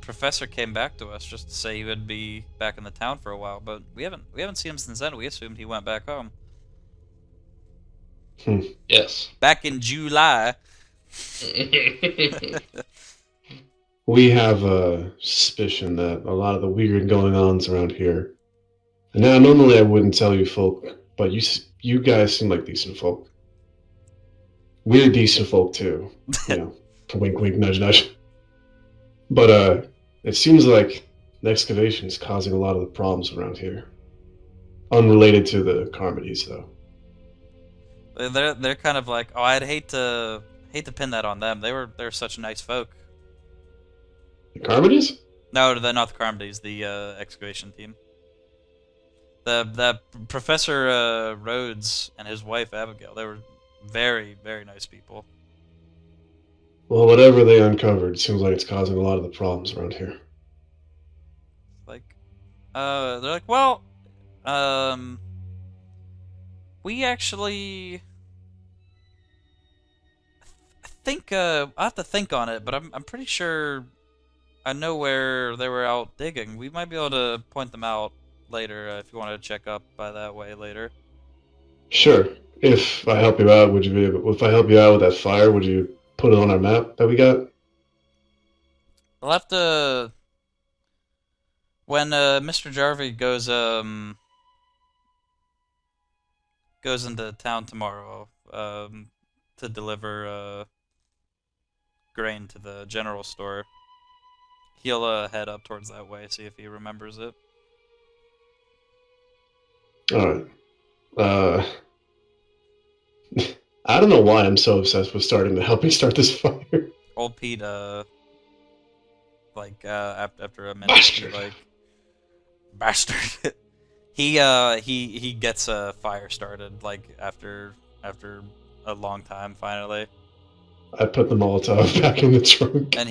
[SPEAKER 4] professor came back to us just to say he would be back in the town for a while, but we haven't seen him since then. We assumed he went back home.
[SPEAKER 1] Yes.
[SPEAKER 4] Back in July.
[SPEAKER 2] We have a suspicion that a lot of the weird going-ons around here. And now, normally I wouldn't tell you folk, but you guys seem like decent folk. We're decent folk too. You know, wink, wink, nudge, nudge. But it seems like the excavation is causing a lot of the problems around here. Unrelated to the Carmodies, though.
[SPEAKER 4] They're kind of like, oh, I'd hate to pin that on them. They're such nice folk.
[SPEAKER 2] The Carmodies?
[SPEAKER 4] No, they're not the Carmodies. The excavation team. The Professor Rhodes and his wife Abigail. They were very, very nice people.
[SPEAKER 2] Well, whatever they uncovered seems like it's causing a lot of the problems around here.
[SPEAKER 4] They're like, well, we actually, I think, I'll have to think on it, but I'm pretty sure I know where they were out digging. We might be able to point them out later if you want to check up by that way later.
[SPEAKER 2] Sure. If I help you out, would you be able? If I help you out with that fire, would you put it on our map that we got?
[SPEAKER 4] We'll have to. When Mr. Jarvie goes into town tomorrow to deliver grain to the general store, he'll head up towards that way, see if he remembers it.
[SPEAKER 2] All right. I don't know why I'm so obsessed with starting to help me start this fire.
[SPEAKER 4] Old Pete, after a minute,
[SPEAKER 1] Bastard.
[SPEAKER 4] Bastard. he gets a fire started, like, after a long time, finally.
[SPEAKER 2] I put the Molotov back in the trunk.
[SPEAKER 4] And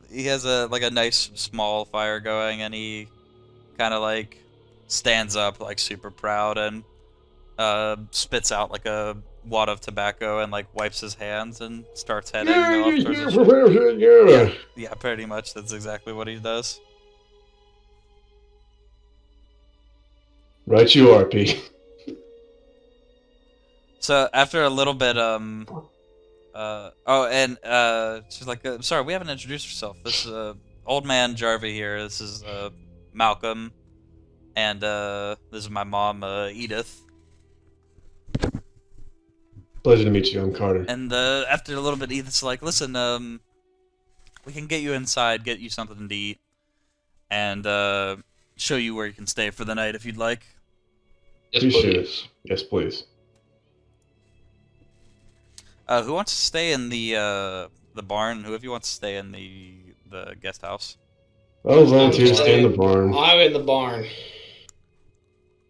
[SPEAKER 4] he has a nice small fire going, and he kind of like stands up like super proud and spits out like a wad of tobacco and like wipes his hands and starts heading off towards the ship. Yeah, pretty much. That's exactly what he does.
[SPEAKER 2] Right you are, P.
[SPEAKER 4] So after a little bit, she's like, sorry, we haven't introduced herself. This is old man Jarvie here. This is Malcolm, and this is my mom, Edith.
[SPEAKER 2] Pleasure to meet you. I'm Carter.
[SPEAKER 4] And after a little bit, Edith's like, listen, we can get you inside, get you something to eat, and show you where you can stay for the night if you'd like.
[SPEAKER 1] Yes,
[SPEAKER 2] Appreciate
[SPEAKER 1] please.
[SPEAKER 2] it. Yes, please.
[SPEAKER 4] Who wants to stay in the barn? Whoever wants to stay in the guest house?
[SPEAKER 2] I'll volunteer to stay in the barn.
[SPEAKER 3] I'm in the barn.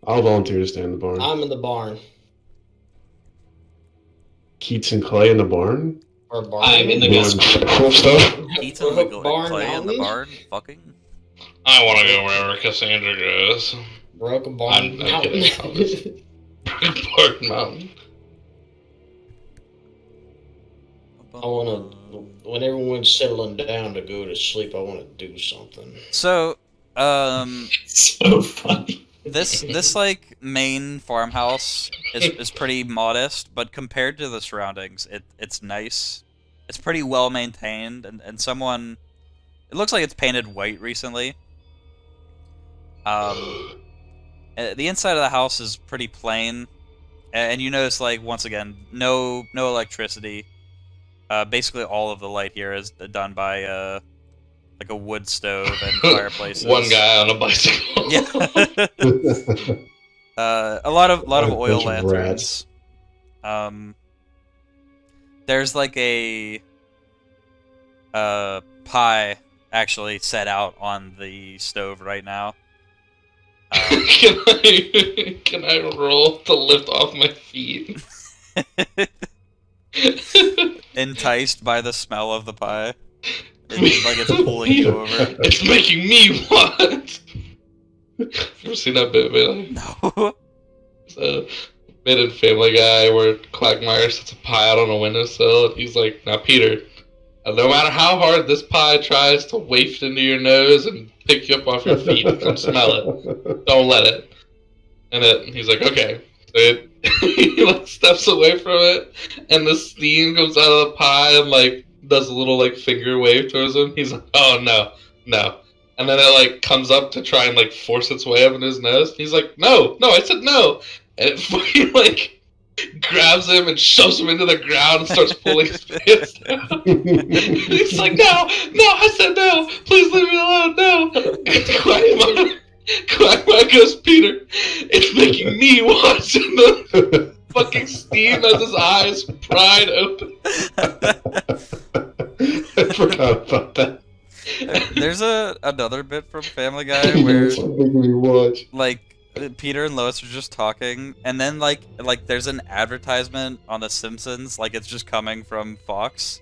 [SPEAKER 2] I'll volunteer to stay in the barn.
[SPEAKER 3] I'm in the barn.
[SPEAKER 2] Keats and Clay in the barn?
[SPEAKER 3] Or barn.
[SPEAKER 6] I'm in the
[SPEAKER 2] Doing
[SPEAKER 6] guest
[SPEAKER 2] cool stuff?
[SPEAKER 4] Keats and
[SPEAKER 3] Barn
[SPEAKER 4] Clay in the
[SPEAKER 3] Mountain?
[SPEAKER 4] barn? Fucking?
[SPEAKER 1] I want to go wherever Cassandra goes.
[SPEAKER 3] Broken barn.
[SPEAKER 1] I'm kidding, obviously. Barn Mountain.
[SPEAKER 3] I want to, when everyone's settling down to go to sleep, I want to do something.
[SPEAKER 4] So,
[SPEAKER 6] So funny.
[SPEAKER 4] this like main farmhouse is pretty modest, but compared to the surroundings, it's nice. It's pretty well maintained, and it looks like it's painted white recently. The inside of the house is pretty plain, and you notice, like, once again, no electricity. Basically all of the light here is done by like a wood stove and fireplaces.
[SPEAKER 1] One guy on a bicycle.
[SPEAKER 4] Yeah. a lot of
[SPEAKER 2] A
[SPEAKER 4] oil
[SPEAKER 2] bunch of
[SPEAKER 4] lanterns. There's like a pie actually set out on the stove right now.
[SPEAKER 1] Can I roll to lift off my feet?
[SPEAKER 4] Enticed by the smell of the pie. It's like it's pulling you over.
[SPEAKER 1] It's making me want. Ever seen that bit, man?
[SPEAKER 4] No.
[SPEAKER 1] So, bit in Family Guy where Quagmire sets a pie out on a windowsill, and he's like, "Now, Peter, no matter how hard this pie tries to waft into your nose and pick you up off your feet, come smell it. Don't let it." And he's like, "Okay." So he like steps away from it, and the steam comes out of the pie and like does a little like finger wave towards him. He's like, "Oh no, no!" And then it like comes up to try and like force its way up in his nose. He's like, "No, no!" I said no, and it fucking like grabs him and shoves him into the ground and starts pulling his pants down. He's like, "No, no!" I said no. Please leave me alone. No. Quagmire goes, "Peter, it's making me watch." And the fucking steam as his eyes pried open.
[SPEAKER 2] I forgot about that.
[SPEAKER 4] There's another bit from Family Guy where
[SPEAKER 2] It's making me watch.
[SPEAKER 4] like Peter and Lois are just talking, and then like there's an advertisement on The Simpsons, like it's just coming from Fox,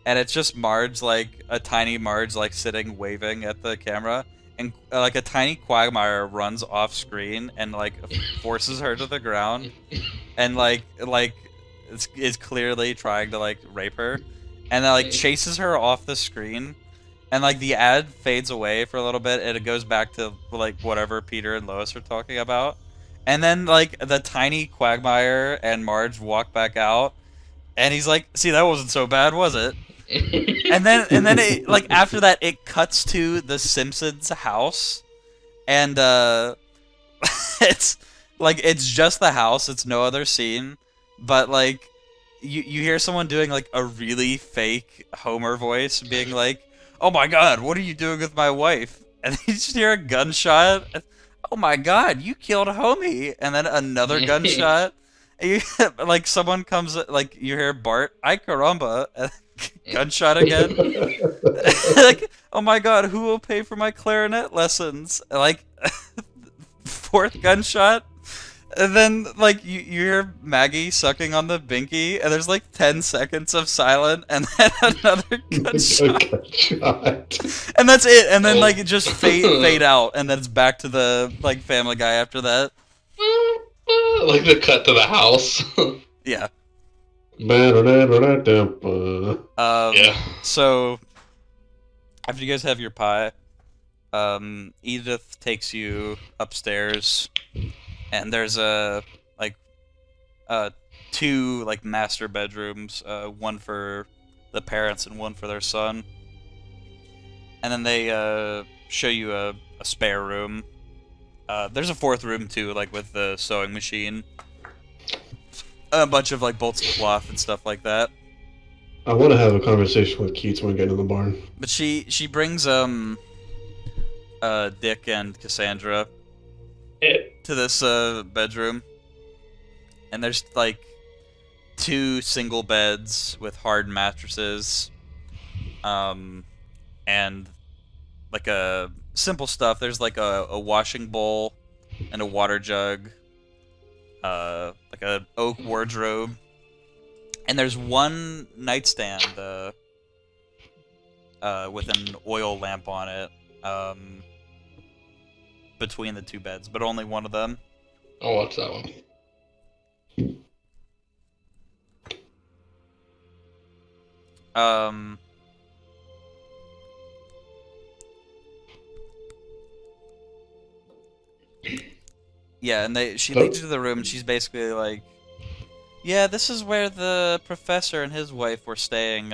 [SPEAKER 4] and it's just Marge, like a tiny Marge, like sitting waving at the camera, and like a tiny Quagmire runs off screen and like forces her to the ground, and like is clearly trying to like rape her, and then like chases her off the screen. And, like, the ad fades away for a little bit, and it goes back to, like, whatever Peter and Lois are talking about. And then, like, the tiny Quagmire and Marge walk back out, and he's like, "See, that wasn't so bad, was it?" And then it, like, after that, it cuts to the Simpsons house, and it's like it's just the house. It's no other scene, but like you hear someone doing like a really fake Homer voice, being like, "Oh my God, what are you doing with my wife?" And you just hear a gunshot. "Oh my God, you killed homie!" And then another gunshot. And you, like someone comes, like you hear Bart, "Ay caramba," and gunshot again. Like, "Oh my God, who will pay for my clarinet lessons?" Like, fourth gunshot. And then, like, you hear Maggie sucking on the binky, and there's like 10 seconds of silent, and then another gunshot. And that's it. And then, like, it just fade out, and then it's back to the, like, Family Guy after that.
[SPEAKER 1] Like the cut to the house.
[SPEAKER 4] Yeah.
[SPEAKER 1] Yeah.
[SPEAKER 4] So, after you guys have your pie, Edith takes you upstairs, and there's two like master bedrooms, one for the parents and one for their son. And then they show you a spare room. There's a fourth room too, like with the sewing machine, a bunch of like bolts of cloth and stuff like that.
[SPEAKER 2] I want to have a conversation with Keats when we get in the barn.
[SPEAKER 4] But she brings Dick and Cassandra to this bedroom, and there's like two single beds with hard mattresses, and like a simple stuff. There's like a washing bowl and a water jug, like an oak wardrobe, and there's one nightstand with an oil lamp on it, between the two beds, but only one of them.
[SPEAKER 1] I'll watch that one.
[SPEAKER 4] Yeah, and she leads you to the room, and she's basically like, "Yeah, this is where the professor and his wife were staying.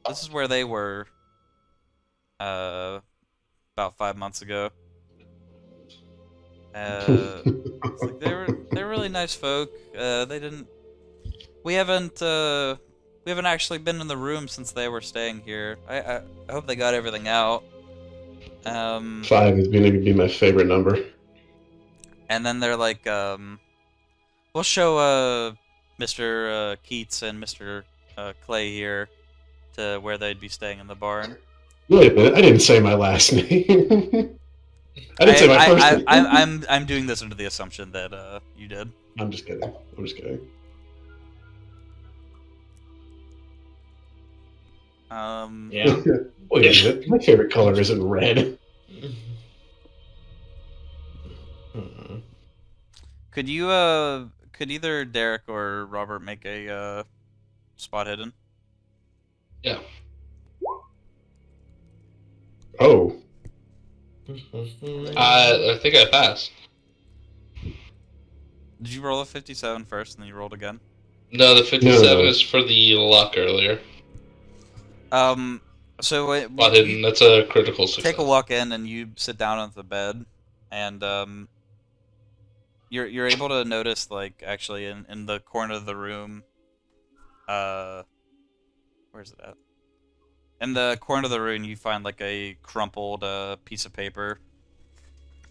[SPEAKER 4] This is where they were, about 5 months ago. It's like they're really nice folk. We haven't actually been in the room since they were staying here. I hope they got everything out."
[SPEAKER 2] 5 is going to be my favorite number.
[SPEAKER 4] And then they're like, "We'll show Mr. Keats and Mr. Clay here to where they'd be staying in the barn."
[SPEAKER 2] Wait a minute, I didn't say my last name. I didn't say my first name.
[SPEAKER 4] I'm doing this under the assumption that you did.
[SPEAKER 2] I'm just kidding.
[SPEAKER 3] Yeah.
[SPEAKER 2] Wait a minute, my favorite color isn't red.
[SPEAKER 4] Could you could either Derek or Robert make a spot hidden?
[SPEAKER 1] Yeah.
[SPEAKER 2] Oh.
[SPEAKER 1] I think I passed.
[SPEAKER 4] Did you roll a 57 first and then you rolled again?
[SPEAKER 1] No, the 57
[SPEAKER 2] No.
[SPEAKER 1] is for the luck earlier.
[SPEAKER 4] So
[SPEAKER 1] Spot hidden, that's a critical success.
[SPEAKER 4] take a walk in and you sit down on the bed, and you're able to notice, like, actually in the corner of the room, where's it at? In the corner of the room, you find like a crumpled piece of paper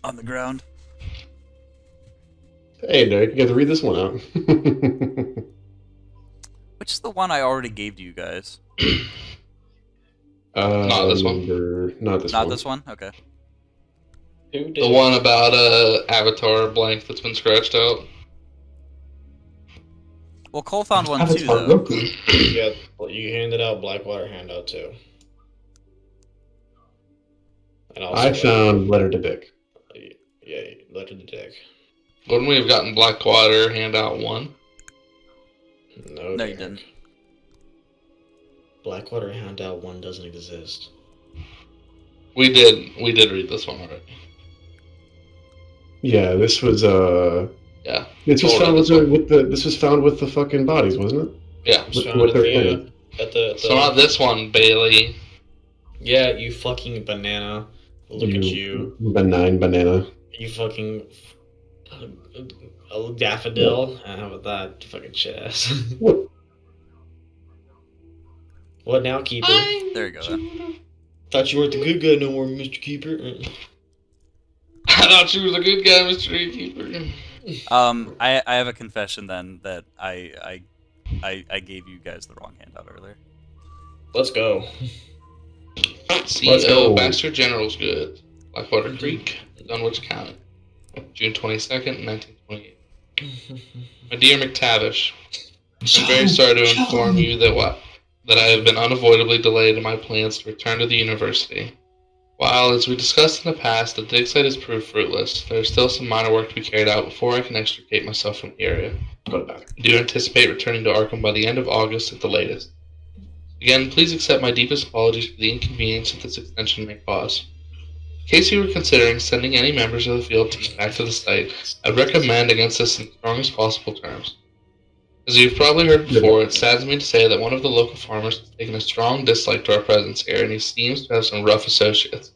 [SPEAKER 4] on the ground.
[SPEAKER 2] Hey, Derek, you got to read this one out.
[SPEAKER 4] Which is the one I already gave to you guys?
[SPEAKER 1] Not this one.
[SPEAKER 2] Not this
[SPEAKER 4] Not
[SPEAKER 2] one.
[SPEAKER 4] this one? Okay.
[SPEAKER 1] The one about Avatar blank that's been scratched out.
[SPEAKER 4] Well, Cole found one too,
[SPEAKER 7] Avatar
[SPEAKER 4] though.
[SPEAKER 7] Roku.
[SPEAKER 3] Yeah, you handed out Blackwater handout too. And also
[SPEAKER 2] I found Letter to Dick.
[SPEAKER 3] Yeah, letter to Dick.
[SPEAKER 1] Wouldn't we have gotten Blackwater handout 1?
[SPEAKER 3] No,
[SPEAKER 4] No,
[SPEAKER 3] Derek.
[SPEAKER 4] you didn't.
[SPEAKER 3] Blackwater handout 1 doesn't exist.
[SPEAKER 1] We did read this one already.
[SPEAKER 2] Yeah, this was
[SPEAKER 1] Yeah.
[SPEAKER 2] this was
[SPEAKER 1] Older
[SPEAKER 2] found
[SPEAKER 1] this
[SPEAKER 2] with the this was found with the fucking bodies, wasn't it?
[SPEAKER 1] Yeah.
[SPEAKER 3] It's found
[SPEAKER 2] What
[SPEAKER 3] at
[SPEAKER 2] they're
[SPEAKER 3] the,
[SPEAKER 2] planning.
[SPEAKER 3] at the
[SPEAKER 1] So not this one, Bailey.
[SPEAKER 3] Yeah, you fucking banana. Look at you.
[SPEAKER 2] Benign banana.
[SPEAKER 3] You fucking a daffodil. How about that? Fucking shit ass.
[SPEAKER 2] What?
[SPEAKER 3] What now, Keeper?
[SPEAKER 4] There you go. Then.
[SPEAKER 3] Thought you weren't the good guy no more, Mr. Keeper.
[SPEAKER 1] I thought you was a good guy, Mr. Keeper.
[SPEAKER 4] I have a confession then that I gave you guys the wrong handout earlier.
[SPEAKER 3] Let's go.
[SPEAKER 2] Let's go.
[SPEAKER 1] Baxter General's good. Blackwater Creek, Dunwich County, June 22nd, 1928. My dear McTavish, I'm very sorry to inform you that I have been unavoidably delayed in my plans to return to the university. While, as we discussed in the past, the dig site has proved fruitless, there is still some minor work to be carried out before I can extricate myself from the area. I do anticipate returning to Arkham by the end of August at the latest. Again, please accept my deepest apologies for the inconvenience that this extension may cause. In case you were considering sending any members of the field team back to the site, I'd recommend against this in the strongest possible terms. As you've probably heard before, it saddens me to say that one of the local farmers has taken a strong dislike to our presence here, and he seems to have some rough associates.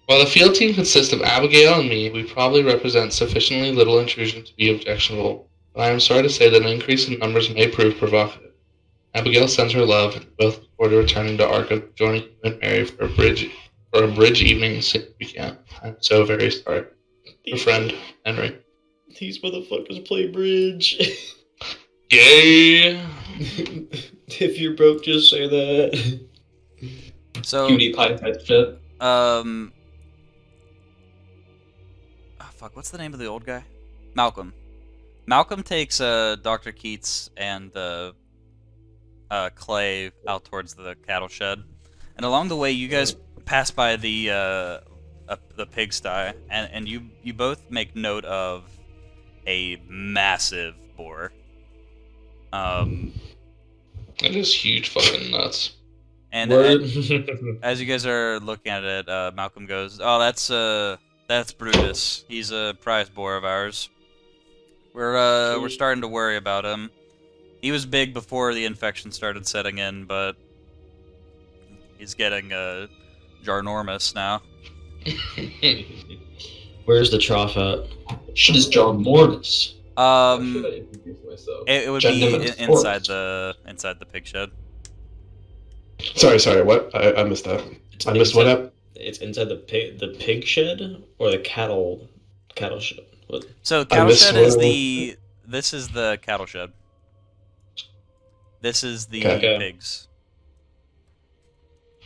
[SPEAKER 1] While the field team consists of Abigail and me, we probably represent sufficiently little intrusion to be objectionable, but I am sorry to say that an increase in numbers may prove provocative. Abigail sends her love, and we both look forward to returning to Arkham, joining you and Mary for a bridge evening as soon as we can. I'm so very sorry. Your friend, Henry.
[SPEAKER 3] These motherfuckers play bridge.
[SPEAKER 1] Yay!
[SPEAKER 3] If you're broke, just say that.
[SPEAKER 4] So
[SPEAKER 6] Cutie pie type shit.
[SPEAKER 4] oh, fuck, what's the name of the old guy? Malcolm. Malcolm takes Dr. Keats and Clay out towards the cattle shed, and along the way, you guys pass by the pigsty, and you both make note of a massive boar.
[SPEAKER 1] It is huge fucking nuts.
[SPEAKER 4] And as you guys are looking at it, Malcolm goes, "Oh, that's Brutus. He's a prize boar of ours. We're starting to worry about him. He was big before the infection started setting in, but he's getting ginormous now."
[SPEAKER 3] Where's the trough at?
[SPEAKER 6] Shit is John Mortis.
[SPEAKER 4] It would be inside the pig shed.
[SPEAKER 2] Sorry, what? I missed that. I missed what up?
[SPEAKER 3] It's inside the pig shed or the cattle shed. What?
[SPEAKER 4] So cattle shed is this is the cattle shed. This is the pigs.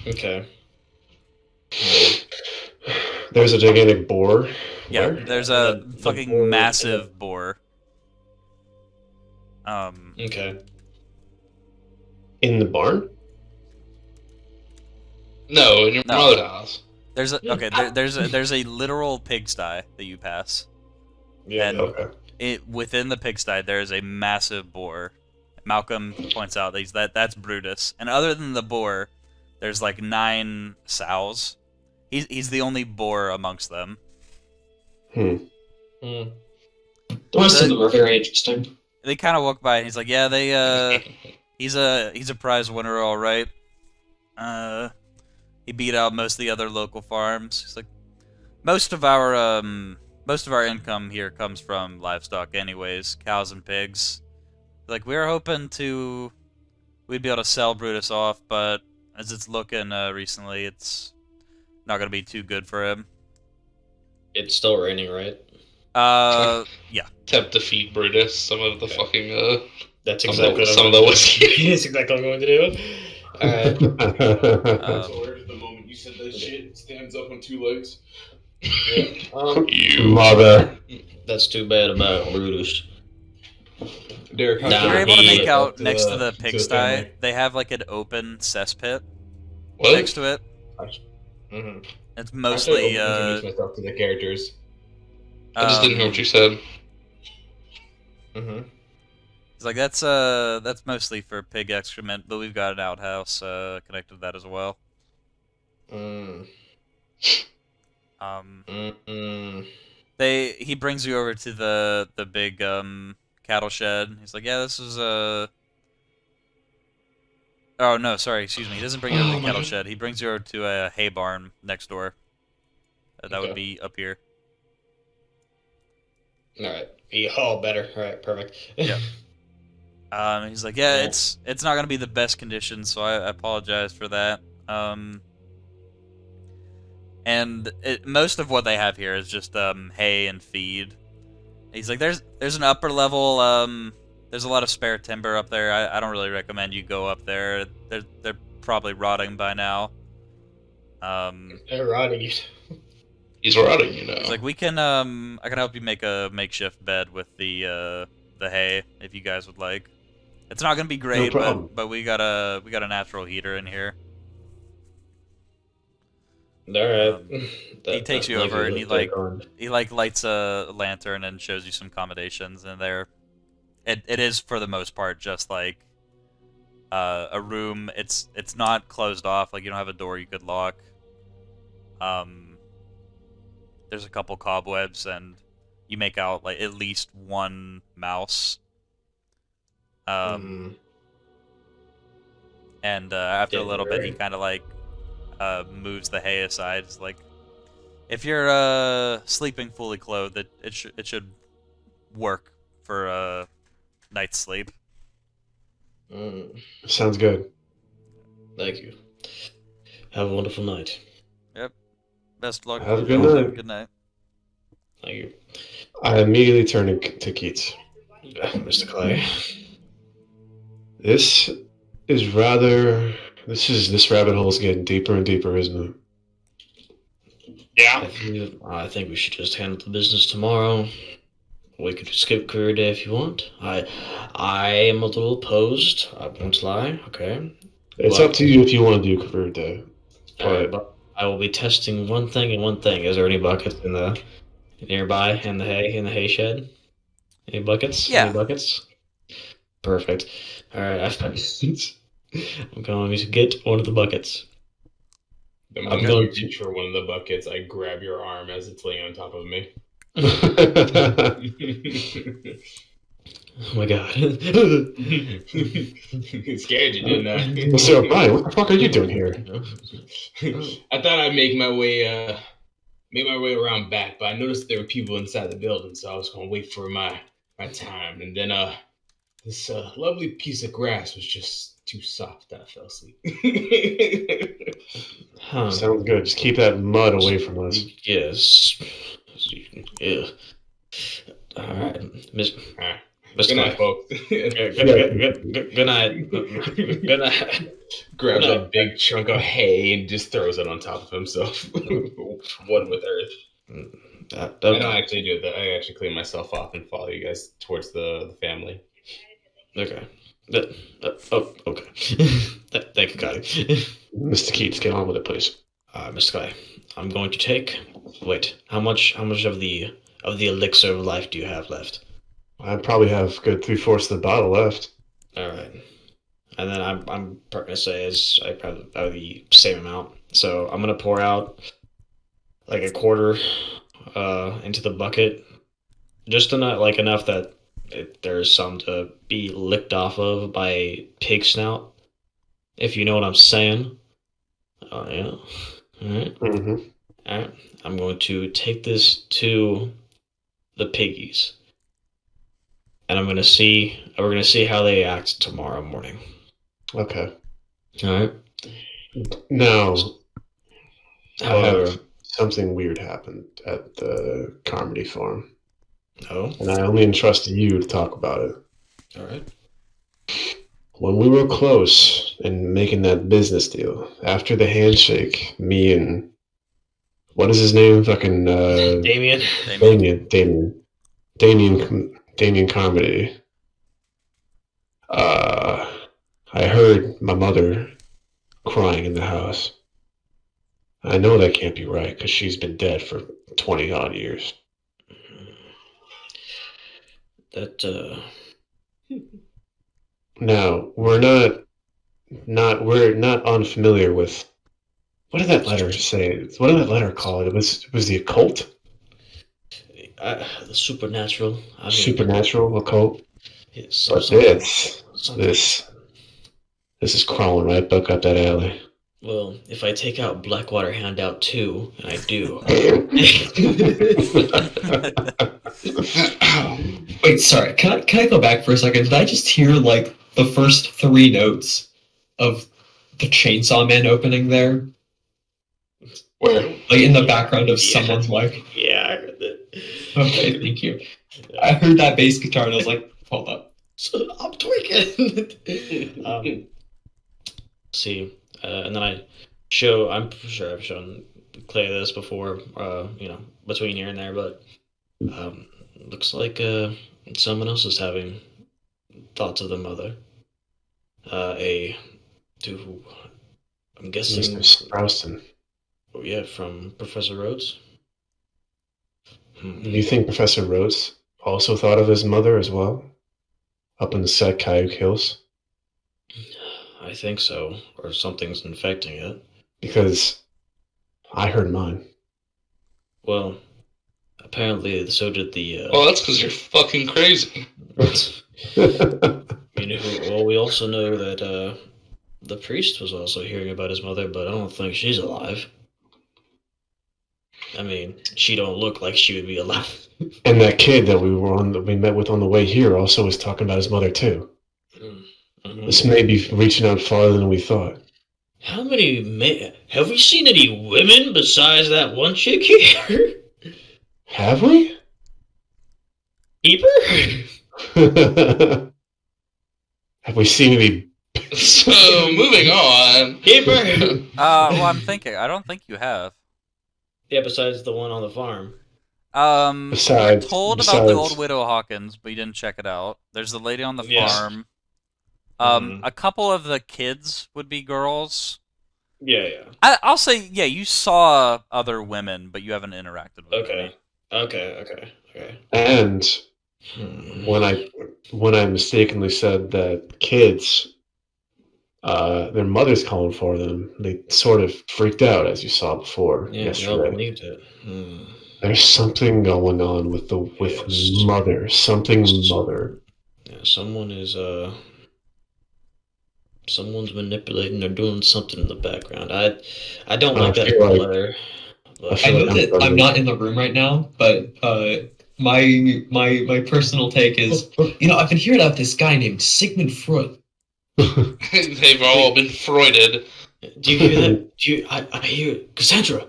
[SPEAKER 3] Okay.
[SPEAKER 2] There's a gigantic boar.
[SPEAKER 4] Yeah,
[SPEAKER 2] Where?
[SPEAKER 4] there's a fucking
[SPEAKER 3] boar,
[SPEAKER 4] massive boar.
[SPEAKER 3] Okay.
[SPEAKER 2] In the barn?
[SPEAKER 1] No, in your
[SPEAKER 4] No.
[SPEAKER 1] mother's house.
[SPEAKER 4] There's a literal pigsty that you pass.
[SPEAKER 3] Yeah.
[SPEAKER 4] And
[SPEAKER 2] Okay.
[SPEAKER 4] within the pigsty there is a massive boar. Malcolm points out that's Brutus, and other than the boar, there's like 9 sows. He's the only boar amongst them.
[SPEAKER 6] The rest of them are very interesting.
[SPEAKER 4] They kind of walk by, and he's like, "Yeah, he's a prize winner, all right. He beat out most of the other local farms. He's like, most of our income here comes from livestock, anyways, cows and pigs. Like, we were hoping we'd be able to sell Brutus off, but as it's looking recently, it's not gonna be too good for him."
[SPEAKER 3] It's still raining, right?
[SPEAKER 4] Yeah.
[SPEAKER 1] Attempt to feed Brutus some of the fucking
[SPEAKER 3] That's
[SPEAKER 1] some
[SPEAKER 3] exactly
[SPEAKER 1] of the whiskey.
[SPEAKER 3] That's exactly what I'm going to do. Alright.
[SPEAKER 5] The moment you said that shit, stands up on 2 legs.
[SPEAKER 1] You
[SPEAKER 2] Mother.
[SPEAKER 3] That's too bad about Brutus.
[SPEAKER 5] Derek,
[SPEAKER 3] Nah,
[SPEAKER 4] You're able to
[SPEAKER 3] he-
[SPEAKER 4] make out
[SPEAKER 5] to
[SPEAKER 4] next
[SPEAKER 5] the-
[SPEAKER 4] to the
[SPEAKER 5] to the
[SPEAKER 4] pigsty,
[SPEAKER 5] family.
[SPEAKER 4] they have like an open cesspit
[SPEAKER 1] What?
[SPEAKER 4] next to it.
[SPEAKER 3] Mm-hmm.
[SPEAKER 4] It's
[SPEAKER 5] Mostly
[SPEAKER 4] mostly
[SPEAKER 5] introduce myself to the characters.
[SPEAKER 1] I just didn't hear what you said.
[SPEAKER 3] Mm-hmm.
[SPEAKER 4] It's like that's mostly for pig excrement, but we've got an outhouse connected to that as well. He brings you over to the big cattle shed. He's like, yeah, this is a. Oh no, sorry, excuse me. He doesn't bring you over to the cattle shed. He brings you over to a hay barn next door. That would be up here.
[SPEAKER 3] All right. Oh, better. All right, perfect.
[SPEAKER 4] Yeah. He's like, yeah, it's not gonna be the best condition, so I apologize for that. And most of what they have here is just hay and feed. He's like, there's an upper level. There's a lot of spare timber up there. I don't really recommend you go up there. They're probably rotting by now.
[SPEAKER 3] They're rotting.
[SPEAKER 2] He's rotting, you know.
[SPEAKER 4] It's like, I can help you make a makeshift bed with the hay if you guys would like. It's not gonna be great,
[SPEAKER 2] problem.
[SPEAKER 4] but we got a natural heater in here.
[SPEAKER 3] All right.
[SPEAKER 4] He takes you over and he lights a lantern and shows you some accommodations, and it is for the most part just like a room. It's not closed off. Like, you don't have a door you could lock. There's a couple cobwebs, and you make out like at least one mouse. And after a little bit, he kind of like moves the hay aside. It's like, if you're sleeping fully clothed, it should work for a night's sleep.
[SPEAKER 2] Sounds good.
[SPEAKER 3] Thank you. Have a wonderful night.
[SPEAKER 4] Yep. Best luck.
[SPEAKER 2] Have a good night.
[SPEAKER 4] Good night.
[SPEAKER 3] Thank you.
[SPEAKER 2] I immediately turn to Keats.
[SPEAKER 3] Mr. Clay.
[SPEAKER 2] This rabbit hole's getting deeper and deeper, isn't it?
[SPEAKER 10] Yeah.
[SPEAKER 3] I think we should just handle the business tomorrow. We could skip career day if you want. I am a little opposed. I won't lie. Okay.
[SPEAKER 2] It's up to you if you want to do career day.
[SPEAKER 3] But I will be testing one thing and one thing. Is there any buckets in the nearby in the hay shed? Any buckets?
[SPEAKER 4] Yeah.
[SPEAKER 3] Any buckets? Perfect. All right. I'm going to get one of the buckets.
[SPEAKER 9] The moment you reach for one of the buckets, I grab your arm as it's laying on top of me.
[SPEAKER 3] Oh my god.
[SPEAKER 9] It scared you, didn't I?
[SPEAKER 2] So, Brian, what the fuck are you doing here?
[SPEAKER 9] I thought I'd make my way around back, but I noticed there were people inside the building, so I was gonna wait for my time. And then this lovely piece of grass was just too soft, and I fell asleep.
[SPEAKER 2] Sounds good. Just keep that mud away from us.
[SPEAKER 3] Yes. Yeah. All right, Mr.
[SPEAKER 9] Good night, folks.
[SPEAKER 3] Good night. Good night.
[SPEAKER 9] Grabs a big chunk of hay and just throws it on top of himself. One with earth. I don't actually do that. I actually clean myself off and follow you guys towards the family.
[SPEAKER 3] Okay. Okay. Thank you, Kai.
[SPEAKER 2] Mr. Keats, get on with it, please.
[SPEAKER 3] Mr. Kai, I'm going to take. Wait, how much of the elixir of life do you have left?
[SPEAKER 2] I probably have good 3/4 of the bottle left.
[SPEAKER 3] All right, and then I'm gonna say I probably have the same amount. So I'm gonna pour out like a quarter into the bucket, just enough that there's some to be licked off of by a pig snout, if you know what I'm saying. Oh yeah. All right.
[SPEAKER 2] Mm-hmm.
[SPEAKER 3] All right. I'm going to take this to the piggies, and we're gonna see how they act tomorrow morning.
[SPEAKER 2] Okay.
[SPEAKER 3] All right.
[SPEAKER 2] Now,
[SPEAKER 3] However,
[SPEAKER 2] something weird happened at the Carmody farm.
[SPEAKER 3] Oh.
[SPEAKER 2] And I only entrusted you to talk about it.
[SPEAKER 3] All right.
[SPEAKER 2] When we were close in making that business deal, after the handshake, me and what is his name? Fucking
[SPEAKER 3] Damien
[SPEAKER 2] Carmody. I heard my mother crying in the house. I know that can't be right because she's been dead for 20 odd years. Now, we're not unfamiliar with What did that letter say? What did that letter call it? It was the occult?
[SPEAKER 3] The supernatural. I mean,
[SPEAKER 2] Supernatural occult?
[SPEAKER 3] yeah,
[SPEAKER 2] But this is crawling right back up that alley.
[SPEAKER 3] Well, if I take out Blackwater Handout 2, and I do.
[SPEAKER 7] Wait, sorry. Can I go back for a second? Did I just hear like the first 3 notes of the Chainsaw Man opening there?
[SPEAKER 2] Where?
[SPEAKER 7] Like in the background of someone's like.
[SPEAKER 3] Yeah, I heard that.
[SPEAKER 7] Okay, thank you. I heard that bass guitar and I was like, hold up.
[SPEAKER 3] I'm tweaking. See, and then I'm sure I've shown Clay this before, between here and there, but looks like someone else is having thoughts of the mother. I'm guessing.
[SPEAKER 2] Mr. Sprouston.
[SPEAKER 3] Oh, yeah, from Professor Rhodes.
[SPEAKER 2] Do you think Professor Rhodes also thought of his mother as well? Up in the Set Kayuk Hills?
[SPEAKER 3] I think so, or something's infecting it.
[SPEAKER 2] Because I heard mine.
[SPEAKER 3] Well, apparently so did the...
[SPEAKER 1] Well, that's because you're fucking crazy.
[SPEAKER 3] Well, we also know that the priest was also hearing about his mother, but I don't think she's alive. I mean, she don't look like she would be alive.
[SPEAKER 2] And that kid that we met with on the way here also was talking about his mother too.
[SPEAKER 3] Mm-hmm.
[SPEAKER 2] This may be reaching out farther than we thought.
[SPEAKER 3] How many men... Have we seen any women besides that one chick here?
[SPEAKER 2] Have we?
[SPEAKER 3] Keeper?
[SPEAKER 2] Have we seen any?
[SPEAKER 1] So, moving on.
[SPEAKER 3] Keeper!
[SPEAKER 4] Well, I'm thinking. I don't think you have.
[SPEAKER 3] Yeah, besides the one on the farm.
[SPEAKER 4] You were told about the old Widow Hawkins, but you didn't check it out. There's the lady on the farm. A couple of the kids would be girls.
[SPEAKER 3] Yeah.
[SPEAKER 4] I'll say, yeah, you saw other women, but you haven't interacted with them.
[SPEAKER 3] Okay.
[SPEAKER 2] And when I mistakenly said that kids, their mother's calling for them, they sort of freaked out, as you saw before yesterday.
[SPEAKER 3] Yeah, I believed it.
[SPEAKER 2] There's something going on with mother. Something mother.
[SPEAKER 3] Yeah, someone's manipulating or doing something in the background. I don't like that letter.
[SPEAKER 7] I know that I'm not in the room right now, but my personal take is, I've been hearing about this guy named Sigmund Freud.
[SPEAKER 1] They've all been Freuded.
[SPEAKER 3] Do you hear that? I hear Cassandra.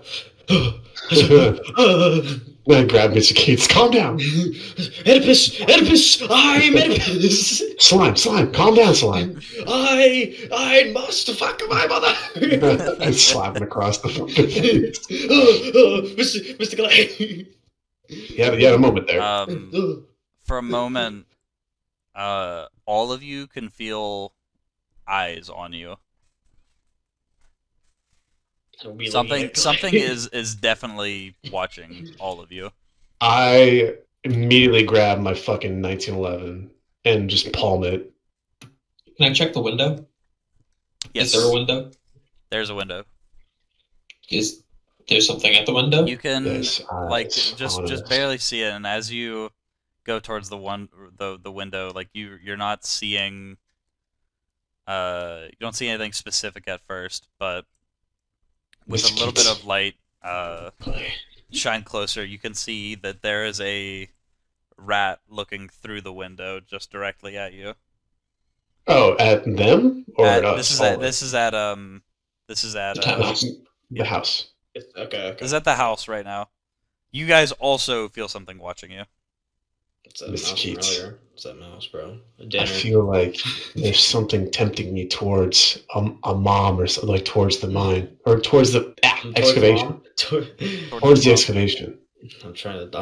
[SPEAKER 2] I grab Mr. Keats. Calm down.
[SPEAKER 3] Oedipus, I'm Oedipus.
[SPEAKER 2] Slime, calm down, Slime.
[SPEAKER 3] I must fuck my mother.
[SPEAKER 2] I slap him across the fucking face.
[SPEAKER 3] Mr. Clay.
[SPEAKER 2] You had a moment there.
[SPEAKER 4] For a moment, all of you can feel eyes on you. Something is definitely watching all of you.
[SPEAKER 2] I immediately grab my fucking 1911 and just palm it.
[SPEAKER 7] Can I check the window?
[SPEAKER 4] Yes.
[SPEAKER 7] Is there a window?
[SPEAKER 4] There's a window.
[SPEAKER 7] Is there something at the window?
[SPEAKER 4] You can just barely see it, and as you go towards the window, like you're not seeing. You don't see anything specific at first, but with a little bit of light shine closer, you can see that there is a rat looking through the window just directly at you.
[SPEAKER 2] Oh, at them or at us?
[SPEAKER 4] This is at
[SPEAKER 2] the house.
[SPEAKER 3] Okay.
[SPEAKER 4] This is at the house right now. You guys also feel something watching you.
[SPEAKER 3] It's that mouse from earlier. It's that mouse, bro.
[SPEAKER 2] I feel like there's something tempting me towards a mom or something, like towards the mine or towards the excavation. Towards the excavation.
[SPEAKER 3] I'm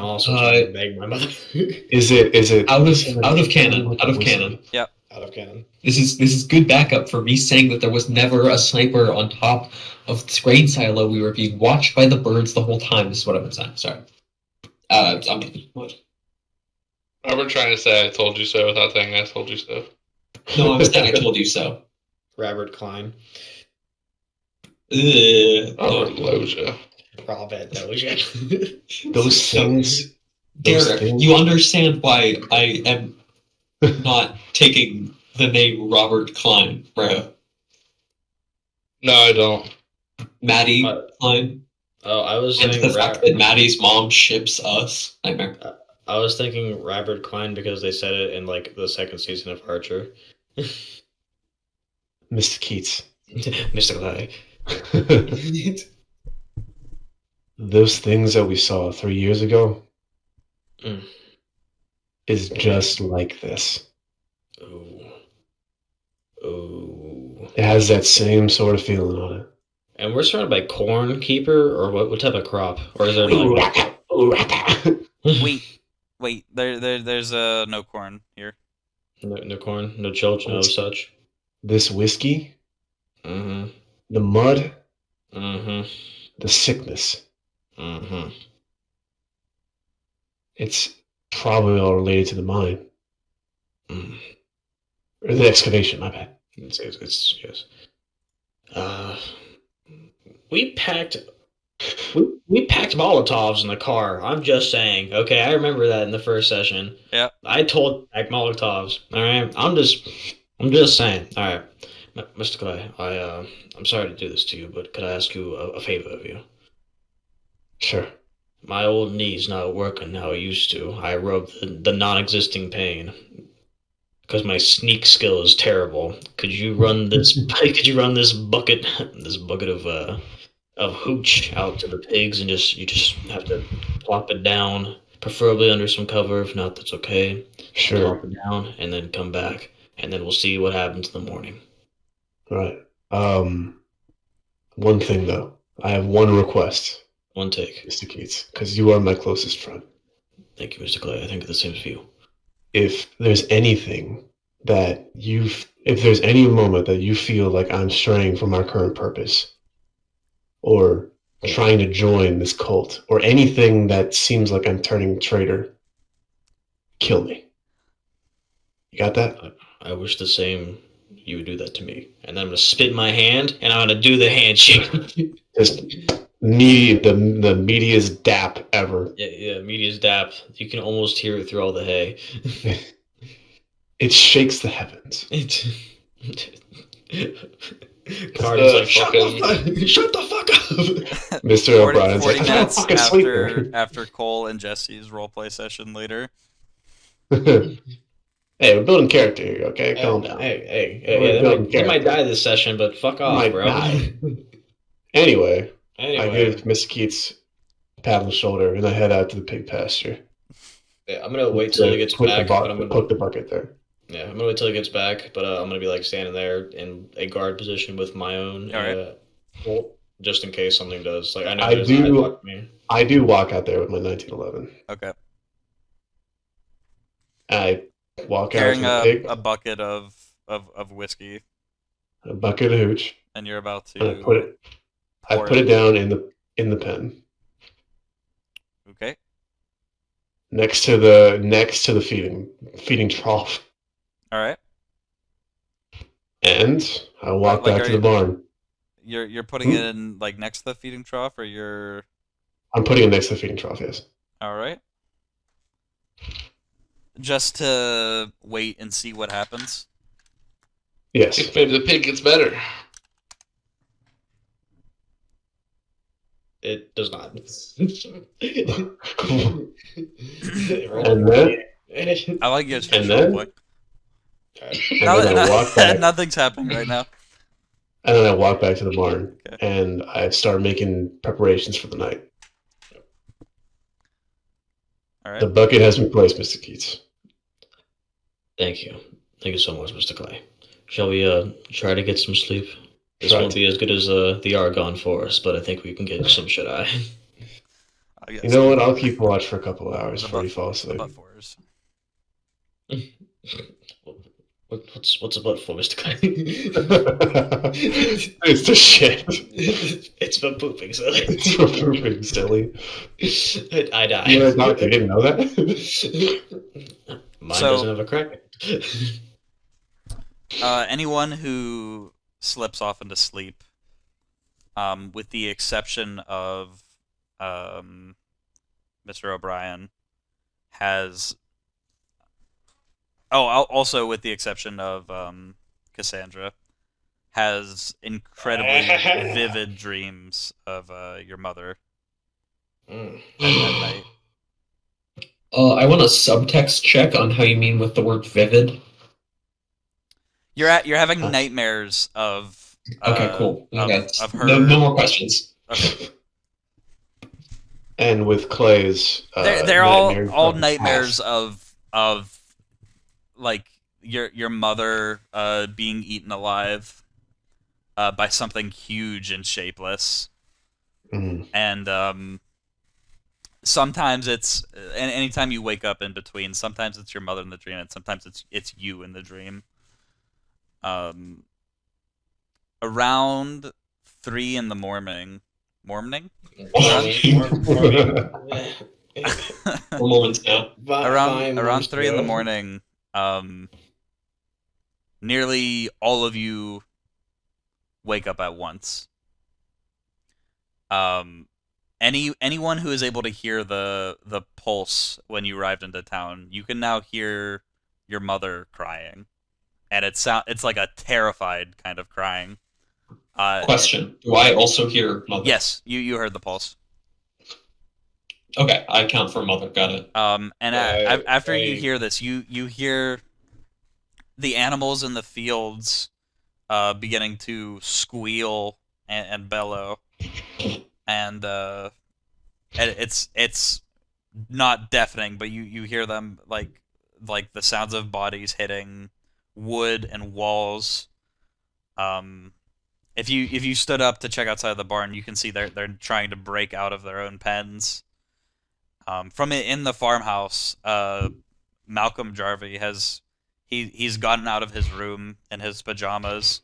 [SPEAKER 3] also trying to beg my mother.
[SPEAKER 2] Is it
[SPEAKER 7] out of canon? Out of canon.
[SPEAKER 4] Yep.
[SPEAKER 3] Out of canon.
[SPEAKER 7] This is good backup for me saying that there was never a sniper on top of the grain silo. We were being watched by the birds the whole time. This is what I've been saying. Sorry. What?
[SPEAKER 1] Robert trying to say I told you so without saying I told you so.
[SPEAKER 7] No, I'm saying I told you so.
[SPEAKER 3] Robert Klein.
[SPEAKER 2] Oh,
[SPEAKER 1] Loja.
[SPEAKER 3] Robert Doja.
[SPEAKER 2] those things. Those
[SPEAKER 6] Derek,
[SPEAKER 2] things.
[SPEAKER 6] you understand why I am not taking the name Robert Klein, bro.
[SPEAKER 1] No, I don't.
[SPEAKER 6] Maddie
[SPEAKER 3] My-
[SPEAKER 6] Klein.
[SPEAKER 3] Oh, I was
[SPEAKER 6] And
[SPEAKER 3] saying
[SPEAKER 6] the fact that Maddie's mom ships us. Nightmare.
[SPEAKER 3] I was thinking Robert Klein because they said it in like the second season of Archer.
[SPEAKER 2] Mr. Keats.
[SPEAKER 3] Mr. Clay.
[SPEAKER 2] Those things that we saw 3 years ago
[SPEAKER 3] Mm.
[SPEAKER 2] is just like this.
[SPEAKER 3] Ooh. Ooh.
[SPEAKER 2] It has that same sort of feeling on it.
[SPEAKER 3] And we're surrounded by corn keeper, or what type of crop? Or is there like
[SPEAKER 4] Wait. There's no corn here.
[SPEAKER 3] no corn, no children, no such?
[SPEAKER 2] This whiskey,
[SPEAKER 3] Mm-hmm.
[SPEAKER 2] the mud,
[SPEAKER 3] Mm-hmm.
[SPEAKER 2] the sickness.
[SPEAKER 3] Mm-hmm.
[SPEAKER 2] It's probably all related to the mine.
[SPEAKER 3] Mm.
[SPEAKER 2] Or the excavation, my bad.
[SPEAKER 3] It's yes. We packed Molotovs in the car. I'm just saying. Okay, I remember that in the first session.
[SPEAKER 4] Yeah.
[SPEAKER 3] I told pack Molotovs. All right. I'm just saying. All right, Mr. Clay. I'm sorry to do this to you, but could I ask you a favor of you?
[SPEAKER 2] Sure.
[SPEAKER 3] My old knee's not working how it used to. I rub the non-existing pain because my sneak skill is terrible. Could you run this? Could you run this bucket of hooch out to the pigs and you just have to plop it down, preferably under some cover. If not, that's okay.
[SPEAKER 2] Sure.
[SPEAKER 3] Plop it down and then come back, and then we'll see what happens in the morning.
[SPEAKER 2] Right. One thing though, I have one request,
[SPEAKER 3] One take.
[SPEAKER 2] Mr. Keats, because you are my closest friend.
[SPEAKER 3] Thank you, Mr. Clay. I think the same as you.
[SPEAKER 2] If there's anything that if there's any moment that you feel like I'm straying from our current purpose, or trying to join this cult, or anything that seems like I'm turning traitor, kill me. You got that?
[SPEAKER 3] I wish the same. You would do that to me, and then I'm gonna spit in my hand, and I'm gonna do the handshake.
[SPEAKER 2] Just the meatiest dap ever.
[SPEAKER 3] Yeah, media's dap. You can almost hear it through all the hay.
[SPEAKER 2] It shakes the heavens.
[SPEAKER 3] Carter's like, shut the fuck up.
[SPEAKER 2] Mr. O'Brien's
[SPEAKER 4] 40
[SPEAKER 2] like,
[SPEAKER 4] minutes
[SPEAKER 2] fucking sleep there.
[SPEAKER 4] after Cole and Jesse's roleplay session later.
[SPEAKER 2] Hey, we're building character here, okay? Calm down.
[SPEAKER 3] Hey,
[SPEAKER 2] We're
[SPEAKER 3] yeah,
[SPEAKER 2] building
[SPEAKER 3] they might
[SPEAKER 2] character.
[SPEAKER 3] die this session, but fuck off,
[SPEAKER 2] Might
[SPEAKER 3] bro.
[SPEAKER 2] die. Anyway, I
[SPEAKER 3] Anyway,
[SPEAKER 2] give Mr. Keats a pat on the shoulder and I head out to the pig pasture.
[SPEAKER 3] yeah, I'm gonna wait till he gets back. But I'm gonna
[SPEAKER 2] Put the bucket there.
[SPEAKER 3] Yeah, I'm gonna wait till he gets back, but I'm gonna be like standing there in a guard position with my own bolt, just in case something does. Like I know there's an eye block me.
[SPEAKER 2] I do walk out there with my 1911.
[SPEAKER 4] Okay.
[SPEAKER 2] I walk out to
[SPEAKER 4] Carrying
[SPEAKER 2] the pig,
[SPEAKER 4] a bucket of whiskey,
[SPEAKER 2] a bucket of hooch,
[SPEAKER 4] and you're about to
[SPEAKER 2] and I put it down in the pen
[SPEAKER 4] Okay.
[SPEAKER 2] next to the feeding trough,
[SPEAKER 4] All right.
[SPEAKER 2] and I walk
[SPEAKER 4] Like,
[SPEAKER 2] back
[SPEAKER 4] are
[SPEAKER 2] to the
[SPEAKER 4] you-
[SPEAKER 2] barn.
[SPEAKER 4] You're putting it in like next to the feeding trough, or you're
[SPEAKER 2] I'm putting it next to the feeding trough. Yes.
[SPEAKER 4] all right. Just to wait and see what happens.
[SPEAKER 2] Yes.
[SPEAKER 1] Maybe the pig gets better.
[SPEAKER 3] It does not.
[SPEAKER 2] And then
[SPEAKER 4] I like your
[SPEAKER 2] And then?
[SPEAKER 4] roleplay.
[SPEAKER 2] and then I walk back.
[SPEAKER 4] Nothing's happening right now.
[SPEAKER 2] And then I walk back to the barn
[SPEAKER 4] Okay.
[SPEAKER 2] and I start making preparations for the night.
[SPEAKER 4] All right.
[SPEAKER 2] The bucket has been placed, Mr. Keats.
[SPEAKER 3] Thank you. Thank you so much, Mr. Clay. Shall we try to get some sleep? This
[SPEAKER 2] Try
[SPEAKER 3] won't
[SPEAKER 2] to.
[SPEAKER 3] be as good as the Argon Forest, but I think we can get some shit eye.
[SPEAKER 4] I guess
[SPEAKER 2] You know what? I'll keep watch for a couple of hours
[SPEAKER 4] The
[SPEAKER 2] before you
[SPEAKER 4] butt-
[SPEAKER 2] fall
[SPEAKER 4] the
[SPEAKER 2] asleep.
[SPEAKER 4] butt fours.
[SPEAKER 3] What's a butt for, Mr. Clay?
[SPEAKER 2] It's the shit.
[SPEAKER 3] It's for pooping, silly.
[SPEAKER 2] It's for pooping, silly.
[SPEAKER 3] I die.
[SPEAKER 2] You're a doctor, you didn't know that?
[SPEAKER 3] Mine
[SPEAKER 4] So-
[SPEAKER 3] doesn't have a crack.
[SPEAKER 4] Anyone who slips off into sleep with the exception of Mr. O'Brien, has. Oh, also with the exception of Cassandra, has incredibly vivid dreams of your mother at night.
[SPEAKER 6] I want a subtext check on how you mean with the word vivid.
[SPEAKER 4] You're having nightmares of.
[SPEAKER 6] Okay, cool. Okay.
[SPEAKER 4] Of her.
[SPEAKER 6] No more questions.
[SPEAKER 4] Okay.
[SPEAKER 2] And with Clay's,
[SPEAKER 4] they're all nightmares of like your mother being eaten alive by something huge and shapeless. And sometimes it's and anytime you wake up in between, sometimes it's your mother in the dream, and sometimes it's you in the dream. Around 3 in the morning. Morning?
[SPEAKER 6] We're Mormons now.
[SPEAKER 4] Around 3 in the morning, nearly all of you wake up at once. Anyone who is able to hear the pulse when you arrived into town, you can now hear your mother crying, and it's like a terrified kind of crying.
[SPEAKER 6] Question: do I also hear mother?
[SPEAKER 4] Yes, you heard the pulse.
[SPEAKER 6] Okay, I count for mother. Got it.
[SPEAKER 4] After you hear this, you hear the animals in the fields beginning to squeal and bellow, and it's not deafening, but you hear them like the sounds of bodies hitting wood and walls. If you stood up to check outside the barn, you can see they're trying to break out of their own pens. From in the farmhouse, Malcolm Jarvie he's gotten out of his room in his pajamas.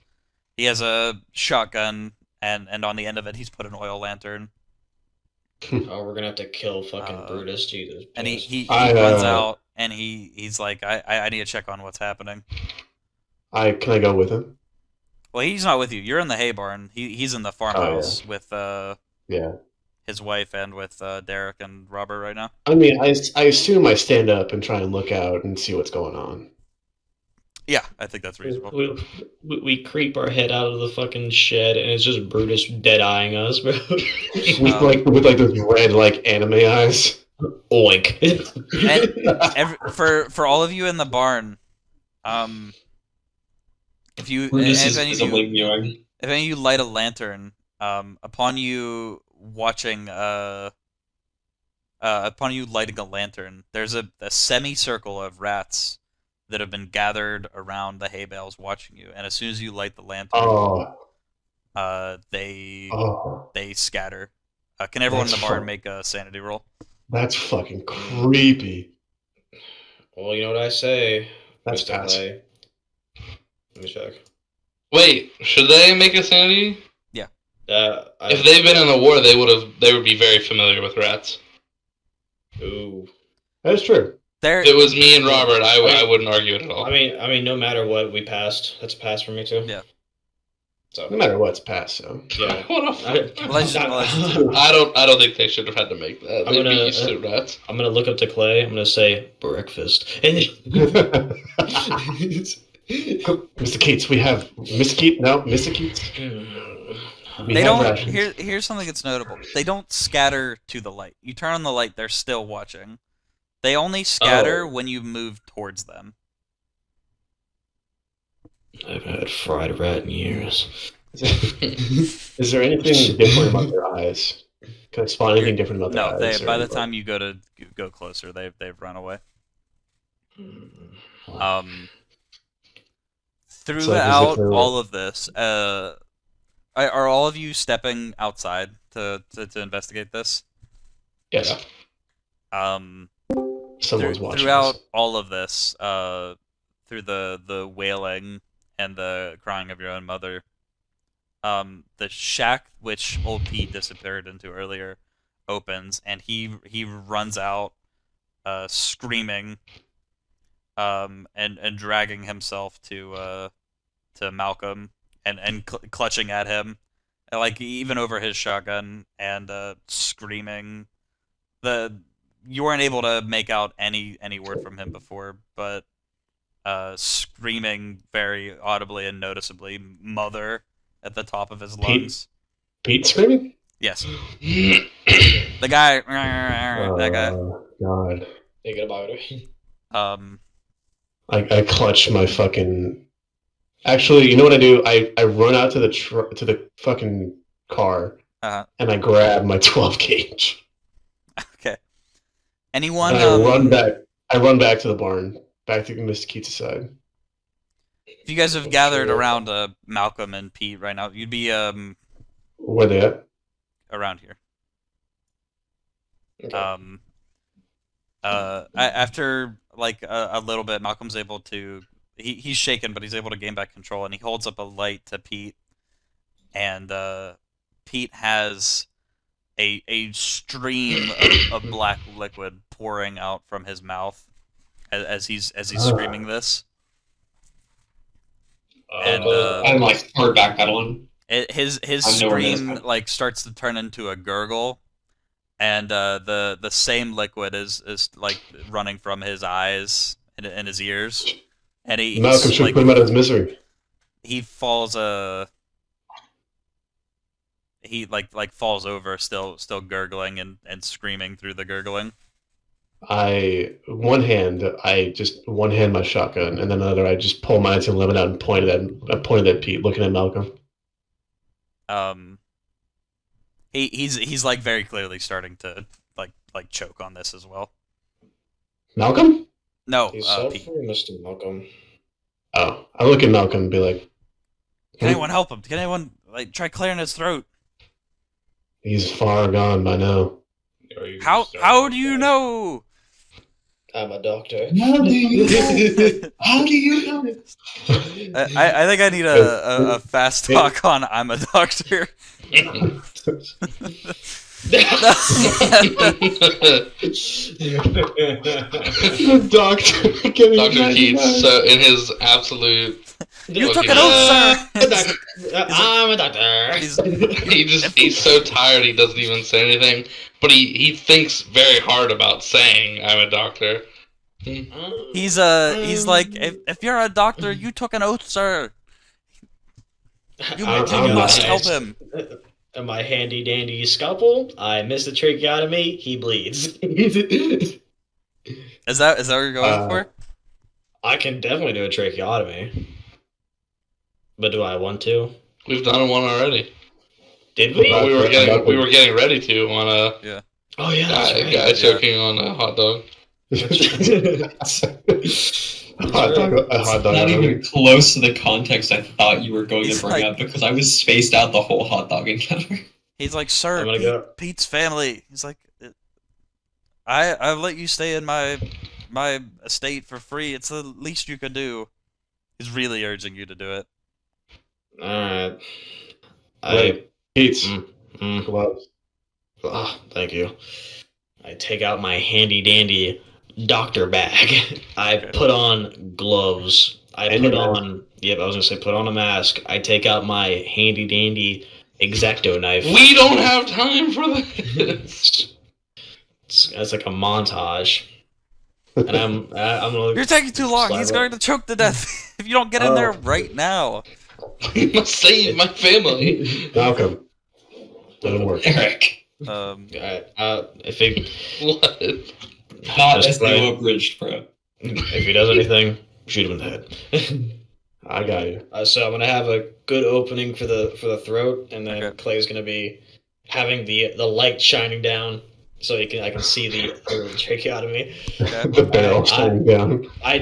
[SPEAKER 4] He has a shotgun, and on the end of it, he's put an oil lantern.
[SPEAKER 3] Oh, we're gonna have to kill fucking Brutus, Jesus.
[SPEAKER 4] And he runs out, and he's like, I need to check on what's happening.
[SPEAKER 2] Can I go with him?
[SPEAKER 4] Well, he's not with you. You're in the hay barn. He's in the farmhouse with his wife and with Derek and Robert right now.
[SPEAKER 2] I mean, I assume I stand up and try and look out and see what's going on.
[SPEAKER 4] Yeah, I think that's reasonable.
[SPEAKER 3] We creep our head out of the fucking shed, and it's just Brutus dead-eyeing us, bro.
[SPEAKER 2] with those red anime eyes.
[SPEAKER 3] Oink.
[SPEAKER 4] And for all of you in the barn, if any of you light a lantern, upon you lighting a lantern, there's a semicircle of rats that have been gathered around the hay bales watching you, and as soon as you light the lantern, they scatter. Can everyone in the barn make a sanity roll?
[SPEAKER 2] That's fucking creepy.
[SPEAKER 3] Well, you know what I say.
[SPEAKER 2] That's pass.
[SPEAKER 3] Let me check.
[SPEAKER 1] Wait, should they make a sanity?
[SPEAKER 4] Yeah.
[SPEAKER 1] If they've been in the war, they would be very familiar with rats.
[SPEAKER 3] Ooh,
[SPEAKER 2] that's true.
[SPEAKER 1] If it was me and Robert, I wouldn't argue it at all.
[SPEAKER 3] I mean, no matter what, we passed. That's a pass for me too.
[SPEAKER 4] Yeah.
[SPEAKER 2] So no matter what, it's pass. So
[SPEAKER 3] yeah.
[SPEAKER 1] I don't think they should have had to make that. They'd be used to rats.
[SPEAKER 3] I'm gonna look up to Clay. I'm gonna say breakfast.
[SPEAKER 2] Mr. Keats, we have Mr. Keats. No, Mr. Keats.
[SPEAKER 4] They don't. Here's something that's notable. They don't scatter to the light. You turn on the light, they're still watching. They only scatter when you move towards them.
[SPEAKER 3] I've had fried rat in years.
[SPEAKER 2] Is there anything different about their eyes? Can I spot anything different about their eyes?
[SPEAKER 4] No, by the time you go closer, they've run away. Throughout all of this, are all of you stepping outside to investigate this?
[SPEAKER 2] Yes. Someone's watching.
[SPEAKER 4] Throughout all of this, through the wailing and the crying of your own mother, the shack which old Pete disappeared into earlier opens, and he runs out, screaming, and dragging himself to Malcolm and clutching at him, like even over his shotgun, and screaming. You weren't able to make out any word from him before, but screaming very audibly and noticeably, "Mother," at the top of his lungs.
[SPEAKER 2] Pete screaming?
[SPEAKER 4] Yes. The guy. That guy.
[SPEAKER 2] God.
[SPEAKER 3] Thinking about it.
[SPEAKER 2] I clutch my fucking. Actually, you know what I do? I run out to the to the fucking car and I grab my 12 gauge.
[SPEAKER 4] Okay. Anyone?
[SPEAKER 2] And I run back. I run back to the barn, back to Mr. Keats' side.
[SPEAKER 4] If you guys have gathered around Malcolm and Pete right now, you'd be
[SPEAKER 2] Where they at?
[SPEAKER 4] around here.
[SPEAKER 3] Okay.
[SPEAKER 4] After like a little bit, Malcolm's able to. He's shaken, but he's able to gain back control, and he holds up a light to Pete, and Pete has a stream of black liquid pouring out from his mouth as he's screaming this. And
[SPEAKER 6] I'm like hard backpedaling.
[SPEAKER 4] His stream like starts to turn into a gurgle, and the same liquid is like running from his eyes and his ears, and
[SPEAKER 2] Malcolm should put him out of his misery.
[SPEAKER 4] He falls he like falls over, still gurgling and screaming through the gurgling.
[SPEAKER 2] One hand my shotgun, and then another I just pull my 1911 out and pointed at Pete, looking at Malcolm.
[SPEAKER 4] He's like very clearly starting to like choke on this as well.
[SPEAKER 2] Malcolm?
[SPEAKER 4] No,
[SPEAKER 3] He's
[SPEAKER 4] Pete.
[SPEAKER 3] suffering, Mr. Malcolm.
[SPEAKER 2] Oh, I look at Malcolm and be like,
[SPEAKER 4] "Can anyone help him? Can anyone like try clearing his throat?"
[SPEAKER 2] He's far gone by now.
[SPEAKER 4] How do you know?
[SPEAKER 3] I'm a doctor.
[SPEAKER 6] How do you know? How do you know?
[SPEAKER 4] I think I need a fast talk on "I'm a doctor."
[SPEAKER 2] Doctor
[SPEAKER 1] Keats, so in his absolute.
[SPEAKER 4] You took an oath, sir.
[SPEAKER 3] I'm a doctor.
[SPEAKER 1] He's so tired he doesn't even say anything, but he thinks very hard about saying "I'm a doctor."
[SPEAKER 4] He's like, if you're a doctor, you took an oath, sir. You must help him.
[SPEAKER 3] My handy dandy scalpel. I missed the tracheotomy. He bleeds.
[SPEAKER 4] Is that what you're going for?
[SPEAKER 3] I can definitely do a tracheotomy. But do I want to?
[SPEAKER 1] We've done one already.
[SPEAKER 3] Did we?
[SPEAKER 1] We were getting ready to on a
[SPEAKER 3] Oh yeah, that's right.
[SPEAKER 1] guy choking on a hot dog.
[SPEAKER 2] A hot dog.
[SPEAKER 6] Not even close to the context I thought you were going to bring
[SPEAKER 4] like,
[SPEAKER 6] up, because I was spaced out the whole hot dog encounter.
[SPEAKER 4] He's like, "Sir, Pete's family." He's like, "I've let you stay in my estate for free. It's the least you could do." He's really urging you to do it.
[SPEAKER 3] Alright.
[SPEAKER 2] Pete's gloves.
[SPEAKER 3] Oh, thank you. I take out my handy dandy doctor bag. I put on gloves. I was gonna say put on a mask. I take out my handy dandy X-Acto knife.
[SPEAKER 1] We don't have time for this.
[SPEAKER 3] It's like a montage. And I'm gonna.
[SPEAKER 4] You're taking too long. He's going to choke to death if you don't get in there right now.
[SPEAKER 1] We must save my family.
[SPEAKER 2] Malcolm. Doesn't work.
[SPEAKER 6] Eric.
[SPEAKER 3] If he
[SPEAKER 1] What?
[SPEAKER 6] Not as the abridged, bro.
[SPEAKER 3] if he does anything, shoot him in the head.
[SPEAKER 2] I got you.
[SPEAKER 3] So I'm gonna have a good opening for the throat, and then Clay's gonna be having the light shining down, so I can see the tracheotomy.
[SPEAKER 2] The barrel shining down.
[SPEAKER 3] I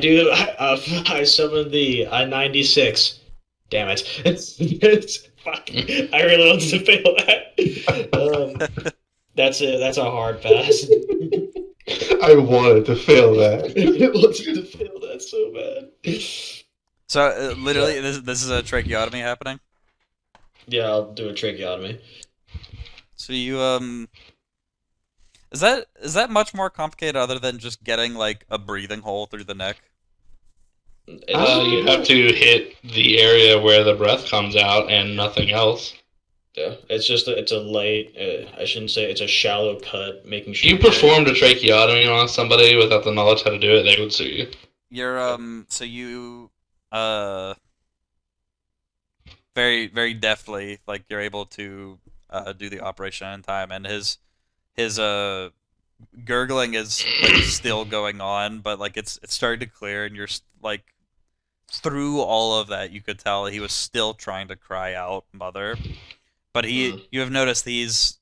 [SPEAKER 3] summon the I-96. Damn it! It's fuck. I really wanted to fail that. That's a hard pass.
[SPEAKER 2] I wanted to fail that.
[SPEAKER 3] I wanted to fail that so bad.
[SPEAKER 4] So literally, this is a tracheotomy happening.
[SPEAKER 3] Yeah, I'll do a tracheotomy.
[SPEAKER 4] So you is that much more complicated other than just getting like a breathing hole through the neck?
[SPEAKER 1] You have to hit the area where the breath comes out and nothing else.
[SPEAKER 3] Yeah, it's just it's a light. I shouldn't say it's a shallow cut, making sure
[SPEAKER 1] You performed a tracheotomy on somebody without the knowledge how to do it, they would sue you.
[SPEAKER 4] You're so you very very deftly, like, you're able to do the operation in time, and his gurgling is like still going on, but like it's starting to clear, and you're like, through all of that you could tell he was still trying to cry out mother, but you have noticed he's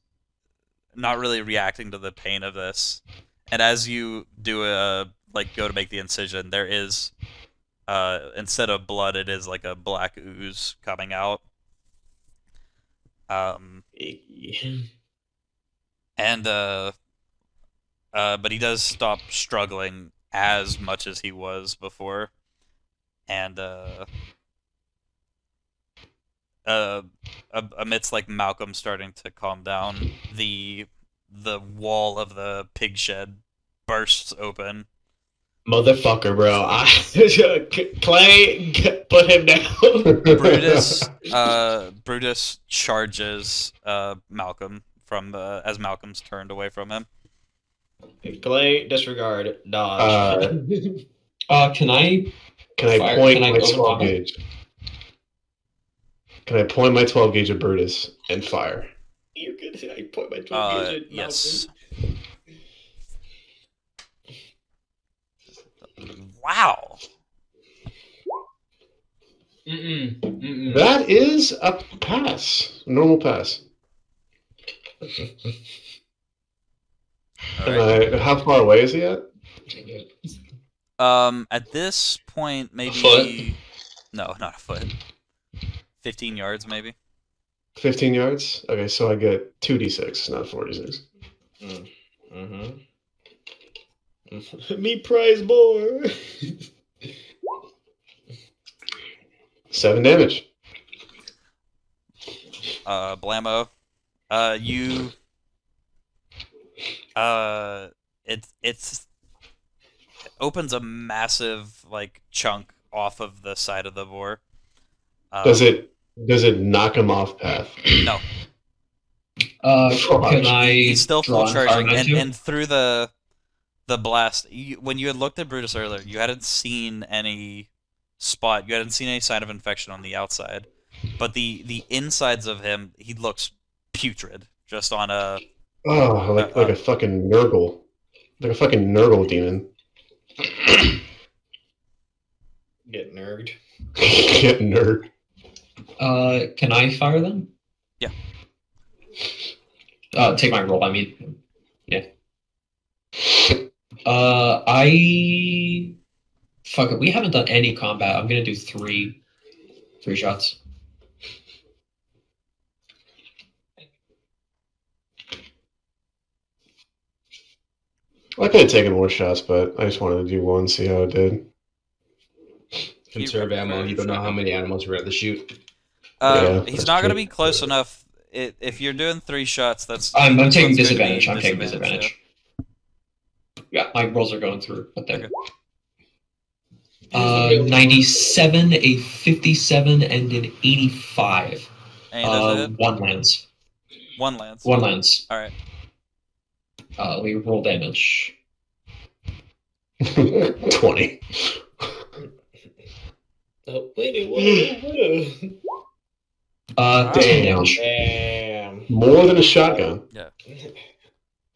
[SPEAKER 4] not really reacting to the pain of this, and as you do go to make the incision, there is instead of blood, it is like a black ooze coming out. And but he does stop struggling as much as he was before, and amidst like Malcolm starting to calm down, the wall of the pig shed bursts open.
[SPEAKER 2] Motherfucker, bro. Clay, put him down.
[SPEAKER 4] Brutus charges Malcolm from as Malcolm's turned away from him.
[SPEAKER 3] Clay, disregard, dodge.
[SPEAKER 2] Can I point my 12 gauge? Can I point my 12 gauge at Brutus and fire?
[SPEAKER 3] You're good. I point my 12 gauge at
[SPEAKER 4] yes. Wow.
[SPEAKER 2] That is a pass. A normal pass.
[SPEAKER 4] Right.
[SPEAKER 2] How far away is he at?
[SPEAKER 4] At this point, maybe...
[SPEAKER 1] A foot?
[SPEAKER 4] No, not a foot. 15 yards, maybe.
[SPEAKER 2] 15 yards? Okay, so I get 2d6, not 46.
[SPEAKER 3] Me prize more.
[SPEAKER 2] 7 damage.
[SPEAKER 4] Blammo. It opens a massive like chunk off of the side of the boar.
[SPEAKER 2] Does it knock him off path?
[SPEAKER 4] No.
[SPEAKER 7] Can I
[SPEAKER 4] He's still full
[SPEAKER 7] draw
[SPEAKER 4] charging,
[SPEAKER 7] environmental?
[SPEAKER 4] and through the blast, when you had looked at Brutus earlier, you hadn't seen any spot, you hadn't seen any sign of infection on the outside, but the insides of him, he looks putrid, just on a...
[SPEAKER 2] Oh, like a fucking Nurgle. Like a fucking Nurgle demon.
[SPEAKER 3] Get nerged.
[SPEAKER 2] Get nerd.
[SPEAKER 7] Can I fire them?
[SPEAKER 4] Yeah.
[SPEAKER 7] Take my roll, I mean. Yeah. Fuck it, we haven't done any combat. I'm gonna do three shots.
[SPEAKER 2] I could have taken more shots, but I just wanted to do one, see how it did.
[SPEAKER 9] Conserve ammo. You don't know how many animals we're at the shoot.
[SPEAKER 4] He's not going to be close enough. If you're doing 3 shots, that's...
[SPEAKER 7] I'm taking
[SPEAKER 4] that's
[SPEAKER 7] disadvantage.
[SPEAKER 4] gonna be
[SPEAKER 7] I'm taking disadvantage. Yeah, my rolls are going through. But there.
[SPEAKER 4] Okay.
[SPEAKER 7] 97, a 57, and an 85.
[SPEAKER 4] And does it?
[SPEAKER 7] One lands.
[SPEAKER 4] One lands.
[SPEAKER 7] One lands.
[SPEAKER 4] All right.
[SPEAKER 7] Let me roll damage.
[SPEAKER 2] 20.
[SPEAKER 3] Oh, wait,
[SPEAKER 7] Damn. 10 damage.
[SPEAKER 3] Damn.
[SPEAKER 2] More than a shotgun.
[SPEAKER 4] Yeah.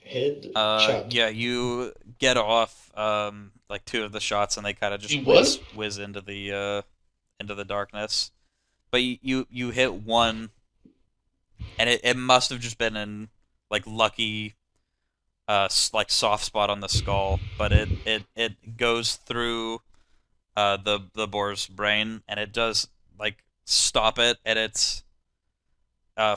[SPEAKER 3] Head shot.
[SPEAKER 4] Yeah, you get off like 2 of the shots, and they kind of just
[SPEAKER 1] You what?
[SPEAKER 4] whiz into the darkness. But you hit one, and it must have just been in like lucky, like soft spot on the skull, but it goes through the boar's brain, and it does like stop it, and it's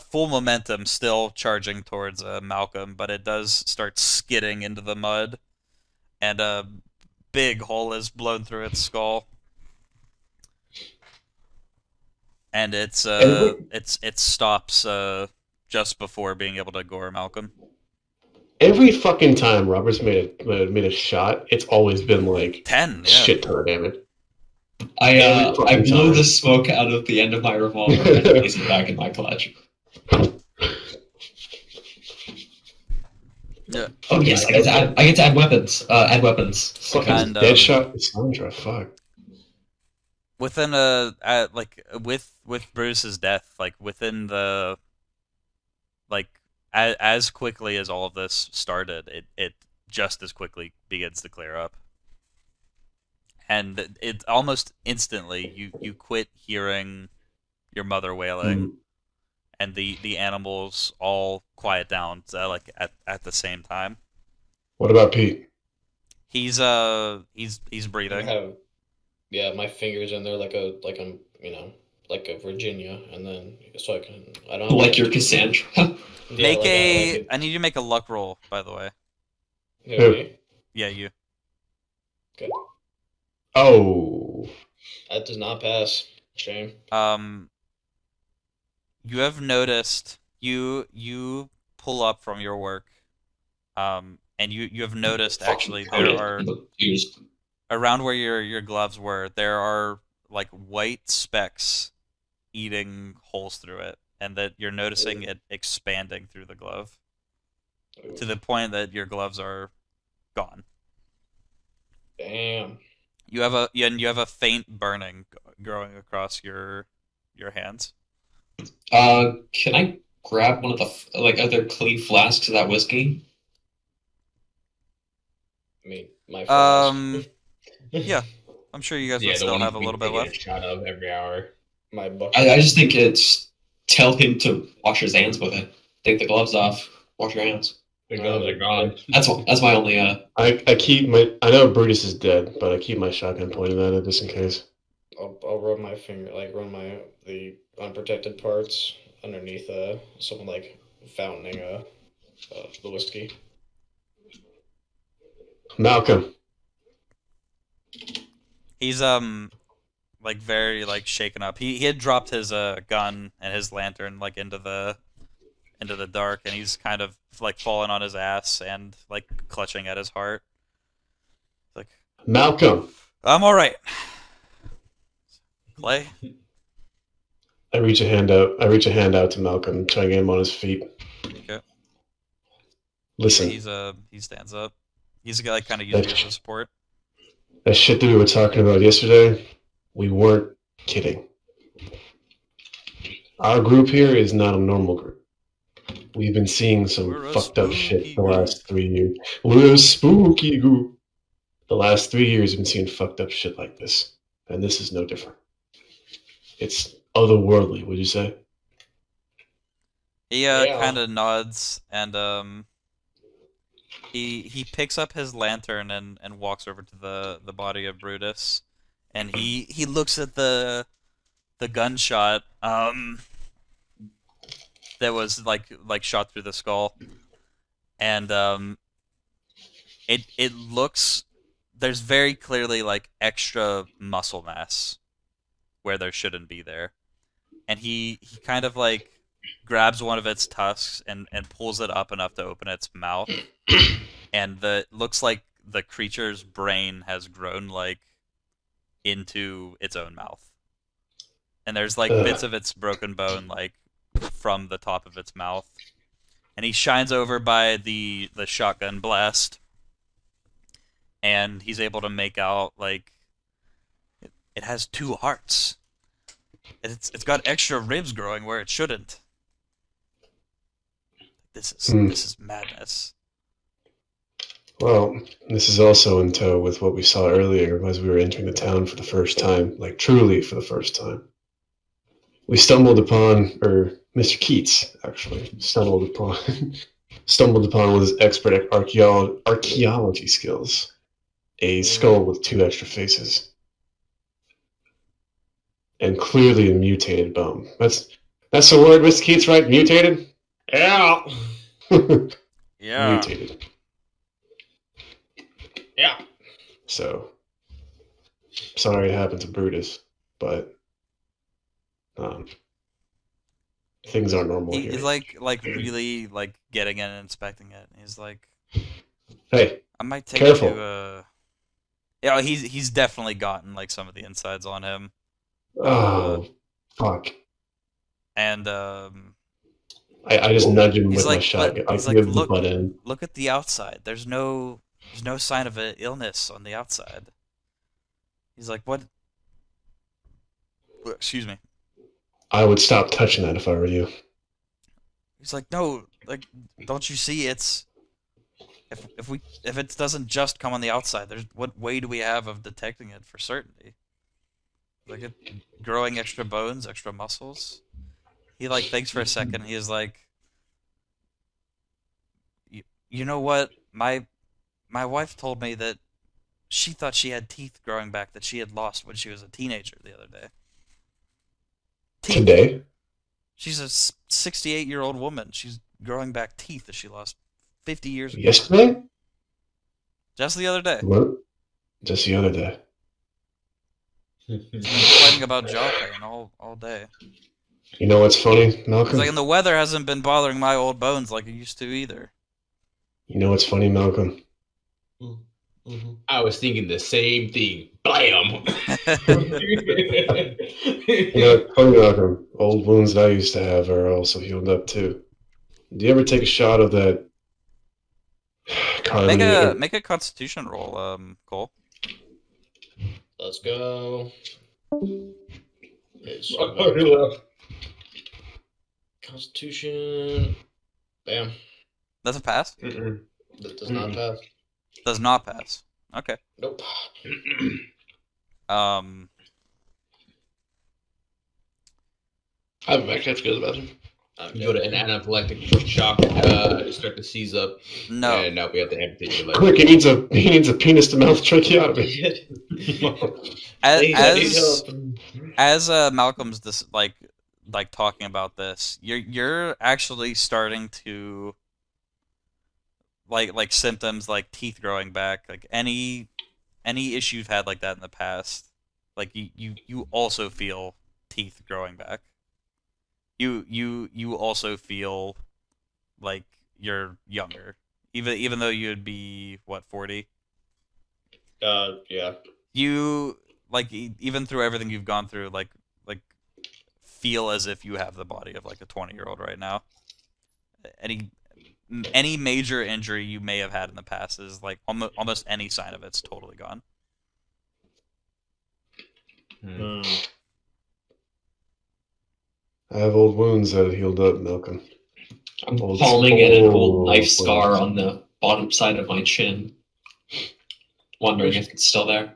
[SPEAKER 4] full momentum, still charging towards Malcolm, but it does start skidding into the mud, and a big hole is blown through its skull, and it stops just before being able to gore Malcolm.
[SPEAKER 2] Every fucking time Robert's made a shot, it's always been like
[SPEAKER 4] 10, yeah.
[SPEAKER 2] shit ton of damage.
[SPEAKER 7] I blow the smoke out of the end of my revolver and place it back in my clutch.
[SPEAKER 4] Yeah.
[SPEAKER 7] Oh yes, I get to add weapons. Add weapons.
[SPEAKER 2] Fucking
[SPEAKER 4] And,
[SPEAKER 2] Deadshot Cassandra, fuck.
[SPEAKER 4] Within with Bruce's death, like within the like as quickly as all of this started, it just as quickly begins to clear up. And it almost instantly you quit hearing your mother wailing, and the animals all quiet down like at the same time.
[SPEAKER 2] What about Pete?
[SPEAKER 4] He's breathing.
[SPEAKER 3] Yeah, my fingers in there like I'm like a Virginia, and then so I don't
[SPEAKER 7] Like your Cassandra.
[SPEAKER 4] Make I need you to make a luck roll, by the way.
[SPEAKER 3] me?
[SPEAKER 4] Yeah, you.
[SPEAKER 3] Okay.
[SPEAKER 2] Oh.
[SPEAKER 3] That does not pass. Shame.
[SPEAKER 4] You have noticed you pull up from your work, and you have noticed actually there are around where your gloves were, there are like white specks eating holes through it, and that you're noticing it expanding through the glove to the point that your gloves are gone.
[SPEAKER 3] Damn.
[SPEAKER 4] You have a faint burning growing across your hands.
[SPEAKER 7] Can I grab one of the other clean flasks of that whiskey?
[SPEAKER 3] I mean, my flask.
[SPEAKER 4] Yeah, I'm sure you guys would still have a little bit left.
[SPEAKER 9] A shot of every hour.
[SPEAKER 3] My bucket.
[SPEAKER 7] I just think it's tell him to wash his hands with it. Take the gloves off. Wash your hands.
[SPEAKER 9] The gloves are gone.
[SPEAKER 7] That's my only.
[SPEAKER 2] I keep my. I know Brutus is dead, but I keep my shotgun pointed at it just in case.
[SPEAKER 3] I'll rub my finger, like run the unprotected parts underneath something like fountaining the whiskey.
[SPEAKER 2] Malcolm.
[SPEAKER 4] He's like very like shaken up. He had dropped his gun and his lantern like into the dark, and he's kind of like fallen on his ass and like clutching at his heart. Like,
[SPEAKER 2] Malcolm.
[SPEAKER 4] I'm all right. Clay.
[SPEAKER 2] I reach a hand out. To Malcolm, trying to get him on his feet.
[SPEAKER 4] Okay.
[SPEAKER 2] Listen.
[SPEAKER 4] He stands up. He's like kind of using it as support.
[SPEAKER 2] That shit that we were talking about yesterday, we weren't kidding. Our group here is not a normal group. We've been seeing some fucked up shit the last 3 years. We're a spooky group. The last 3 years, we've been seeing fucked up shit like this. And this is no different. It's otherworldly, would you say?
[SPEAKER 4] He kind of nods, and he picks up his lantern and walks over to the body of Brutus, and he looks at the gunshot that was like shot through the skull, and it looks, there's very clearly like extra muscle mass where there shouldn't be there, and he kind of like grabs one of its tusks and pulls it up enough to open its mouth, and looks like the creature's brain has grown like into its own mouth, and there's like bits of its broken bone like from the top of its mouth, and he shines over by the shotgun blast, and he's able to make out like it has 2 hearts. It's got extra ribs growing where it shouldn't. This is madness.
[SPEAKER 2] Well, this is also in tow with what we saw earlier as we were entering the town for the first time, like truly for the first time. We stumbled upon, or Mr. Keats actually stumbled upon with his expert archaeology skills, a skull with 2 extra faces. And clearly a mutated bone. That's the word, Mr. Keats, right? Mutated?
[SPEAKER 3] Yeah.
[SPEAKER 4] Yeah.
[SPEAKER 2] Mutated.
[SPEAKER 3] Yeah.
[SPEAKER 2] So, sorry it happened to Brutus, but things aren't normal here.
[SPEAKER 4] He's like really like getting in and inspecting it. He's like,
[SPEAKER 2] hey,
[SPEAKER 4] I might take
[SPEAKER 2] careful.
[SPEAKER 4] you to yeah, he's definitely gotten like some of the insides on him.
[SPEAKER 2] Oh, fuck.
[SPEAKER 4] And
[SPEAKER 2] I just nudge him
[SPEAKER 4] He's
[SPEAKER 2] with my
[SPEAKER 4] like,
[SPEAKER 2] shotgun. I
[SPEAKER 4] he's like,
[SPEAKER 2] give the
[SPEAKER 4] look,
[SPEAKER 2] butt end.
[SPEAKER 4] look at the outside. There's no sign of an illness on the outside. He's like, what? Excuse me.
[SPEAKER 2] I would stop touching that if I were you.
[SPEAKER 4] He's like, no, like, don't you see? It's if it doesn't just come on the outside, there's what way do we have of detecting it for certainty? Like it growing extra bones, extra muscles. He like thinks for a second. He's like, you know what? My wife told me that she thought she had teeth growing back that she had lost when she was a teenager the other day. Teeth.
[SPEAKER 2] Today?
[SPEAKER 4] She's a 68-year-old woman. She's growing back teeth that she lost 50 years ago.
[SPEAKER 2] Yesterday?
[SPEAKER 4] Just the other day.
[SPEAKER 2] What? Just the other day.
[SPEAKER 4] She's been complaining about jaw pain all day.
[SPEAKER 2] You know what's funny, Malcolm?
[SPEAKER 4] It's like, and the weather hasn't been bothering my old bones like it used to either.
[SPEAKER 2] You know what's funny, Malcolm?
[SPEAKER 3] Mm-hmm.
[SPEAKER 9] I was thinking the same thing. Blam!
[SPEAKER 2] You know, it's funny, Malcolm. Old wounds that I used to have are also healed up too. Do you ever take a shot of that carbonate?
[SPEAKER 4] Make a Constitution roll, Cole.
[SPEAKER 3] Let's go. Constitution. Bam.
[SPEAKER 4] That's a pass.
[SPEAKER 3] That does not pass.
[SPEAKER 4] Does not pass. Okay.
[SPEAKER 3] Nope.
[SPEAKER 1] I have a back to go to the bathroom.
[SPEAKER 9] You go to an anaphylactic shock, you start to seize up.
[SPEAKER 4] No.
[SPEAKER 9] And now we have to amputate your leg.
[SPEAKER 2] Quick! He needs a penis to mouth tracheotomy.
[SPEAKER 4] As Malcolm's this like talking about this, you're actually starting to like symptoms like teeth growing back, like any issue you've had like that in the past, like you also feel teeth growing back. You also feel like you're younger, even though you'd be what 40.
[SPEAKER 3] Yeah.
[SPEAKER 4] You like even through everything you've gone through, like feel as if you have the body of like a 20-year-old right now. Any major injury you may have had in the past is like almost any sign of it's totally gone.
[SPEAKER 2] I have old wounds that have healed up, Malcolm.
[SPEAKER 7] I'm palming in an old knife scar on the bottom side of my chin. Wondering if it's still there.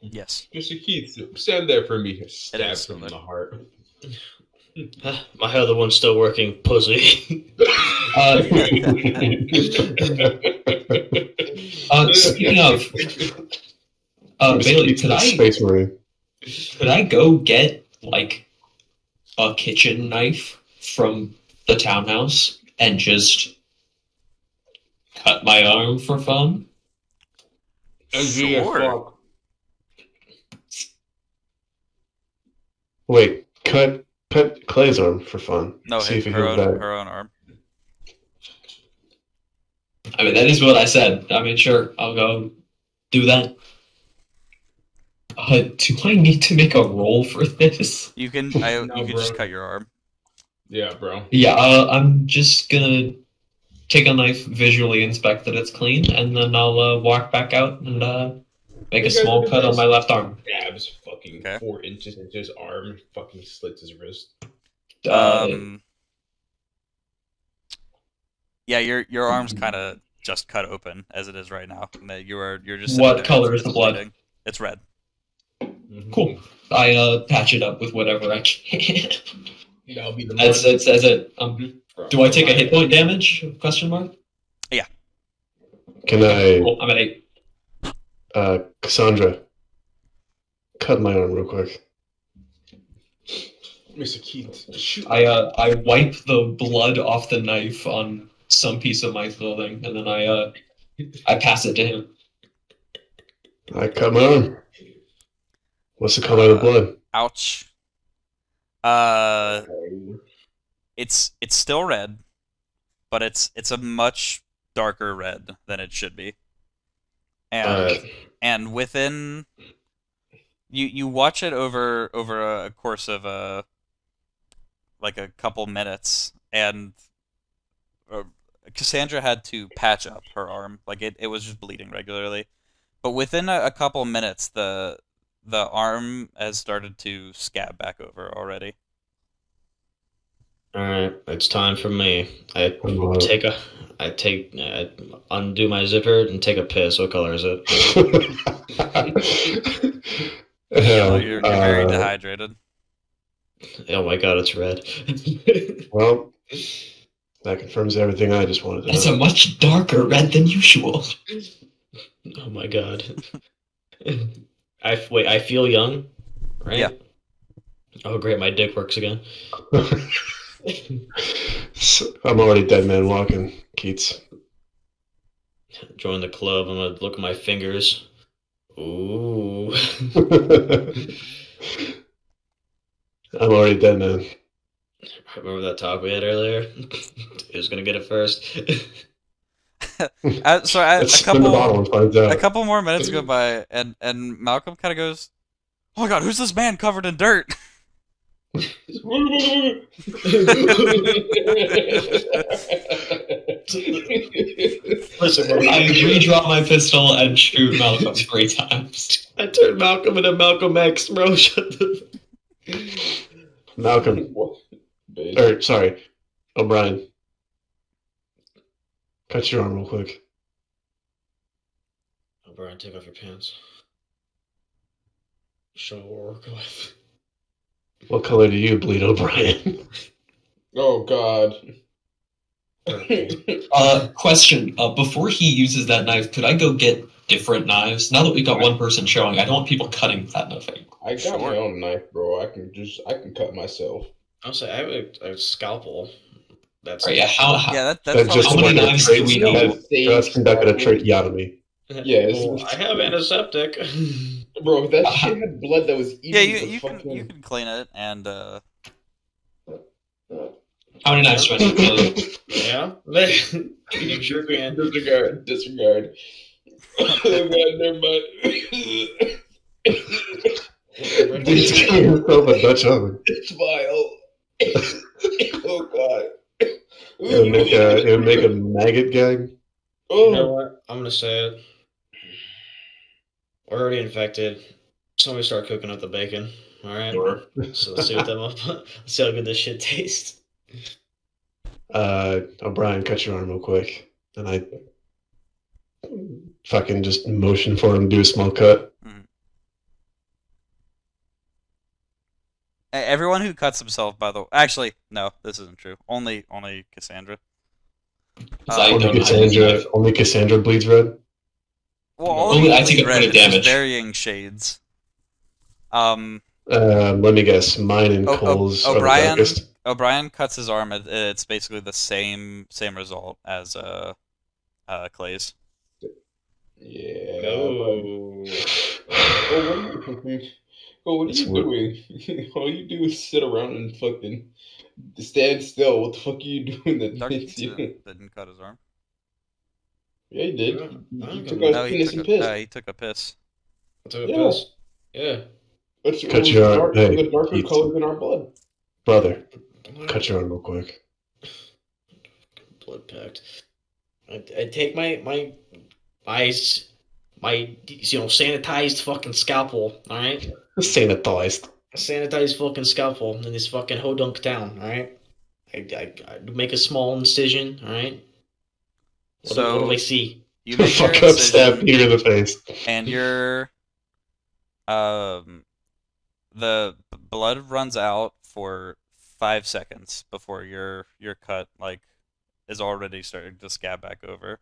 [SPEAKER 4] Yes.
[SPEAKER 9] Mr. Keith, stand there for me. Stab
[SPEAKER 4] is
[SPEAKER 9] him in the heart.
[SPEAKER 3] My other one's still working, pussy.
[SPEAKER 7] Speaking of, Bailey,
[SPEAKER 2] Space Marine.
[SPEAKER 7] could I go get like a kitchen knife from the townhouse and just cut my arm for fun?
[SPEAKER 4] Sure.
[SPEAKER 2] Wait, cut Clay's arm for fun.
[SPEAKER 4] No,
[SPEAKER 2] See if he
[SPEAKER 4] her
[SPEAKER 2] healed back.
[SPEAKER 4] own arm.
[SPEAKER 7] I mean, that is what I said. I mean, sure, I'll go do that. Do I need to make a roll for this?
[SPEAKER 4] You can you can just cut your arm.
[SPEAKER 9] Yeah, bro.
[SPEAKER 7] Yeah, I'm just gonna take a knife, visually inspect that it's clean, and then I'll walk back out and make a small cut on my left arm.
[SPEAKER 9] Stabs fucking 4 inches into his arm, fucking slits his wrist.
[SPEAKER 4] Yeah, your arm's kind of just cut open as it is right now. You're just.
[SPEAKER 7] What color is the blood?
[SPEAKER 4] bleeding. It's red.
[SPEAKER 7] Cool. I patch it up with whatever I can.
[SPEAKER 9] That'll be the
[SPEAKER 7] That's it. Do I take a hit point damage? Question mark.
[SPEAKER 4] Yeah.
[SPEAKER 2] Can I?
[SPEAKER 7] Cool. I'm at 8.
[SPEAKER 2] Cassandra, cut my arm real quick.
[SPEAKER 9] Mr. Keith, shoot.
[SPEAKER 7] I wipe the blood off the knife on some piece of my clothing, and then I pass it to him.
[SPEAKER 2] I cut my arm. What's the color of the blood?
[SPEAKER 4] Ouch. It's still red, but it's a much darker red than it should be. And within you watch it over a course of like a couple minutes, and Cassandra had to patch up her arm. Like it was just bleeding regularly. But within a couple minutes, the arm has started to scab back over already.
[SPEAKER 3] All right, it's time for me. I undo my zipper and take a piss. What color is it?
[SPEAKER 4] So you're very dehydrated.
[SPEAKER 3] Oh my god, it's red.
[SPEAKER 2] Well, that confirms everything I just wanted to
[SPEAKER 7] That's
[SPEAKER 2] know.
[SPEAKER 7] a much darker red than usual.
[SPEAKER 3] Oh my god. I feel young, right?
[SPEAKER 4] Yeah.
[SPEAKER 3] Oh great, my dick works again.
[SPEAKER 2] I'm already dead man walking, Keats.
[SPEAKER 3] Join the club. I'm gonna look at my fingers. Ooh.
[SPEAKER 2] I'm already dead man.
[SPEAKER 3] Remember that talk we had earlier? Who's gonna get it first?
[SPEAKER 4] So
[SPEAKER 2] Let's spin the bottle and find out.
[SPEAKER 4] a couple more minutes go by, and Malcolm kind of goes, "Oh my god, who's this man covered in dirt?"
[SPEAKER 7] I redraw my pistol and shoot Malcolm 3 times.
[SPEAKER 3] I turned Malcolm into Malcolm X, bro. Shut the.
[SPEAKER 2] Malcolm. Sorry, O'Brien. Cut your arm real quick.
[SPEAKER 3] Oh, Brian, take off your pants. Show what we're working with.
[SPEAKER 2] What color do you bleed, O'Brien?
[SPEAKER 9] Oh God.
[SPEAKER 7] Question. Before he uses that knife, could I go get different knives? Now that we got one person showing, I don't want people cutting that knife.
[SPEAKER 9] I got my own knife, bro. I can cut myself.
[SPEAKER 3] I'll say I have a scalpel. That's
[SPEAKER 7] Right, yeah, how
[SPEAKER 4] Yeah, that's
[SPEAKER 2] That just
[SPEAKER 7] how many
[SPEAKER 2] like a
[SPEAKER 7] knives
[SPEAKER 2] trait-
[SPEAKER 7] do we know?
[SPEAKER 2] That's conducted a tracheotomy.
[SPEAKER 9] Yes.
[SPEAKER 3] Well, I have antiseptic.
[SPEAKER 9] Bro, if that shit had blood that was eating
[SPEAKER 4] yeah.
[SPEAKER 9] the
[SPEAKER 4] You
[SPEAKER 9] fucking...
[SPEAKER 4] can clean it, and
[SPEAKER 7] How many knives do I need?
[SPEAKER 3] Yeah. You sure can.
[SPEAKER 9] Disregard. Oh God, never mind.
[SPEAKER 2] Dude's giving himself a Dutch oven.
[SPEAKER 9] It's vile. Oh God.
[SPEAKER 2] It would make a maggot gag.
[SPEAKER 3] You know what? I'm gonna say it. We're already infected. Somebody start cooking up the bacon. All right. So let's see what them up. Let's see how good this shit tastes.
[SPEAKER 2] O'Brien, cut your arm real quick. And I fucking just motion for him to do a small cut.
[SPEAKER 4] everyone who cuts himself, by the way, actually, no, this isn't true. Only Cassandra.
[SPEAKER 2] Only Cassandra bleeds red.
[SPEAKER 4] Well,
[SPEAKER 7] Only I take a point of
[SPEAKER 4] there's
[SPEAKER 7] damage.
[SPEAKER 4] varying shades.
[SPEAKER 2] Let me guess. Mine and Cole's are the darkest.
[SPEAKER 4] O'Brien cuts his arm. It's basically the same result as Clay's.
[SPEAKER 9] Yeah.
[SPEAKER 3] Oh.
[SPEAKER 9] What are you doing? All you do is sit around and fucking stand still. What the fuck are you doing that makes you...
[SPEAKER 4] didn't cut his arm.
[SPEAKER 9] Yeah, he did.
[SPEAKER 3] He
[SPEAKER 9] took a piss.
[SPEAKER 4] He took a piss.
[SPEAKER 3] I took a piss. Yeah.
[SPEAKER 2] Cut your arm. Hey,
[SPEAKER 9] the darker color than our blood.
[SPEAKER 2] Brother, cut your arm real quick.
[SPEAKER 3] Blood packed. I take my sanitized fucking scalpel, alright?
[SPEAKER 2] Sanitized.
[SPEAKER 3] Sanitized fucking scalpel in this fucking hodunk town, alright? I make a small incision, alright? What do I see?
[SPEAKER 4] You make
[SPEAKER 2] fuck up, stab Peter in the face.
[SPEAKER 4] And your the blood runs out for 5 seconds before your cut is already starting to scab back over.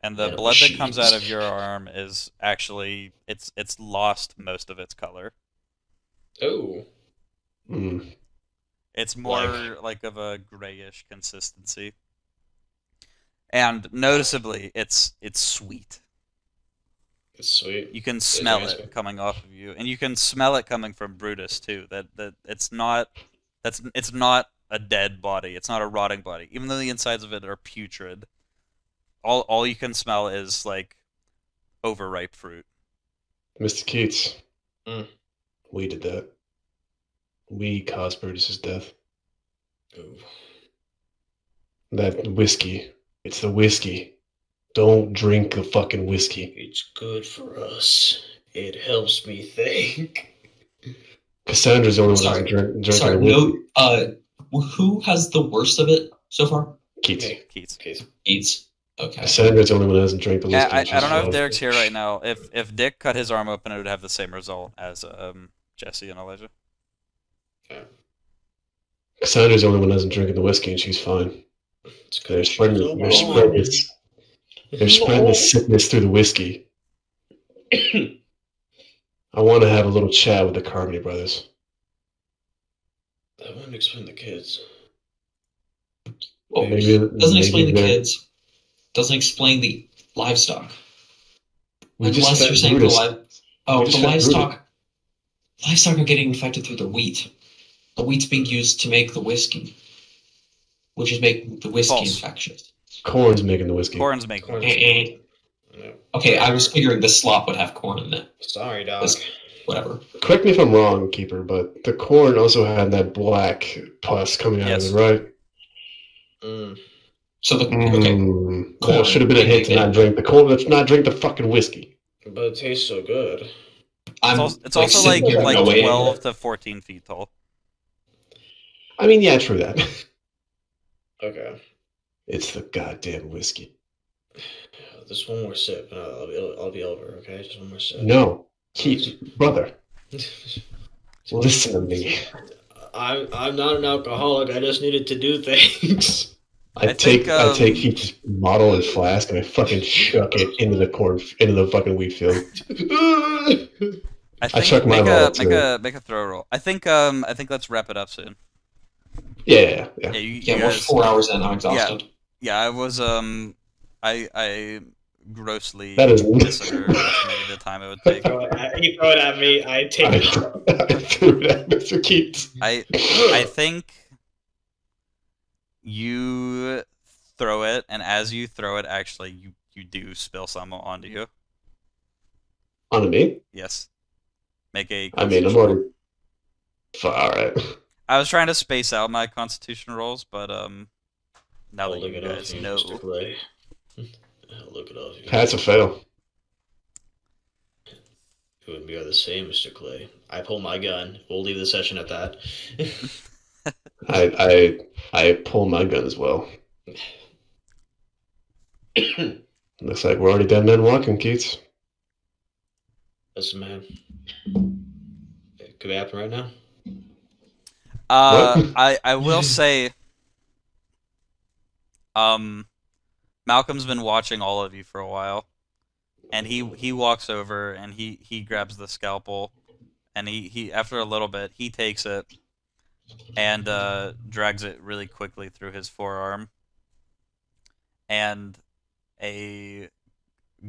[SPEAKER 4] And the blood that comes out of your arm is actually it's lost most of its color.
[SPEAKER 3] Oh.
[SPEAKER 4] It's more like of a grayish consistency. And noticeably it's sweet.
[SPEAKER 3] It's sweet.
[SPEAKER 4] You can smell it coming off of you, and you can smell it coming from Brutus too. That it's not a dead body. It's not a rotting body. Even though the insides of it are putrid, all you can smell is like overripe fruit.
[SPEAKER 2] Mr. Keats, we did that. We caused Brutus's death.
[SPEAKER 3] Ooh.
[SPEAKER 2] That whiskey. It's the whiskey. Don't drink the fucking whiskey.
[SPEAKER 3] It's good for us. It helps me think.
[SPEAKER 2] Cassandra's the only one
[SPEAKER 7] Sorry.
[SPEAKER 2] who's drinking
[SPEAKER 7] Sorry,
[SPEAKER 2] the whiskey.
[SPEAKER 7] who has the worst of it so far?
[SPEAKER 2] Keats.
[SPEAKER 4] Keats.
[SPEAKER 7] Eats. Okay.
[SPEAKER 2] Cassandra's the only one who hasn't drank the
[SPEAKER 4] Yeah,
[SPEAKER 2] whiskey.
[SPEAKER 4] I
[SPEAKER 2] and
[SPEAKER 4] don't know
[SPEAKER 2] she's
[SPEAKER 4] if Derek's here right now. If Dick cut his arm open, it would have the same result as Jesse and Elijah.
[SPEAKER 2] Cassandra's the only one who hasn't drinking the whiskey, and she's fine. They're spreading this sickness through the whiskey. I want to have a little chat with the Carmody brothers.
[SPEAKER 3] I want to explain the kids.
[SPEAKER 7] Well,
[SPEAKER 2] Maybe
[SPEAKER 7] doesn't explain the
[SPEAKER 2] they're-
[SPEAKER 7] kids. Doesn't explain the livestock.
[SPEAKER 2] We just
[SPEAKER 7] Unless
[SPEAKER 2] fed
[SPEAKER 7] you're saying
[SPEAKER 2] Brutus.
[SPEAKER 7] the
[SPEAKER 2] just fed
[SPEAKER 7] livestock. Livestock are getting infected through the wheat. The wheat's being used to make the whiskey, which is making the whiskey
[SPEAKER 4] False.
[SPEAKER 7] infectious.
[SPEAKER 2] Corn's making the whiskey.
[SPEAKER 4] Corn's making
[SPEAKER 3] Corn.
[SPEAKER 7] Eh,
[SPEAKER 3] No.
[SPEAKER 7] Okay, I was figuring the slop would have corn in it.
[SPEAKER 3] Sorry, Doc.
[SPEAKER 7] That's- Whatever.
[SPEAKER 2] Correct me if I'm wrong, Keeper, but the corn also had that black pus coming out
[SPEAKER 4] Yes.
[SPEAKER 2] of it, right?
[SPEAKER 3] Mm.
[SPEAKER 7] So the okay,
[SPEAKER 2] That
[SPEAKER 7] Corn.
[SPEAKER 2] should have been a hint to not drink the corn. Let's not drink the fucking whiskey.
[SPEAKER 3] But it tastes so good.
[SPEAKER 7] I'm
[SPEAKER 4] It's also
[SPEAKER 7] sitting here
[SPEAKER 4] like
[SPEAKER 7] going,
[SPEAKER 4] 12 to 14 feet tall.
[SPEAKER 2] I mean, yeah, true that.
[SPEAKER 3] Okay.
[SPEAKER 2] It's the goddamn whiskey.
[SPEAKER 3] Just one more sip, and I'll be over. Okay, just one more sip.
[SPEAKER 2] No, Keith, brother, listen to me.
[SPEAKER 3] I'm not an alcoholic. I just needed to do things.
[SPEAKER 2] I
[SPEAKER 4] think,
[SPEAKER 2] take Keith's bottle and flask and I fucking chuck it into the fucking wheat field.
[SPEAKER 4] I think
[SPEAKER 2] chuck my bottle, too.
[SPEAKER 4] make a throw roll. I think let's wrap it up soon.
[SPEAKER 2] Yeah.
[SPEAKER 4] Yeah,
[SPEAKER 7] yeah,
[SPEAKER 4] you
[SPEAKER 7] we're
[SPEAKER 4] guys,
[SPEAKER 7] 4 hours in. I'm exhausted.
[SPEAKER 4] yeah, I was I grossly
[SPEAKER 2] That is-
[SPEAKER 4] estimated the time it would take.
[SPEAKER 3] He throw it at me. I take
[SPEAKER 2] I
[SPEAKER 3] it.
[SPEAKER 2] threw it at Mr. Keats.
[SPEAKER 4] I think you throw it, and as you throw it, actually you do spill some onto you.
[SPEAKER 2] On me?
[SPEAKER 4] Yes. Make a.
[SPEAKER 2] I mean, I'm already. Alright.
[SPEAKER 4] I was trying to space out my Constitution rolls, but now that
[SPEAKER 3] Look
[SPEAKER 4] you
[SPEAKER 3] it off
[SPEAKER 4] guys
[SPEAKER 3] you,
[SPEAKER 4] know,
[SPEAKER 3] Mr. Clay. Look it off you.
[SPEAKER 2] That's a fail.
[SPEAKER 3] You and me are the same, Mr. Clay. I pull my gun. We'll leave the session at that.
[SPEAKER 2] I pull my gun as well. Looks like we're already dead men walking, Keats.
[SPEAKER 3] Listen, man. It could happen right now.
[SPEAKER 2] What?
[SPEAKER 4] I will say, Malcolm's been watching all of you for a while, and he walks over and he grabs the scalpel, and he after a little bit he takes it and drags it really quickly through his forearm, and a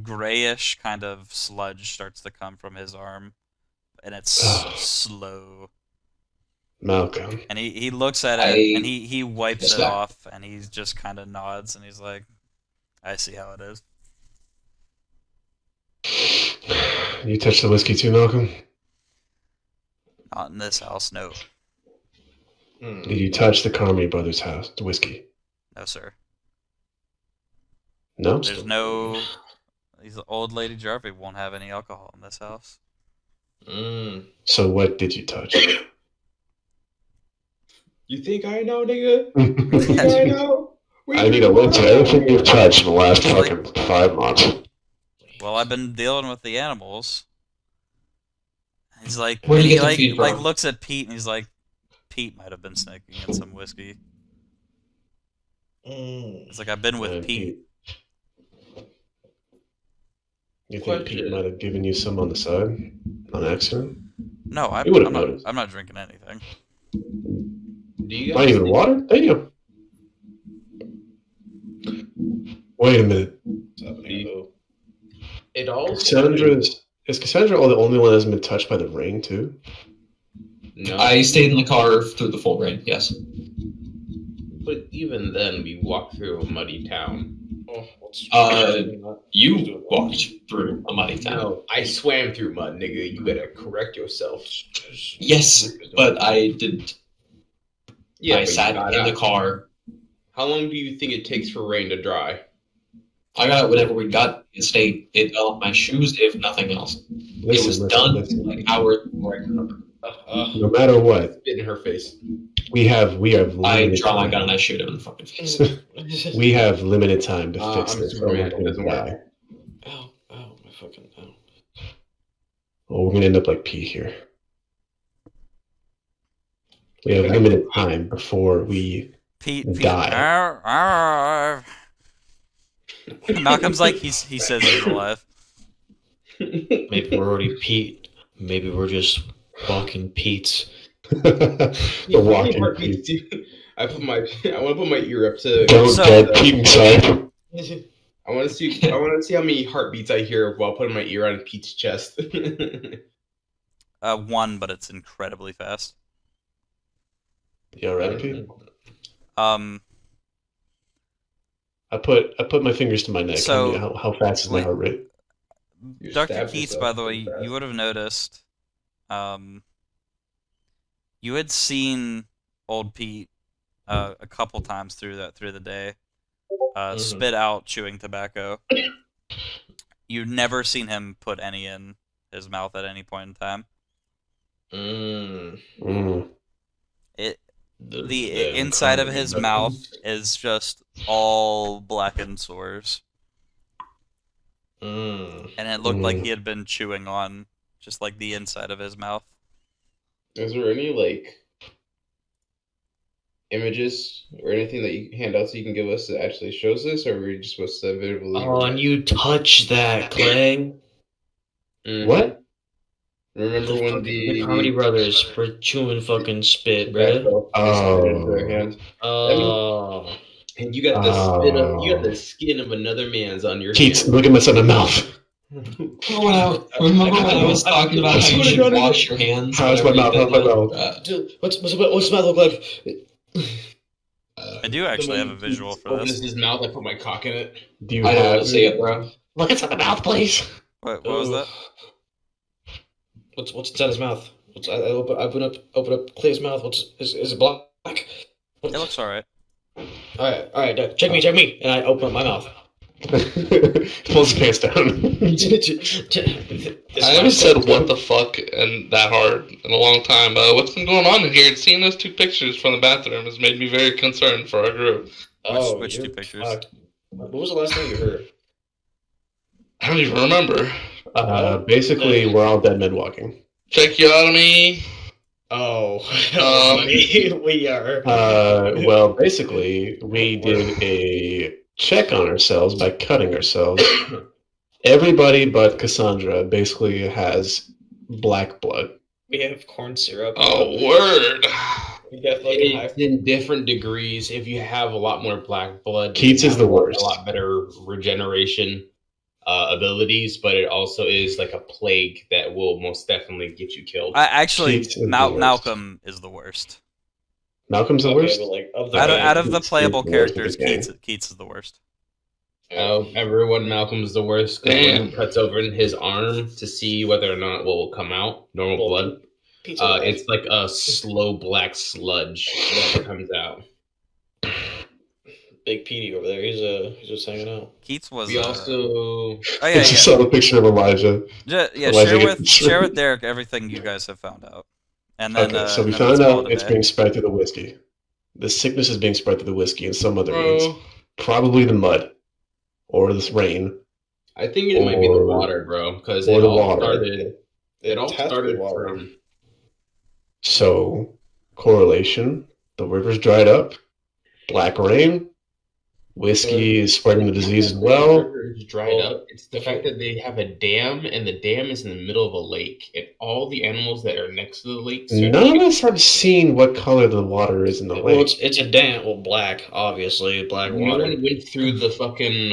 [SPEAKER 4] grayish kind of sludge starts to come from his arm, and it's slow.
[SPEAKER 2] Malcolm.
[SPEAKER 4] And he looks at it, and he wipes it off, and he just kind of nods, and he's like, I see how it is.
[SPEAKER 2] You touched the whiskey too, Malcolm?
[SPEAKER 4] Not in this house, no.
[SPEAKER 2] Did you touch the Carmody brothers' house, the whiskey?
[SPEAKER 4] No, sir.
[SPEAKER 2] No?
[SPEAKER 4] There's no... These old lady Jarvie won't have any alcohol in this house.
[SPEAKER 2] So what did you touch?
[SPEAKER 9] You think I know, nigga? You think I know?
[SPEAKER 2] I need a list of everything you've touched in the last fucking 5 months.
[SPEAKER 4] Well, I've been dealing with the animals. He's like...
[SPEAKER 7] Where do you
[SPEAKER 4] and
[SPEAKER 7] get the
[SPEAKER 4] he
[SPEAKER 7] feed
[SPEAKER 4] like
[SPEAKER 7] from?
[SPEAKER 4] looks at Pete, and he's like, Pete might have been sneaking in some whiskey. It's like, I've been with Pete.
[SPEAKER 2] You think Pete might have given you some on the side? On accident?
[SPEAKER 4] No,
[SPEAKER 2] You would have
[SPEAKER 4] I'm
[SPEAKER 2] noticed.
[SPEAKER 4] not drinking anything.
[SPEAKER 9] Do you
[SPEAKER 2] Not
[SPEAKER 9] guys
[SPEAKER 2] even water? Thank you. Wait a minute.
[SPEAKER 9] It all
[SPEAKER 2] Is Cassandra the only one that hasn't been touched by the rain too?
[SPEAKER 9] No,
[SPEAKER 7] I stayed in the car through the full rain. Yes.
[SPEAKER 9] but even then, we walked through a muddy town.
[SPEAKER 7] You walked through a muddy town.
[SPEAKER 9] No, I swam through mud, nigga. You better correct yourself.
[SPEAKER 7] Yes, but I didn't.
[SPEAKER 9] Yeah,
[SPEAKER 7] I
[SPEAKER 9] but
[SPEAKER 7] sat
[SPEAKER 9] you got
[SPEAKER 7] in the
[SPEAKER 9] out.
[SPEAKER 7] car
[SPEAKER 9] How long do you think it takes for rain to dry?
[SPEAKER 6] I got it whenever we got to the state. It fell off my shoes, if nothing else. It was done like hours before I remember.
[SPEAKER 2] No matter what,
[SPEAKER 9] Spit in her face.
[SPEAKER 2] we have
[SPEAKER 6] I
[SPEAKER 2] limited
[SPEAKER 6] draw my
[SPEAKER 2] time.
[SPEAKER 6] gun and I shoot him in the fucking face.
[SPEAKER 2] We have limited time to fix
[SPEAKER 9] I'm
[SPEAKER 2] this. or
[SPEAKER 9] Superman,
[SPEAKER 2] we're
[SPEAKER 9] it doesn't
[SPEAKER 2] gonna
[SPEAKER 9] work.
[SPEAKER 2] die.
[SPEAKER 3] Ow, my fucking ow.
[SPEAKER 2] Well, we're gonna end up like P here. We have limited time before we
[SPEAKER 4] Pete,
[SPEAKER 2] die.
[SPEAKER 4] arr, arr. Malcolm's like he says he's alive.
[SPEAKER 3] Maybe we're already Pete. Maybe we're just walking Pete's.
[SPEAKER 2] The walking Pete.
[SPEAKER 9] I want to put my ear up to.
[SPEAKER 2] Don't
[SPEAKER 4] So-
[SPEAKER 2] dead Pete inside.
[SPEAKER 9] I want to see how many heartbeats I hear while putting my ear on Pete's chest.
[SPEAKER 4] One, but it's incredibly fast.
[SPEAKER 2] You alright, Pete? I put my fingers to my neck.
[SPEAKER 4] So-
[SPEAKER 2] how fast is my heart rate?
[SPEAKER 9] You
[SPEAKER 4] Dr.
[SPEAKER 9] stabbed
[SPEAKER 4] Keats,
[SPEAKER 9] yourself
[SPEAKER 4] by the way,
[SPEAKER 9] pretty fast.
[SPEAKER 4] you would have noticed, you had seen old Pete a couple times through the day spit out chewing tobacco. You'd never seen him put any in his mouth at any point in time. The inside of his mouth is just all blackened sores. And it looked like he had been chewing on just like the inside of his mouth.
[SPEAKER 9] Is there any like images or anything that you handouts you can give us that actually shows this, or are we just supposed to visually?
[SPEAKER 3] Oh, and you touch that, Clay.
[SPEAKER 2] What?
[SPEAKER 9] Remember when
[SPEAKER 3] the Comedy Brothers were chewing fucking spit,
[SPEAKER 9] Right.
[SPEAKER 3] bro?
[SPEAKER 2] Oh.
[SPEAKER 9] And you got the spit of, you got the skin of another man's on your
[SPEAKER 2] Keats,
[SPEAKER 9] hand.
[SPEAKER 2] look at my son in the mouth.
[SPEAKER 6] Remember when I was talking about how you should wash your hands?
[SPEAKER 2] How's my mouth? How's my mouth?
[SPEAKER 3] Dude, what's my mouth look like?
[SPEAKER 4] I do actually have a visual for
[SPEAKER 9] Opens
[SPEAKER 4] this.
[SPEAKER 9] his mouth, I put my cock in it.
[SPEAKER 2] Do you
[SPEAKER 6] I don't want
[SPEAKER 2] have?
[SPEAKER 6] to see it, bro.
[SPEAKER 2] Look inside the mouth, please.
[SPEAKER 4] What was that?
[SPEAKER 3] What's inside his mouth? I open up Clay's mouth. Is it black?
[SPEAKER 4] It looks alright.
[SPEAKER 3] All right, check me, and I open up my mouth.
[SPEAKER 2] Pulls his pants down.
[SPEAKER 1] I haven't said what the fuck and that hard in a long time. What's been going on in here? Seeing those two pictures from the bathroom has made me very concerned for our group.
[SPEAKER 4] Which two pictures?
[SPEAKER 3] What was the last thing you heard?
[SPEAKER 1] I don't even remember.
[SPEAKER 2] Basically, we're all dead men walking.
[SPEAKER 1] Tracheotomy.
[SPEAKER 3] Oh, we are.
[SPEAKER 2] Well, basically, we did a check on ourselves by cutting ourselves. Everybody but Cassandra basically has black blood.
[SPEAKER 3] We have corn syrup.
[SPEAKER 1] Oh, word.
[SPEAKER 3] We got fucking
[SPEAKER 9] It's in different degrees. If you have a lot more black blood,
[SPEAKER 2] Keats
[SPEAKER 9] you
[SPEAKER 2] is
[SPEAKER 9] have
[SPEAKER 2] the worst.
[SPEAKER 9] A lot better regeneration abilities, but it also is like a plague that will most definitely get you killed.
[SPEAKER 4] Actually,
[SPEAKER 2] Keats is the worst.
[SPEAKER 4] Malcolm is the worst.
[SPEAKER 2] Malcolm's the worst?
[SPEAKER 3] But like,
[SPEAKER 4] Out of the
[SPEAKER 2] Keats
[SPEAKER 4] playable
[SPEAKER 2] is the worst of
[SPEAKER 4] characters,
[SPEAKER 2] the gang.
[SPEAKER 4] Keats is the worst.
[SPEAKER 9] Everyone, Malcolm's the worst. 'Cause
[SPEAKER 1] Damn.
[SPEAKER 9] when he cuts over in his arm to see whether or not what will come out, normal blood. It's like a slow black sludge that comes out.
[SPEAKER 3] Big Petey over there. He's just hanging out.
[SPEAKER 4] Keats was.
[SPEAKER 9] We also
[SPEAKER 4] Oh
[SPEAKER 2] I
[SPEAKER 4] yeah,
[SPEAKER 2] just
[SPEAKER 4] yeah.
[SPEAKER 2] saw the picture of Elijah. Elijah
[SPEAKER 4] Share with Derek everything you guys have found out, and then.
[SPEAKER 2] Okay, so we
[SPEAKER 4] and then let's
[SPEAKER 2] found
[SPEAKER 4] call
[SPEAKER 2] out
[SPEAKER 4] it a
[SPEAKER 2] it's
[SPEAKER 4] day.
[SPEAKER 2] being spread through the whiskey. The sickness is being spread through the whiskey and some other means.
[SPEAKER 1] Bro.
[SPEAKER 2] Probably the mud. Or this rain.
[SPEAKER 9] I think it might be the
[SPEAKER 2] Or-
[SPEAKER 9] water, bro, because
[SPEAKER 2] or
[SPEAKER 9] it
[SPEAKER 2] the
[SPEAKER 9] all
[SPEAKER 2] water.
[SPEAKER 9] started. It all
[SPEAKER 3] has to be
[SPEAKER 9] started
[SPEAKER 3] water.
[SPEAKER 9] from.
[SPEAKER 2] So, correlation. The river's dried up. Black rain. Whiskey is spreading the disease as well.
[SPEAKER 9] It's dried up. It's the fact that they have a dam, and the dam is in the middle of a lake, and all the animals that are next to the lake.
[SPEAKER 2] None of us have seen what color the water is in the
[SPEAKER 3] Well,
[SPEAKER 2] lake.
[SPEAKER 3] it's a dam. Well, black, obviously, black
[SPEAKER 9] No
[SPEAKER 3] water.
[SPEAKER 9] one went through the fucking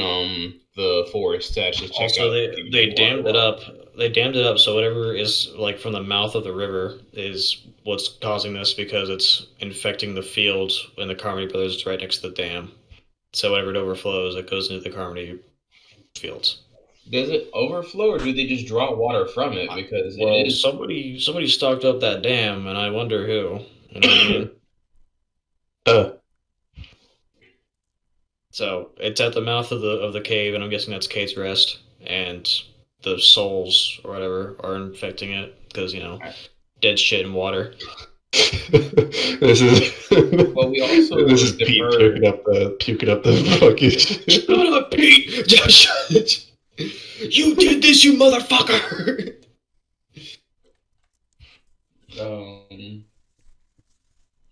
[SPEAKER 9] the forest to actually check
[SPEAKER 3] Also,
[SPEAKER 9] out.
[SPEAKER 3] they dammed it up. They dammed it up, so whatever is like from the mouth of the river is what's causing this, because it's infecting the fields, and the Carmody Brothers is right next to the dam. So whenever it overflows, it goes into the Carmody fields.
[SPEAKER 9] Does it overflow, or do they just draw water from it? Because
[SPEAKER 3] Well,
[SPEAKER 9] it is.
[SPEAKER 3] somebody stocked up that dam, and I wonder who. You know what I mean? So it's at the mouth of the cave, and I'm guessing that's Kate's rest, and the souls or whatever are infecting it because dead shit and water.
[SPEAKER 2] This is.
[SPEAKER 9] Well, we also
[SPEAKER 2] This is Pete
[SPEAKER 9] deferred.
[SPEAKER 2] puking up the fucking shit.
[SPEAKER 3] Shut up, Pete! You did this, you motherfucker!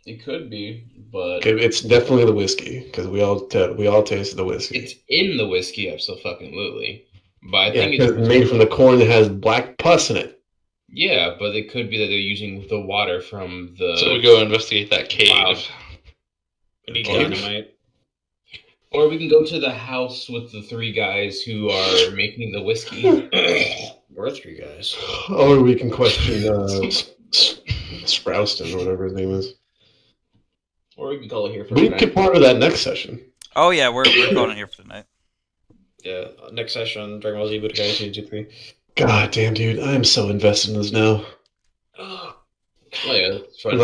[SPEAKER 9] It could be, but
[SPEAKER 2] It's definitely the whiskey because we all tasted the whiskey.
[SPEAKER 9] it's in the whiskey, absolutely. But I
[SPEAKER 2] Yeah,
[SPEAKER 9] think
[SPEAKER 2] because
[SPEAKER 9] it's
[SPEAKER 2] it's made from the corn that has black pus in it.
[SPEAKER 9] yeah, but it could be that they're using the water from the.
[SPEAKER 1] So we go investigate that cave.
[SPEAKER 9] Wow.
[SPEAKER 3] We need
[SPEAKER 2] Cave?
[SPEAKER 3] dynamite.
[SPEAKER 9] Or we can go to the house with the three guys who are making the whiskey.
[SPEAKER 3] We're three guys.
[SPEAKER 2] Or we can question Sprouston or whatever his name is.
[SPEAKER 9] Or we can call it here for
[SPEAKER 2] We
[SPEAKER 9] tonight.
[SPEAKER 2] could part of that next session.
[SPEAKER 4] Oh yeah, we're calling it here for tonight.
[SPEAKER 3] Yeah, next session, Dragon Ball Z Budokai 2, 2, 3.
[SPEAKER 2] God damn, dude, I am so invested in this now.
[SPEAKER 9] Oh yeah, it's fun.